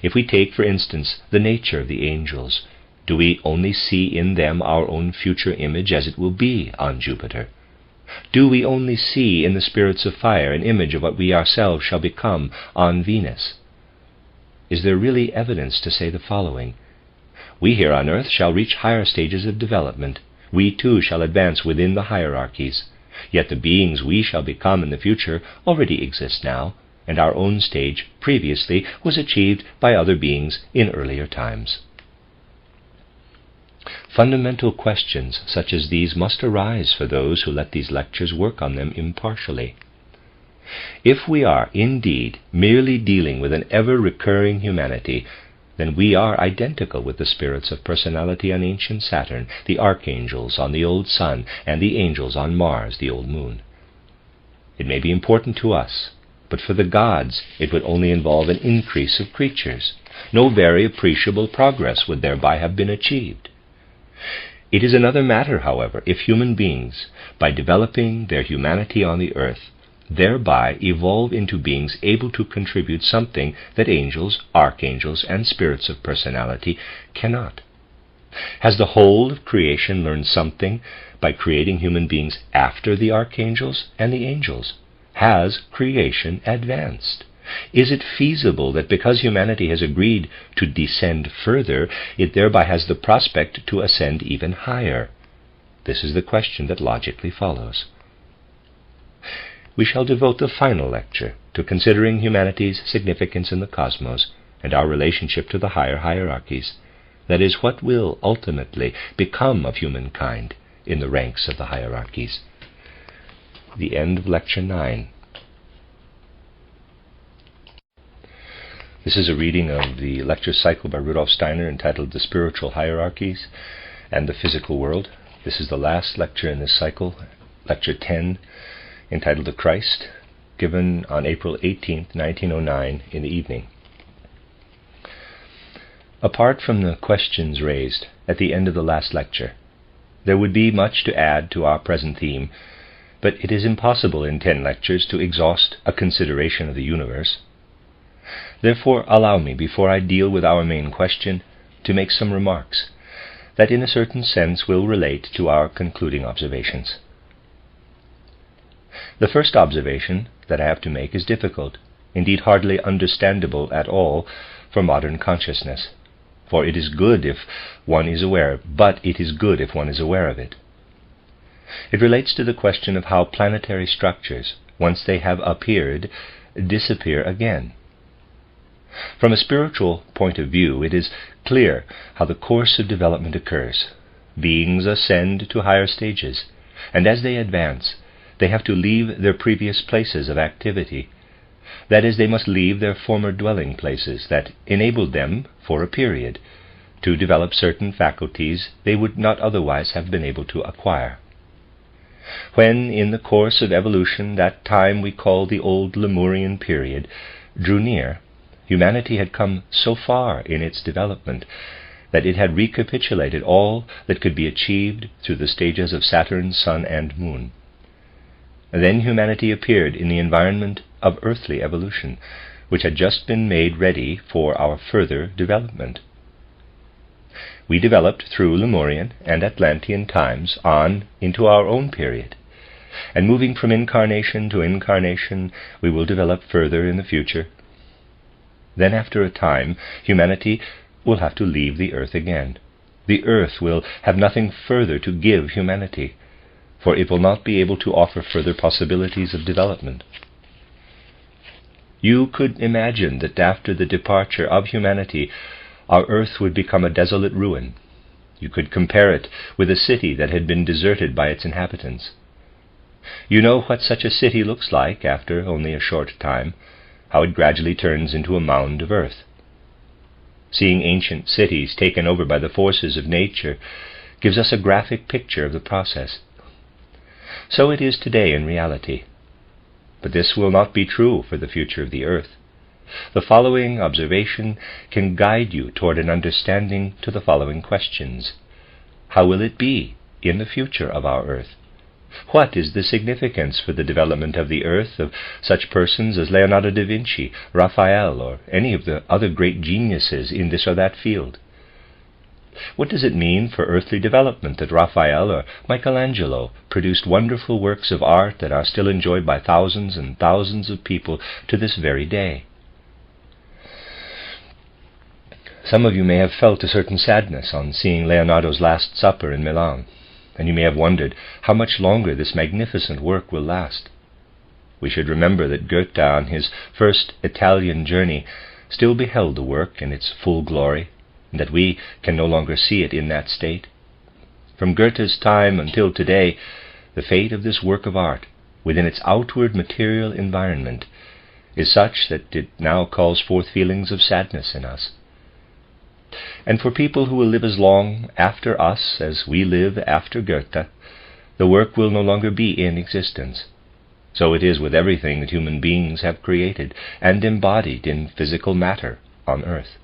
If we take, for instance, the nature of the angels, do we only see in them our own future image as it will be on Jupiter? Do we only see in the spirits of fire an image of what we ourselves shall become on Venus? Is there really evidence to say the following? We here on earth shall reach higher stages of development. We too shall advance within the hierarchies. Yet the beings we shall become in the future already exist now, and our own stage previously was achieved by other beings in earlier times. Fundamental questions such as these must arise for those who let these lectures work on them impartially. If we are indeed merely dealing with an ever-recurring humanity, then we are identical with the spirits of personality on ancient Saturn, the archangels on the old Sun, and the angels on Mars, the old Moon. It may be important to us, but for the gods it would only involve an increase of creatures. No very appreciable progress would thereby have been achieved. It is another matter, however, if human beings, by developing their humanity on the earth, thereby evolve into beings able to contribute something that angels, archangels, and spirits of personality cannot. Has the whole of creation learned something by creating human beings after the archangels and the angels? Has creation advanced? Is it feasible that because humanity has agreed to descend further, it thereby has the prospect to ascend even higher? This is the question that logically follows. We shall devote the final lecture to considering humanity's significance in the cosmos and our relationship to the higher hierarchies. That is, what will ultimately become of humankind in the ranks of the hierarchies. The end of Lecture 9. This is a reading of the lecture cycle by Rudolf Steiner entitled The Spiritual Hierarchies and the Physical World. This is the last lecture in this cycle, Lecture 10, entitled The Christ, given on April 18, 1909, in the evening. Apart from the questions raised at the end of the last lecture, there would be much to add to our present theme, but it is impossible in 10 lectures to exhaust a consideration of the universe. Therefore, allow me, before I deal with our main question, to make some remarks that in a certain sense will relate to our concluding observations. The first observation that I have to make is difficult, indeed hardly understandable at all for modern consciousness, for it is good if one is aware, but it is good if one is aware of it. It relates to the question of how planetary structures, once they have appeared, disappear again. From a spiritual point of view, it is clear how the course of development occurs. Beings ascend to higher stages, and as they advance, they have to leave their previous places of activity. That is, they must leave their former dwelling places that enabled them, for a period, to develop certain faculties they would not otherwise have been able to acquire. When, in the course of evolution, that time we call the old Lemurian period drew near, humanity had come so far in its development that it had recapitulated all that could be achieved through the stages of Saturn, Sun, and Moon. Then humanity appeared in the environment of earthly evolution, which had just been made ready for our further development. We developed through Lemurian and Atlantean times on into our own period, and moving from incarnation to incarnation, we will develop further in the future. Then after a time, humanity will have to leave the earth again. The earth will have nothing further to give humanity, for it will not be able to offer further possibilities of development. You could imagine that after the departure of humanity, our earth would become a desolate ruin. You could compare it with a city that had been deserted by its inhabitants. You know what such a city looks like after only a short time, how it gradually turns into a mound of earth. Seeing ancient cities taken over by the forces of nature gives us a graphic picture of the process. So it is today in reality. But this will not be true for the future of the earth. The following observation can guide you toward an understanding to the following questions. How will it be in the future of our earth? What is the significance for the development of the earth of such persons as Leonardo da Vinci, Raphael, or any of the other great geniuses in this or that field? What does it mean for earthly development that Raphael or Michelangelo produced wonderful works of art that are still enjoyed by thousands and thousands of people to this very day? Some of you may have felt a certain sadness on seeing Leonardo's Last Supper in Milan, and you may have wondered how much longer this magnificent work will last. We should remember that Goethe, on his first Italian journey, still beheld the work in its full glory, and that we can no longer see it in that state. From Goethe's time until today, the fate of this work of art, within its outward material environment, is such that it now calls forth feelings of sadness in us. And for people who will live as long after us as we live after Goethe, the work will no longer be in existence. So it is with everything that human beings have created and embodied in physical matter on earth.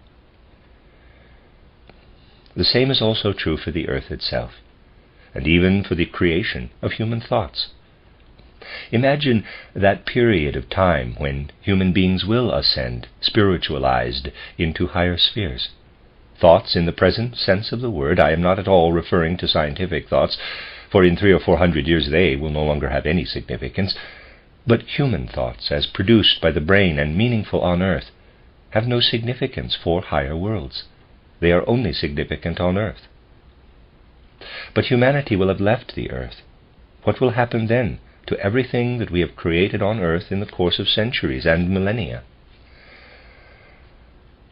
The same is also true for the earth itself, and even for the creation of human thoughts. Imagine that period of time when human beings will ascend, spiritualized, into higher spheres. Thoughts in the present sense of the word. I am not at all referring to scientific thoughts, for in 300 or 400 years they will no longer have any significance. But human thoughts, as produced by the brain and meaningful on earth, have no significance for higher worlds. They are only significant on earth. But humanity will have left the earth. What will happen then to everything that we have created on earth in the course of centuries and millennia?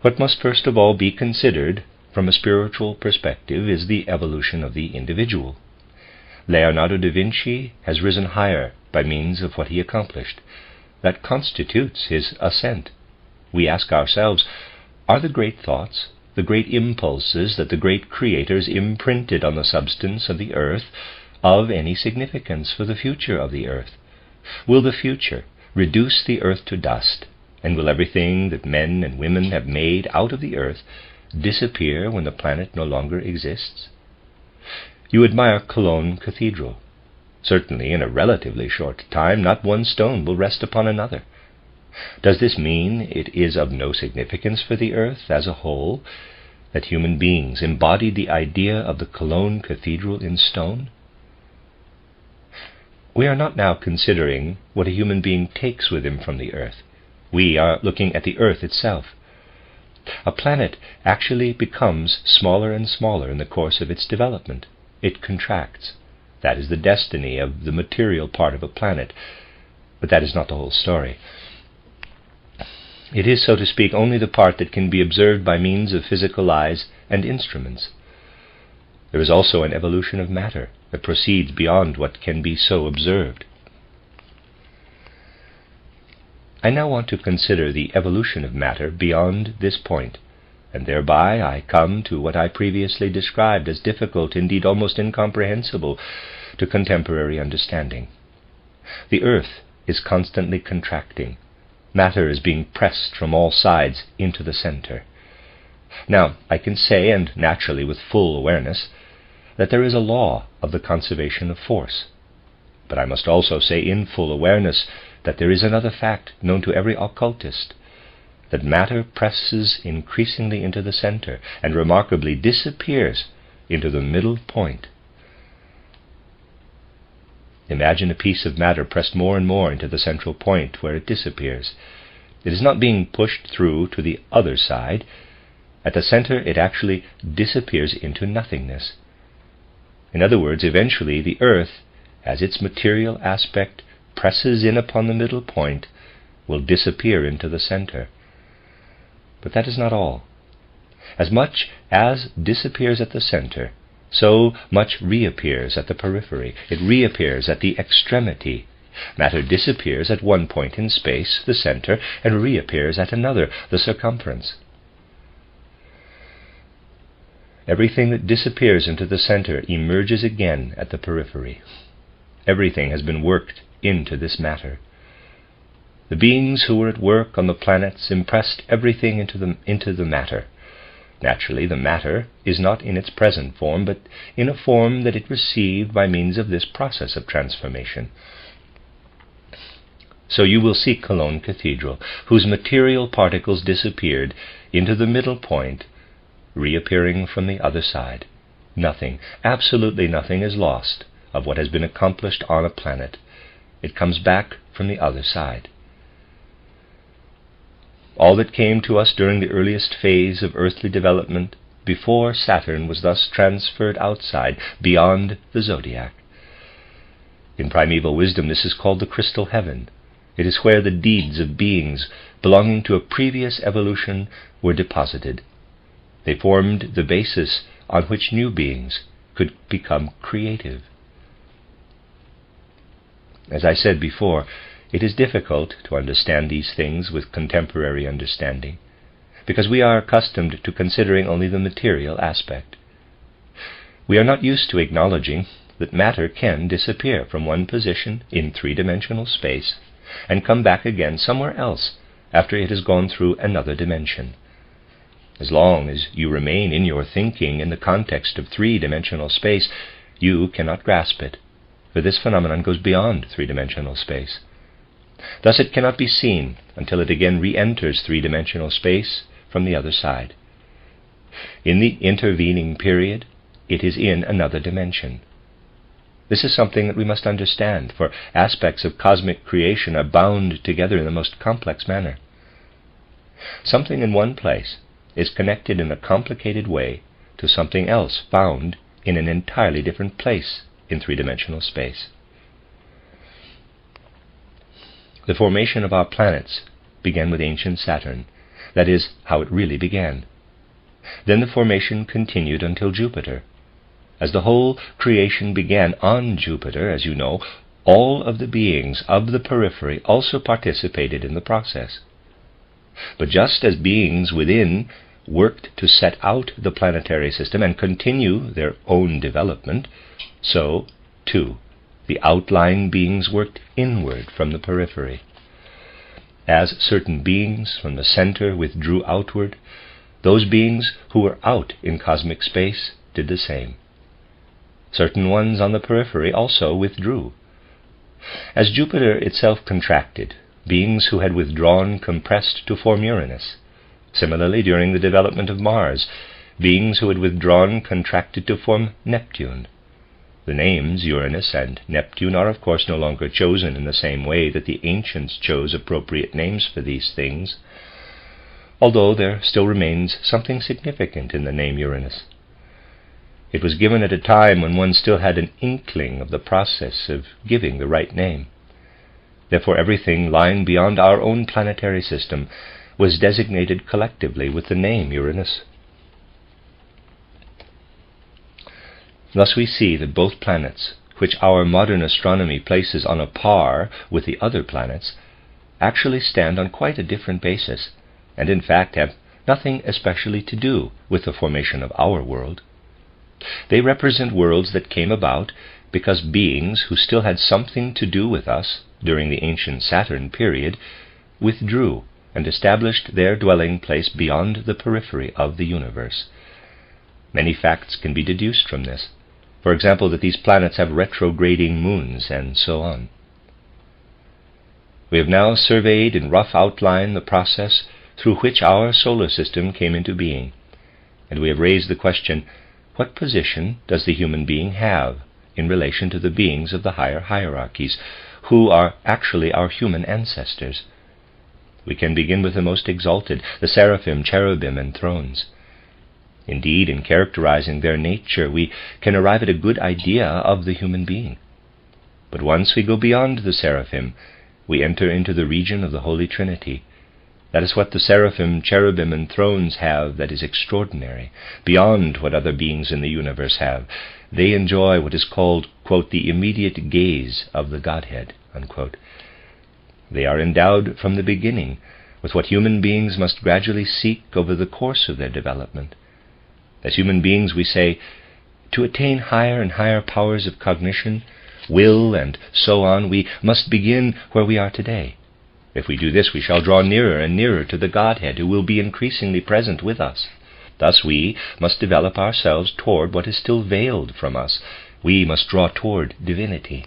What must first of all be considered from a spiritual perspective is the evolution of the individual. Leonardo da Vinci has risen higher by means of what he accomplished. That constitutes his ascent. We ask ourselves, are the great thoughts, the great impulses that the great creators imprinted on the substance of the earth of any significance for the future of the earth? Will the future reduce the earth to dust, and will everything that men and women have made out of the earth disappear when the planet no longer exists? You admire Cologne Cathedral. Certainly, in a relatively short time, not one stone will rest upon another. Does this mean it is of no significance for the earth as a whole that human beings embodied the idea of the Cologne Cathedral in stone? We are not now considering what a human being takes with him from the earth. We are looking at the earth itself. A planet actually becomes smaller and smaller in the course of its development. It contracts. That is the destiny of the material part of a planet. But that is not the whole story. It is, so to speak, only the part that can be observed by means of physical eyes and instruments. There is also an evolution of matter that proceeds beyond what can be so observed. I now want to consider the evolution of matter beyond this point, and thereby I come to what I previously described as difficult, indeed almost incomprehensible, to contemporary understanding. The earth is constantly contracting. Matter is being pressed from all sides into the center. Now, I can say, and naturally with full awareness, that there is a law of the conservation of force. But I must also say in full awareness that there is another fact known to every occultist, that matter presses increasingly into the center and remarkably disappears into the middle point. Imagine a piece of matter pressed more and more into the central point where it disappears. It is not being pushed through to the other side. At the center it actually disappears into nothingness. In other words, eventually the earth, as its material aspect presses in upon the middle point, will disappear into the center. But that is not all. As much as disappears at the center, so much reappears at the periphery. It reappears at the extremity. Matter disappears at one point in space, the center, and reappears at another, the circumference. Everything that disappears into the center emerges again at the periphery. Everything has been worked into this matter. The beings who were at work on the planets impressed everything into the matter. Naturally, the matter is not in its present form, but in a form that it received by means of this process of transformation. So you will see Cologne Cathedral, whose material particles disappeared into the middle point, reappearing from the other side. Nothing, absolutely nothing, is lost of what has been accomplished on a planet. It comes back from the other side. All that came to us during the earliest phase of earthly development before Saturn was thus transferred outside, beyond the zodiac. In primeval wisdom, this is called the crystal heaven. It is where the deeds of beings belonging to a previous evolution were deposited. They formed the basis on which new beings could become creative. As I said before, it is difficult to understand these things with contemporary understanding, because we are accustomed to considering only the material aspect. We are not used to acknowledging that matter can disappear from one position in three-dimensional space and come back again somewhere else after it has gone through another dimension. As long as you remain in your thinking in the context of three-dimensional space, you cannot grasp it, for this phenomenon goes beyond three-dimensional space. Thus it cannot be seen until it again re-enters three-dimensional space from the other side. In the intervening period, it is in another dimension. This is something that we must understand, for aspects of cosmic creation are bound together in the most complex manner. Something in one place is connected in a complicated way to something else found in an entirely different place in three-dimensional space. The formation of our planets began with ancient Saturn. That is how it really began. Then the formation continued until Jupiter. As the whole creation began on Jupiter, as you know, all of the beings of the periphery also participated in the process. But just as beings within worked to set out the planetary system and continue their own development, so, too, the outlying beings worked inward from the periphery. As certain beings from the center withdrew outward, those beings who were out in cosmic space did the same. Certain ones on the periphery also withdrew. As Jupiter itself contracted, beings who had withdrawn compressed to form Uranus. Similarly, during the development of Mars, beings who had withdrawn contracted to form Neptune. The names Uranus and Neptune are of course no longer chosen in the same way that the ancients chose appropriate names for these things, although there still remains something significant in the name Uranus. It was given at a time when one still had an inkling of the process of giving the right name. Therefore everything lying beyond our own planetary system was designated collectively with the name Uranus. Thus we see that both planets, which our modern astronomy places on a par with the other planets, actually stand on quite a different basis, and in fact have nothing especially to do with the formation of our world. They represent worlds that came about because beings who still had something to do with us during the ancient Saturn period withdrew and established their dwelling place beyond the periphery of the universe. Many facts can be deduced from this. For example, that these planets have retrograding moons, and so on. We have now surveyed in rough outline the process through which our solar system came into being, and we have raised the question, what position does the human being have in relation to the beings of the higher hierarchies, who are actually our human ancestors? We can begin with the most exalted, the seraphim, cherubim, and thrones. Indeed, in characterizing their nature, we can arrive at a good idea of the human being. But once we go beyond the seraphim, we enter into the region of the Holy Trinity. That is what the seraphim, cherubim, and thrones have that is extraordinary, beyond what other beings in the universe have. They enjoy what is called, quote, the immediate gaze of the Godhead, unquote. They are endowed from the beginning with what human beings must gradually seek over the course of their development. As human beings, we say, to attain higher and higher powers of cognition, will, and so on, we must begin where we are today. If we do this, we shall draw nearer and nearer to the Godhead, who will be increasingly present with us. Thus we must develop ourselves toward what is still veiled from us. We must draw toward divinity.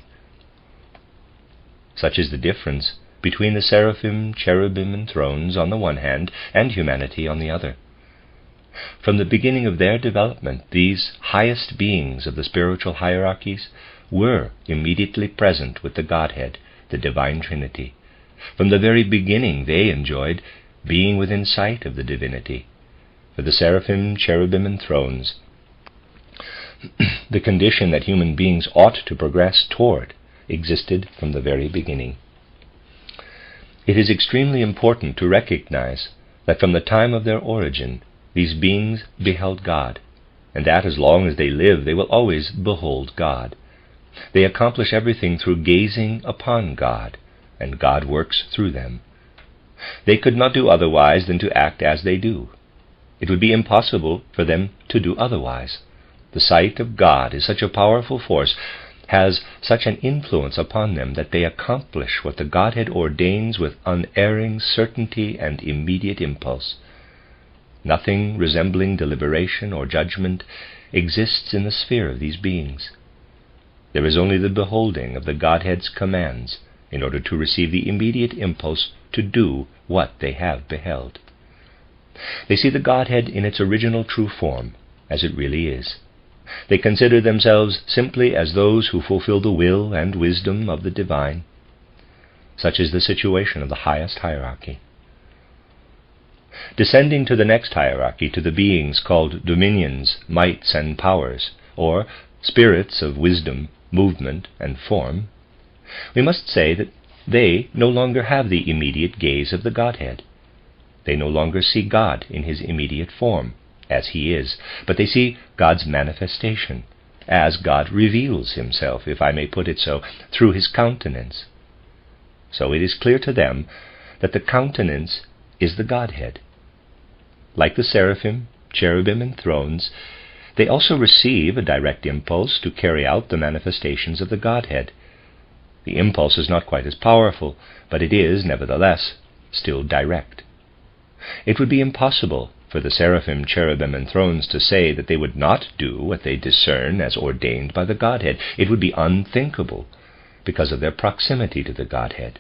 Such is the difference between the seraphim, cherubim, and thrones on the one hand, and humanity on the other. From the beginning of their development, these highest beings of the spiritual hierarchies were immediately present with the Godhead, the Divine Trinity. From the very beginning they enjoyed being within sight of the divinity. For the seraphim, cherubim, and thrones, the condition that human beings ought to progress toward existed from the very beginning. It is extremely important to recognize that from the time of their origin, these beings beheld God, and that as long as they live, they will always behold God. They accomplish everything through gazing upon God, and God works through them. They could not do otherwise than to act as they do. It would be impossible for them to do otherwise. The sight of God is such a powerful force, has such an influence upon them, that they accomplish what the Godhead ordains with unerring certainty and immediate impulse. Nothing resembling deliberation or judgment exists in the sphere of these beings. There is only the beholding of the Godhead's commands in order to receive the immediate impulse to do what they have beheld. They see the Godhead in its original true form, as it really is. They consider themselves simply as those who fulfill the will and wisdom of the divine. Such is the situation of the highest hierarchy. Descending to the next hierarchy, to the beings called dominions, mights, and powers, or spirits of wisdom, movement, and form, we must say that they no longer have the immediate gaze of the Godhead. They no longer see God in his immediate form, as he is, but they see God's manifestation, as God reveals himself, if I may put it so, through his countenance. So it is clear to them that the countenance is the Godhead. Like the seraphim, cherubim, and thrones, they also receive a direct impulse to carry out the manifestations of the Godhead. The impulse is not quite as powerful, but it is, nevertheless, still direct. It would be impossible for the seraphim, cherubim, and thrones to say that they would not do what they discern as ordained by the Godhead. It would be unthinkable, because of their proximity to the Godhead.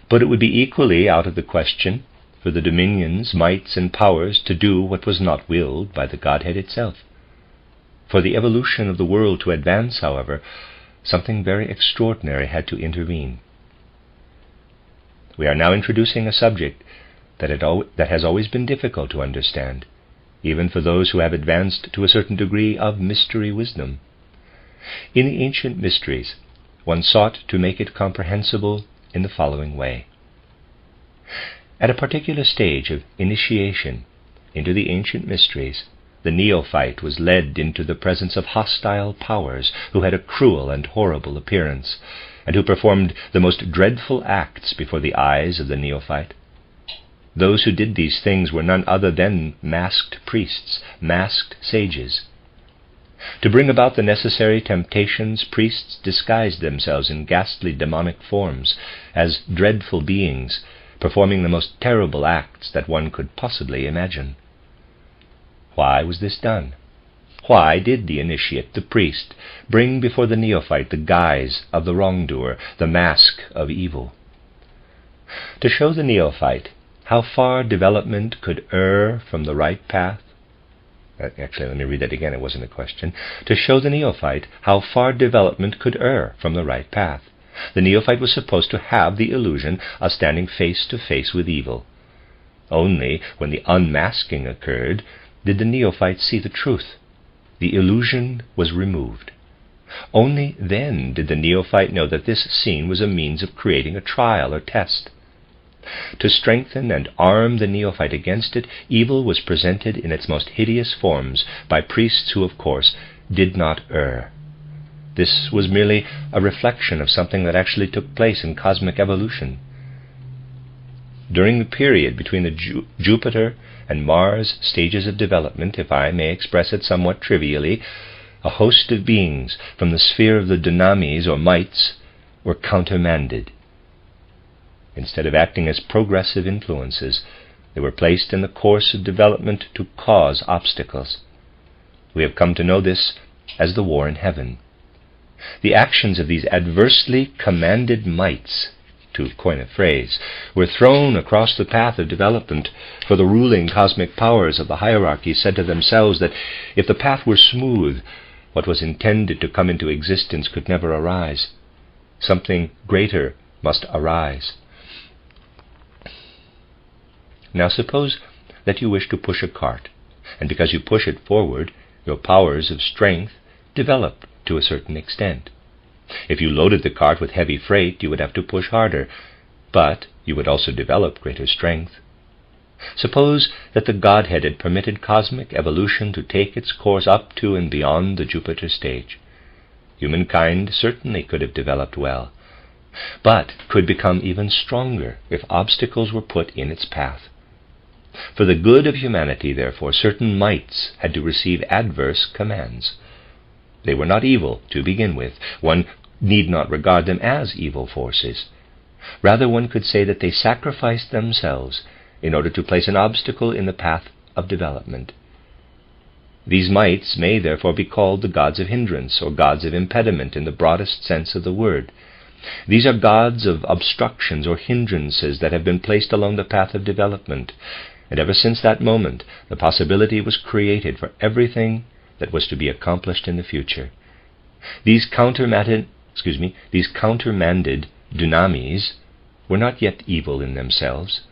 But it would be equally out of the question for the dominions, mights, and powers to do what was not willed by the Godhead itself. For the evolution of the world to advance, however, something very extraordinary had to intervene. We are now introducing a subject that has always been difficult to understand, even for those who have advanced to a certain degree of mystery wisdom. In the ancient mysteries, one sought to make it comprehensible in the following way. At a particular stage of initiation into the ancient mysteries, the neophyte was led into the presence of hostile powers who had a cruel and horrible appearance, and who performed the most dreadful acts before the eyes of the neophyte. Those who did these things were none other than masked priests, masked sages. To bring about the necessary temptations, priests disguised themselves in ghastly demonic forms as dreadful beings, performing the most terrible acts that one could possibly imagine. Why was this done? Why did the initiate, the priest, bring before the neophyte the guise of the wrongdoer, the mask of evil? To show the neophyte how far development could err from the right path. Actually, let me read that again, it wasn't a question. To show the neophyte how far development could err from the right path. The neophyte was supposed to have the illusion of standing face to face with evil. Only when the unmasking occurred did the neophyte see the truth. The illusion was removed. Only then did the neophyte know that this scene was a means of creating a trial or test. To strengthen and arm the neophyte against it, evil was presented in its most hideous forms by priests who, of course, did not err. This was merely a reflection of something that actually took place in cosmic evolution. During the period between the Jupiter and Mars stages of development, if I may express it somewhat trivially, a host of beings from the sphere of the dynamis or mights were countermanded. Instead of acting as progressive influences, they were placed in the course of development to cause obstacles. We have come to know this as the war in heaven. The actions of these adversely commanded mights to coin a phrase, were thrown across the path of development, for the ruling cosmic powers of the hierarchy said to themselves that if the path were smooth, what was intended to come into existence could never arise. Something greater must arise. Now suppose that you wish to push a cart, and because you push it forward, your powers of strength develop to a certain extent. If you loaded the cart with heavy freight, you would have to push harder, but you would also develop greater strength. Suppose that the Godhead had permitted cosmic evolution to take its course up to and beyond the Jupiter stage. Humankind certainly could have developed well, but could become even stronger if obstacles were put in its path. For the good of humanity, therefore, certain mights had to receive adverse commands. They were not evil to begin with. One need not regard them as evil forces. Rather, one could say that they sacrificed themselves in order to place an obstacle in the path of development. These mights may therefore be called the gods of hindrance, or gods of impediment in the broadest sense of the word. These are gods of obstructions or hindrances that have been placed along the path of development, and ever since that moment the possibility was created for everything that was to be accomplished in the future. These countermanded dynamis were not yet evil in themselves.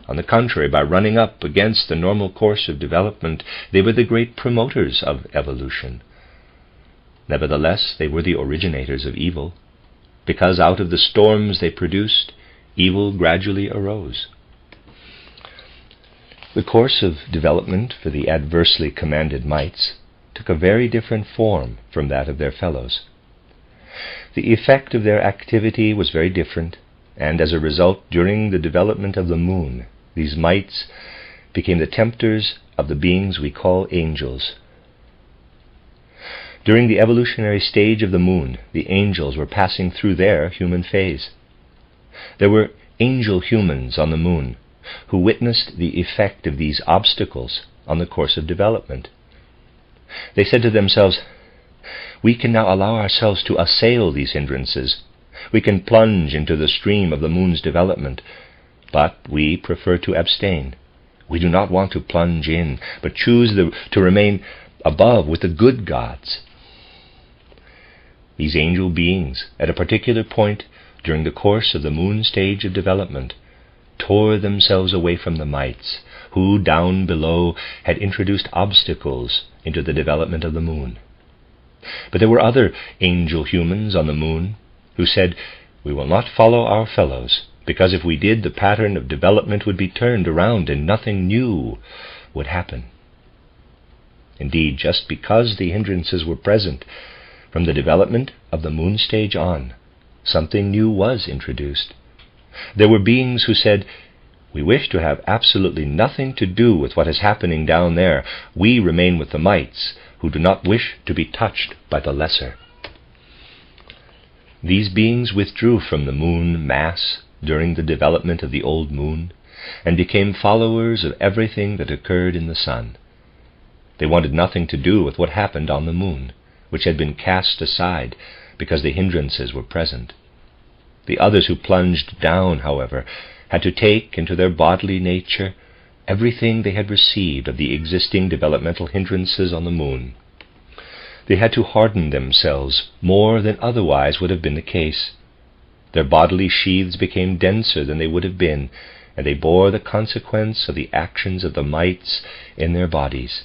On the contrary, by running up against the normal course of development, they were the great promoters of evolution. Nevertheless, they were the originators of evil, because out of the storms they produced, evil gradually arose. The course of development for the adversely commanded mights took a very different form from that of their fellows. The effect of their activity was very different, and as a result, during the development of the moon, these mights became the tempters of the beings we call angels. During the evolutionary stage of the moon, the angels were passing through their human phase. There were angel humans on the moon who witnessed the effect of these obstacles on the course of development. They said to themselves, "We can now allow ourselves to assail these hindrances. We can plunge into the stream of the moon's development, but we prefer to abstain. We do not want to plunge in, but choose to remain above with the good gods." These angel beings, at a particular point during the course of the moon stage of development, tore themselves away from the mights, who down below had introduced obstacles into the development of the moon. But there were other angel humans on the moon who said, "We will not follow our fellows, because if we did, the pattern of development would be turned around and nothing new would happen." Indeed, just because the hindrances were present, from the development of the moon stage on, something new was introduced. There were beings who said, "We wish to have absolutely nothing to do with what is happening down there. We remain with the mights, who do not wish to be touched by the lesser." These beings withdrew from the moon mass during the development of the old moon, and became followers of everything that occurred in the sun. They wanted nothing to do with what happened on the moon, which had been cast aside because the hindrances were present. The others who plunged down, however, had to take into their bodily nature everything they had received of the existing developmental hindrances on the moon. They had to harden themselves more than otherwise would have been the case. Their bodily sheaths became denser than they would have been, and they bore the consequence of the actions of the mights in their bodies.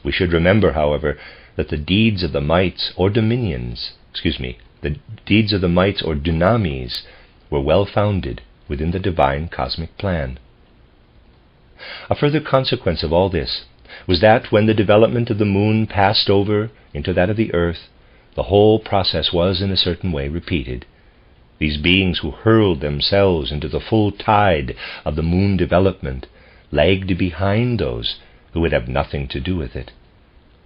We should remember, however, that the deeds of the mights or dynamis were well founded within the divine cosmic plan. A further consequence of all this was that when the development of the moon passed over into that of the earth, the whole process was in a certain way repeated. These beings who hurled themselves into the full tide of the moon development lagged behind those who would have nothing to do with it.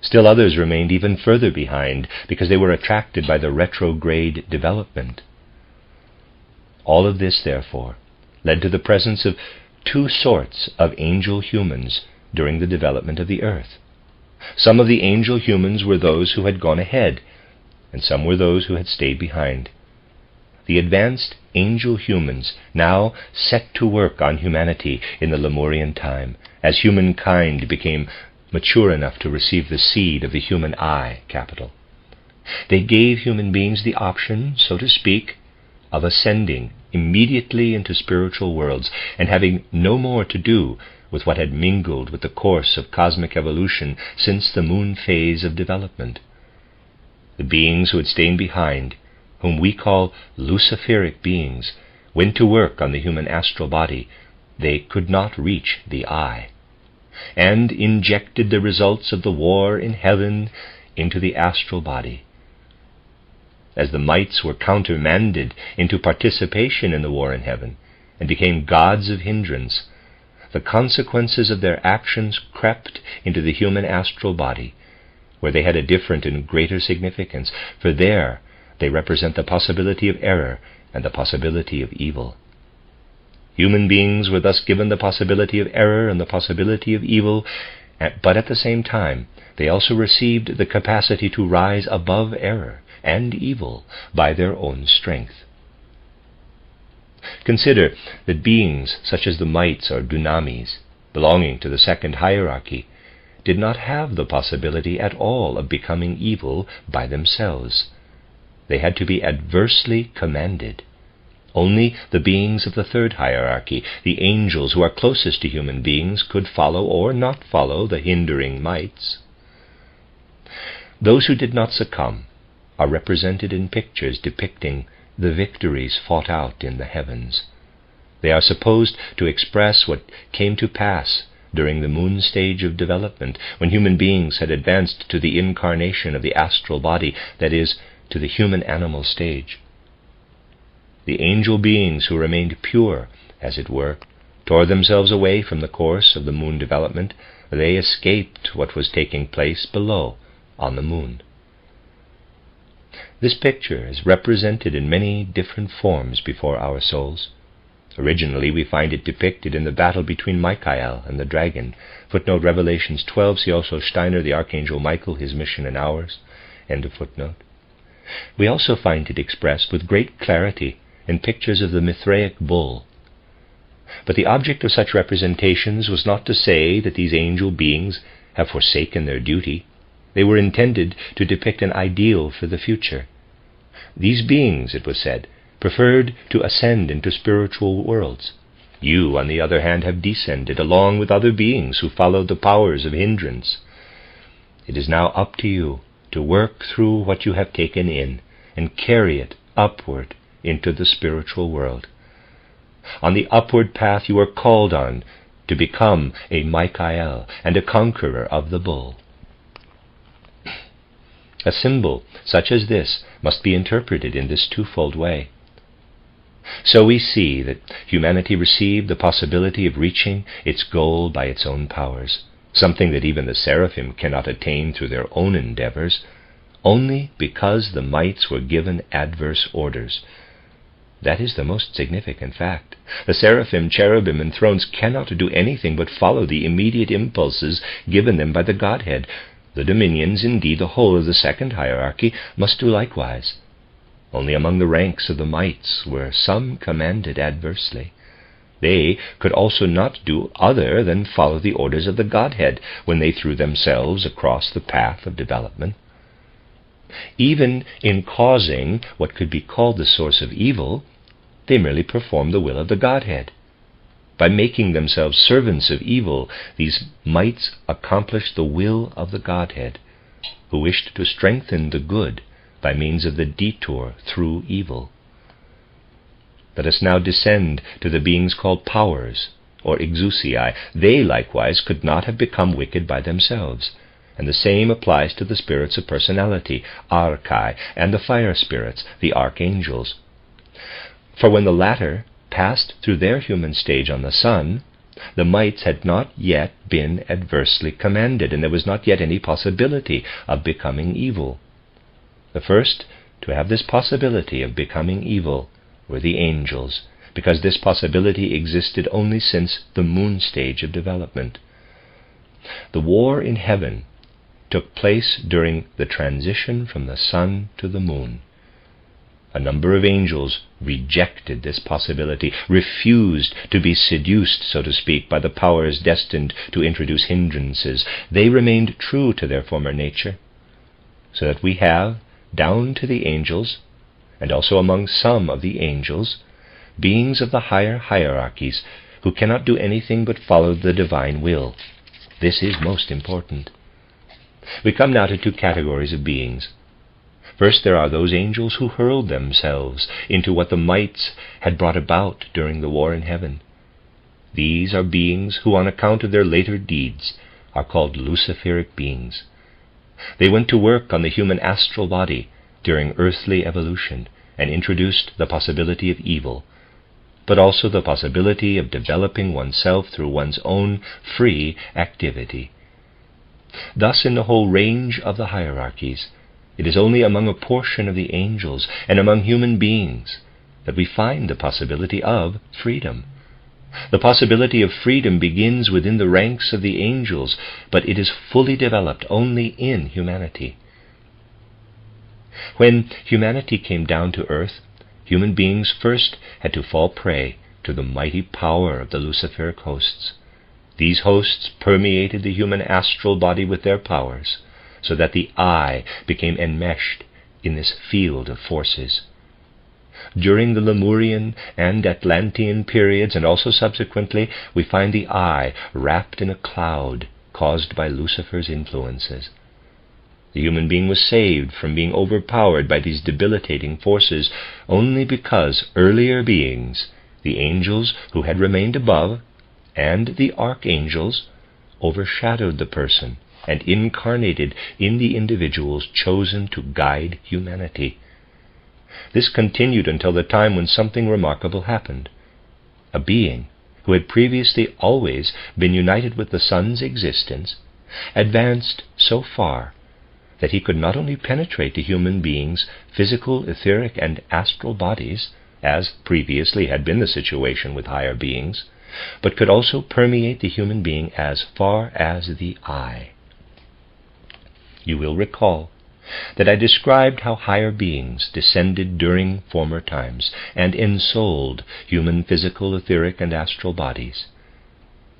Still others remained even further behind because they were attracted by the retrograde development. All of this, therefore, led to the presence of two sorts of angel humans during the development of the earth. Some of the angel humans were those who had gone ahead, and some were those who had stayed behind. the advanced angel humans now set to work on humanity in the Lemurian time, as humankind became mature enough to receive the seed of the human I capital. They gave human beings the option, so to speak, of ascending immediately into spiritual worlds and having no more to do with what had mingled with the course of cosmic evolution since the moon phase of development. The beings who had stayed behind, whom we call Luciferic beings, went to work on the human astral body. They could not reach the I, and injected the results of the war in heaven into the astral body. As the mites were countermanded into participation in the war in heaven and became gods of hindrance, the consequences of their actions crept into the human astral body, where they had a different and greater significance, for there they represent the possibility of error and the possibility of evil. Human beings were thus given the possibility of error and the possibility of evil, but at the same time they also received the capacity to rise above error and evil by their own strength. Consider that beings such as the mites or dunamis, belonging to the second hierarchy, did not have the possibility at all of becoming evil by themselves. They had to be adversely commanded. Only the beings of the third hierarchy, the angels who are closest to human beings, could follow or not follow the hindering mites. Those who did not succumb are represented in pictures depicting the victories fought out in the heavens. They are supposed to express what came to pass during the moon stage of development, when human beings had advanced to the incarnation of the astral body, that is, to the human animal stage. The angel beings who remained pure, as it were, tore themselves away from the course of the moon development. They escaped what was taking place below on the moon. This picture is represented in many different forms before our souls. Originally, we find it depicted in the battle between Michael and the dragon. Footnote Revelations 12, see also Steiner, the Archangel Michael, his mission and ours. End of footnote. We also find it expressed with great clarity in pictures of the Mithraic bull. But the object of such representations was not to say that these angel beings have forsaken their duty. They were intended to depict an ideal for the future. These beings, it was said, preferred to ascend into spiritual worlds. You, on the other hand, have descended along with other beings who followed the powers of hindrance. It is now up to you to work through what you have taken in and carry it upward into the spiritual world. On the upward path you are called on to become a Michael and a conqueror of the bull. A symbol such as this must be interpreted in this twofold way. So we see that humanity received the possibility of reaching its goal by its own powers, something that even the seraphim cannot attain through their own endeavors, only because the mites were given adverse orders. That is the most significant fact. The seraphim, cherubim, and thrones cannot do anything but follow the immediate impulses given them by the Godhead. The dominions, indeed the whole of the second hierarchy, must do likewise. Only among the ranks of the mites were some commanded adversely. They could also not do other than follow the orders of the Godhead when they threw themselves across the path of development. Even in causing what could be called the source of evil, they merely performed the will of the Godhead. By making themselves servants of evil, these mites accomplished the will of the Godhead, who wished to strengthen the good by means of the detour through evil. Let us now descend to the beings called powers, or exousiae. They likewise could not have become wicked by themselves, and the same applies to the spirits of personality, archai, and the fire spirits, the archangels. For when the latter passed through their human stage on the sun, the mites had not yet been adversely commanded, and there was not yet any possibility of becoming evil. The first to have this possibility of becoming evil were the angels, because this possibility existed only since the moon stage of development. The war in heaven took place during the transition from the sun to the moon. A number of angels rejected this possibility, refused to be seduced, so to speak, by the powers destined to introduce hindrances. They remained true to their former nature, so that we have, down to the angels, and also among some of the angels, beings of the higher hierarchies who cannot do anything but follow the divine will. This is most important. We come now to two categories of beings. First, there are those angels who hurled themselves into what the mites had brought about during the war in heaven. These are beings who, on account of their later deeds, are called Luciferic beings. They went to work on the human astral body during earthly evolution and introduced the possibility of evil, but also the possibility of developing oneself through one's own free activity. Thus, in the whole range of the hierarchies, it is only among a portion of the angels and among human beings that we find the possibility of freedom. The possibility of freedom begins within the ranks of the angels, but it is fully developed only in humanity. When humanity came down to earth, human beings first had to fall prey to the mighty power of the Luciferic hosts. These hosts permeated the human astral body with their powers, so that the I became enmeshed in this field of forces. During the Lemurian and Atlantean periods, and also subsequently, we find the I wrapped in a cloud caused by Lucifer's influences. The human being was saved from being overpowered by these debilitating forces only because earlier beings, the angels who had remained above, and the archangels, overshadowed the person and incarnated in the individuals chosen to guide humanity. This continued until the time when something remarkable happened. A being who had previously always been united with the sun's existence advanced so far that he could not only penetrate the human being's physical, etheric, and astral bodies, as previously had been the situation with higher beings, but could also permeate the human being as far as the I. You will recall that I described how higher beings descended during former times and ensouled human physical, etheric, and astral bodies.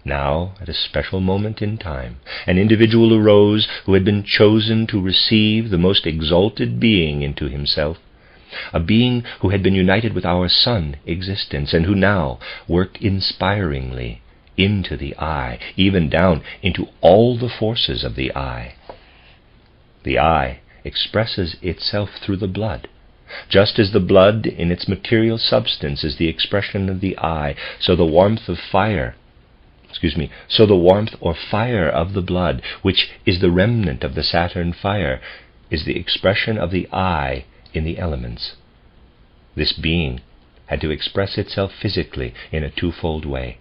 Now, at a special moment in time, an individual arose who had been chosen to receive the most exalted being into himself, a being who had been united with our sun existence and who now worked inspiringly into the I, even down into all the forces of the I. The I expresses itself through the blood. Just as the blood in its material substance is the expression of the I, so the warmth or fire of the blood, which is the remnant of the Saturn fire, is the expression of the I in the elements. This being had to express itself physically in a twofold way.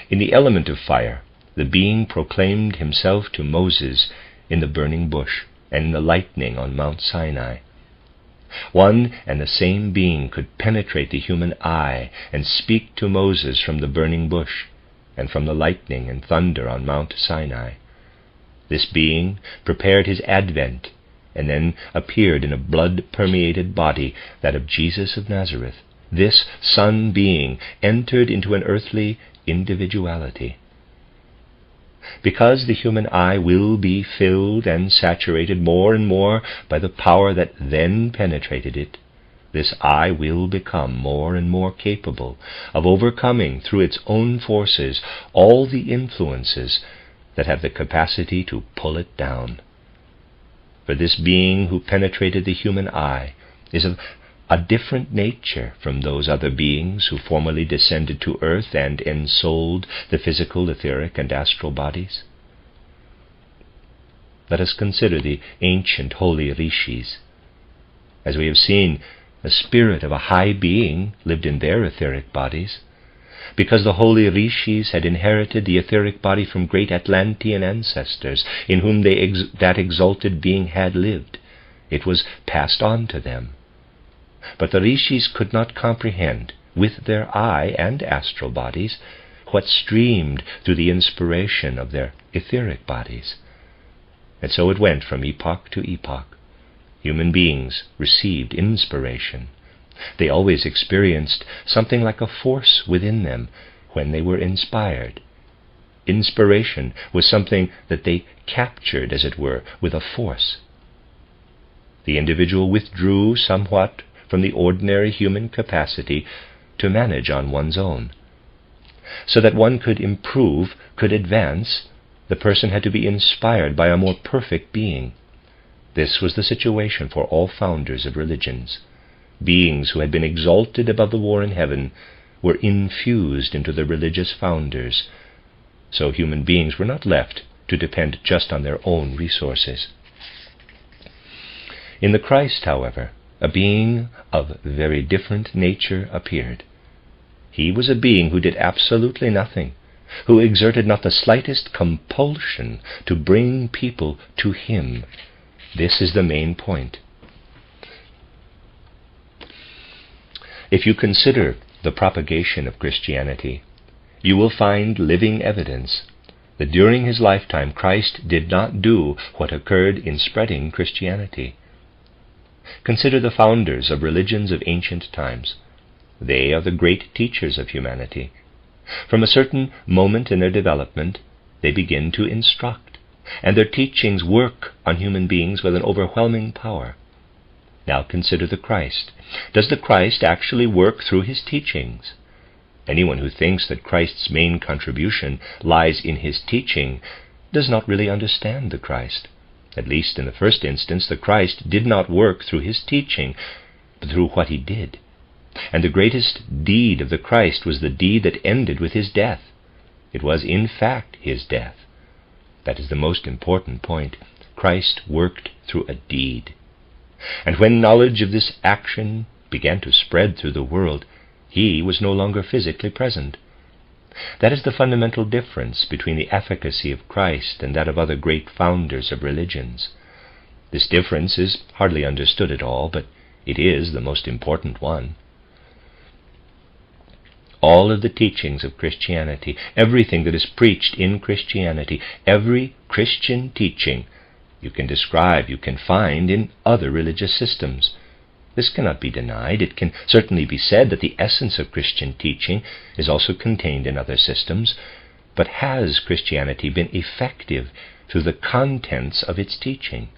In the element of fire, the being proclaimed himself to Moses in the burning bush and in the lightning on Mount Sinai. One and the same being could penetrate the human I and speak to Moses from the burning bush and from the lightning and thunder on Mount Sinai. This being prepared his advent and then appeared in a blood-permeated body, that of Jesus of Nazareth. This Son being entered into an earthly individuality. Because the human I will be filled and saturated more and more by the power that then penetrated it, this I will become more and more capable of overcoming through its own forces all the influences that have the capacity to pull it down. For this being who penetrated the human I is of a different nature from those other beings who formerly descended to earth and ensouled the physical, etheric, and astral bodies. Let us consider the ancient holy rishis. As we have seen, the spirit of a high being lived in their etheric bodies, because the holy rishis had inherited the etheric body from great Atlantean ancestors in whom that exalted being had lived. It was passed on to them. But the rishis could not comprehend, with their I and astral bodies, what streamed through the inspiration of their etheric bodies. And so it went from epoch to epoch. Human beings received inspiration. They always experienced something like a force within them when they were inspired. Inspiration was something that they captured, as it were, with a force. The individual withdrew somewhat from the ordinary human capacity to manage on one's own. So that one could improve, could advance, the person had to be inspired by a more perfect being. This was the situation for all founders of religions. Beings who had been exalted above the war in heaven were infused into the religious founders, so human beings were not left to depend just on their own resources. In the Christ, however, a being of very different nature appeared. He was a being who did absolutely nothing, who exerted not the slightest compulsion to bring people to him. This is the main point. If you consider the propagation of Christianity, you will find living evidence that during his lifetime Christ did not do what occurred in spreading Christianity. Consider the founders of religions of ancient times. They are the great teachers of humanity. From a certain moment in their development, they begin to instruct, and their teachings work on human beings with an overwhelming power. Now consider the Christ. Does the Christ actually work through his teachings? Anyone who thinks that Christ's main contribution lies in his teaching does not really understand the Christ. At least in the first instance, the Christ did not work through his teaching, but through what he did. And the greatest deed of the Christ was the deed that ended with his death. It was, in fact, his death. That is the most important point. Christ worked through a deed. And when knowledge of this action began to spread through the world, he was no longer physically present. That is the fundamental difference between the efficacy of Christ and that of other great founders of religions. This difference is hardly understood at all, but it is the most important one. All of the teachings of Christianity, everything that is preached in Christianity, every Christian teaching, you can describe, you can find in other religious systems. This cannot be denied. It can certainly be said that the essence of Christian teaching is also contained in other systems, but has Christianity been effective through the contents of its teaching?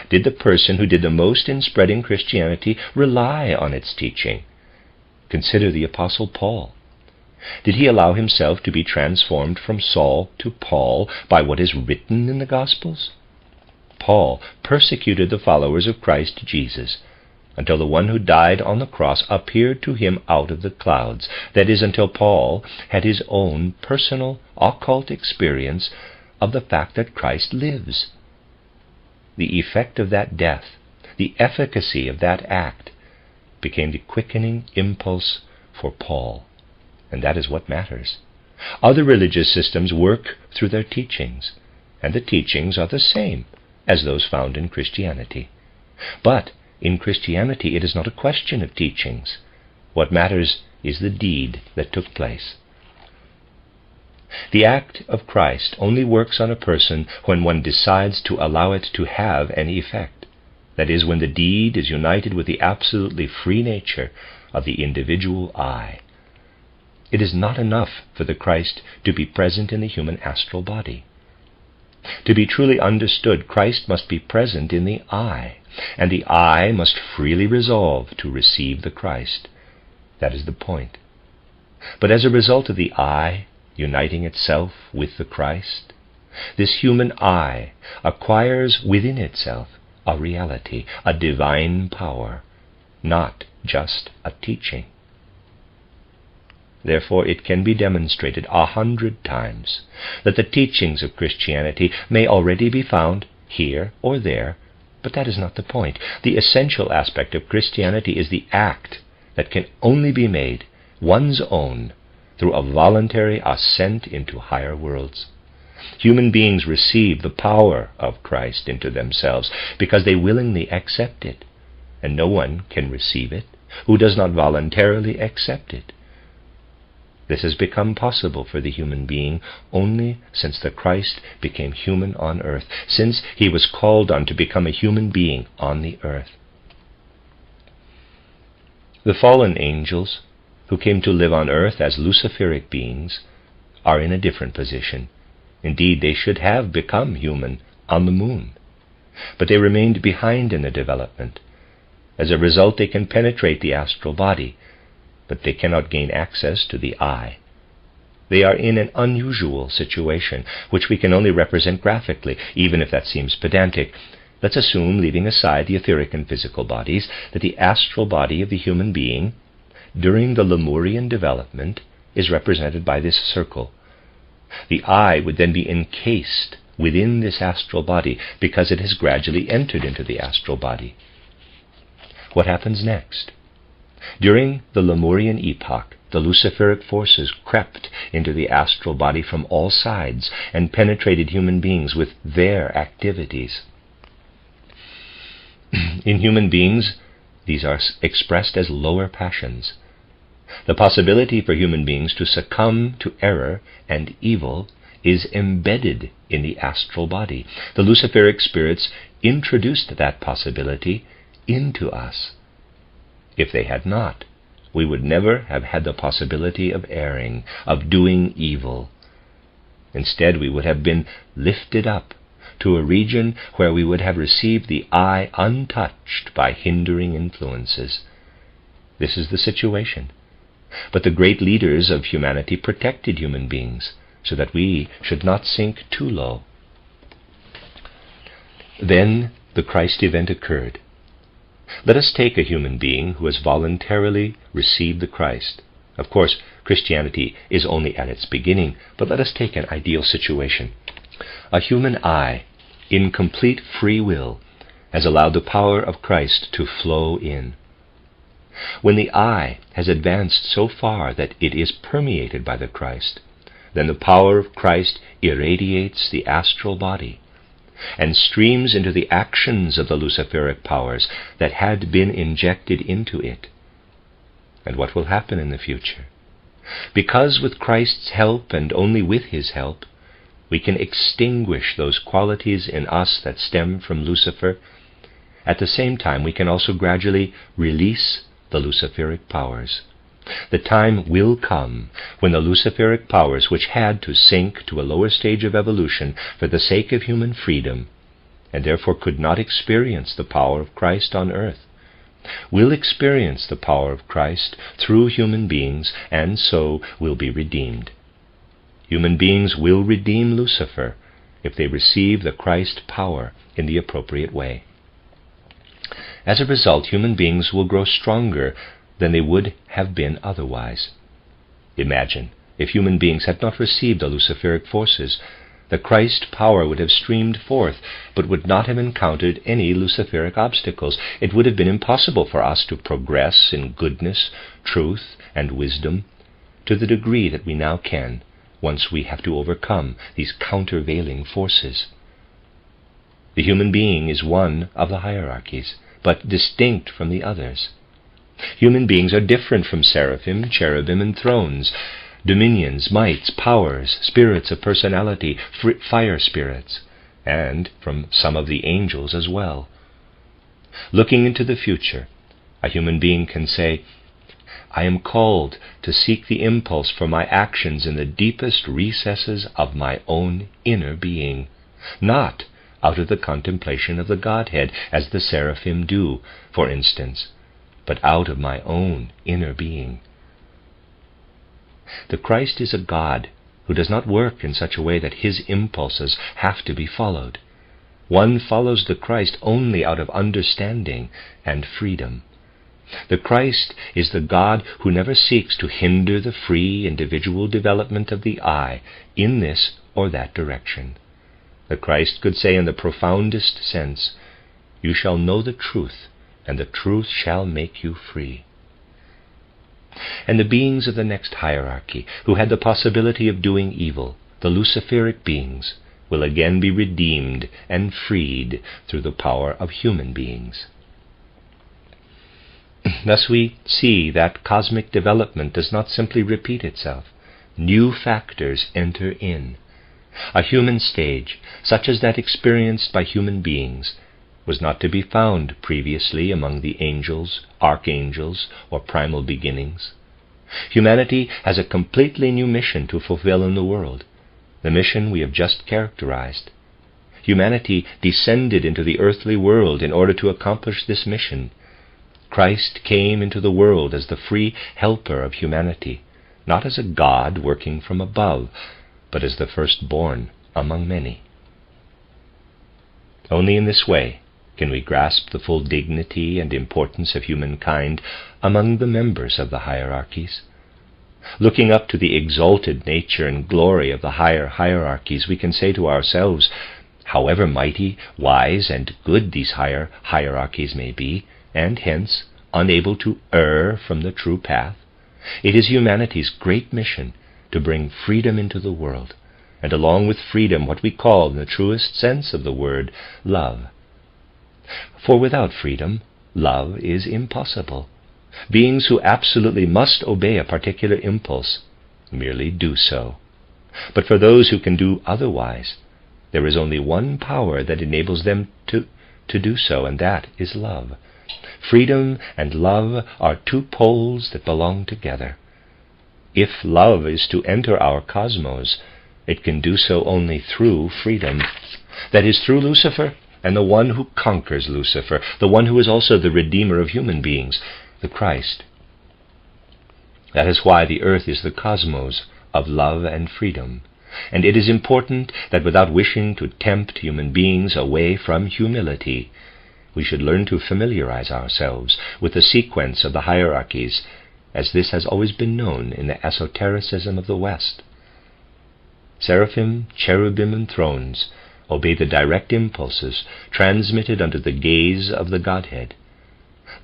Did the person who did the most in spreading Christianity rely on its teaching? Consider the Apostle Paul. Did he allow himself to be transformed from Saul to Paul by what is written in the Gospels? Paul persecuted the followers of Christ Jesus until the one who died on the cross appeared to him out of the clouds. That is, until Paul had his own personal occult experience of the fact that Christ lives. The effect of that death, the efficacy of that act, became the quickening impulse for Paul. And that is what matters. Other religious systems work through their teachings, and the teachings are the same as those found in Christianity. But in Christianity it is not a question of teachings. What matters is the deed that took place. The act of Christ only works on a person when one decides to allow it to have an effect. That is, when the deed is united with the absolutely free nature of the individual I. It is not enough for the Christ to be present in the human astral body. To be truly understood, Christ must be present in the I, and the I must freely resolve to receive the Christ. That is the point. But as a result of the I uniting itself with the Christ, this human I acquires within itself a reality, a divine power, not just a teaching. Therefore, it can be demonstrated 100 times that the teachings of Christianity may already be found here or there, but that is not the point. The essential aspect of Christianity is the act that can only be made one's own through a voluntary ascent into higher worlds. Human beings receive the power of Christ into themselves because they willingly accept it, and no one can receive it who does not voluntarily accept it. This has become possible for the human being only since the Christ became human on earth, since he was called on to become a human being on the earth. The fallen angels, who came to live on earth as Luciferic beings, are in a different position. Indeed, they should have become human on the moon, but they remained behind in the development. As a result, they can penetrate the astral body, but they cannot gain access to the eye. They are in an unusual situation, which we can only represent graphically, even if that seems pedantic. Let's assume, leaving aside the etheric and physical bodies, that the astral body of the human being, during the Lemurian development, is represented by this circle. The eye would then be encased within this astral body because it has gradually entered into the astral body. What happens next? During the Lemurian epoch, the Luciferic forces crept into the astral body from all sides and penetrated human beings with their activities. In human beings, these are expressed as lower passions. The possibility for human beings to succumb to error and evil is embedded in the astral body. The Luciferic spirits introduced that possibility into us. If they had not, we would never have had the possibility of erring, of doing evil. Instead, we would have been lifted up to a region where we would have received the eye untouched by hindering influences. This is the situation. But the great leaders of humanity protected human beings so that we should not sink too low. Then the Christ event occurred. Let us take a human being who has voluntarily received the Christ. Of course, Christianity is only at its beginning, but let us take an ideal situation. A human eye, in complete free will, has allowed the power of Christ to flow in. When the eye has advanced so far that it is permeated by the Christ, then the power of Christ irradiates the astral body and streams into the actions of the Luciferic powers that had been injected into it. And what will happen in the future? Because with Christ's help, and only with his help, we can extinguish those qualities in us that stem from Lucifer, at the same time we can also gradually release the Luciferic powers. The time will come when the Luciferic powers, which had to sink to a lower stage of evolution for the sake of human freedom, and therefore could not experience the power of Christ on earth, will experience the power of Christ through human beings, and so will be redeemed. Human beings will redeem Lucifer if they receive the Christ power in the appropriate way. As a result, human beings will grow stronger than they would have been otherwise. Imagine, if human beings had not received the Luciferic forces, the Christ power would have streamed forth, but would not have encountered any Luciferic obstacles. It would have been impossible for us to progress in goodness, truth, and wisdom to the degree that we now can, once we have to overcome these countervailing forces. The human being is one of the hierarchies, but distinct from the others. Human beings are different from seraphim, cherubim, and thrones, dominions, mights, powers, spirits of personality, fire spirits, and from some of the angels as well. Looking into the future, a human being can say, I am called to seek the impulse for my actions in the deepest recesses of my own inner being, not out of the contemplation of the Godhead, as the seraphim do, for instance, but out of my own inner being. The Christ is a God who does not work in such a way that his impulses have to be followed. One follows the Christ only out of understanding and freedom. The Christ is the God who never seeks to hinder the free individual development of the I in this or that direction. The Christ could say in the profoundest sense, "You shall know the truth, and the truth shall make you free." And the beings of the next hierarchy, who had the possibility of doing evil, the Luciferic beings, will again be redeemed and freed through the power of human beings. Thus we see that cosmic development does not simply repeat itself. new factors enter in. A human stage, such as that experienced by human beings, was not to be found previously among the angels, archangels, or primal beginnings. Humanity has a completely new mission to fulfill in the world, the mission we have just characterized. Humanity descended into the earthly world in order to accomplish this mission. Christ came into the world as the free helper of humanity, not as a God working from above, but as the firstborn among many. Only in this way can we grasp the full dignity and importance of humankind among the members of the hierarchies. Looking up to the exalted nature and glory of the higher hierarchies, we can say to ourselves, however mighty, wise, and good these higher hierarchies may be, and hence unable to err from the true path, it is humanity's great mission to bring freedom into the world, and along with freedom what we call, in the truest sense of the word, love. For without freedom, love is impossible. Beings who absolutely must obey a particular impulse merely do so. But for those who can do otherwise, there is only one power that enables them to do so, and that is love. Freedom and love are two poles that belong together. If love is to enter our cosmos, it can do so only through freedom. That is, through Lucifer, and the one who conquers Lucifer, the one who is also the Redeemer of human beings, the Christ. That is why the earth is the cosmos of love and freedom, and it is important that without wishing to tempt human beings away from humility, we should learn to familiarize ourselves with the sequence of the hierarchies, as this has always been known in the esotericism of the West. Seraphim, cherubim, and thrones obey the direct impulses transmitted under the gaze of the Godhead.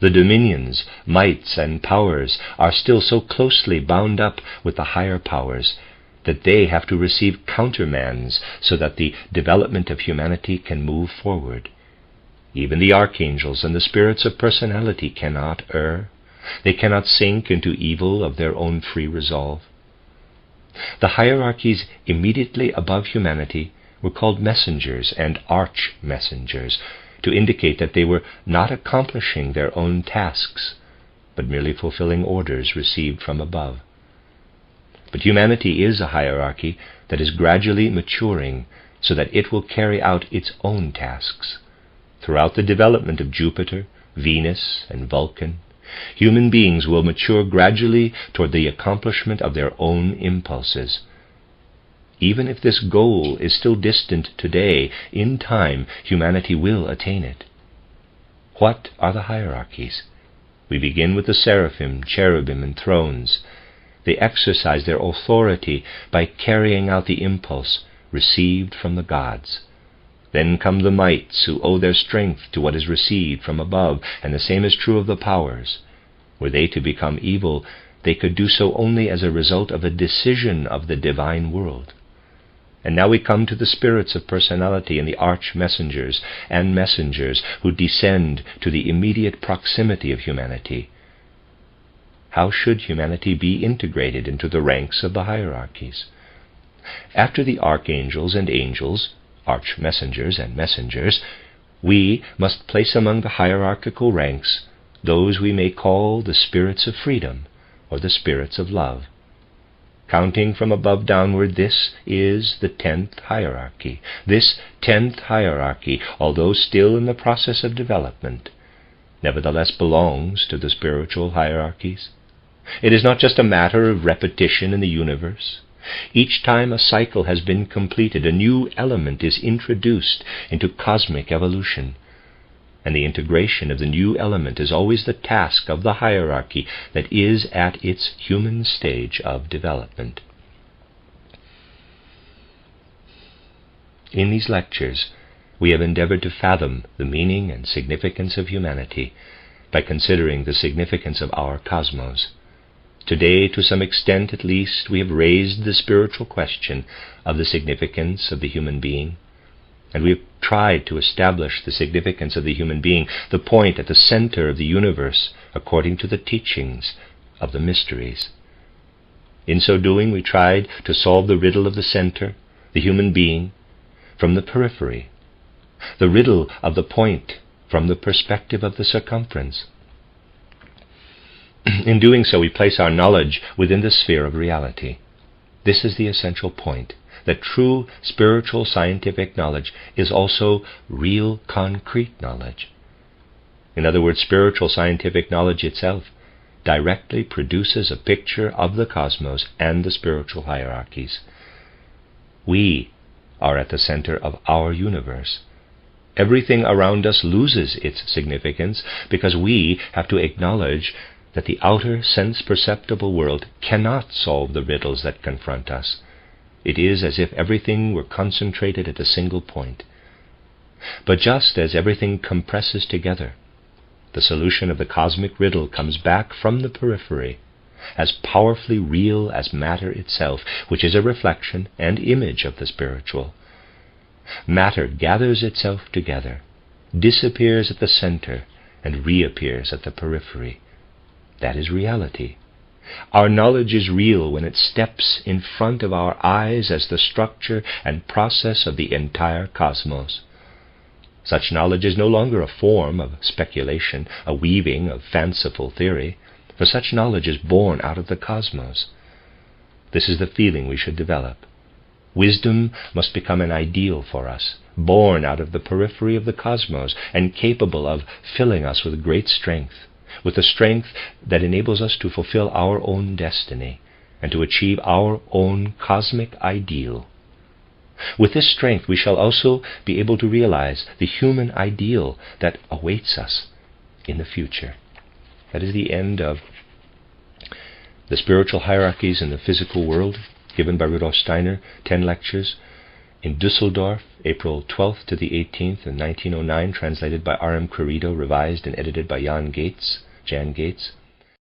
The dominions, mights, and powers are still so closely bound up with the higher powers that they have to receive countermands so that the development of humanity can move forward. Even the archangels and the spirits of personality cannot err. They cannot sink into evil of their own free resolve. The hierarchies immediately above humanity were called messengers and arch-messengers, to indicate that they were not accomplishing their own tasks, but merely fulfilling orders received from above. But humanity is a hierarchy that is gradually maturing so that it will carry out its own tasks. Throughout the development of Jupiter, Venus, and Vulcan, human beings will mature gradually toward the accomplishment of their own impulses. Even if this goal is still distant today, in time humanity will attain it. What are the hierarchies? We begin with the seraphim, cherubim, and thrones. They exercise their authority by carrying out the impulse received from the gods. Then come the mights, who owe their strength to what is received from above, and the same is true of the powers. Were they to become evil, they could do so only as a result of a decision of the divine world. And now we come to the spirits of personality and the arch-messengers and messengers who descend to the immediate proximity of humanity. How should humanity be integrated into the ranks of the hierarchies? After the archangels and angels, arch-messengers and messengers, we must place among the hierarchical ranks those we may call the spirits of freedom or the spirits of love. Counting from above downward, this is the 10th hierarchy. This 10th hierarchy, although still in the process of development, nevertheless belongs to the spiritual hierarchies. It is not just a matter of repetition in the universe. Each time a cycle has been completed, a new element is introduced into cosmic evolution, and the integration of the new element is always the task of the hierarchy that is at its human stage of development. In these lectures, we have endeavored to fathom the meaning and significance of humanity by considering the significance of our cosmos. Today, to some extent at least, we have raised the spiritual question of the significance of the human being, and we have tried to establish the significance of the human being, the point at the center of the universe, according to the teachings of the mysteries. In so doing, we tried to solve the riddle of the center, the human being, from the periphery, the riddle of the point from the perspective of the circumference. In doing so, we place our knowledge within the sphere of reality. This is the essential point, that true spiritual scientific knowledge is also real concrete knowledge. In other words, spiritual scientific knowledge itself directly produces a picture of the cosmos and the spiritual hierarchies. We are at the center of our universe. Everything around us loses its significance because we have to acknowledge that the outer sense-perceptible world cannot solve the riddles that confront us. It is as if everything were concentrated at a single point. But just as everything compresses together, the solution of the cosmic riddle comes back from the periphery, as powerfully real as matter itself, which is a reflection and image of the spiritual. Matter gathers itself together, disappears at the center, and reappears at the periphery. That is reality. Our knowledge is real when it steps in front of our eyes as the structure and process of the entire cosmos. Such knowledge is no longer a form of speculation, a weaving of fanciful theory, for such knowledge is born out of the cosmos. This is the feeling we should develop. Wisdom must become an ideal for us, born out of the periphery of the cosmos and capable of filling us with great strength, with the strength that enables us to fulfill our own destiny and to achieve our own cosmic ideal. With this strength, we shall also be able to realize the human ideal that awaits us in the future. That is the end of the Spiritual Hierarchies in the Physical World, given by Rudolf Steiner, 10 lectures, in Düsseldorf, April 12th to the 18th in 1909, translated by R.M. Querido, revised and edited by Jan Gates.